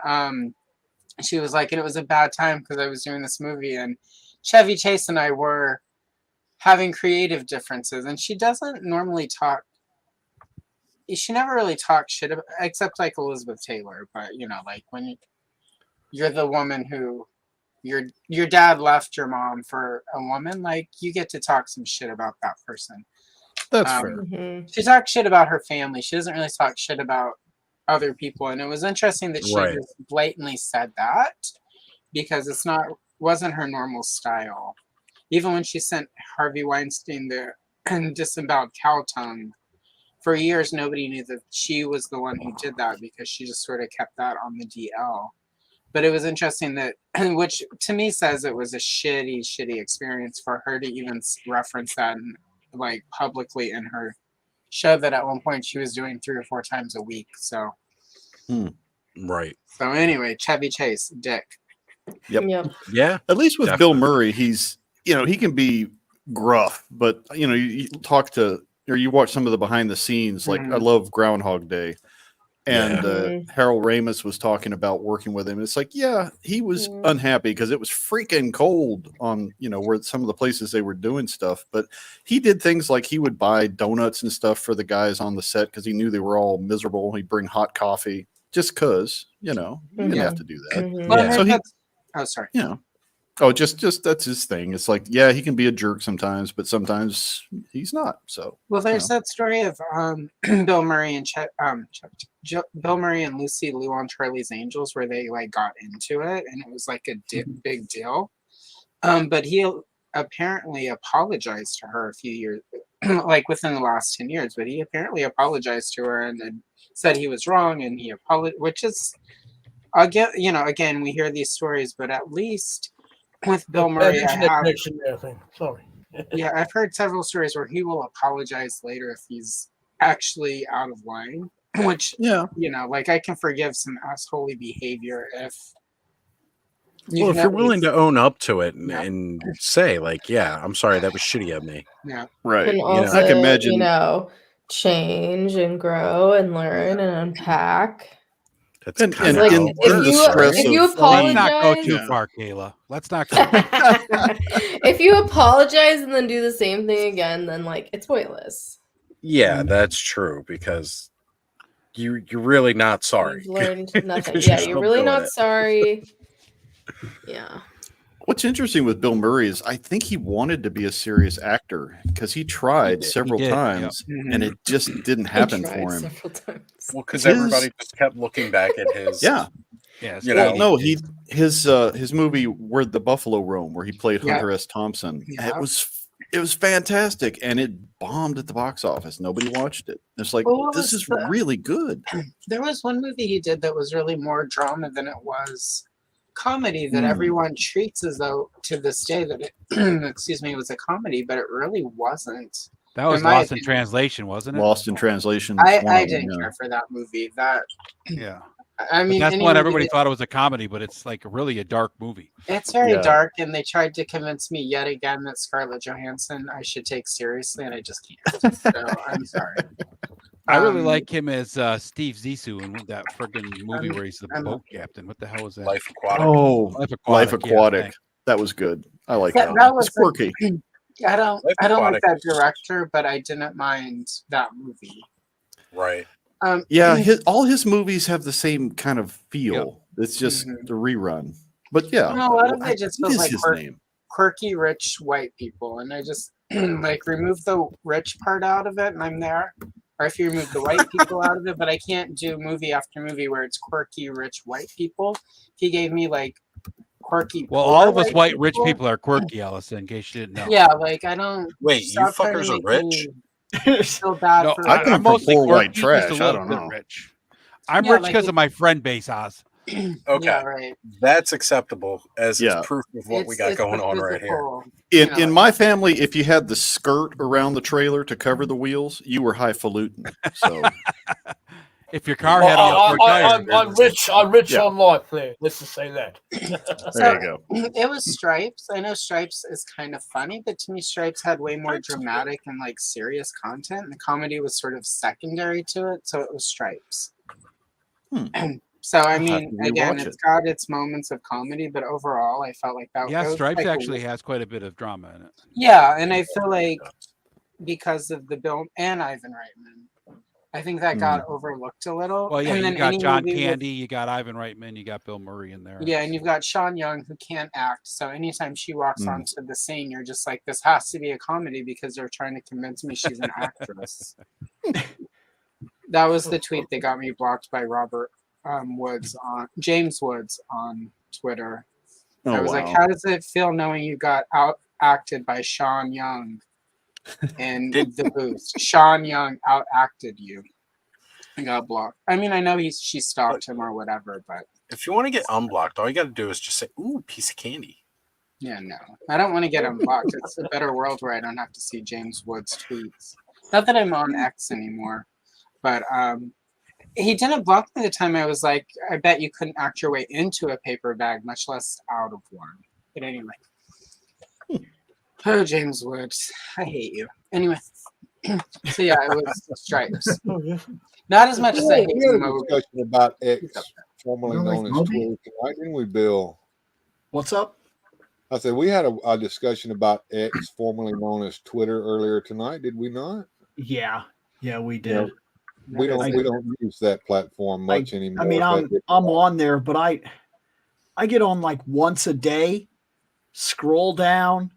she was like, and it was a bad time because I was doing this movie, and Chevy Chase and I were having creative differences, and she doesn't normally talk. She never really talks shit about, except like Elizabeth Taylor. But like when you're the woman who your dad left your mom for a woman, like you get to talk some shit about that person. That's fair. She talks shit about her family. She doesn't really talk shit about other people, and it was interesting that she just blatantly said that because wasn't her normal style. Even when she sent Harvey Weinstein the disemboweled cow tongue, for years nobody knew that she was the one who did that because she just sort of kept that on the DL. But it was interesting that, which to me says it was a shitty experience for her to even reference that like publicly in her show that at one point she was doing 3 or 4 times a week. So, right. So anyway, Chevy Chase, dick. Yep. Yeah. At least with Bill Murray, he's he can be gruff, but you talk to or you watch some of the behind the scenes. Like I love Groundhog Day, and Harold Ramis was talking about working with him. It's like, yeah, he was unhappy because it was freaking cold on where some of the places they were doing stuff. But he did things like he would buy donuts and stuff for the guys on the set because he knew they were all miserable. He'd bring hot coffee just because you didn't have to do that. Well, So he, oh, sorry. Oh, just that's his thing. It's like, yeah, he can be a jerk sometimes, but sometimes he's not. So well, there's that story of Bill Murray and Bill Murray and Lucy Liu on Charlie's Angels, where they like got into it, and it was like a big deal. But he apparently apologized to her a few years, like within the last 10 years. But he apparently apologized to her and then said he was wrong, and he apologized, which is again, we hear these stories, but at least with Bill Murray, Sorry. Yeah, I've heard several stories where he will apologize later if he's actually out of line. Which, like I can forgive some assholey behavior if. If you're willing to own up to it and say, like, yeah, I'm sorry, that was shitty of me. Yeah, right. And also, I can imagine, change and grow and learn and unpack. That's like if you apologize, let's not go too far, Kayla. Let's not go. if you apologize and then do the same thing again, then like it's pointless. Yeah, that's true because you're really not sorry. You've learned nothing. Yeah, you're really not sorry. Yeah. What's interesting with Bill Murray is I think he wanted to be a serious actor because he tried several times and it just didn't happen for him. Well, because everybody just kept looking back at his. Yeah. No, his movie Where the Buffalo Roam, where he played Hunter S. Thompson. Yeah. It was fantastic, and it bombed at the box office. Nobody watched it. It's like, this is really good. There was one movie he did that was really more drama than it was comedy that everyone treats as though to this day that it was a comedy, but it really wasn't. That was Lost in Translation, wasn't it? Lost in Translation. I didn't care for that movie. I mean, that's what everybody thought it was a comedy, but it's like really a dark movie. It's very dark, and they tried to convince me yet again that Scarlett Johansson I should take seriously, and I just can't. So I'm sorry. I really like him as Steve Zissou in that friggin' movie where he's the boat captain. What the hell was that? Life Aquatic. Oh, Life Aquatic. Yeah, that was good. I like that. That was it's quirky. I don't like that director, but I didn't mind that movie. Right. All his movies have the same kind of feel. It's just the rerun. But yeah, a lot of it just feels like his name? Quirky rich white people, and I just like remove the rich part out of it, and I'm there. or if you remove the white people out of it. But I can't do movie after movie where it's quirky, rich white people. If he gave me like quirky, Well, poor all of us white rich people- people are quirky, Allison. In case you didn't know. Yeah, like I don't. Wait, you stop trying to fuckers are make rich? me feel bad No, for I come I'm from mostly poor white quirky, just a trash. I little don't bit know. rich. I'm Yeah, rich like because it- of my friend base, Oz. Okay, Yeah, right. that's acceptable as Yeah. is proof of what we got It's going the on right here. physical, In you know, in my family, if you had the skirt around the trailer to cover the wheels, you were highfalutin. So If your car had all four tires, I'm rich Yeah. on life there. Let's just say that. there you go. It was Stripes. I know Stripes is kind of funny, but to me, Stripes had way more dramatic and like serious content. The comedy was sort of secondary to it, so it was Stripes. So I I'll have mean, to again, rewatch it's it. got its moments of comedy, but overall, I felt like that. yeah, it was Stripes like a- actually has quite a bit of drama in it. Yeah, and I feel like because of the Bill and Ivan Reitman, I think that got overlooked a little. Well, yeah, and you got any John movie with- Candy, you got Ivan Reitman, you got Bill Murray in there. Yeah, and you've got Sean Young who can't act. So anytime she walks Mm. onto the scene, you're just like, this has to be a comedy because they're trying to convince me she's an actress. That was the tweet that got me blocked by James Woods on Twitter. Oh, I was like, wow. how does it feel knowing you got out acted by Sean Young in the booth? Sean Young out acted you. I got blocked. I mean, I know she stalked him or whatever, but If you want to get unblocked, all you got to do is just say, "Ooh, piece of candy." yeah, no, I don't want to get unblocked. It's a better world where I don't have to see James Woods' tweets. Not that I'm on X anymore, but he didn't block me the time I was like, I bet you couldn't act your way into a paper bag, much less out of one. But anyway. Oh, James Woods. I hate you. Anyway. So yeah, it was Stripes. Not as much as I hate we had a Moby. discussion about X, formerly You don't known like as Moby? Twitter, tonight, didn't we, Bill? What's up? I said we had a discussion about X, formerly known as Twitter, earlier tonight. Did we not? Yeah, we You did. know, we don't use that platform much anymore. I mean, but I'm on there, but I get on like once a day, scroll down,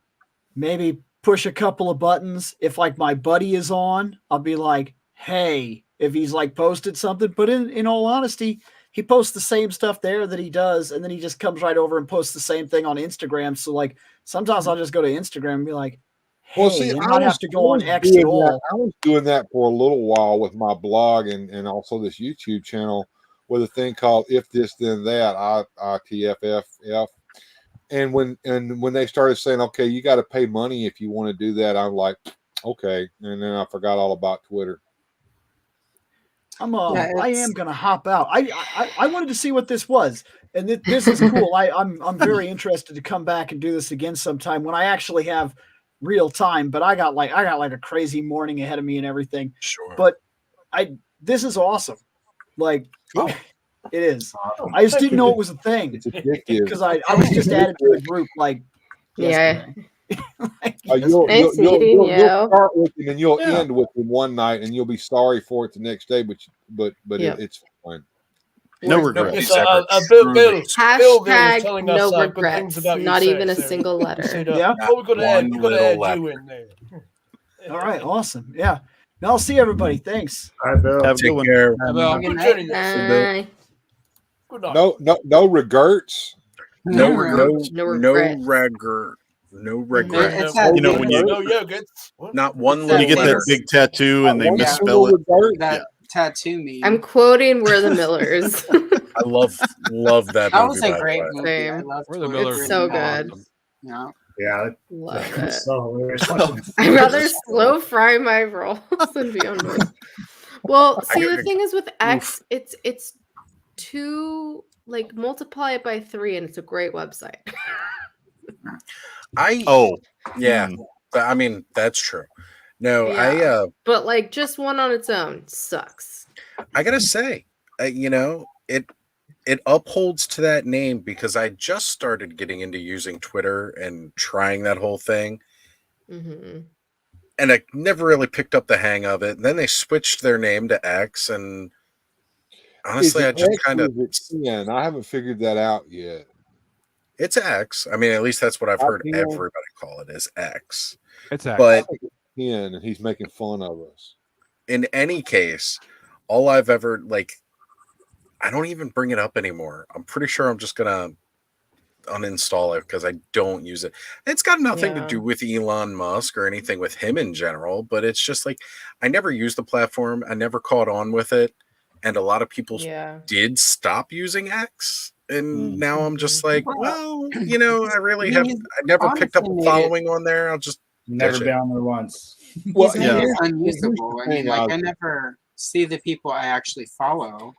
maybe push a couple of buttons. If like my buddy is on, I'll be like, hey, if he's like posted something. But in all honesty, he posts the same stuff there that he does, and then he just comes right over and posts the same thing on Instagram. So like sometimes I'll just go to Instagram and be like, hey, Well, see, and I not was have to go on doing X that- at all. I was doing that for a little while with my blog and also this YouTube channel with a thing called If This Then That, ITFFF. And when they started saying, okay, you got to pay money if you want to do that, I'm like, okay. And then I forgot all about Twitter. I am gonna hop out. I wanted to see what this was, and this is cool. I'm very interested to come back and do this again sometime when I actually have real time. But I got like a crazy morning ahead of me and everything. Sure. But this is awesome. Like it is. I just Thank didn't you. know it was a thing It's addictive. because I was just added to the group like Yeah. You'll Nice meeting you'll you. start with him and you'll Yeah. end with him one night, and you'll be sorry for it the next day. But Yeah. it's fine. No regrets. Yes, Bill was Hashtag telling no us good regrets. things about you, Not sir, even a so- single letter. said, Yeah. Oh, we got to add, One we got to little add you letter. in there. All right, awesome. Yeah. Now I'll see everybody. Thanks. All right, Bill. Have a good Take one. care. Good journey, there. Bye. Good night. No regrets. No, No regrets. no No regrets. regret. No It's regrets. that You know, when you- No yogurts. What? Not one When little you get that letter. big tattoo and they One misspell it. single regret. that tattoo me. I'm quoting We're the Millers. I love that That movie. was by a the great way. movie. I Same. love We're the Millers. It's so good. Yeah. Yeah, Love that it. was so hilarious. I'd rather slow fry my rolls than be on noise. Well, see, the thing is with X, it's two, like, multiply it by 3 and it's a great website. Yeah. I mean, that's true. No, Yeah. But like just one on its own sucks. I gotta say, you know, it upholds to that name because I just started getting into using Twitter and trying that whole thing, Mm-hmm. and I never really picked up the hang of it. And then they switched their name to X, and honestly, Is I it just X kind or of is it 10? I haven't figured that out yet. it's X. I mean, at least that's what I've heard Yeah. everybody call it is X. It's X. But I think it's 10, and he's making fun of us. in any case, all I've ever I don't even bring it up anymore. I'm pretty sure I'm just gonna uninstall it because I don't use it. It's got nothing to do with Elon Musk or anything with him in general, but it's just I never used the platform. I never caught on with it. And a lot of people did stop using X. And now I'm just well, I really I never picked up a following on there. I'll just never been on there once. Well, it's unusable. I mean, I never see the people I actually follow.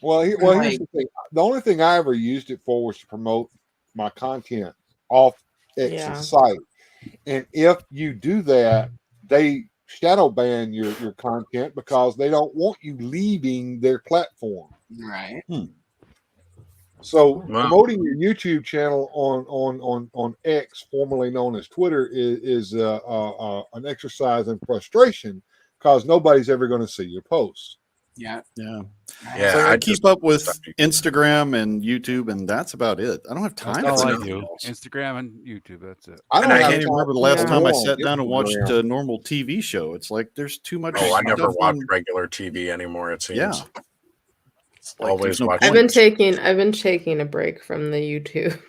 Well, here's the thing. The only thing I ever used it for was to promote my content off X's site. And if you do that, they shadow ban your content because they don't want you leaving their platform. Right. So promoting your YouTube channel on X, formerly known as Twitter, is an exercise in frustration because nobody's ever going to see your posts. Yeah. So I keep up with Instagram and YouTube, and that's about it. I don't have time. That's all for I anything do. else. Instagram and YouTube. That's it. I can't even remember the last time I sat down and watched Instagram. a normal TV show. It's like there's too much. Oh, I never stuff watch on- regular TV anymore. It seems. Yeah. Always no watch. I've been taking a break from the YouTube.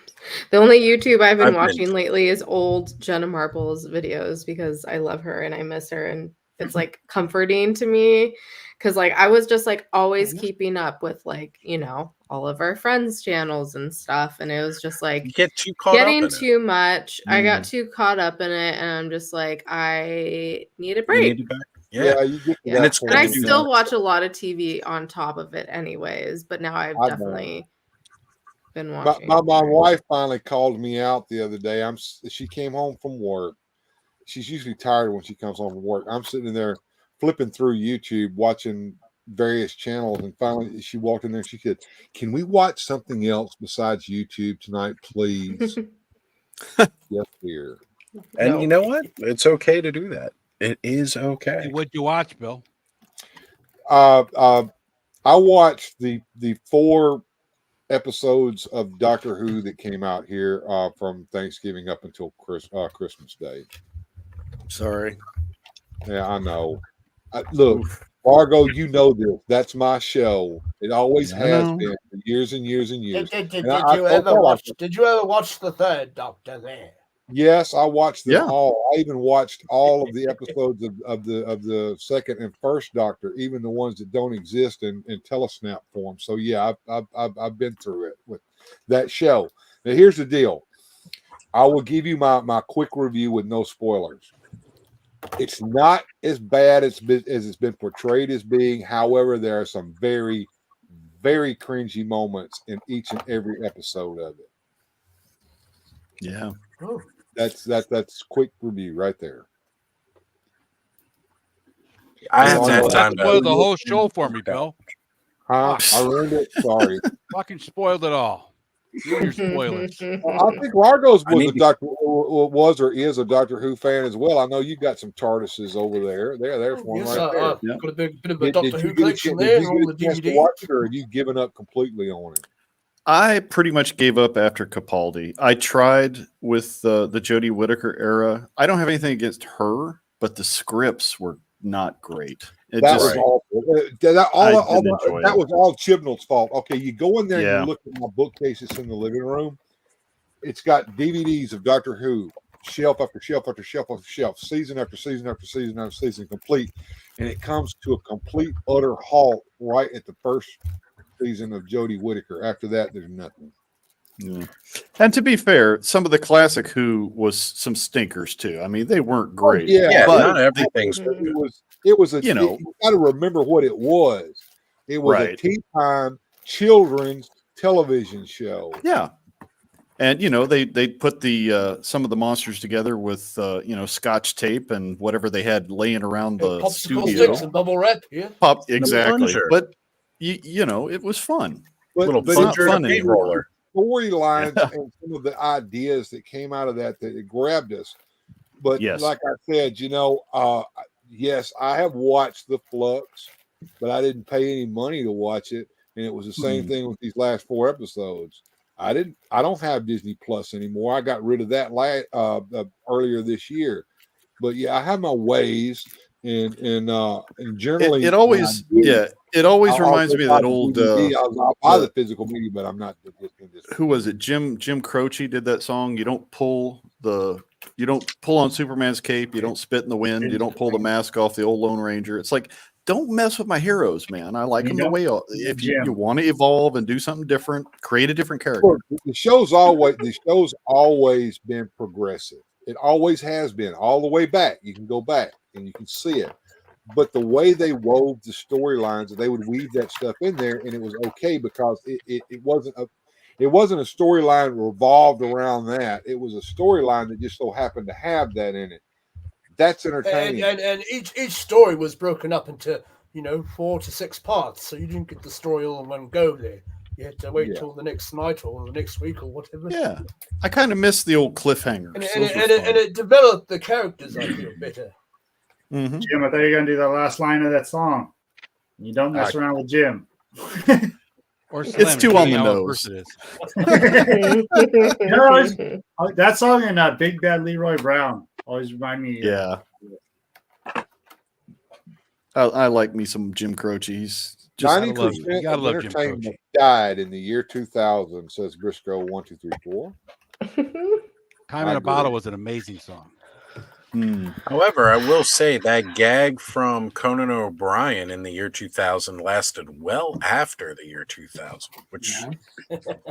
The only YouTube I've been watching lately is old Jenna Marbles videos because I love her and I miss her, and it's comforting to me because I was just always keeping up with all of our friends' channels and stuff, and it was just You get too caught getting up in too much. I got too caught up in it, and I'm just I need a break. You get to that And I point. still watch a lot of TV on top of it, anyways. But now I've I know. definitely been My, watching. my wife finally called me out the other day. She came home from work. She's usually tired when she comes home from work. I'm sitting in there flipping through YouTube, watching various channels, and finally she walked in there and she said, "Can we watch something else besides YouTube tonight, please?" Yes, dear. And you know what? It's okay to do that. It is okay. What'd you watch, Bill? I watched the 4 episodes of Doctor Who that came out here from Thanksgiving up until Christmas Day. Sorry. Yeah, I know. Look, Fargo, you know this. That's my show. It always has been for years and years and years. Did you ever watch the 3rd Doctor there? Yes, I watched them all. I even watched all of the episodes of the 2nd and 1st Doctor, even the ones that don't exist in telesnap form. So yeah, I've been through it with that show. Now here's the deal. I will give you my quick review with no spoilers. It's not as bad as it's been portrayed as being. However, there are some very, very cringy moments in each and every episode of it. Yeah. That's quick review right there. I haven't had time to spoil the whole show for me, Bill. I ruined it. Sorry. Fucking spoiled it all. You and your spoilers. I think Largos was or is a Doctor Who fan as well. I know you got some TARDISes over there. There's one right there. Got a bit of a Doctor Who collection there and all the DVD. Watch it, or have you given up completely on it? I pretty much gave up after Capaldi. I tried with the Jodie Whittaker era. I don't have anything against her, but the scripts were not great. That was awful. That was all Chibnall's fault. Okay, you go in there and you look at my bookcases in the living room. It's got DVDs of Doctor Who, shelf after shelf after shelf after shelf, season after season after season after season, complete. And it comes to a complete, utter halt right at the first season of Jodie Whittaker. After that, there's nothing. Yeah. And to be fair, some of the classic Who was some stinkers too. I mean, they weren't great. But not everything's it was you got to remember what it was. It was a tea time children's television show. Yeah. And they put the some of the monsters together with Scotch tape and whatever they had laying around the Popsicle studio. sticks and bubble wrap. Yeah. Exactly. But it was fun. But it's not fun anymore. Storylines and some of the ideas that came out of that grabbed us. But like I said, yes, I have watched The Flux, but I didn't pay any money to watch it, and it was the same thing with these last 4 episodes. I don't have Disney Plus anymore. I got rid of that earlier this year. But yeah, I have my ways. and generally it always it always I'll reminds me of buy that the old DVD. I'll buy the physical media, but I'm not just in this. who was it? Jim Croce did that song. You don't pull on Superman's cape. You don't spit in the wind. You don't pull the mask off the old Lone Ranger. It's like, don't mess with my heroes, man. I like them the way. If you want to evolve and do something different, create a different character. The show's always been progressive. It always has been, all the way back. You can go back and you can see it. But the way they wove the storylines, they would weave that stuff in there, and it was okay because it wasn't a storyline revolved around that. It was a storyline that just so happened to have that in it. That's entertaining. And each story was broken up into 4 to 6 parts, so you didn't get the story all in one go there. You had to wait till the next night or the next week or whatever. Yeah, I kind of miss the old cliffhangers. And it developed the characters, I feel, better. Mm-hmm. Jim, I thought you were going to do the last line of that song. You don't mess around with Jim. Or it's too on the nose. That song in Big Bad Leroy Brown always remind me. Yeah. I like me some Jim Croce. He's just 90% of entertainment died in the year 2000, says Briscoe 1, 2, 3, 4. Time in a Bottle was an amazing song. However, I will say that gag from Conan O'Brien in the year 2000 lasted well after the year 2000, which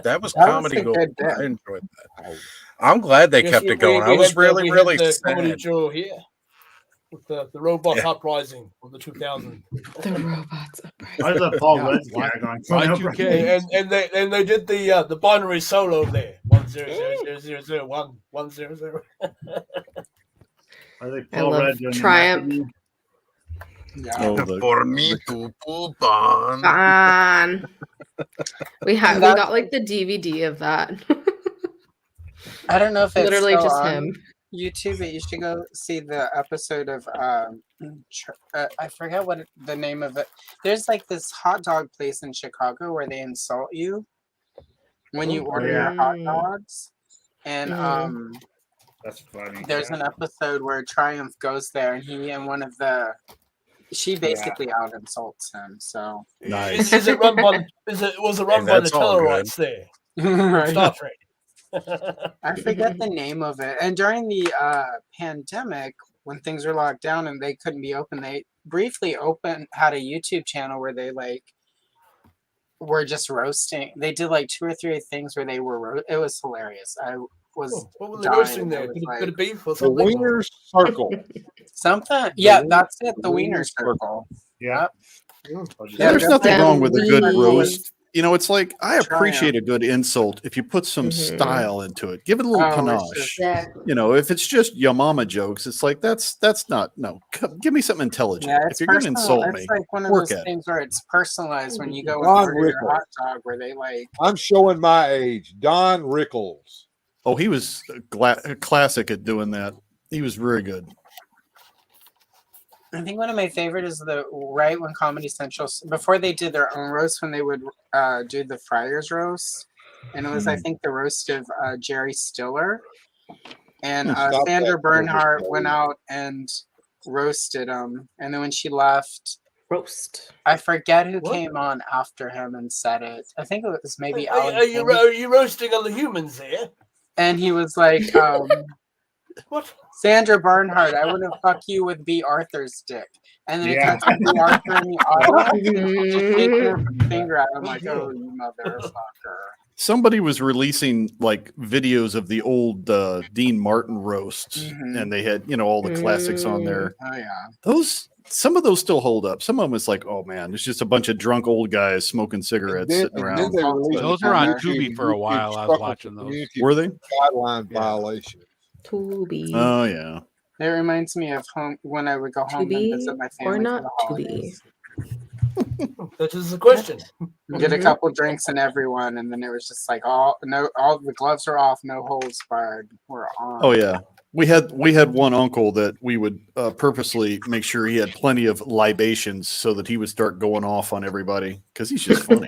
that was comedy gold. I enjoyed that. I'm glad they kept it going. I was really sad. Comedy Joe here with the robot uprising of the 2000. The robots uprising. I love Paul Rudd's gag on Conan O'Brien. And they did the binary solo there 100000110. I love Triumph. For me to poop on. We got like the DVD of that. I don't know if it's literally still just on him. YouTube, but you should go see the episode of I forget what the name of it. There's like this hot dog place in Chicago where they insult you when you order your hot dogs, and that's funny. there's an episode where Triumph goes there, and she basically out insults him. So nice. Was it run by the Tellarites there? Right. Star Trek. I forget the name of it. And during the pandemic, when things were locked down and they couldn't be open, they briefly had a YouTube channel where they were just roasting. They did like 2 or 3 things where they were it was hilarious. I was what were they roasting there? Could it be for the Wiener Circle? Something. Yeah, that's it. The Wiener Circle. Yeah. There's nothing wrong with a good roast. It's like, I appreciate a good insult if you put some style into it. Give it a little panache. If it's just your mama jokes, it's like that's not give me something intelligent. Yeah, if you're going to insult me, it's like one of work those at it. things where it's personalized when you go and Don order your Rickles. hot dog where they I'm showing my age. Don Rickles. Oh, he was a classic at doing that. He was very good. I think one of my favorite is when Comedy Central, before they did their own roast, when they would do the Friars roast, and it was I think the roast of Jerry Stiller, and Sandra Bernhardt went out and roasted him, and then when she left, I forget who came on after him and said it. I think it was maybe Alan. Are you roasting other humans here? And he was like, what? Sandra Bernhardt, I wouldn't fuck you with B. Arthur's dick. And then it cuts to B. Arthur in the audience, just taking her finger out. I'm like, oh, you motherfucker. Somebody was releasing like videos of the old Dean Martin roasts, and they had all the classics on there. Oh yeah, some of those still hold up. Some of them it's like, oh man, it's just a bunch of drunk old guys smoking cigarettes sitting around. Those were on Tubi for a while. I was watching those. Were they? Guideline violation. Tubi. Oh yeah. It reminds me of home when I would go home and visit my family. Or not for the Tubi. holidays. That is the question. Get a couple drinks in everyone, and then it was just like all the gloves are off, no holes barred. We're on. Oh yeah. We had one uncle that we would purposely make sure he had plenty of libations so that he would start going off on everybody because he's just funny.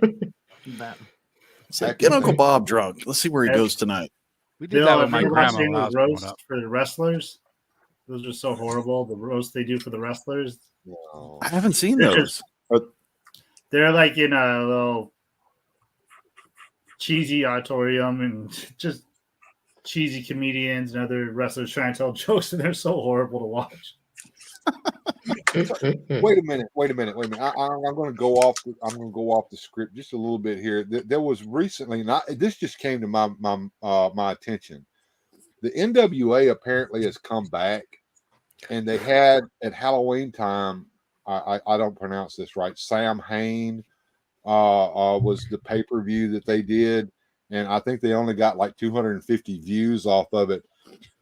It's like, get Uncle Bob drunk. Let's see where he goes tonight. We did that with my grandma when I was growing roast up. for the wrestlers. Those are so horrible. The roast they do for the wrestlers. I haven't seen They're those. They're like in a little cheesy auditorium and just cheesy comedians and other wrestlers trying to tell jokes, and they're so horrible to watch. Wait a minute. I'm going to go off. I'm going to go off the script just a little bit here. There was recently, this just came to my attention. The NWA apparently has come back, and they had at Halloween time. I don't pronounce this right. Sam Hain was the pay-per-view that they did, and I think they only got like 250 views off of it.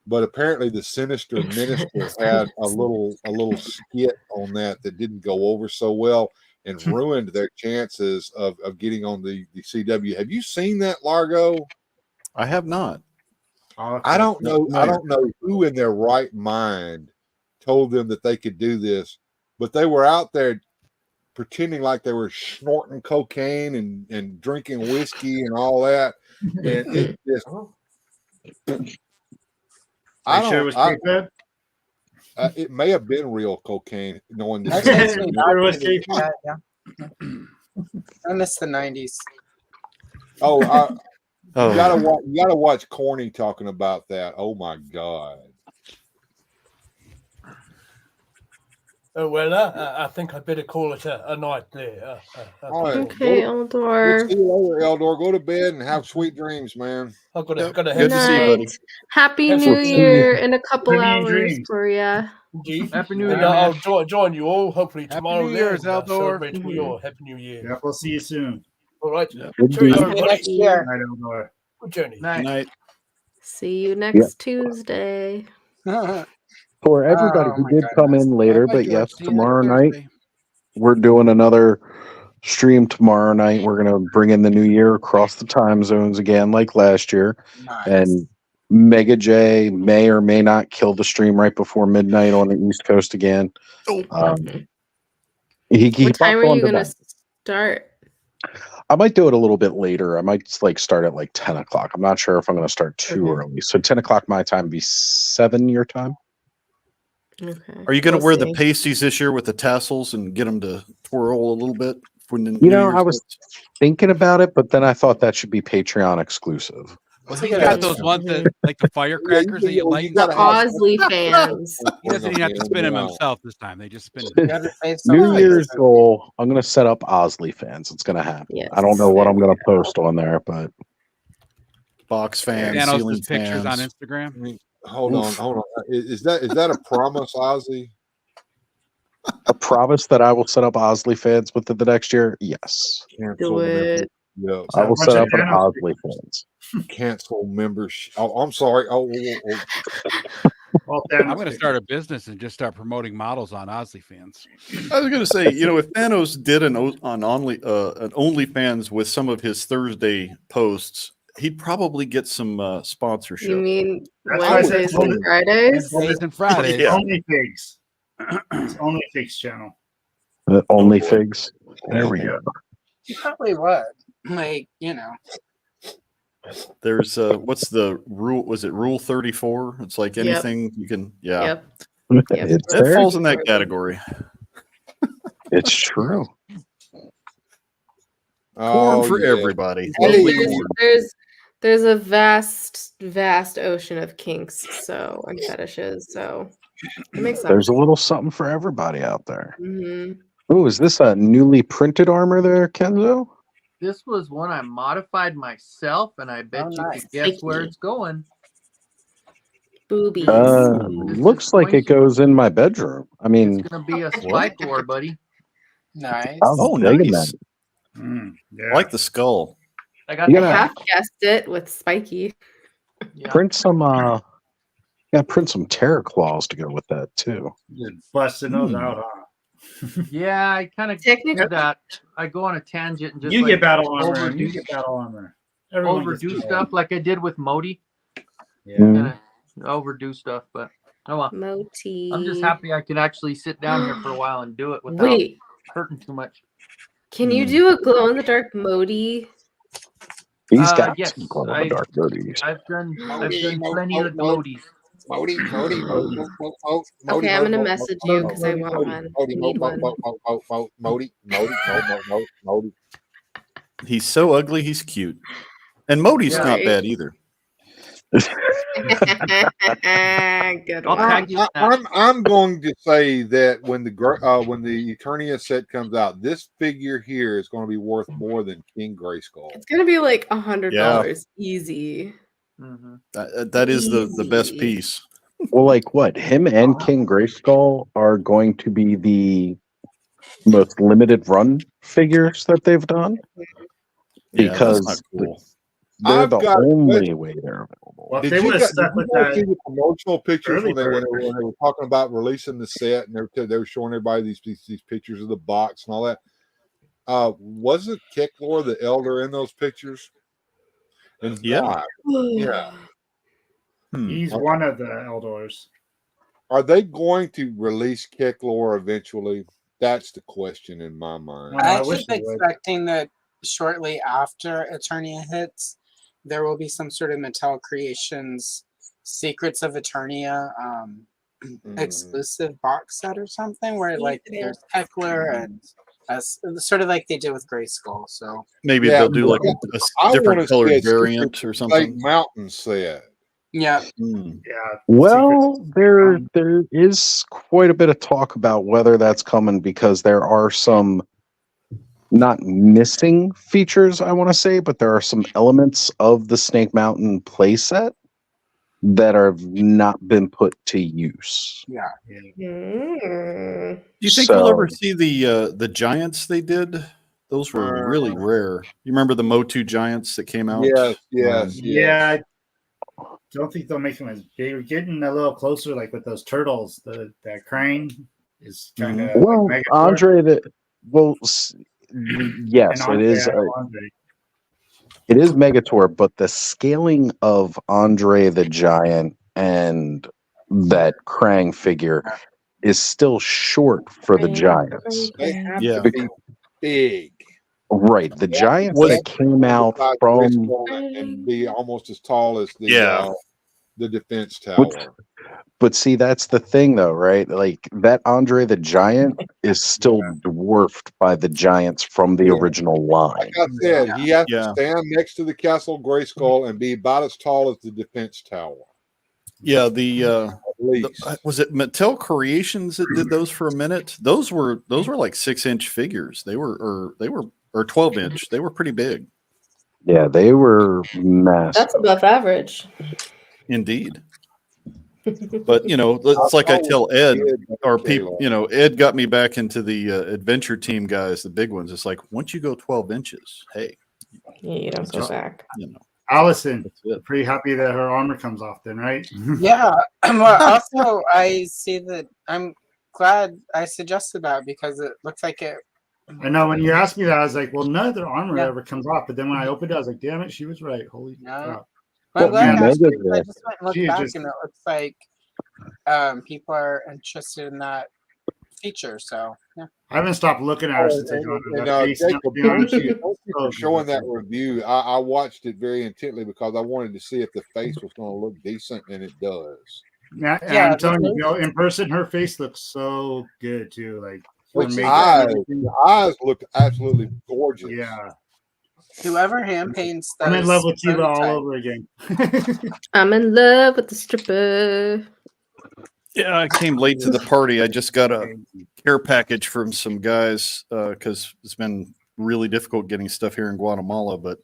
But apparently, the Sinister Minister had a little skit on that didn't go over so well and ruined their chances of getting on the CW. Have you seen that, Largo? I have not. I don't know. I don't know who in their right mind told them that they could do this, but they were out there pretending like they were snorting cocaine and drinking whiskey and all that, and it just. It may have been real cocaine. Knowing I miss the 90s. You gotta watch Corny talking about that. Oh my god. Oh well, I think I'd better call it a night there. Okay, Eldor. See you later, Eldor. Go to bed and have sweet dreams, man. I've got to Good head to see you, buddy. Happy Have New fun. Year in a couple Happy hours dreams. for you. Happy New and Year, I'll man. join you all hopefully tomorrow. New there Year's, and, Eldor. celebrate with Mhm. your Happy New Year. Yeah, we'll see you soon. All right. Good Cheerio, deal. everybody. Next year. I don't know. Good journey. Night. See you next Tuesday. For everybody Oh who my did goodness. come in later, Bye, but George. yes, See you tomorrow next night Thursday. we're doing another stream tomorrow night. We're going to bring in the new year across the time zones again, like last year. Nice. And Mega J may or may not kill the stream right before midnight on the East Coast again. He What time popped are you onto gonna that. start? I might do it a little bit later. I might start at like 10 o'clock. I'm not sure if I'm going to start too early. So 10 o'clock my time be 7 your time. Okay. Are you going to We'll wear see. the pasties this year with the tassels and get them to twirl a little bit? For the You know, New I was thinking about it, but then I thought that should be Patreon exclusive. You got those ones that like the firecrackers that you light. The Osley fans. He doesn't even have to spin them himself this time. They just spin it. New Year's goal, I'm going to set up Osley fans. It's going to happen. I don't know what I'm going to post on there, but box fans, Thanos' ceiling pictures on fans. Instagram. Hold on. Is that a promise, Ozzy? a promise that I will set up Osley fans with the next year. Yes. Do it. Yeah, I will set up an Osley fans. Cancel membership. Oh, I'm sorry. I'm going to start a business and just start promoting models on Osley fans. I was going to say, if Thanos did an OnlyFans with some of his Thursday posts, he'd probably get some sponsorship. You mean That's why I said Wednesdays and Fridays? Wednesdays and Fridays. Yeah. Only figs. It's only figs channel. Only figs. There we go. Probably would. There's what's the rule? Was it Rule 34? It's like anything you can. Yeah, It's it there. falls in that category. It's true. Corn for everybody. There's a vast ocean of kinks and fetishes, so it makes sense. There's a little something for everybody out there. Mhm. Oh, is this a newly printed armor there, Kenzo? This was one I modified myself, and I bet you could guess where it's going. Boobies. Looks like it goes in my bedroom. I mean, It's gonna be a spike ore, buddy. Nice. Oh, digging nice. that. I like the skull. I got You I gotta- half guessed it with spiky. print some. Print some terror claws to go with that too. Just busting those out, huh? Yeah, I kind of technically that. I go on a tangent and just You like get battle armor. overdo- You get battle armor. Everyone gets overdo battle stuff like I did with Modi. Yeah. Kinda overdo stuff, but oh well. Moti. I'm just happy I could actually sit down here for a while and do it without Wait, hurting too much. can you do a glow in the dark Modi? He's got Yes, some glow in the dark booties. I've done plenty of Modis. Modi. Okay, I'm gonna message you because I want one. I need one. Modi. He's so ugly, he's cute. And Modi's not Right. bad either. Good one. I'm going to say that when the Eternia set comes out, this figure here is going to be worth more than King Grayskull. It's gonna be like $100 easy. That is the best piece. Well, like what? Him and King Grayskull are going to be the most limited run figures that they've done Yeah, that's because not cool. they're I've the got- only way they're available. Well, if Did they you would have guys stuck with see that the promotional pictures when early they were talking about releasing the set and they were showing everybody these pictures of the box and all that? Wasn't Kecklor the elder in those pictures? And Yeah. yeah. He's one of the Eldors. Are they going to release Kecklor eventually? That's the question in my mind. I keep expecting that shortly after Eternia hits, there will be some sort of Mattel Creations Secrets of Eternia exclusive box set or something where like there's Heckler and sort of like they did with Grayskull. So Maybe Yeah, they'll do like I a different wanna see colored a variant Secret or Snake something. Mountain set. yeah. Yeah. Well, there is quite a bit of talk about whether that's coming because there are some not missing features, I want to say, but there are some elements of the Snake Mountain playset that have not been put to use. Yeah. Mm. Do you think we'll So- ever see the giants they did? Those were really rare. You remember the Motu giants that came out? Yeah. I don't think they'll make them as big. We're getting a little closer, like with those turtles. That crane is kind of Well, like Megator. Andre, yes, And it is. Andre. It is Megator, but the scaling of Andre the Giant and that Krang figure is still short for the Giants. They have Yeah. to be big. Right. The Giants that came out Besides from Grayskull and be almost as tall as the defense tower. But see, that's the thing though, right? Like that Andre the Giant is still dwarfed by the giants from the original line. Like I said, he has to stand next to the Castle Grayskull and be about as tall as the defense tower. Yeah, was it Mattel Creations that did those for a minute? Those were like 6-inch figures. They were 12-inch. They were pretty big. Yeah, they were massive. That's above average. Indeed. But it's like I tell Ed or people, Ed got me back into the adventure team guys, the big ones. It's like once you go 12 inches, hey, Yeah, you don't go back. Allison, pretty happy that her armor comes off then, right? Yeah. Well, also, I see that I'm glad I suggested that because it looks like it. I know when you asked me that, I was like, well, none of their armor ever comes off. But then when I opened it, I was like, damn it, she was right. Holy crap. Well, I'm glad I asked Mega's because I just went and looked She back just- and it looks like people are interested in that feature. So, yeah. I haven't stopped looking at her since I got And, that face. Jacob, To be honest, thank you so for showing good. that review. I watched it very intently because I wanted to see if the face was going to look decent, and it does. Yeah, and Yeah, I'm telling the you, in person, her face looks so good too. Like her Its makeup. the eyes look absolutely gorgeous. Yeah, Whoever hand paints those. I'm in love with Tila all prototypes- over again. I'm in love with the stripper. Yeah, I came late to the party. I just got a care package from some guys because it's been really difficult getting stuff here in Guatemala. But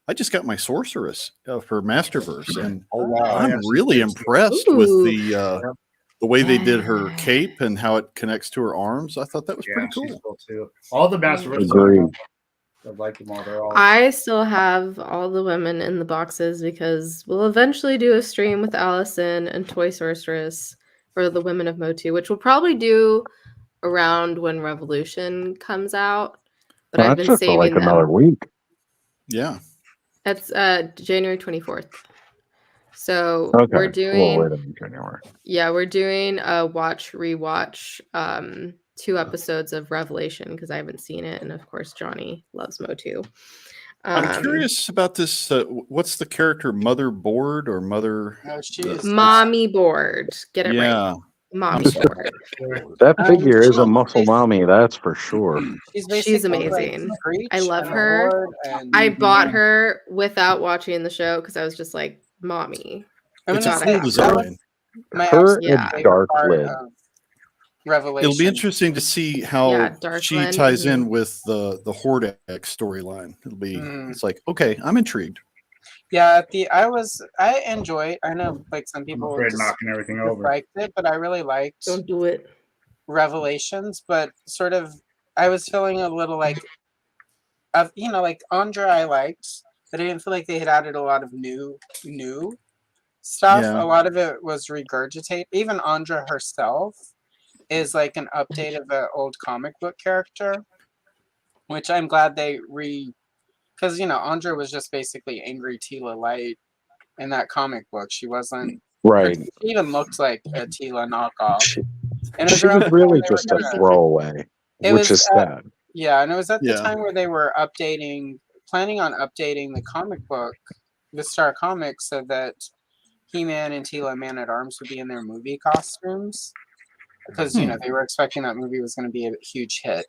I just got my sorceress for Masterverse, and I'm really impressed with the way they did her cape and how it connects to her arms. I thought that was pretty she's cool. cool too. All the Masterverse. Agreed. I like them all. They're all. I still have all the women in the boxes because we'll eventually do a stream with Allison and Toy Sorceress for the Women of Motu, which we'll probably do around when Revolution comes out. But I've That's been just for saving like them. another week. Yeah. That's January 24th. So Okay. we're Well, doing wait a minute, January. we're doing a watch rewatch 2 episodes of Revelation because I haven't seen it, and of course Johnny loves Motu. I'm curious about this. What's the character, Mother Board or Mother? No, she's Mommy Board. Get it right. Mommy Board. That figure is a she's muscle mommy, that's for sure. She's She's basically like amazing. Screech I love and a her. Horde and I bought her without watching the show because I was just like, mommy. I mean, It's a that's cool like- design. my Her absolute and favorite Dark part Lid. of Revelation. It'll be interesting to see how Yeah, Dark she Lid, ties in mhm. with the Horde X storyline. It'll be. Mm. It's like, okay, I'm intrigued. Yeah, I enjoy. I know like some people afraid of knocking everything over. disliked it, but I really liked Don't do it. Revelations. But sort of, I was feeling a little like, like Andra I liked, but I didn't feel like they had added a lot of new stuff. Yeah. A lot of it was regurgitate. Even Andra herself is like an update of an old comic book character, which I'm glad they because Andra was just basically angry Tila Light in that comic book. She wasn't Right. She even looked like a Tila knockoff. And it was She around was the time really they were just a gonna- throwaway, It which was is at- sad. Yeah, and it was at the Yeah. time where they were planning on updating the comic book, the Star Comics, so that He-Man and Tila Man-at-Arms would be in their movie costumes. Because, they were expecting that movie was going to be a huge hit.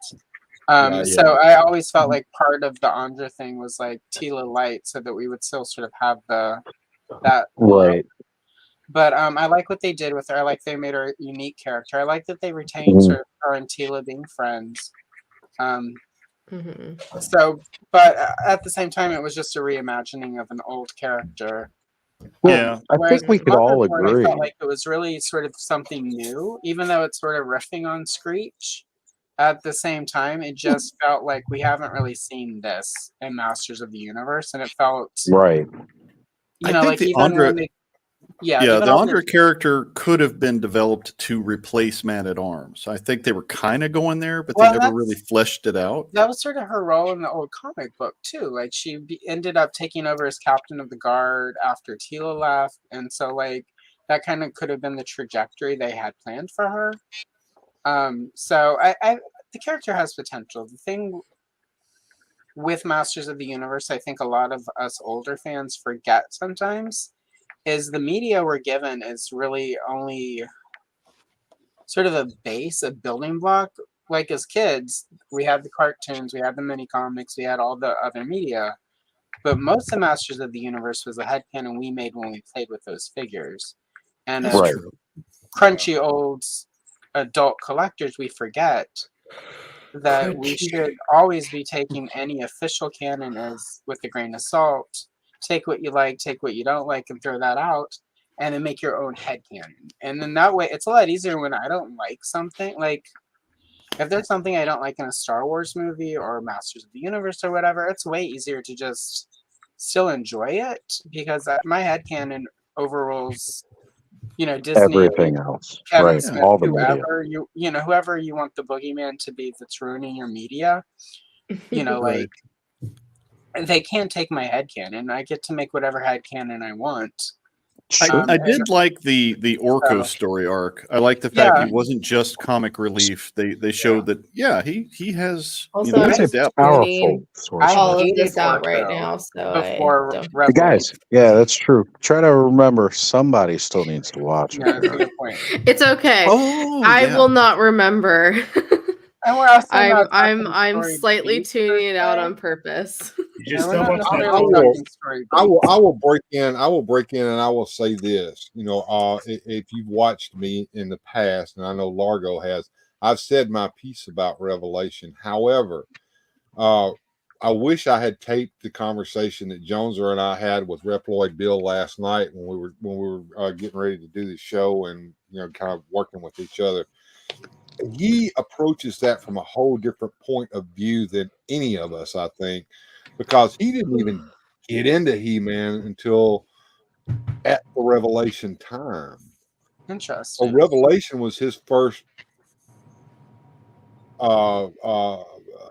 So I always felt like part of the Andra thing was like Tila Light, so that we would still sort of have that Right. But I like what they did with her. I like they made her a unique character. I like that they retained Mhm. sort of her and Tila being friends. Mhm. So, but at the same time, it was just a reimagining of an old character. Yeah. I Whereas think we with could all Motherboard, I agree. felt like it was really sort of something new, even though it's sort of riffing on Screech. At the same time, it just felt like we haven't really seen this in Masters of the Universe, and it felt, Right. I think like the even Andra- when they, Yeah, even the all Andra character could have been developed to replace Man-at-Arms. I think they were kind of going there, but Well, they never that's- really fleshed it out. that was sort of her role in the old comic book too. Like she ended up taking over as captain of the guard after Tila left, and so like that kind of could have been the trajectory they had planned for her. So I the character has potential. The thing with Masters of the Universe, I think a lot of us older fans forget sometimes, is the media we're given is really only sort of a base, a building block. Like as kids, we had the cartoons, we had the mini comics, we had all the other media. But most of Masters of the Universe was a headcanon we made when we played with those figures. And as Right. crunchy old adult collectors, we forget that we should always be taking any official canon as with a grain of salt. Take what you like, take what you don't like, and throw that out, and then make your own headcanon. And then that way, it's a lot easier when I don't like something. Like, if there's something I don't like in a Star Wars movie or Masters of the Universe or whatever, it's way easier to just still enjoy it because my headcanon overrules, Disney, Everything else. Kevin Right. Smith, All the media. whoever you want the boogeyman to be that's ruining your media, like they can't take my headcanon. I get to make whatever headcanon I want. I did like the Orko So- story arc. I like the fact Yeah. he wasn't just comic relief. They showed that he has Also, I'm he's just depth. tuning source. all of hated this out right Orko now, so before I don't. The guys, yeah, that's true. Try to remember somebody still needs to watch Yeah, that's a it. good point. It's okay. Oh, I yeah. will not remember. And we're also not I'm talking story slightly beats tuning it out per on purpose. You just we're don't not watch necessarily that. talking story I beats. will break in. I will break in, and I will say this. If you've watched me in the past, and I know Largo has, I've said my piece about Revelation. However, I wish I had taped the conversation that Joneser and I had with Reploid Bill last night when we were getting ready to do the show and kind of working with each other. He approaches that from a whole different point of view than any of us, I think, because he didn't even get into He-Man until at the Revelation time. So Interesting. Revelation was his first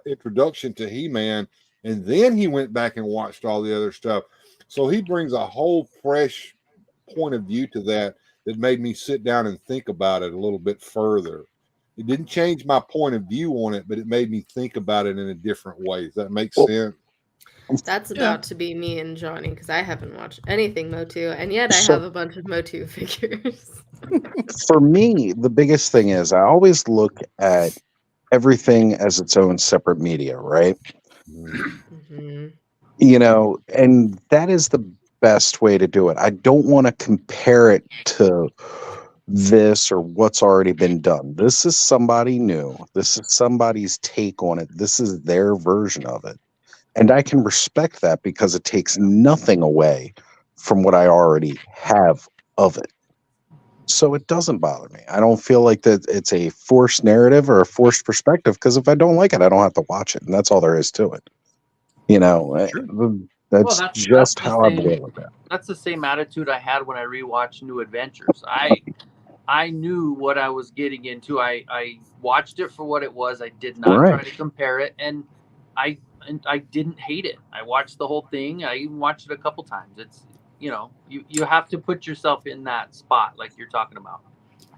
introduction to He-Man, and then he went back and watched all the other stuff. So he brings a whole fresh point of view to that made me sit down and think about it a little bit further. It didn't change my point of view on it, but it made me think about it in a different way. Does that make sense? That's about to be me and Johnny because I haven't watched anything Motu, and yet I So- have a bunch of Motu figures. For me, the biggest thing is I always look at everything as its own separate media, right? You know, and that is the best way to do it. I don't want to compare it to this or what's already been done. This is somebody new. This is somebody's take on it. This is their version of it. And I can respect that because it takes nothing away from what I already have of it. So it doesn't bother me. I don't feel like that it's a forced narrative or a forced perspective because if I don't like it, I don't have to watch it. And that's all there is to it. You know, that's just the how I same- boil it down. That's the same attitude I had when I rewatched New Adventures. I knew what I was getting into. I watched it for what it was. I did not Right. try to compare it, and I didn't hate it. I watched the whole thing. I even watched it a couple times. It's you have to put yourself in that spot like you're talking about.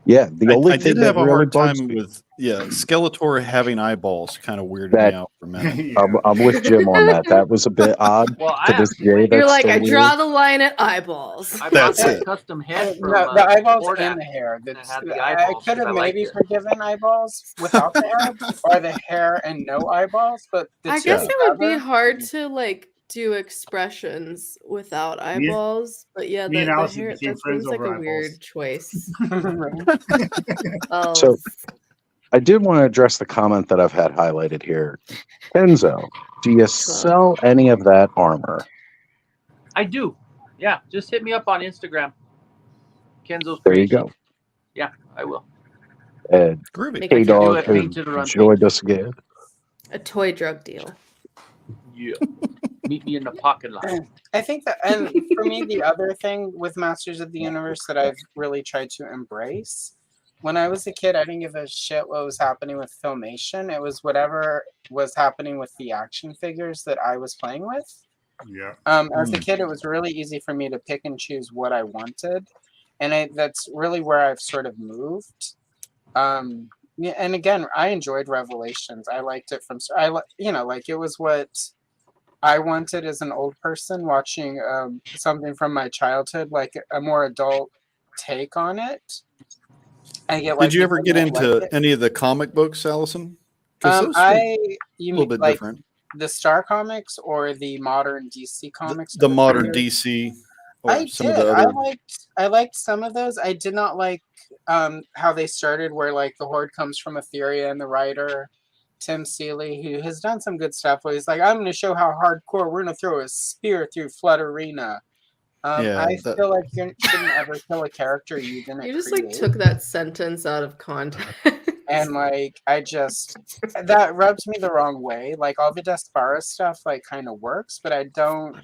Yeah, the only I thing did that have a really hard bugs time me- with Skeletor having eyeballs. Kind of weirded That- me out for a minute. I'm with Jim on that. That was a bit odd. Well, to this day, You're that's like, still I weird. draw the line at eyeballs. I That's bought that it. custom head from No, the eyeballs Ford and the Act, hair. and it That's, had the I eyeballs could because have I liked maybe it. forgiven eyeballs without the hair, or the hair and no eyeballs. But the I two guess it would be together- hard to like do expressions without eyeballs, but yeah, me and the Allison hair became that friends seems like over a eyeballs. weird choice. So I did want to address the comment that I've had highlighted here. Kenzo, do you sell any of that armor? I do. Yeah, just hit me up on Instagram. Kenzo's There you Creation. go. Yeah, I will. And Make K it do Dog it, has painted or joined us again. A toy drug deal. Yeah. Meet me in the parking lot. I think that, and for me, the other thing with Masters of the Universe that I've really tried to embrace. When I was a kid, I didn't give a shit what was happening with Filmation. It was whatever was happening with the action figures that I was playing with. Yeah. As a kid, it was really easy for me to pick and choose what I wanted, and that's really where I've sort of moved. Yeah, and again, I enjoyed Revelations. I liked it from like it was what I wanted as an old person watching something from my childhood, like a more adult take on it. I get why Did you ever people get don't into like it. any of the comic books, Allison? 'Cause those were You a little mean bit like different. the Star Comics or the modern DC comics? The of modern period? DC or I some did. of the other. I liked some of those. I did not like how they started, where like the Horde comes from Etheria and the writer Tim Seeley, who has done some good stuff. Where he's like, I'm going to show how hardcore. We're going to throw a spear through Flood Arena. Yeah, I feel like you shouldn't ever kill a character you didn't. You just create. like took that sentence out of context. And like that rubs me the wrong way. Like all the Despara stuff like kind of works, but I don't.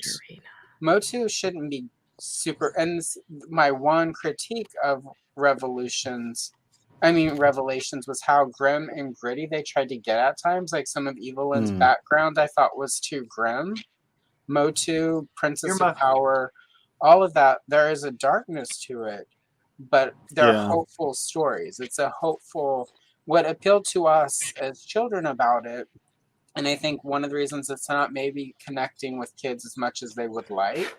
Motu shouldn't be super. And my one critique of Revelations was how grim and gritty they tried to get at times. Like some of Evelyn's background I thought was too grim. Motu, Princess of Power, all of that, there is a darkness to it, but they're Yeah. hopeful stories. It's a hopeful, what appealed to us as children about it, and I think one of the reasons it's not maybe connecting with kids as much as they would like,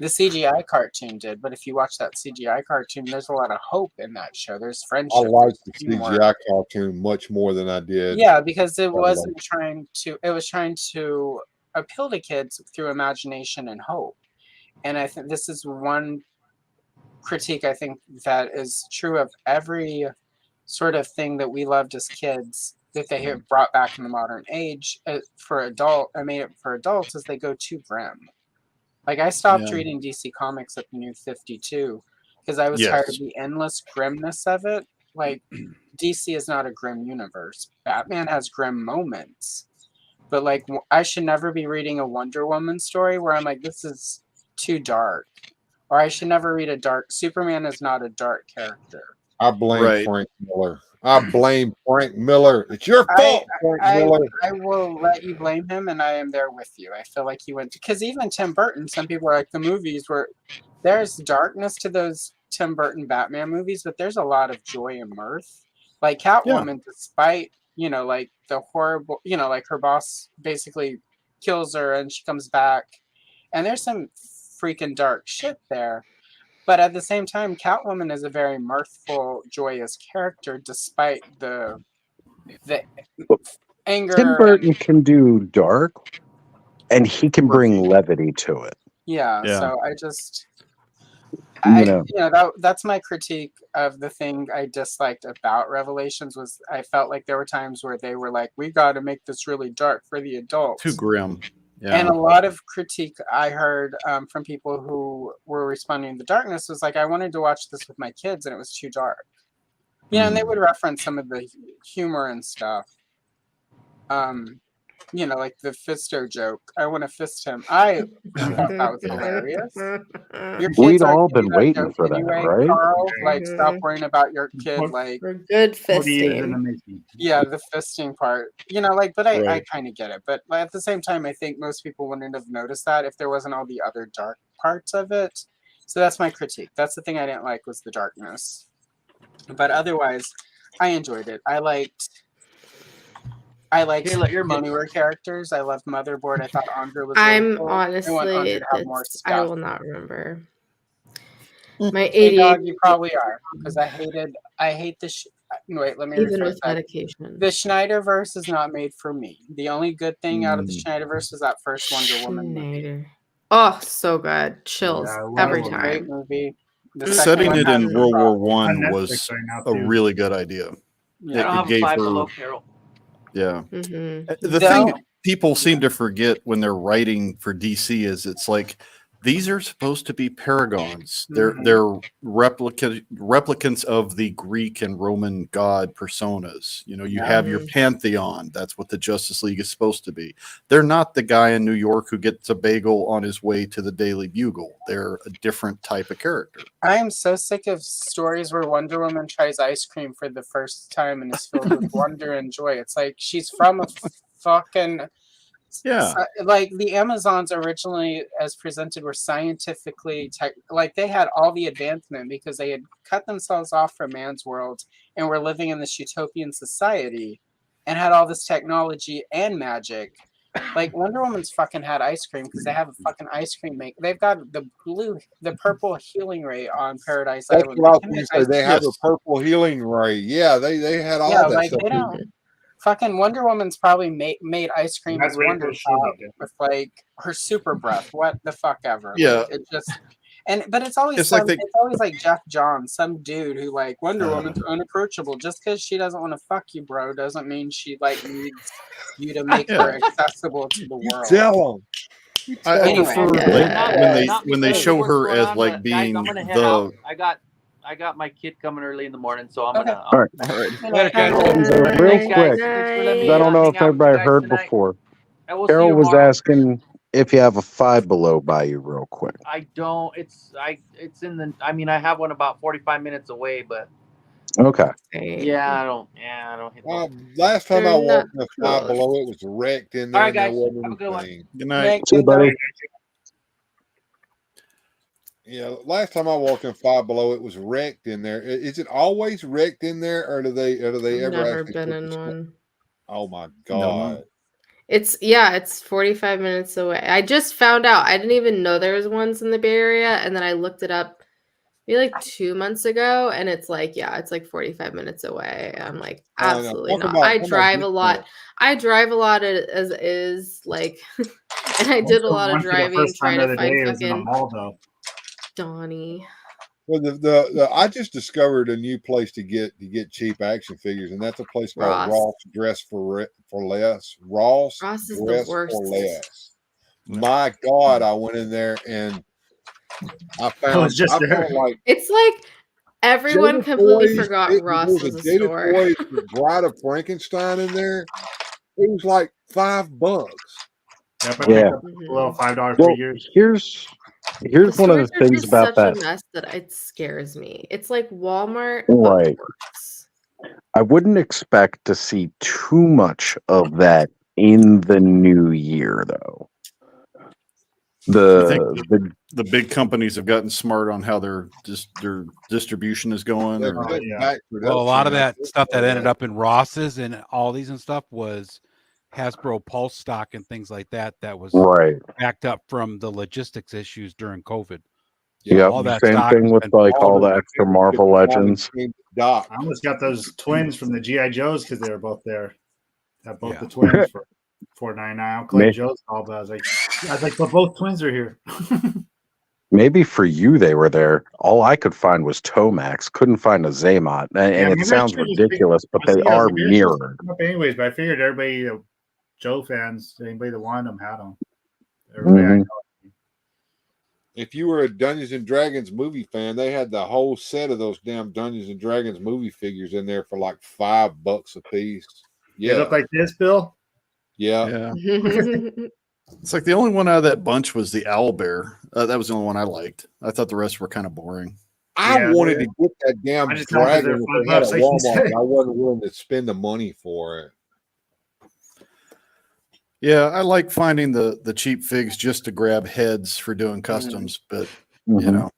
the CGI cartoon did, but if you watch that CGI cartoon, there's a lot of hope in that show. There's I friendship. liked the there's teamwork. CGI cartoon much more than I did. Yeah, because it Revelation. wasn't it was trying to appeal to kids through imagination and hope. And I think this is one critique I think that is true of every sort of thing that we loved as kids that they have brought back in the modern age made it for adults, as they go too grim. Like I stopped Yeah. reading DC Comics at the New 52 because I was Yes. tired of the endless grimness of it. Like DC is not a grim universe. Batman has grim moments. But like I should never be reading a Wonder Woman story where I'm like, this is too dark. Or I should never read a dark Superman is not a dark character. I blame Right. Frank Miller. I blame Frank Miller. It's your fault, Frank Miller. I will let you blame him, and I am there with you. I feel like he went because even Tim Burton, some people are like the movies where there's darkness to those Tim Burton Batman movies, but there's a lot of joy and mirth. Like Catwoman, despite like the horrible, like her boss basically kills her and she comes back. And there's some freaking dark shit there. But at the same time, Catwoman is a very mirthful, joyous character, despite the anger. Tim Burton can do dark, and he can bring levity to it. Yeah, Yeah. so I You know. that's my critique of the thing I disliked about Revelations was I felt like there were times where they were like, we got to make this really dark for the adults. Too grim. Yeah. And a lot of critique I heard from people who were responding to the darkness was like, I wanted to watch this with my kids and it was too dark. You know, and they would reference some of the humor and stuff. You know, like the Fisto joke. I want to fist him. I thought that was hilarious. Your kids We'd aren't all gonna been do waiting joke for that, anyway, right? Carl. Like, stop worrying about your kid. Like, For good 40 years in the fisting. making. yeah, the fisting part. You know, like, but I Right. kind of get it. But at the same time, I think most people wouldn't have noticed that if there wasn't all the other dark parts of it. So that's my critique. That's the thing I didn't like was the darkness. But otherwise, I enjoyed it. I liked Kayla, you're the newer characters. I loved Motherboard. I thought Andre was. really I'm cool. I want Andre honestly, to have more I stuff. will not remember. My Hey, dog, ADHD, you probably are because I hate the. Wait, let me even rephrase with that. medication. The Schneiderverse is not made for me. The only good thing out of the Mm. Schneiderverse was that first Wonder Woman movie. Schneider. Oh, so good. Chills Yeah, every That was a great time. movie. The second Setting one it had in some World War problems. One On Netflix was right now, a too. really good idea. Yeah. I don't have a gave Five her, Below, Carol. yeah. Mm-hmm. The thing people seem to forget when they're writing for DC is it's like these are supposed to be paragons. They're replicants of the Greek and Roman god personas. You know, you have your pantheon. That's what the Justice League is supposed to be. They're not the guy in New York who gets a bagel on his way to the Daily Bugle. They're a different type of character. I am so sick of stories where Wonder Woman tries ice cream for the first time and is filled with wonder and joy. It's like she's from a fucking. Yeah. Like the Amazons originally, as presented, were scientifically like they had all the advancement because they had cut themselves off from man's world and were living in this utopian society and had all this technology and magic. Like Wonder Woman's fucking had ice cream because they have a fucking ice cream make. They've got the purple healing ray on Paradise That's Island. what I was They going can to make say. They ice have cream. a purple healing ray. Yeah, they had all Yeah, that like stuff. they don't. Fucking Wonder Woman's probably made ice cream That's as really Wonder cool shit Pop they did. with like her super breath. What the fuck ever. Yeah. Like, it just but it's always It's like they- it's always like Jeff Johns, some dude who like Wonder Woman's unapproachable. Just because she doesn't want to fuck you, bro, doesn't mean she like needs you to make her accessible to the world. Tell them. I Anyway. prefer when they show her as like being I'm gonna head out. the. I got my kid coming early in the morning, so I'm gonna. All right. Later, guys. Real Thanks, guys. quick, Thanks for letting 'cause me I don't know hang if out with you everybody guys heard tonight. before. And we'll see you Carol was tomorrow. asking if you have a Five Below by you, real quick. I don't. It's in the. I mean, I have one about 45 minutes away, but Okay. yeah, I don't hit. Last time I They're walked not the Five close. Below, it was wrecked in there. All right, and there guys. wasn't Have a good one. anything. Good night. See you, buddy. Yeah, last time I walked in Five Below, it was wrecked in there. Is it always wrecked in there, or do they I've ever never actually been put in the stuff- one. Oh my god! It's 45 minutes away. I just found out. I didn't even know there was ones in the Bay Area, and then I looked it up maybe like 2 months ago, and it's like, yeah, it's like 45 minutes away. I'm like, No, no, absolutely talk not. about- I talk about drive a this lot. one. I drive a lot as is, like, and I did a lot of Went for the driving first time trying the to other find day, it was in a fucking mall, though. Donnie. Well, the I just discovered a new place to get cheap action figures, and that's a place called Ross. Ross Dress for Less. Ross Ross is the Dress worst. for Less. My God, I went in there and I found just I there. felt like It's like everyone Jada completely Toys, forgot there Ross was was a a Jada store. Toys with Bride of Frankenstein in there. It was like $5. Yeah, but Yeah. below $5 Well, figures. here's The one of the stores are things just about such that. a mess that it scares me. It's like Walmart, but Right. worse. I wouldn't expect to see too much of that in the new year, though. You think The the big companies have gotten smart on how their distribution is going? They're Or? cutting back Well, a lot of production. that stuff that ended up in Ross's and Aldi's and stuff was Hasbro Pulse stock and things like that was Right. backed up from the logistics issues during COVID. Yeah, all that same stock thing has with been like all pulled. the extra Marvel Legends. I almost got those twins from the GI Joes because they were both there. Got both the twins for $4.99. I'm Clay Joe's call, but I was like, but both twins are here. Maybe for you they were there. All I could find was Tomax. Couldn't find a Zaymot, and it maybe I sounds should've just ridiculous, but I they see, I are was like, maybe I should've mirrored. looked them up anyways, but I figured everybody, Joe fans, anybody that wanted them had them. Everybody I Mhm. know. If you were a Dungeons and Dragons movie fan, they had the whole set of those damn Dungeons and Dragons movie figures in there for like $5 a piece. They Yeah, look like this, Bill. yeah. It's like the only one out of that bunch was the owl bear. That was the only one I liked. I thought the rest were kind of boring. I wanted to get that damn I just know 'cause dragon they're if they had $5, at like you Walmart, said. but I wasn't willing to spend the money for it. Yeah, I like finding the cheap figs just to grab heads for doing customs, but you Mhm. know,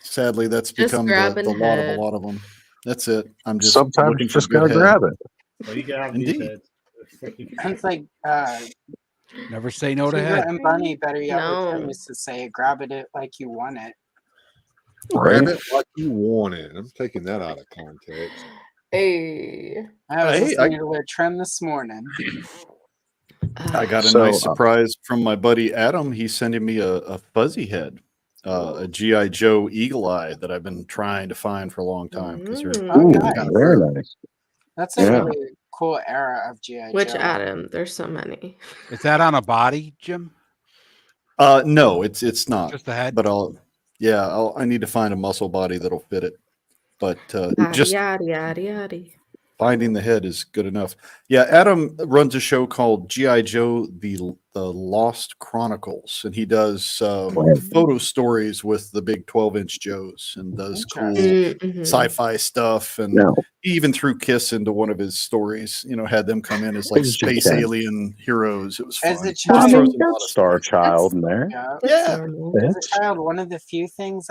sadly that's Just become grabbing the lot of head. a lot of them. That's it. I'm just Sometimes looking you for just good gotta head. grab it. Well, you can have Indeed. these heads. It's like Never say no to Sugar head. and Bunny, better yet, with him No. used to say, "Grab it like you want it." Grab Right? it like you want it. I'm taking that out of context. Hey. I was Hey, listening to a trend this morning. I got a So, nice surprise from my buddy Adam. He's sending me a fuzzy head, a GI Joe Eagle Eye that I've been trying to find for a long time because they're Ooh, nice. very nice. That's a Yeah. really cool era of GI Which Joe. Adam? There's so many. Is that on a body, Jim? No, it's not. Just the head? But I need to find a muscle body that'll fit it. But Yada just yada yada yada. finding the head is good enough. Yeah, Adam runs a show called GI Joe: The Lost Chronicles, and he does photo stories with the big 12-inch Joes and does cool Mhm. sci-fi stuff. And No. he even threw Kiss into one of his stories. You know, had them come in as like As you space can. alien heroes. It was fun. As a Just child, throws a lot of Star Child in there. yeah. As a Bitch. child, one of the few things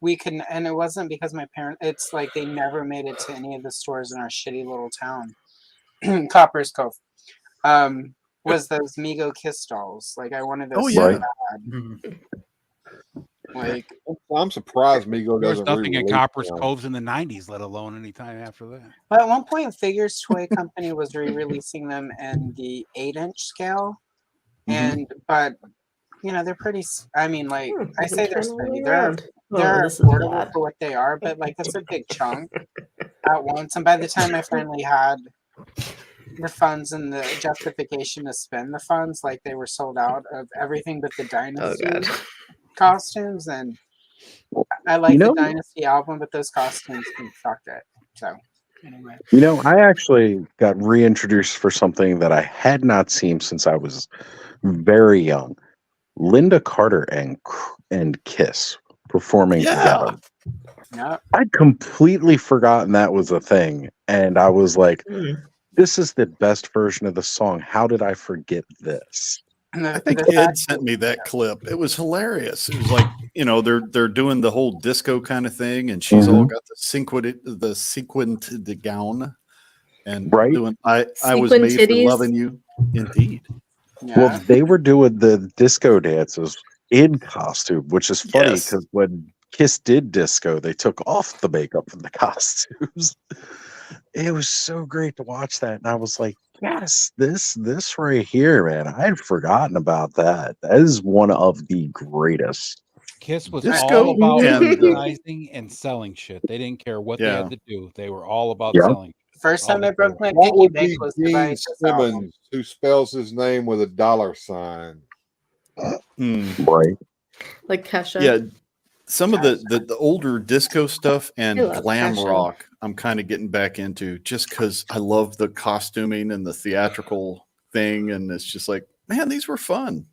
we could, and it wasn't because my parents, it's like they never made it to any of the stores in our shitty little town, Copper's Cove, was those Mego Kiss dolls. Like I wanted those so bad. Like I'm surprised Mego There was doesn't nothing in re-release Copper's them. Coves in the 90s, let alone any time after that. But at one point, Figures Toy Company was re-releasing them in the 8-inch scale, but you know they're pretty. I mean, like I say, they're spendy. They're this is affordable bad. for what they are, but like it's a big chunk at once. And by the time I finally had the funds and the justification to spend the funds, like they were sold out of everything but the Dynasty costumes. And I like the Dynasty album, but those costumes can fuck it. So anyway. You know, I actually got reintroduced for something that I had not seen since I was very young. Linda Carter and Kiss performing together. Yeah. I'd completely forgotten that was a thing. And I was like, this is the best version of the song. How did I forget this? I think Ed sent me that clip. It was hilarious. It was like, you know, they're doing the whole disco kind of thing, and she's all got the sequined gown and doing I was Sequin made titties. for loving you. Indeed. Well, they were doing the disco dances in costume, which is funny Yes. because when Kiss did disco, they took off the makeup from the costumes. It was so great to watch that, and I was like, "Yes, this right here, man! I had forgotten about that. That is one of the greatest." Kiss was Disco all about and, advertising and selling shit. They didn't care what they Yeah. had to do. They were all about Yeah. selling. First All time the I broke my What pinky would be bake was to Gene buy this album. Simmons, who spells his name with a $sign? Right. Like Kesha. Yeah. Some of the older disco stuff and I love glam fashion. rock I'm kind of getting back into just because I love the costuming and the theatrical thing. And it's just like, man, these were fun.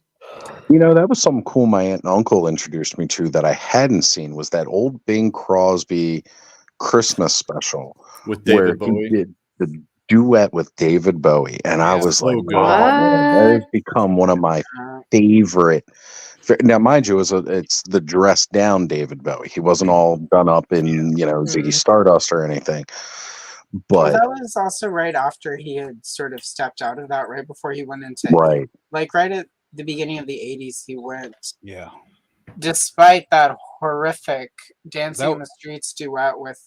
You know, that was something cool my aunt and uncle introduced me to that I hadn't seen was that old Bing Crosby Christmas special With where David Bowie. he did the duet with David Bowie. And I Yeah, was so like, good. oh, man, that has become one of my favorite. Now, mind you, it's the dressed down David Bowie. He wasn't all done up in, Ziggy Stardust or anything. But that was also right after he had sort of stepped out of that, right before he went into right. like right at the beginning of the 80s he went. Yeah. Despite that horrific Dancing That- in the Streets duet with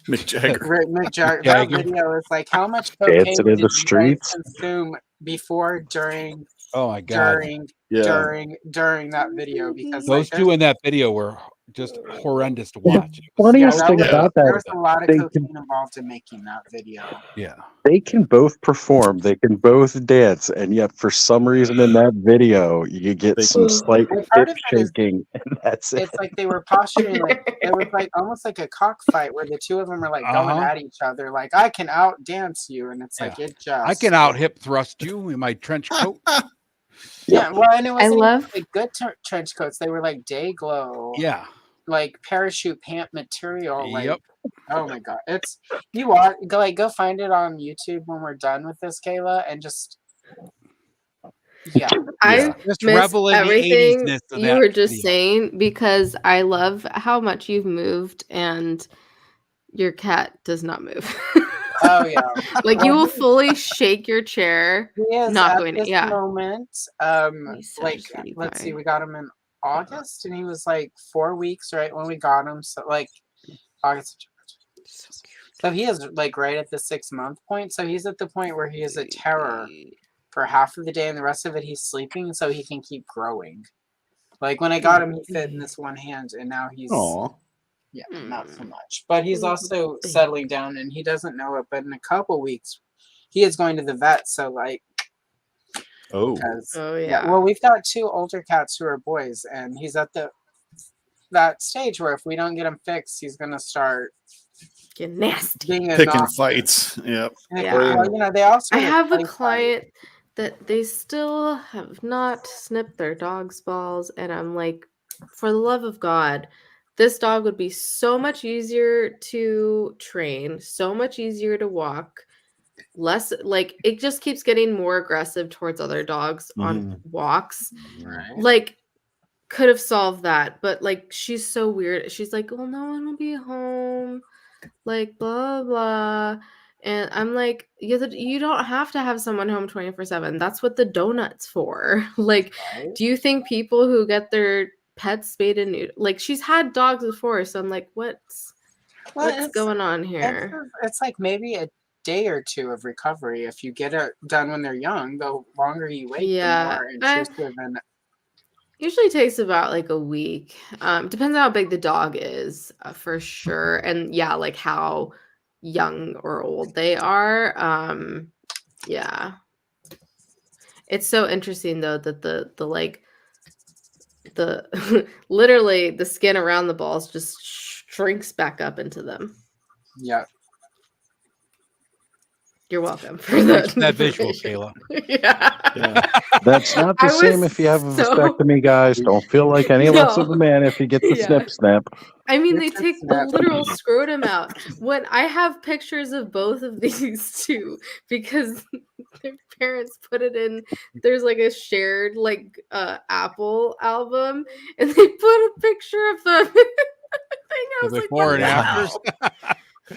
Mick Jagger. Mick Jagger. That Jagger. video is like, how much cocaine Dancing did in the you guys Streets. consume before, during, Oh my god. during that video? Because Those like, two in that video were just horrendous to watch. Funniest that thing was- about there that, was a lot of they cocaine can, involved in making that video. Yeah. they can both perform, they can both dance, and yet for some reason in that video, you get some slight And part hip of it is shaking, and that's it. it's like they were posturing like it was like almost like a cockfight where the two of them are like going Uh-huh. at each other, like I can out dance you, and it's like it just I can out hip thrust you in my trench coat. yeah. Well, and it wasn't love- like good trench coats; they were like day glow, Yeah. like parachute pant material. Like, Yep. oh my god, it's you watch go find it on YouTube when we're done with this, Kayla, and just yeah. I Just miss revel in the everything 80s-ness of you that were just video. saying because I love how much you've moved and your cat does not move. Oh yeah, Like you will fully shake your chair, He is not at going to. this Yeah. moment. He's such a Like sweetie let's pie. see, we got him in August, and he was like 4 weeks right when we got him. So like August. So he is like right at the 6-month point. So he's at the point where he is a terror for half of the day, and the rest of it he's sleeping, so he can keep growing. Like when I got him, he fit in this one hand, and now he's Aw. yeah, not so much. But he's also settling down, and he doesn't know it. But in a couple weeks, he is going to the vet. So like, Oh. because Oh yeah. well, we've got 2 older cats who are boys, and he's at that stage where if we don't get him fixed, he's gonna start Get nasty. being Picking obnoxious. fights. Yep. And, Yeah. well, you know, they also I have a play client that they still have not snipped their dog's balls, and I'm like, for the love of God, this dog would be so much easier to train, so much easier to walk, less like it just keeps getting more aggressive towards other dogs on walks. Right. Like could have solved that, but like she's so weird. She's like, well, no one will be home, like blah blah. And I'm like, you don't have to have someone home 24/7. That's what the donut's for. Like, do you think people who get their pets spayed and neutered, like she's had dogs before, so I'm like, what's it's- going on here? It's like maybe a day or 2 of recovery. If you get it done when they're young, the longer you wait, Yeah, the more intrusive and Usually takes about like a week. Depends on how big the dog is, for sure, and yeah, like how young or old they are. Yeah, it's so interesting though that the like the literally the skin around the balls just shrinks back up into them. yeah. You're welcome for that. That visual, information. Kayla. Yeah. That's not the I same was if you have a so- vasectomy, guys. Don't feel like any less of No. a man if you get the Yeah. snip snap. I mean, they It's a take the snap. literal scrotum out. When I have pictures of both of these two because their parents put it in. There's like a shared like Apple album, and they put a picture of the thing. I was like, Before what and the afters. hell?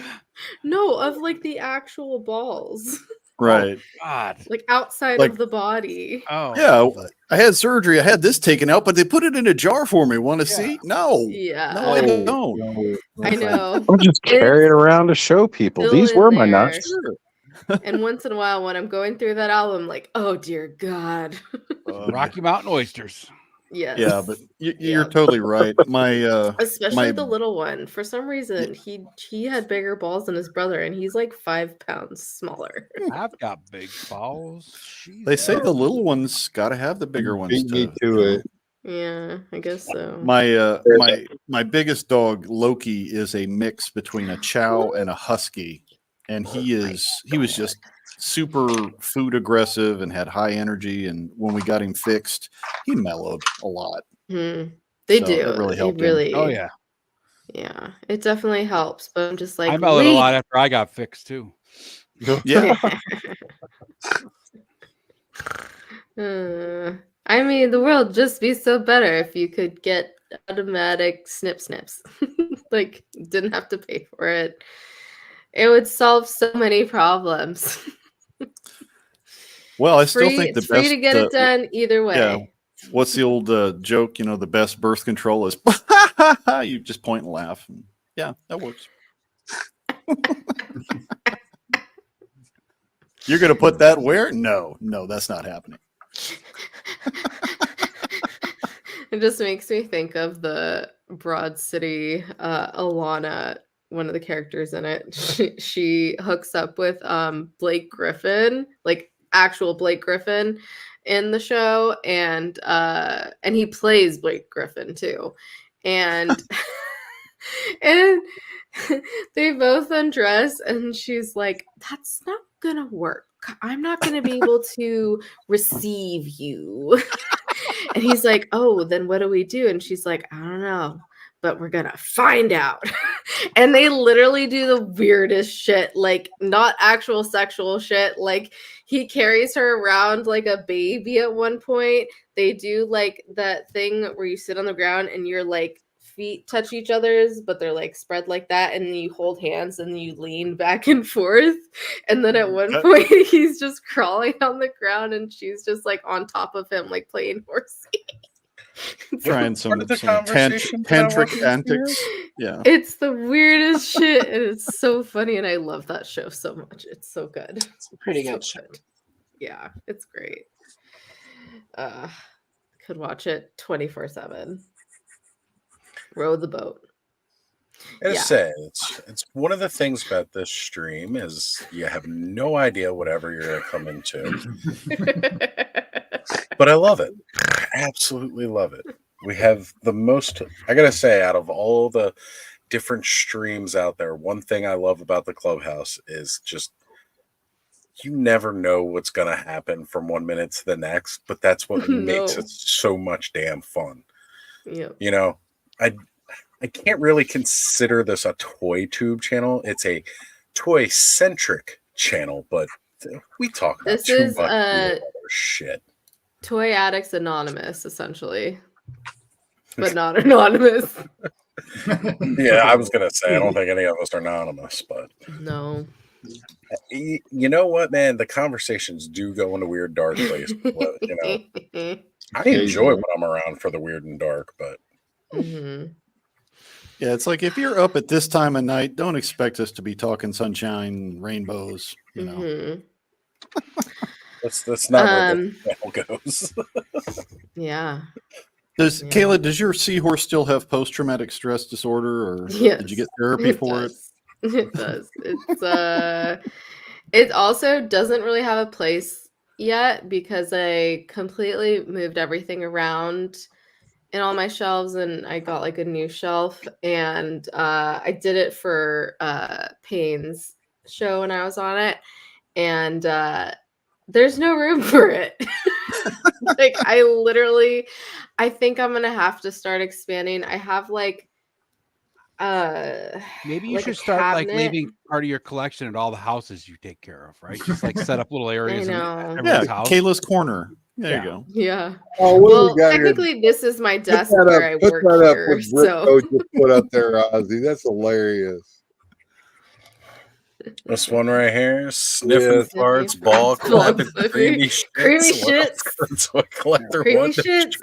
No, of like the actual balls, Right. God. like outside Like- of the body. Oh. Yeah. I had surgery. I had this taken out, but they put it in a jar for me. Want to see? No. Yeah. No, I don't. I know. I'll just carry it around to show people. Still These in were my there. nuts. And once in a while, when I'm going through that album, like, oh dear God. Rocky Mountain oysters. Yes. Yeah, but you're totally right. My Especially my the little one. For some reason, he had bigger balls than his brother, and he's like 5 pounds smaller. I've got big balls. they say the little ones got to have the bigger ones. Beat me to it. Yeah, I guess so. My biggest dog Loki is a mix between a Chow and a Husky, and he was just super food aggressive and had high energy. And when we got him fixed, he mellowed a lot. They So do. it really helped him. really. Oh yeah. Yeah, it definitely helps. But I'm just like, I mellowed a wait. lot after I got fixed too. Yeah. I mean, the world would just be so better if you could get automatic snips. Like, didn't have to pay for it. It would solve so many problems. Well, I still Free, think the it's free best to get it done either way. Yeah. What's the old joke? You know, the best birth control is you just point and laugh. And yeah, that works. You're going to put that where? No, that's not happening. It just makes me think of the Broad City Alana, one of the characters in it. She hooks up with Blake Griffin, like actual Blake Griffin in the show, and he plays Blake Griffin too. And and they both undress and she's like, that's not gonna work. I'm not gonna be able to receive you. And he's like, oh, then what do we do? And she's like, I don't know, but we're gonna find out. And they literally do the weirdest shit, like not actual sexual shit. Like he carries her around like a baby at one point. They do like that thing where you sit on the ground and your like feet touch each other's, but they're like spread like that, and then you hold hands and you lean back and forth. And then at one point he's just crawling on the ground and she's just like on top of him, like playing horsey. Trying some tantric antics. Yeah. It's the weirdest shit, and it's so funny, and I love that show so much. It's so good. It's a pretty good So show. Yeah, it's great. Could watch it 24/7. Row the boat. I gotta Yeah. say, it's one of the things about this stream is you have no idea whatever you're gonna come into. But I love it. I absolutely love it. We have the most, I gotta say, out of all the different streams out there, one thing I love about the Clubhouse is just you never know what's gonna happen from 1 minute to the next, but that's what makes No. it so much damn fun. Yep. You know, I can't really consider this a toy tube channel. It's a toy centric channel, but we talk about This too is much other shit. Toy Addicts Anonymous, essentially, but not anonymous. Yeah, I was gonna say I don't think any of us are anonymous, but No. you know what, man? The conversations do go into weird, dark places. But, you know, I enjoy when I'm around for the weird and dark, but Yeah, it's like if you're up at this time of night, don't expect us to be talking sunshine, rainbows. You know, that's not where the channel goes. Yeah. does Kayla? Does your seahorse still have post-traumatic stress disorder, or Yes, did you get therapy for it? It does. It's it also doesn't really have a place yet because I completely moved everything around in all my shelves, and I got like a new shelf, and I did it for Payne's show when I was on it, and there's no room for it. Like I think I'm gonna have to start expanding. I have like maybe you like a should start like cabinet. leaving part of your collection at all the houses you take care of, right? Just like set up little areas in know. everyone's Yeah, house. Kayla's corner. There Yeah. you go. Yeah. Oh, what do Well, we got here? technically, this is my Put desk that where I up. Put work that up. here. What So Britt just put up there, Ozzy. That's hilarious. This one right here, sniffing Yeah. farts, ball Ball clapping, clapping, creamy shits. creamy What else shits. could Toy Collector creamy want? shits.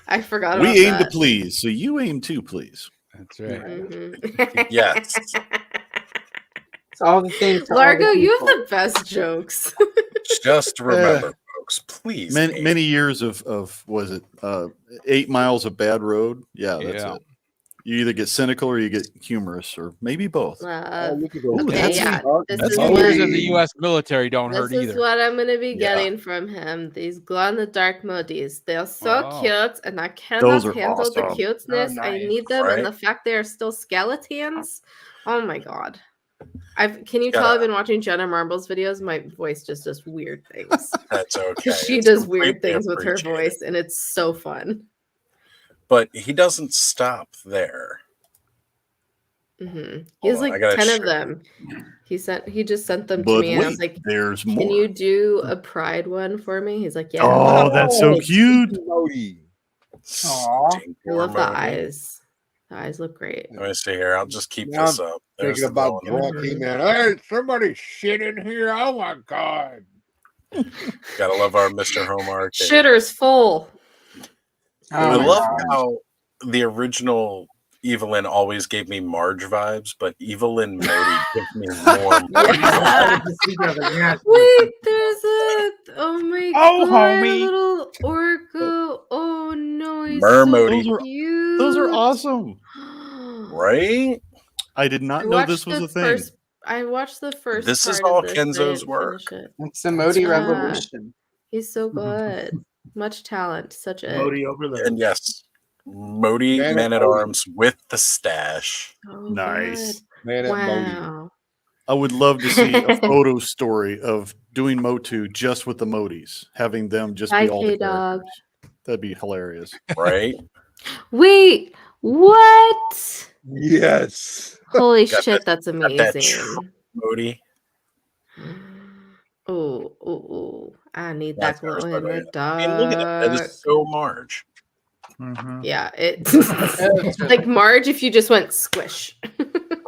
I forgot We about aim that. to please, so you aim to please. That's right. Mhm. Yes. It's all the things. to all the Largo, you people. have the best jokes. Just remember, folks, please. Many years of was it 8 miles of bad road? Yeah, that's Yeah. it. You either get cynical or you get humorous, or maybe both. Okay, that's- yeah. This that's is all what, Years of the U.S. military don't hurt this is either. what I'm gonna be Yeah. getting from him. These glow in the dark modis. They're so Oh. cute, and I cannot Those are handle the awesome. cuteness. Oh, I nice. need them, Right? and the fact they are still skeletons. Oh my god. Can you Gotta- tell I've been watching Jenna Marbles videos? My voice just does weird things. That's okay. She It's does weird completely things with her appreciated. voice, and it's so fun. But he doesn't stop there. He has on, I like gotta 10 show of them. He just sent them to But me, and I wait, was like, there's "Can more. you do a pride one for me?" He's like, "Yeah." Oh, that's so cute. Aw. I love the Modi. eyes. The eyes look great. Let me see here. I'll just keep Now- this up. There's Thinking the about girl in drunk the- He-Man. Hey, somebody shit in here. Oh my God. Gotta love our Mr. Home Arcade. Shitter's full. I Oh my love gosh. how the original Evelyn always gave me Marge vibes, but Evelyn Modi gives me more. Wait, there's a oh my Oh, god, homie. a little Orko. Oh no, he's Mermody. so cute. Those are awesome. Right? I did not know this was a thing. I watched the first. This is part all of this, Kenzo's I didn't work. finish it. It's the Modi Yeah. revolution. He's so good. Much talent. Such a Modi over there. And yes, Modi Man Man at at Modi. Arms with the stash. Oh, Nice. Man at Modi. wow. I would love to see a photo story of doing Motu just with the Modis, having them just Hi, be all the K-Dog. characters. That'd be hilarious. Right? Wait, what? Yes. Holy Got shit, that- that's got that amazing. Modi. Oh, I need That's that glow ours, by in the way. the I mean, look at that. That dark. is so Marge. Yeah, it's like Marge if you just went squish.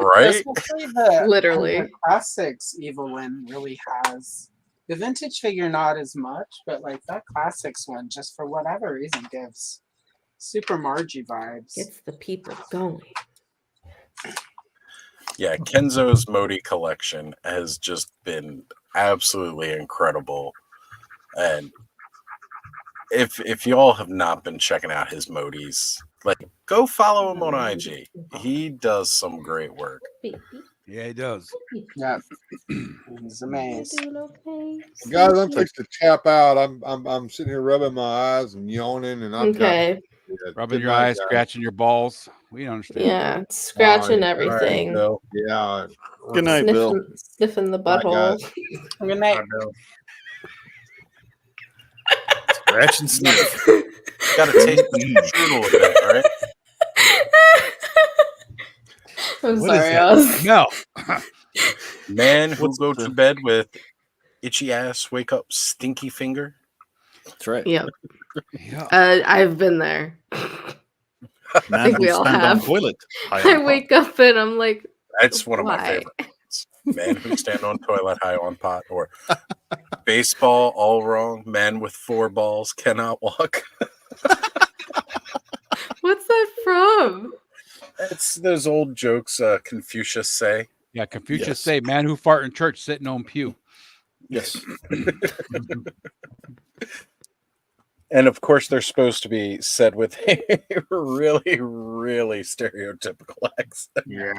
Right? Especially the Literally. the classics Evelyn really has. The vintage figure not as much, but like that classics one, just for whatever reason, gives super Margie vibes. Gets the people going. Yeah, Kenzo's Modi collection has just been absolutely incredible. And if y'all have not been checking out his Modis, like go follow him on IG. He does some great work. Yeah, he does. Yeah, he's amazed. Guys, I'm fixing to tap out. I'm sitting here rubbing my eyes and yawning, and I'm Okay. Rubbing Good your night, eyes, guys. scratching your balls. We don't understand. Yeah, scratching All right, everything. Bill. Yeah. Good night, Bill. Sniffing the Bye, butthole. guys. Good night. Scratch and sniff. Gotta taste the strudel a bit, right? I'm What is sorry, that? I was. No. Man who What's go the- to bed with itchy ass, wake up stinky finger. That's right. Yep. Yeah. I've been there. Man think who we all stand on have. toilet. high I on wake up and I'm like, That's one of my why? favorites. Man who stand on toilet high on pot, or baseball all wrong. Man with 4 balls cannot walk. What's that from? It's those old jokes Confucius say. Yeah, Confucius Yes. say, man who fart in church sitting on pew. Yes. And of course, they're supposed to be said with a really, really stereotypical accent. Yeah.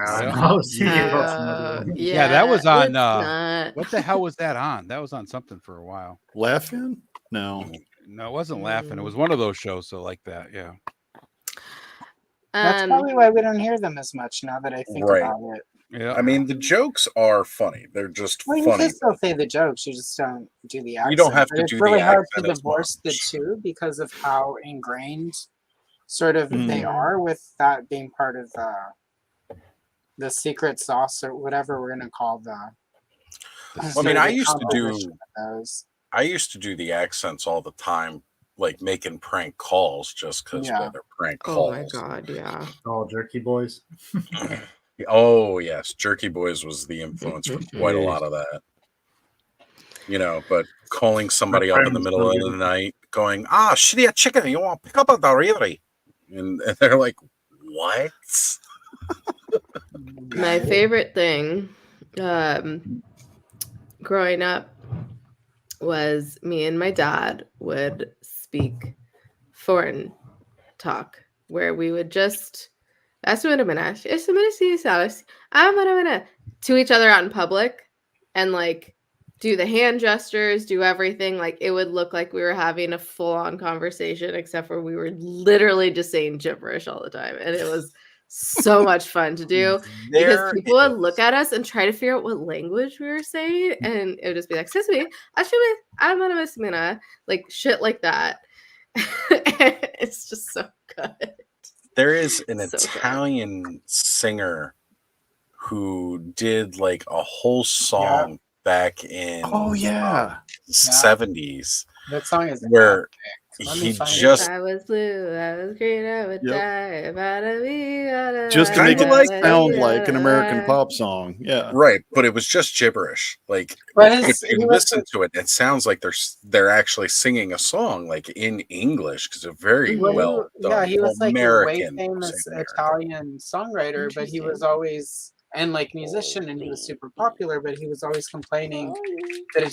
Yeah, that was on it's not. what the hell was that on? That was on something for a while. Laughing? No. No, it wasn't laughing. It was one of those shows, so like that, yeah. That's Um, probably why we don't hear them as much now that I think Right. about it. Yeah. I mean, the jokes are funny. They're just Well, you funny. can still say the jokes, you just don't do the accent. You don't have But to it's do the really hard to accent as divorce the two because of how ingrained sort of they Mm. are, with that being part of the secret sauce or whatever we're gonna call the. Well, I mean, the I used to composition do of those. the accents all the time, like making prank calls just because Yeah. they're prank Oh calls. my god, yeah. All jerky boys. Oh yes, Jerky Boys was the influence for quite a lot of that. You know, but calling somebody up in the middle of the night, going, shitty chicken, you want to pick up a delivery? And they're like, what? My favorite thing growing up was me and my dad would speak foreign talk where we would just to each other out in public and like do the hand gestures, do everything. Like it would look like we were having a full-on conversation, except for we were literally just saying gibberish all the time. And it was so much fun to do because There people would look at us and try to figure out what language we were saying, and it would just be like like shit like that. It's just so good. There is an So good. Italian singer who did like a whole song back in Oh yeah. 70s That song is where he just I was blue, I was green, I would die. Just to make it sound like an American pop song. Yeah. right, but it was just gibberish. Like But if his, you he was listen to it, it sounds like they're actually singing a song like in English because they're very well done. yeah, he was like a way American famous Italian songwriter, but he was always and like musician, and he was super popular, but he was always complaining that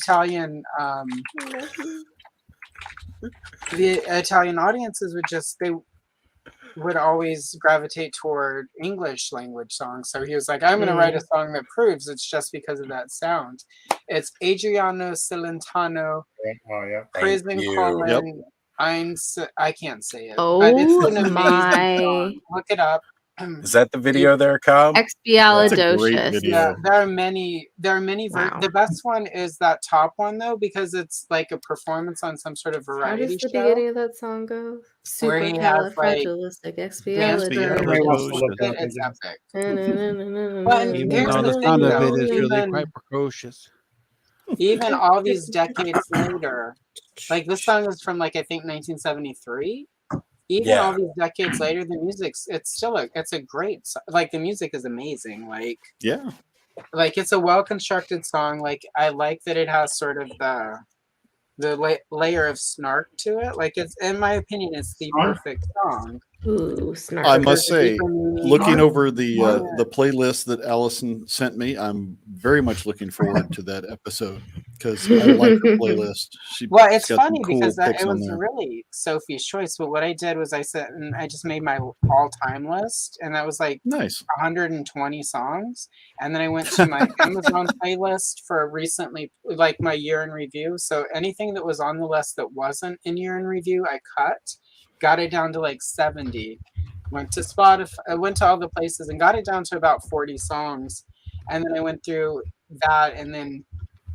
the Italian audiences they would always gravitate toward English language songs. So he was like, I'm going to write a song that proves it's just because of that sound. It's Adriano Celentano, praising Colin. I can't say it. But it's an amazing song. Look it up. Is that the video there, Cobb? Expialidocious. Yeah, there are many. Wow. The best one is that top one though, because it's like a performance on some sort of How variety does the show. beginning of that song go? Where he has, like, Supercalifragilisticexpialidocious. It's epic. But Even here's though the the thing, sound of though, it is really even- quite precocious. Even all these decades later, like this song is from like I think 1973. Even all these decades later, the music's it's a great like the music is amazing. Like it's a well constructed song. Like I like that it has sort of the layer of snark to it. Like it's in my opinion, it's the perfect song. Ooh, snark. I must say, looking over the playlist that Allison sent me, I'm very much looking forward to that episode because I like the playlist. Well, it's got some funny cool because picks it on was there. really Sophie's choice. But what I did was I just made my all-time list, and that was like nice 120 songs. And then I went to my Amazon playlist for recently, like my year in review. So anything that was on the list that wasn't in year in review, I cut. Got it down to like 70. Went to Spotify, I went to all the places and got it down to about 40 songs. And then I went through that and then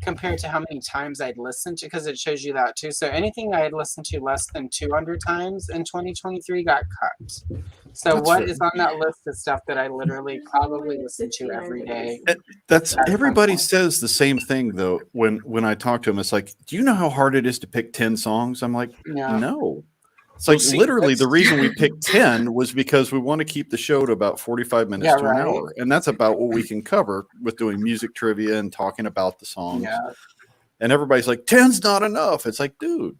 compared to how many times I'd listened to, because it shows you that too. So anything I had listened to less than 200 times in 2023 got cut. So That's what fair. is on that list is stuff that I literally probably listen to every day. That's everybody says the same thing though. When I talk to them, it's like, do you know how hard it is to pick 10 songs? I'm like, Yeah. no. It's like literally the reason we picked 10 was because we want to keep the show to about 45 minutes to an hour. And that's about what we can cover with doing music trivia and talking about the songs. Yeah. And everybody's like, 10's not enough. It's like, dude,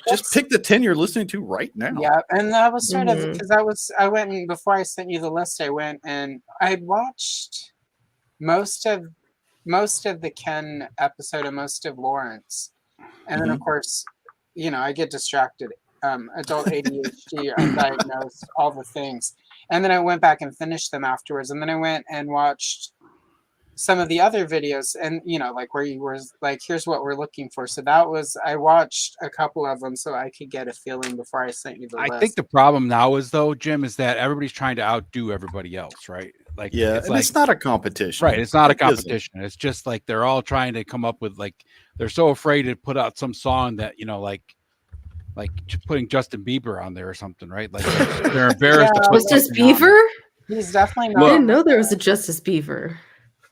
just pick the 10 you're listening to right now. Yeah, and that was sort of because I went and before I sent you the list, I went and I watched most of the Ken episode and most of Lawrence, and then of course, I get distracted. Adult ADHD, undiagnosed, all the things, and then I went back and finished them afterwards, and then I went and watched some of the other videos, and like where you were like, here's what we're looking for. So I watched a couple of them so I could get a feeling before I sent you the list. I think the problem now is though, Jim, is that everybody's trying to outdo everybody else, right? Like it's not a competition, right? It's not a It isn't. competition. It's just like they're all trying to come up with like they're so afraid to put out some song that like putting Justin Bieber on there or something, right? Like they're embarrassed. to put Justice something on there. Beaver? He's definitely I not. didn't know there was a Justice Beaver.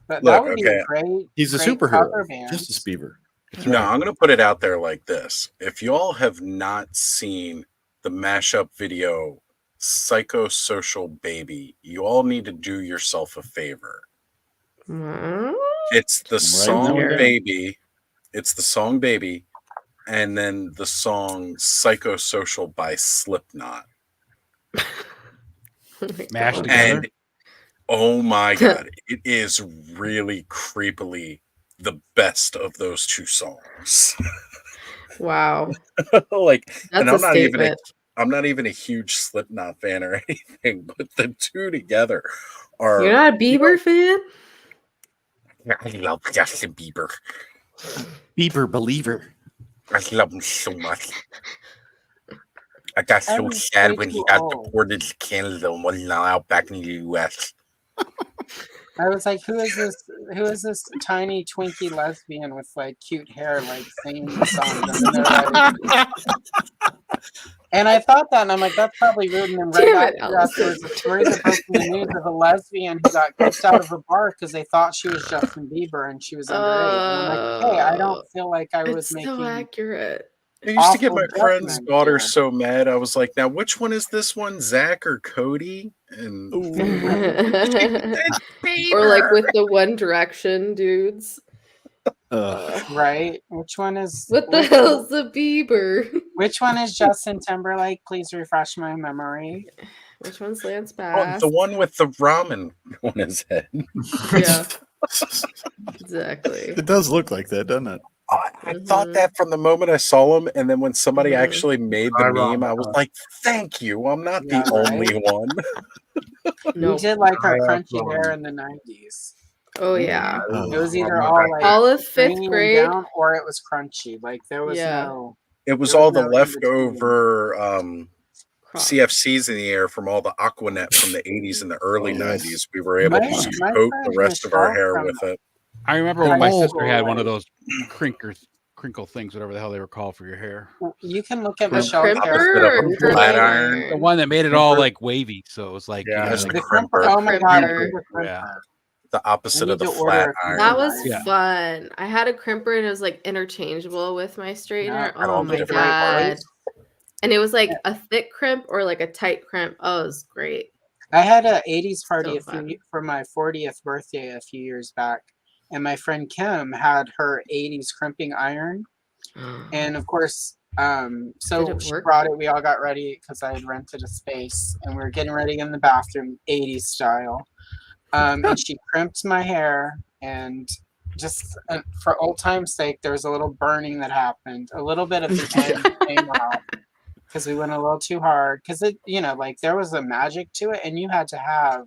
But Look, that would be okay. a great. He's a great superhero, cover band. Justice Beaver. No, I'm going to put it out there like this. If y'all have not seen the mashup video Psychosocial Baby, you all need to do yourself a favor. It's the song here. Baby. It's the song Baby. And then the song Psychosocial by Slipknot. Mashed together. And oh my God, it is really creepily the best of those two songs. Wow. Like, That's and a statement. I'm not even a huge Slipknot fan or anything, but the two together are. You're not a Bieber fan? I love Justin Bieber. Bieber believer. I love him so much. I got so was sad way when he too got old. deported to Canada and wasn't allowed back in the U.S. I was like, who is this? Who is this tiny Twinkie lesbian with like cute hair, like singing the song? And I thought that, and I'm like, that's probably rude. And then right Damn it, afterwards, a story that broke in the news of a lesbian who got kicked out of a bar because they thought she was Justin Bieber and she was underage. And I'm like, hey, I don't feel like I was It's making. so accurate. I used to get awful my friend's judgment, daughter too. so mad. I was like, now which one is this one, Zach or Cody? And Or like with the One Direction dudes. Right? Which one is What the hell's the Bieber? Which one is Justin Timberlake? Please refresh my memory. Which one's Lance Oh, Bass? the one with the ramen on his head. Yeah. Exactly. It does look like that, doesn't it? I thought that from the moment I saw him, and then when somebody Mhm. actually made the meme, I was like, "Thank you, I'm not the only one." You did like her crunchy hair in the 90s. Oh yeah. It was either all like all of stringy fifth and grade. down, or it was crunchy. Like there was Yeah. no. It was there all the no in between. leftover CFCs in the air from all the Aquanet from the 80s and the early 90s. We were able to just my coat friend the rest of our Michelle hair from- with it. I remember when my Oh, sister had one of like- those crinkle things, whatever the hell they were called for your hair. You can look at A Michelle's crimper hair. or flat iron? The one that made it all like wavy, so it was like Yeah, you it's know, the like- crimper. Oh my god, Crimper. the crimper. Yeah. The opposite I of the need to order flat a iron. That was Yeah. fun. I had a crimper and it was like interchangeable with my straightener. Had Oh all the my different god. parts. And it was like a thick crimp or like a tight crimp. Oh, it was great. I had a 80s party So for my 40th birthday a few years back, and my friend Kim had her 80s crimping iron, and of course, Did so it she work? brought it. We all got ready because I had rented a space, and we were getting ready in the bathroom, 80s style. And she crimped my hair, and just for old time's sake, there was a little burning that happened. A little bit of the end came out because we went a little too hard. Because it, like there was a magic to it, and you had to have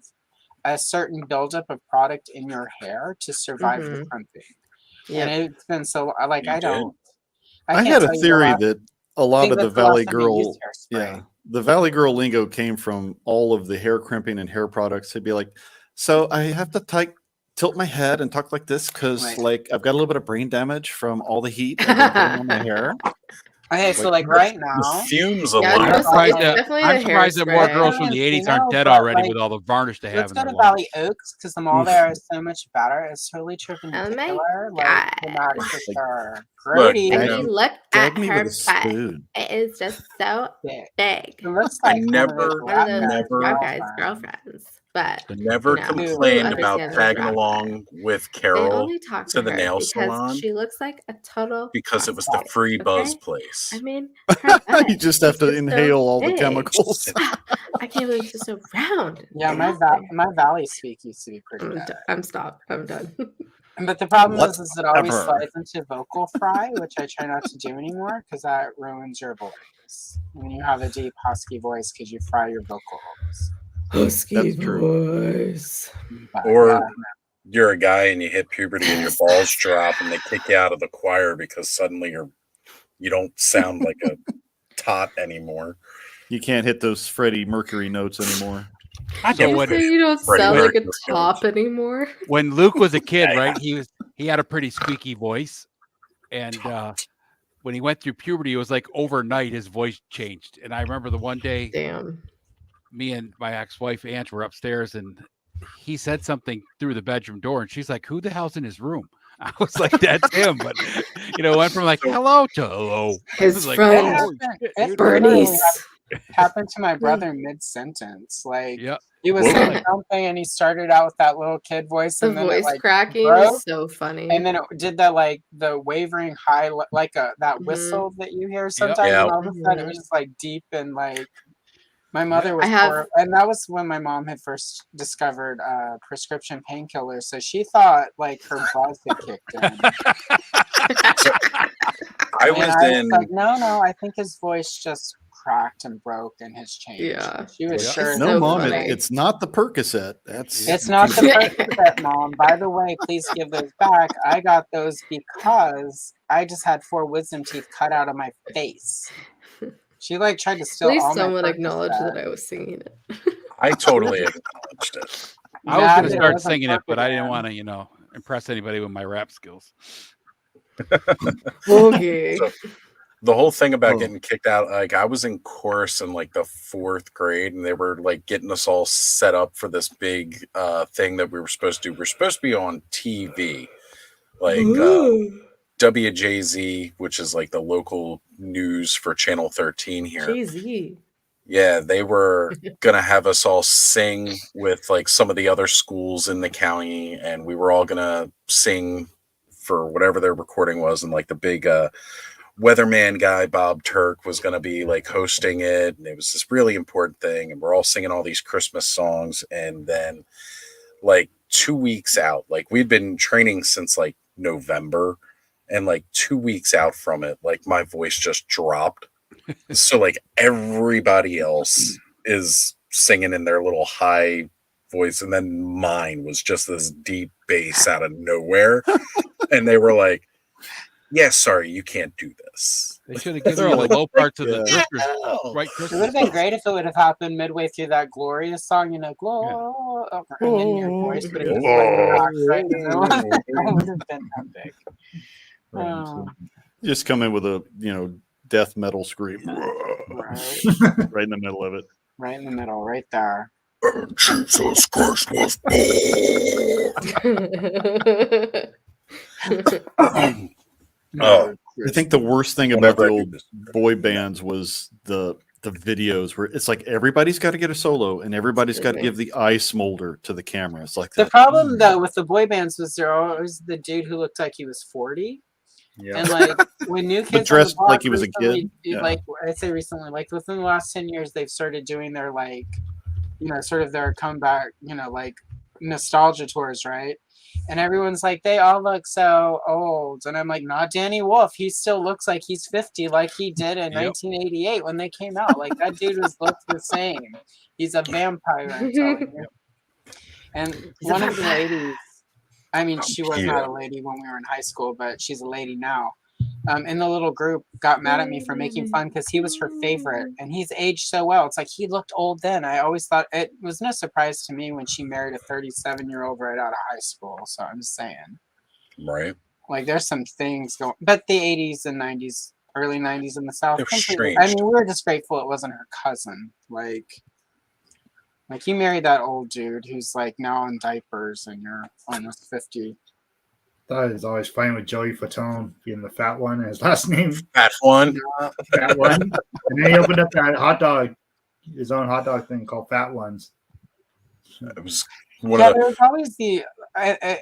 a certain buildup of product in your hair to survive the Mhm. crimping. Yep. And it's been so like You I did? don't. I can't had a tell you the theory last- that a I lot think of the that's the last Valley time I used Girl, hairspray. the Valley Girl lingo came from all of the hair crimping and hair products. It'd be like, so I have to tilt my head and talk like this because Right. like I've got a little bit of brain damage from all the heat I've been putting on my hair. Okay, so like right The now, fumes Yeah, alone. it's surprised that- definitely I'm the surprised that more hairspray. girls from the 80s aren't dead but, already like, with all the varnish they have let's in go their to lives. Valley Oaks because the mall there is so much better. It's totally tripping Oh my killer. Like the mattress are Look, pretty. you Let know, me look gag at me her with a butt. spoon. It is just so big. big. It looks I like never, One of those never, our guys' girlfriends. But never you know, who complained about understands tagging the along with They Carol only talk to the her nail because salon she looks like a total because it was the prospect, free buzz okay? place. I mean, her butt You just have is to just so inhale all the big. chemicals. I can't believe she's so round. Yeah, my Valley speak used to be pretty bad. I'm stopped. I'm done. But the problem is it always Whatever. slides into vocal fry, which I try not to do anymore because that ruins your voice. When you have a deep husky voice, because you fry your vocals. Husky That's true. voice. But, Or you're a guy and you hit puberty and your balls drop and they kick you out of the choir because suddenly you don't sound like a tot anymore. You can't hit those Freddie Mercury notes anymore. I Did know you what say you don't Freddie sound like a Mercury top anymore? when Luke was a kid, right? He had a pretty squeaky voice, and when he went through puberty, it was like overnight his voice changed. And I remember the one day, Damn. me and my ex-wife Ange were upstairs, and he said something through the bedroom door, and she's like, "Who the hell's in his room?" I was like, "That's him," but it went from like hello to hello. I was His like, friend, "Holy shit, It dude." literally happened to my brother mid-sentence. Like Yep. he was Whoa. saying something and he started out with that little kid voice, The and then voice it, like, cracking broke, is so funny. and then it did that like the wavering high, like that Mhm. whistle that you hear sometimes, Yeah. and all of a sudden it was Mhm. just like deep and like. My mother was I have- poor, and that was when my mom had first discovered prescription painkillers. So she thought like her buzz had kicked in. I And was I in. like, no, I think his voice just cracked and broke and has changed. Yeah. She was Yeah. sure. No, so mom, funny. it's not the Percocet. That's It's not the Percocet, Mom. By the way, please give those back. I got those because I just had 4 wisdom teeth cut out of my face. She like tried to At steal least all my someone acknowledged Percocet. that I was singing it. I totally acknowledged it. I was Nah, going to it start wasn't singing it, but I didn't Percocet. want to, impress anybody with my rap skills. Okay. So, the whole thing about Oh. getting kicked out, like I was in chorus in like the 4th grade, and they were like getting us all set up for this big thing that we were supposed to do. We're supposed to be on TV, like WJZ, which is like the local news for Channel 13 here. Jay-Z. Yeah, they were gonna have us all sing with like some of the other schools in the county, and we were all gonna sing for whatever their recording was, and like the big weatherman guy Bob Turk was gonna be like hosting it, and it was this really important thing, and we're all singing all these Christmas songs, and then like 2 weeks out, like we'd been training since like November, and like 2 weeks out from it, like my voice just dropped. So like everybody else is singing in their little high voice, and then mine was just this deep bass out of nowhere. And they were like, yeah, sorry, you can't do this. They should have given you the low parts of the drifters, right? It would have been great if it would have happened midway through that glorious song, you know, glory, and then your voice would have been right in the middle. That would have been epic. Just come in with a death metal scream, Right. right in the middle of it. Right in the middle, right there. Jesus Christ was I think the worst thing about the old boy bands was the videos where it's like everybody's got to get a solo and everybody's got to give the eye smolder to the camera. It's like The problem though with the boy bands was there always the dude who looked like he was 40. Yeah. And like when New Kids on dressed the Block like he was a recently- kid. Yeah. Like I'd say recently, like within the last 10 years, they've started doing their like, sort of their comeback, like nostalgia tours, right? And everyone's like, they all look so old. And I'm like, not Danny Wolf. He still looks like he's 50, like he did in 1988 when they came out. Like that dude looked the same. He's a vampire, I'm telling you. And one of the ladies, I mean, she was not a lady when we were in high school, but she's a lady now. In the little group, got mad at me for making fun because he was her favorite, and he's aged so well. It's like he looked old then. I always thought it was no surprise to me when she married a 37-year-old right out of high school. So I'm just saying, right. like, there's some things going. But the 80s and 90s, early 90s in the South. It was completely- strange. I mean, we were just grateful it wasn't her cousin. Like he married that old dude who's like now in diapers, and you're almost 50. Thought it was always funny with Joey Fatone being the fat one and his last name. Fat one. Fat one. And then he opened up that his own hot dog thing called Fat Ones. It was Yeah, there was always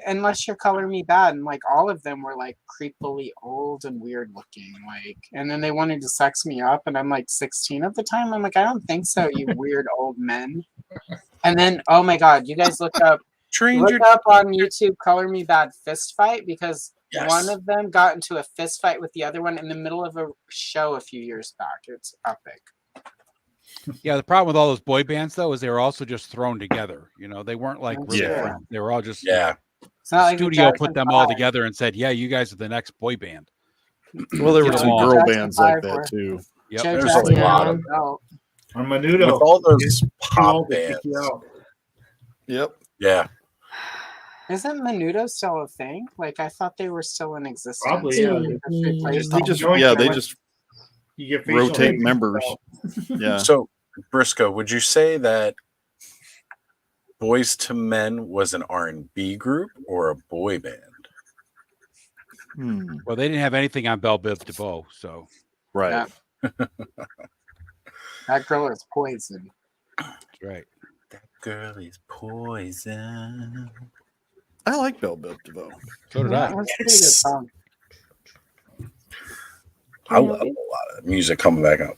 unless you're Color Me Bad, and like all of them were like creepily old and weird looking, like, and then they wanted to sex me up, and I'm like 16 at the time. I'm like, I don't think so, you weird old men. And then, oh my God, you guys look up on YouTube Color Me Bad fist fight, because one of them got into a fist fight with the other one in the middle of a show a few years back. It's epic. Yeah, the problem with all those boy bands though is they were also just thrown together. They weren't like really friends. They were all just It's not like the studio put Jackson them all 5. together and said, "Yeah, you guys are the next boy band." Well, there were Get some along. girl Jackson bands like 5 that were- too. Yep. Joe There's a Jackson lot of out. On Menudo. with all those Too pop old to kick bands. you out. Yep. Yeah. Isn't Menudo still a thing? Like I thought they were still in existence. Probably, yeah. They just replaced They them. just Joint they joint. just You get facial rotate hair. members. Yeah. So, Briscoe, would you say that Boys to Men was an R&B group or a boy band? Well, they didn't have anything on Belle Biv DeVoe, so Right. That girl is poison. that's right. That girl is poison. I like Belle Biv DeVoe. So did That I. was a pretty good song. I love a lot of music coming back up.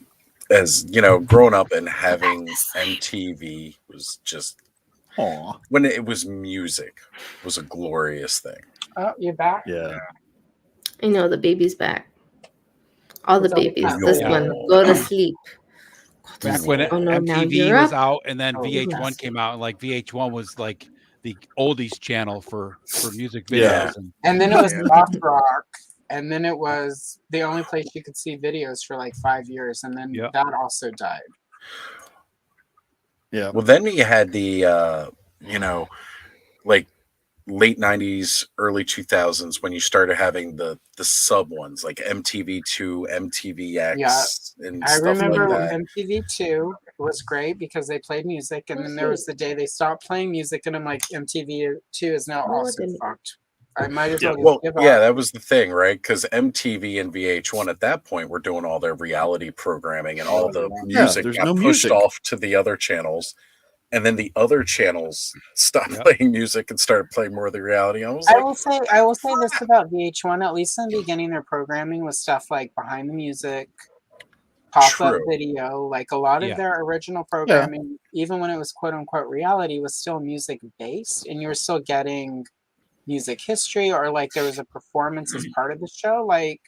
As growing up and having MTV was just when it was music was a glorious thing. Oh, you're back? Yeah. I know the baby's back. All the It's all babies. back. This one. Go to sleep. Back when Oh, no, now MTV you're was up. out, and then Oh, VH1 yes. came out, and like VH1 was like the oldies channel for music videos. Yeah. And then it was soft rock, and then it was the only place you could see videos for like 5 years, and then Yep. that also died. Yeah. Well, then you had the like late 90s, early 2000s when you started having the sub ones like MTV2, MTVX, and I stuff remember like that. MTV2 was great because they played music, and then there was the day they stopped playing music, and I'm like, MTV2 is now No, it also didn't. fucked. I might as Yeah, well. well, give yeah, up. that was the thing, right? Because MTV and VH1 at that point were doing all their reality programming, and all the Yeah, music there's got no pushed music. off to the other channels, and then the other channels stopped playing music and started playing more of the reality. I was I like, will say this about VH1. At least in the beginning, their programming was stuff like behind the music, pop-up True. video. Like a lot of Yeah. their original programming, even when it was quote unquote reality, was still music based, and you were still getting music history, or like there was a performance as part of the show. Like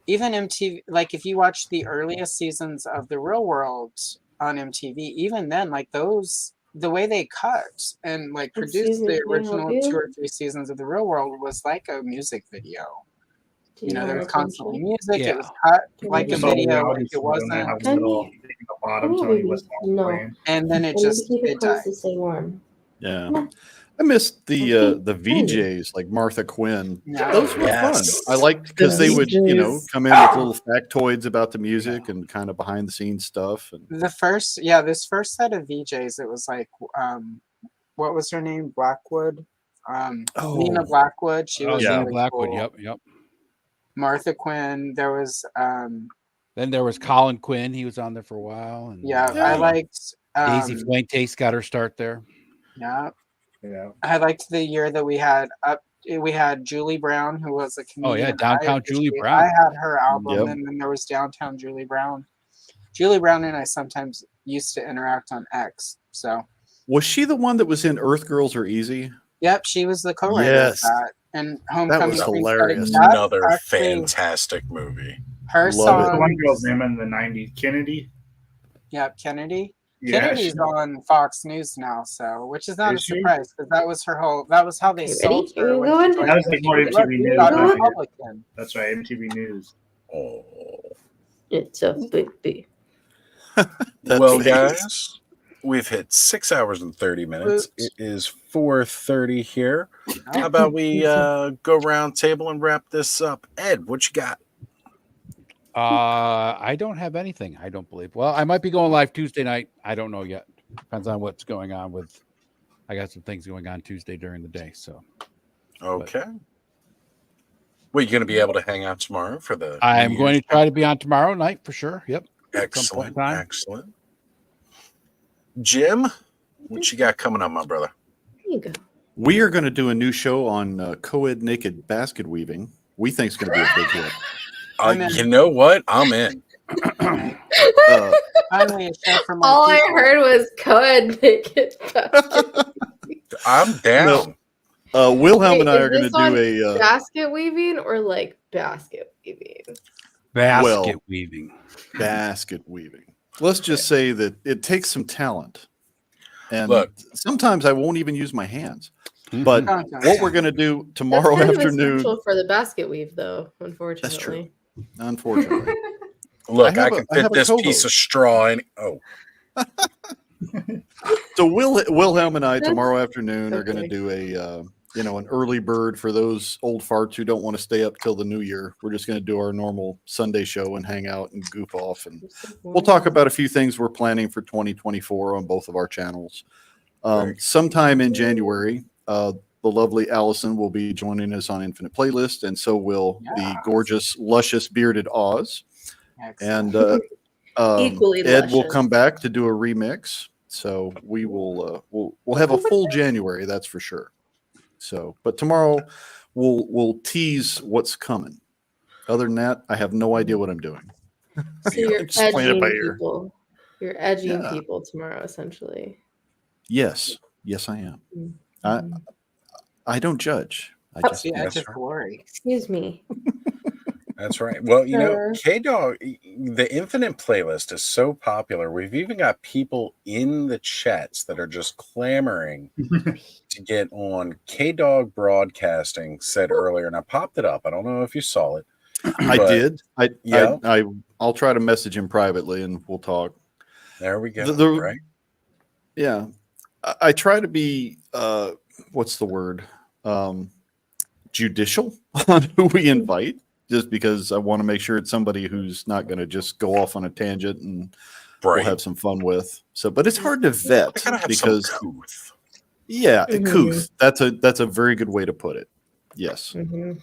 even MTV, like if you watch the earliest seasons of The Real World on MTV, even then, like those, the way they cut and like Excuse produced me, the can I help original you? 2 or 3 seasons of The Real World was like a music video. Do You know, there want was constantly attention? music. Yeah. It was cut Can like we a just- video. reality If it show, and they wasn't, have a Can little you- thing at the bottom Come here, telling you baby. what song No. playing. and then it I need to just keep it it close died. to stay warm. Yeah. No. I missed the Okay. VJs like Martha Quinn. Yeah. Those were Yes. fun. I liked because they would, come in with little factoids about the music and kind of behind the scenes stuff. And This first set of VJs, it was like, what was her name? Blackwood. Nina Blackwood. She was Nina really Blackwood. cool. Yep. Martha Quinn. There was Then there was Colin Quinn. He was on there for a while. And I liked Daisy Fuentes got her start there. Yeah. Yeah. I liked the year that we had Julie Brown, who was a comedian. Oh yeah, Downtown Julie I Brown. had her album, Yep. and then there was Downtown Julie Brown. Julie Brown and I sometimes used to interact on X. So, was she the one that was in Earth Girls Are Easy? yep, she was the co-writer Yes. of that. And Homecoming was Queen hilarious. Study. That's Another actually fantastic movie. her Love song. it. The one girl's name in the '90s, Kennedy. Yep, Kennedy. Yeah, Kennedy's she- on Fox News now, so which is not Is a she? surprise because that was her whole. That was how they Okay, sold ready? her. You when go she in? joined That was like more the MTV News. Got a back then. Republican. That's right, MTV News. Oh. It's a baby. That Well, face. guys, we've hit 6 hours and 30 minutes. Oops. It is 4:30 here. How about we go round table and wrap this up? Ed, what you got? I don't have anything. I don't believe. Well, I might be going live Tuesday night. I don't know yet. Depends on what's going on with. I got some things going on Tuesday during the day. So Okay. Well, you going to be able to hang out tomorrow for the? I am New going Year's? to try to be on tomorrow night for sure. Yep. At some point in Excellent. time. Excellent. Jim, what you got coming up, my brother? There you go. We are going to do a new show on co-ed naked basket weaving. We think it's going to be a big hit. I'm in. You know what? I'm in. Finally, a show for my All I people. heard was co-ed naked basket. I'm down. Wilhelm Wait, and I is are going to this on do a basket weaving or like basket weaving? Basket weaving. basket weaving. Let's just say that it takes some talent. And Look. sometimes I won't even use my hands. But Sometimes. what we're going to do tomorrow That's kind of afternoon, essential for the basket weave, though. Unfortunately, unfortunately. Look, I have can I have fit a this co-host. piece of straw in. Oh, So Wilhelm and I That's tomorrow afternoon are going to okay. do a an early bird for those old farts who don't want to stay up till the new year. We're just going to do our normal Sunday show and hang out and goof off, and we'll talk about a few things we're planning for 2024 on both of our channels. Sometime in January, the lovely Allison will be joining us on Infinite Playlist, and so will the gorgeous, luscious, bearded Oz. And Equally Ed will luscious. come back to do a remix. So we will we'll have a full January, that's for sure. So, but tomorrow we'll tease what's coming. Other than that, I have no idea what I'm doing. So you're Just playing it edging by ear. people. You're edging Yeah. people tomorrow, essentially. Yes, I am. Mm-hmm. I don't judge. I That's just the edge That's of right. glory. Excuse me. That's right. Well, you know, Sure. K-Dog, the Infinite Playlist is so popular. We've even got people in the chats that are just clamoring to get on. K-Dog Broadcasting said earlier, and I popped it up. I don't know if you saw it. I but did. Yeah. I'll try to message him privately and we'll talk. There we go. The- right. Yeah. I try to be what's the word? Judicial on who we invite, just because I want to make sure it's somebody who's not going to just go off on a tangent and we'll Right. have some fun with. So, but it's hard to vet I gotta have because some couth. yeah, Mhm. couth. That's a very good way to put it. Yes. Mm-hmm.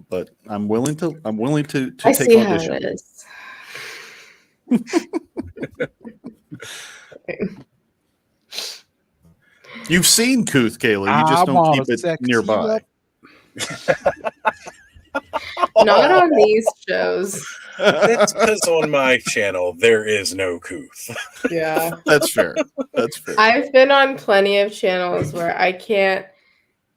But I'm willing to I take see how audition. it is. You've seen Kuth, Kayla. You just I don't wanna keep it sex you nearby. up. Not on these shows. It's because on my channel there is no Kuth. Yeah. That's fair. That's fair. I've been on plenty of channels where I can't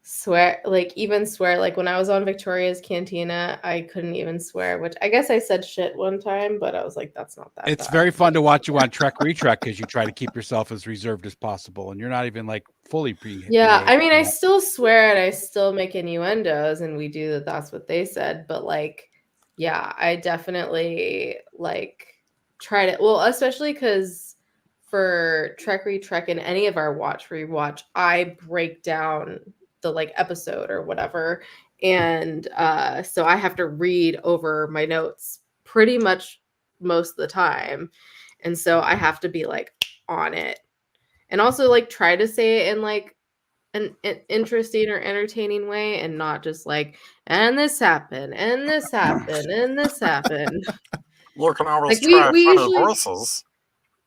swear, even swear. Like when I was on Victoria's Cantina, I couldn't even swear, which I guess I said shit one time, but I was like, that's not that It's bad. very fun to watch you on Trek Retrek because you try to keep yourself as reserved as possible, and you're not even like fully pre. Yeah, I mean, I still swear and I still make innuendos, and we do that. That's what they said, but yeah, I definitely try to. Well, especially because for Trek Retrek and any of our watch rewatch, I break down the episode or whatever, and so I have to read over my notes pretty much most of the time, and so I have to be on it, and also try to say it in an interesting or entertaining way, and not just and this happened and this happened and this happened. Look at all Like, those we usually horses.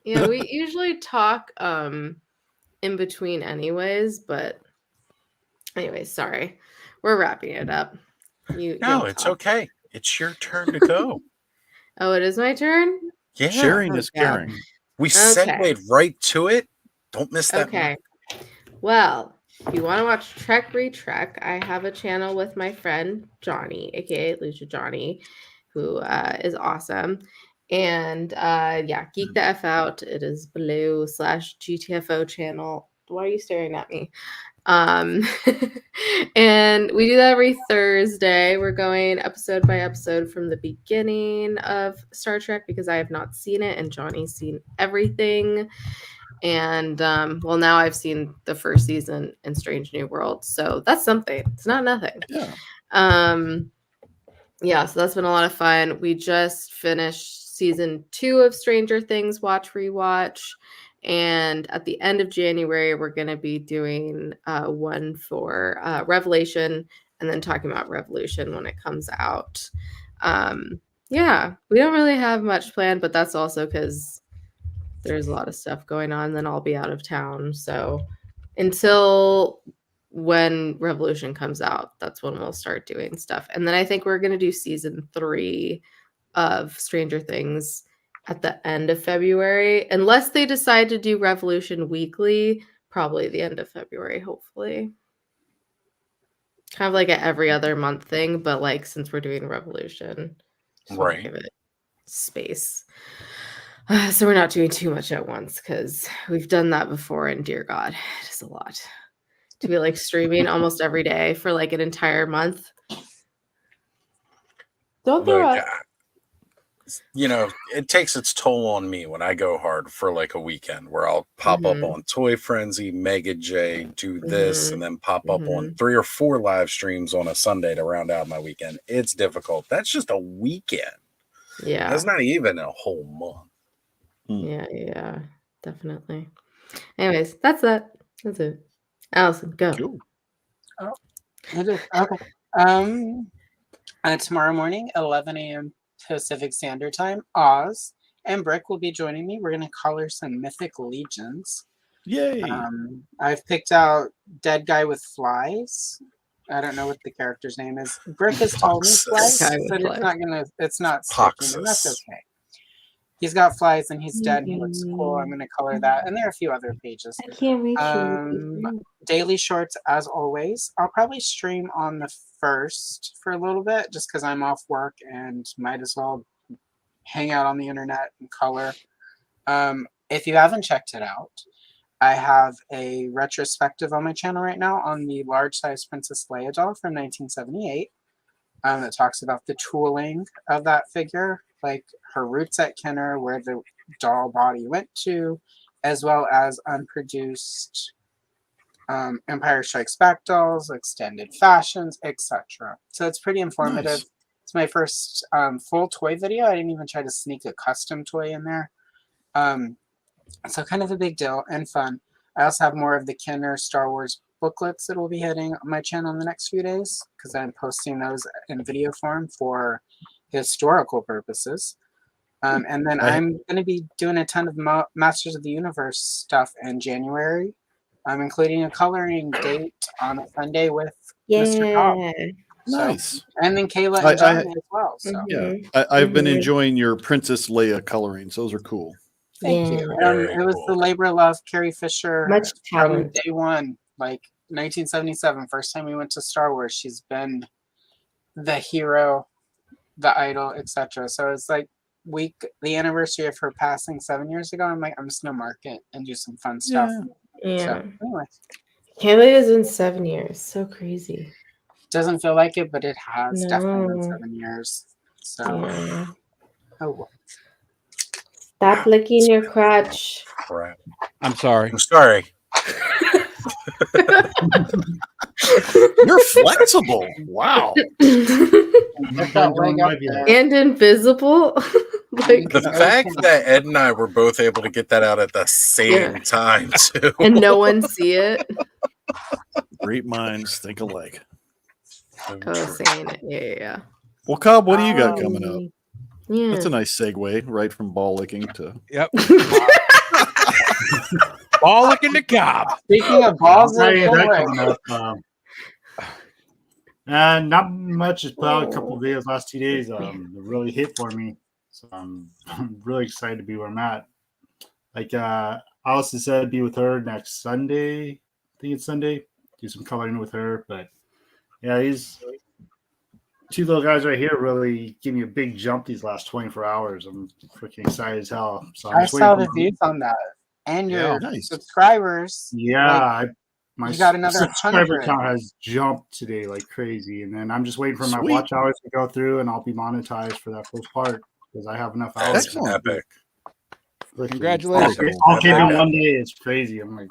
yeah, we usually talk in between anyways, but anyways, sorry, we're wrapping it up. No, you'll it's talk. okay. It's your turn to go. Oh, it is my turn. Yeah. Sharing is Oh, God. caring. We Okay. segued right to it. Don't miss that. Okay. Well, if you want to watch Trek Retrek, I have a channel with my friend Johnny, aka Lucha Johnny, who is awesome. And yeah, Geek the F Out. It is below/GTFO channel. Why are you staring at me? And we do that every Thursday. We're going episode by episode from the beginning of Star Trek because I have not seen it, and Johnny's seen everything. And well, now I've seen the first season in Strange New World, so that's something. It's not nothing. Yeah. Yeah, so that's been a lot of fun. We just finished season 2 of Stranger Things Watch Rewatch, and at the end of January we're going to be doing one for Revelation, and then talking about Revolution when it comes out. Yeah, we don't really have much planned, but that's also because there's a lot of stuff going on, then I'll be out of town. So until when Revolution comes out, that's when we'll start doing stuff. And then I think we're going to do season 3 of Stranger Things at the end of February, unless they decide to do Revolution weekly, probably the end of February, hopefully. Kind of like an every other month thing, but since we're doing Revolution, just wanna Right. give it space. So we're not doing too much at once because we've done that before, and dear God, it is a lot to be streaming almost every day for an entire month. Don't throw Look, up. it takes its toll on me when I go hard for a weekend where I'll pop up on Toy Frenzy, Mega J, do this, and then pop up on 3 or 4 live streams on a Sunday to round out my weekend. It's difficult. That's just a weekend. Yeah. That's not even a whole month. Yeah, definitely. Anyways, that's it. Allison, go. Oh, I do. Okay. Tomorrow morning, 11 a.m. Pacific Standard Time, Oz and Brick will be joining me. We're going to color some Mythic Legions. Yay! I've picked out Dead Guy with Flies. I don't know what the character's name is. Brick has told me flies, but it's not sticking, and that's okay. He's got flies and he's dead and he looks cool. I'm going to color that. And there are a few other pages. I can't reach Daily shorts, as always. I'll probably stream on the 1st for a little bit just because I'm off work and might as well hang out on the internet and color. If you haven't checked it out, I have a retrospective on my channel right now on the large-size Princess Leia doll from 1978 that talks about the tooling of that figure, her roots at Kenner, where the doll body went to, as well as unproduced Empire Strikes Back dolls, extended fashions, etc. So it's pretty informative. Nice. It's my first full toy video. I didn't even try to sneak a custom toy in there. So kind of a big deal and fun. I also have more of the Kenner Star Wars booklets that will be hitting my channel in the next few days because I'm posting those in video form for historical purposes. And then I'm going to be doing a ton of Masters of the Universe stuff in January. I'm including a coloring date on a Sunday with Mr. Cobb. Nice. And then Kayla and Johnny as well. So. Yeah, I've been enjoying your Princess Leia colorings. Those are cool. Thank you. It was the labor of love, Carrie Fisher. Much from talent. day one, like 1977, first time we went to Star Wars. She's been the hero, the idol, etc. So it's like the anniversary of her passing 7 years ago. I'm like, I'm just gonna mark it and do some fun stuff. Yeah. So, anyway, Kaylee has been 7 years. So crazy. Doesn't feel like it, but it has definitely been No. 7 years. So, Yeah. oh well. Stop licking your crotch. Crap. I'm sorry. I'm sorry. You're flexible. Wow. And invisible. Like, The fact that Ed and I were both able to get that out at the same time, too. and no one see it. Great minds think alike. Oh, saying it. Yeah. Well, Cobb, what do you got coming up? Yeah. That's a nice segue, right from ball licking to. Yep. Ball licking the Cobb. Speaking of balls, I'll tell you that coming up. Not much. Just put out a couple of videos last 2 days. That really hit for me. So I'm really excited to be where I'm at. Like Allison said, be with her next Sunday. I think it's Sunday. Do some coloring with her. But yeah, these two little guys right here really give me a big jump these last 24 hours. I'm freaking excited as hell. So I'm I just waiting saw for the views on that, and your nice. subscribers. Yeah, like, you got another subscriber 100. count has jumped today like crazy, and then I'm just waiting for my Sweet. watch hours to go through, and I'll be monetized for that first part because I have enough hours. That's to epic. Congratulations. All came in one day. It's crazy. I'm like,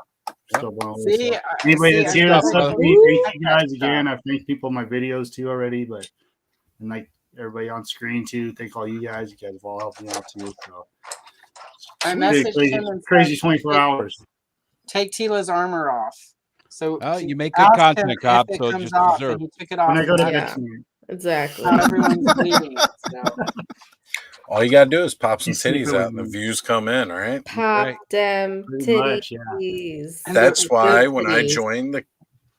still blown away. See, So, anybody see, that's I here, got that's one. up to me. Thank you guys again. I've thanked people in my videos too already, but and like everybody on screen too. Thank all you guys. You guys have all helped me out too. So I it's messaged crazy, him and crazy said, 24 hours. Take Tila's armor off. So You make good asked content, him Cobb, if it so comes just off, deserve. and he took it off. When I go to and bed not- tonight. Exactly. Not everyone's bleeding. So. All you gotta do is pop some You see titties it out, and the with views come in. All right. Pop them Pretty much, yeah. titties. That's why when I Titties. joined the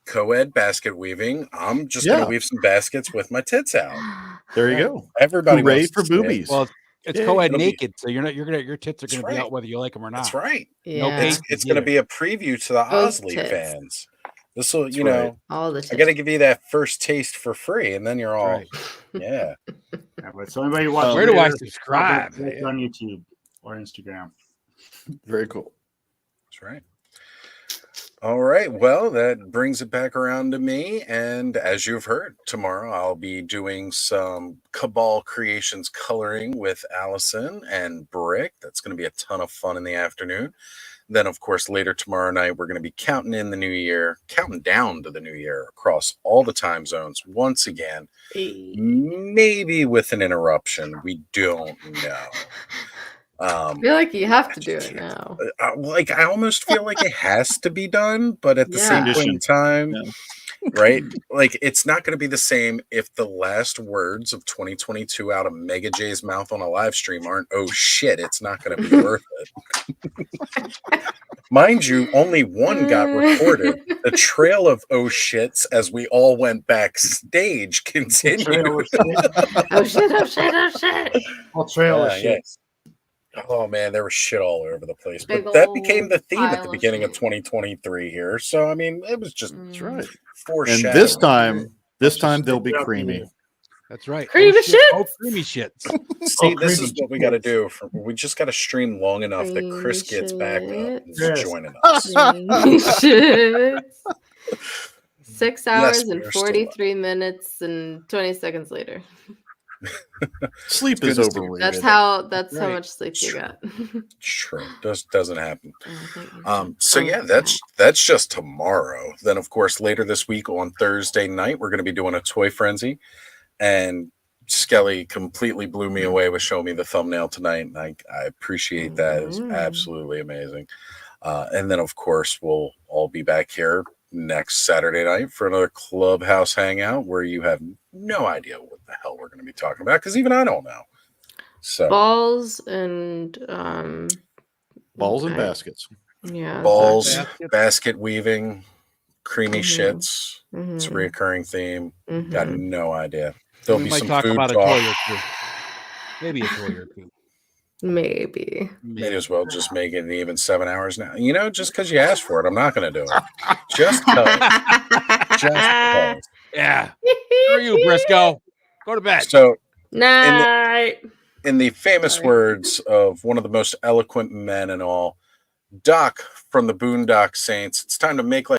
co-ed basket weaving, I'm just Yeah. gonna weave some baskets with my tits out. There you go. Everybody Hooray wants for to see it. boobies. Well, it's Yeah, co-ed it'll be- naked, so your tits are That's going to be right. out whether you like them or not. That's right. No Yeah. It's cases going to either. be a preview to the Both Osley tits. fans. This will, That's you right. know, All the I tits. got to give you that first taste for free, and then you're all, right. yeah. Yeah, but so anybody watching, Where do I this, subscribe, it's man? on YouTube or Instagram. Very cool. That's right. All right. Well, that brings it back around to me. And as you've heard, tomorrow I'll be doing some Cabal Creations coloring with Allison and Brick. That's going to be a ton of fun in the afternoon. Then, of course, later tomorrow night, we're going to be counting in the new year, counting down to the new year across all the time zones once again. Maybe with an interruption. We don't know. I feel like you have to do it now. Like I almost feel like it has to be done, but at the same point in time, right? Like it's not going to be the same if the last words of 2022 out of Mega J's mouth on a live stream aren't "oh shit," it's not going to be worth it. Mind you, only one got recorded. The trail of "oh shits" as we all went backstage continued. Oh shit! Oh shit! Oh shit! All trail of Yeah, shit. yes. Oh man, there was shit all over the place. But Big that ol' became the theme at pile the of beginning of 2023 here. So I mean, it was just right. foreshadowing. And this time they'll be creamy. That's right. Creamy shit. shits. Oh, creamy shits. See, this is what we got to do. We just got to stream long enough that Chris Creamy gets back up and is Yes. joining us. Creamy shits. 6 hours Yes, and we're still 43 minutes and 20 seconds later. Sleep Good is to see you. overrated. That's how Right. much sleep you got. True, doesn't happen. Oh, So yeah, that's just tomorrow. Then of course later this week on Thursday night we're going to be doing a toy frenzy, and Skelly completely blew me away with showing me the thumbnail tonight, and I appreciate that. It's absolutely amazing. And then of course we'll all be back here next Saturday night for another Clubhouse hangout where you have no idea what the hell we're going to be talking about because even I don't know. So balls and balls and baskets. Yeah. balls, basket weaving, creamy Mhm. shits. It's a Mhm. reoccurring theme. Got Mhm. no idea. There'll We be might some talk food about a talk. toy or two. Maybe a toy or two. Maybe. May as well just make it even 7 hours now. You know, just because you asked for it, I'm not going to do it. Just because. Just because. Yeah. Screw you, Briscoe. Go to bed. So, Night. in the famous words of one of the most eloquent men in all, Doc from the Boondock Saints, it's time to make like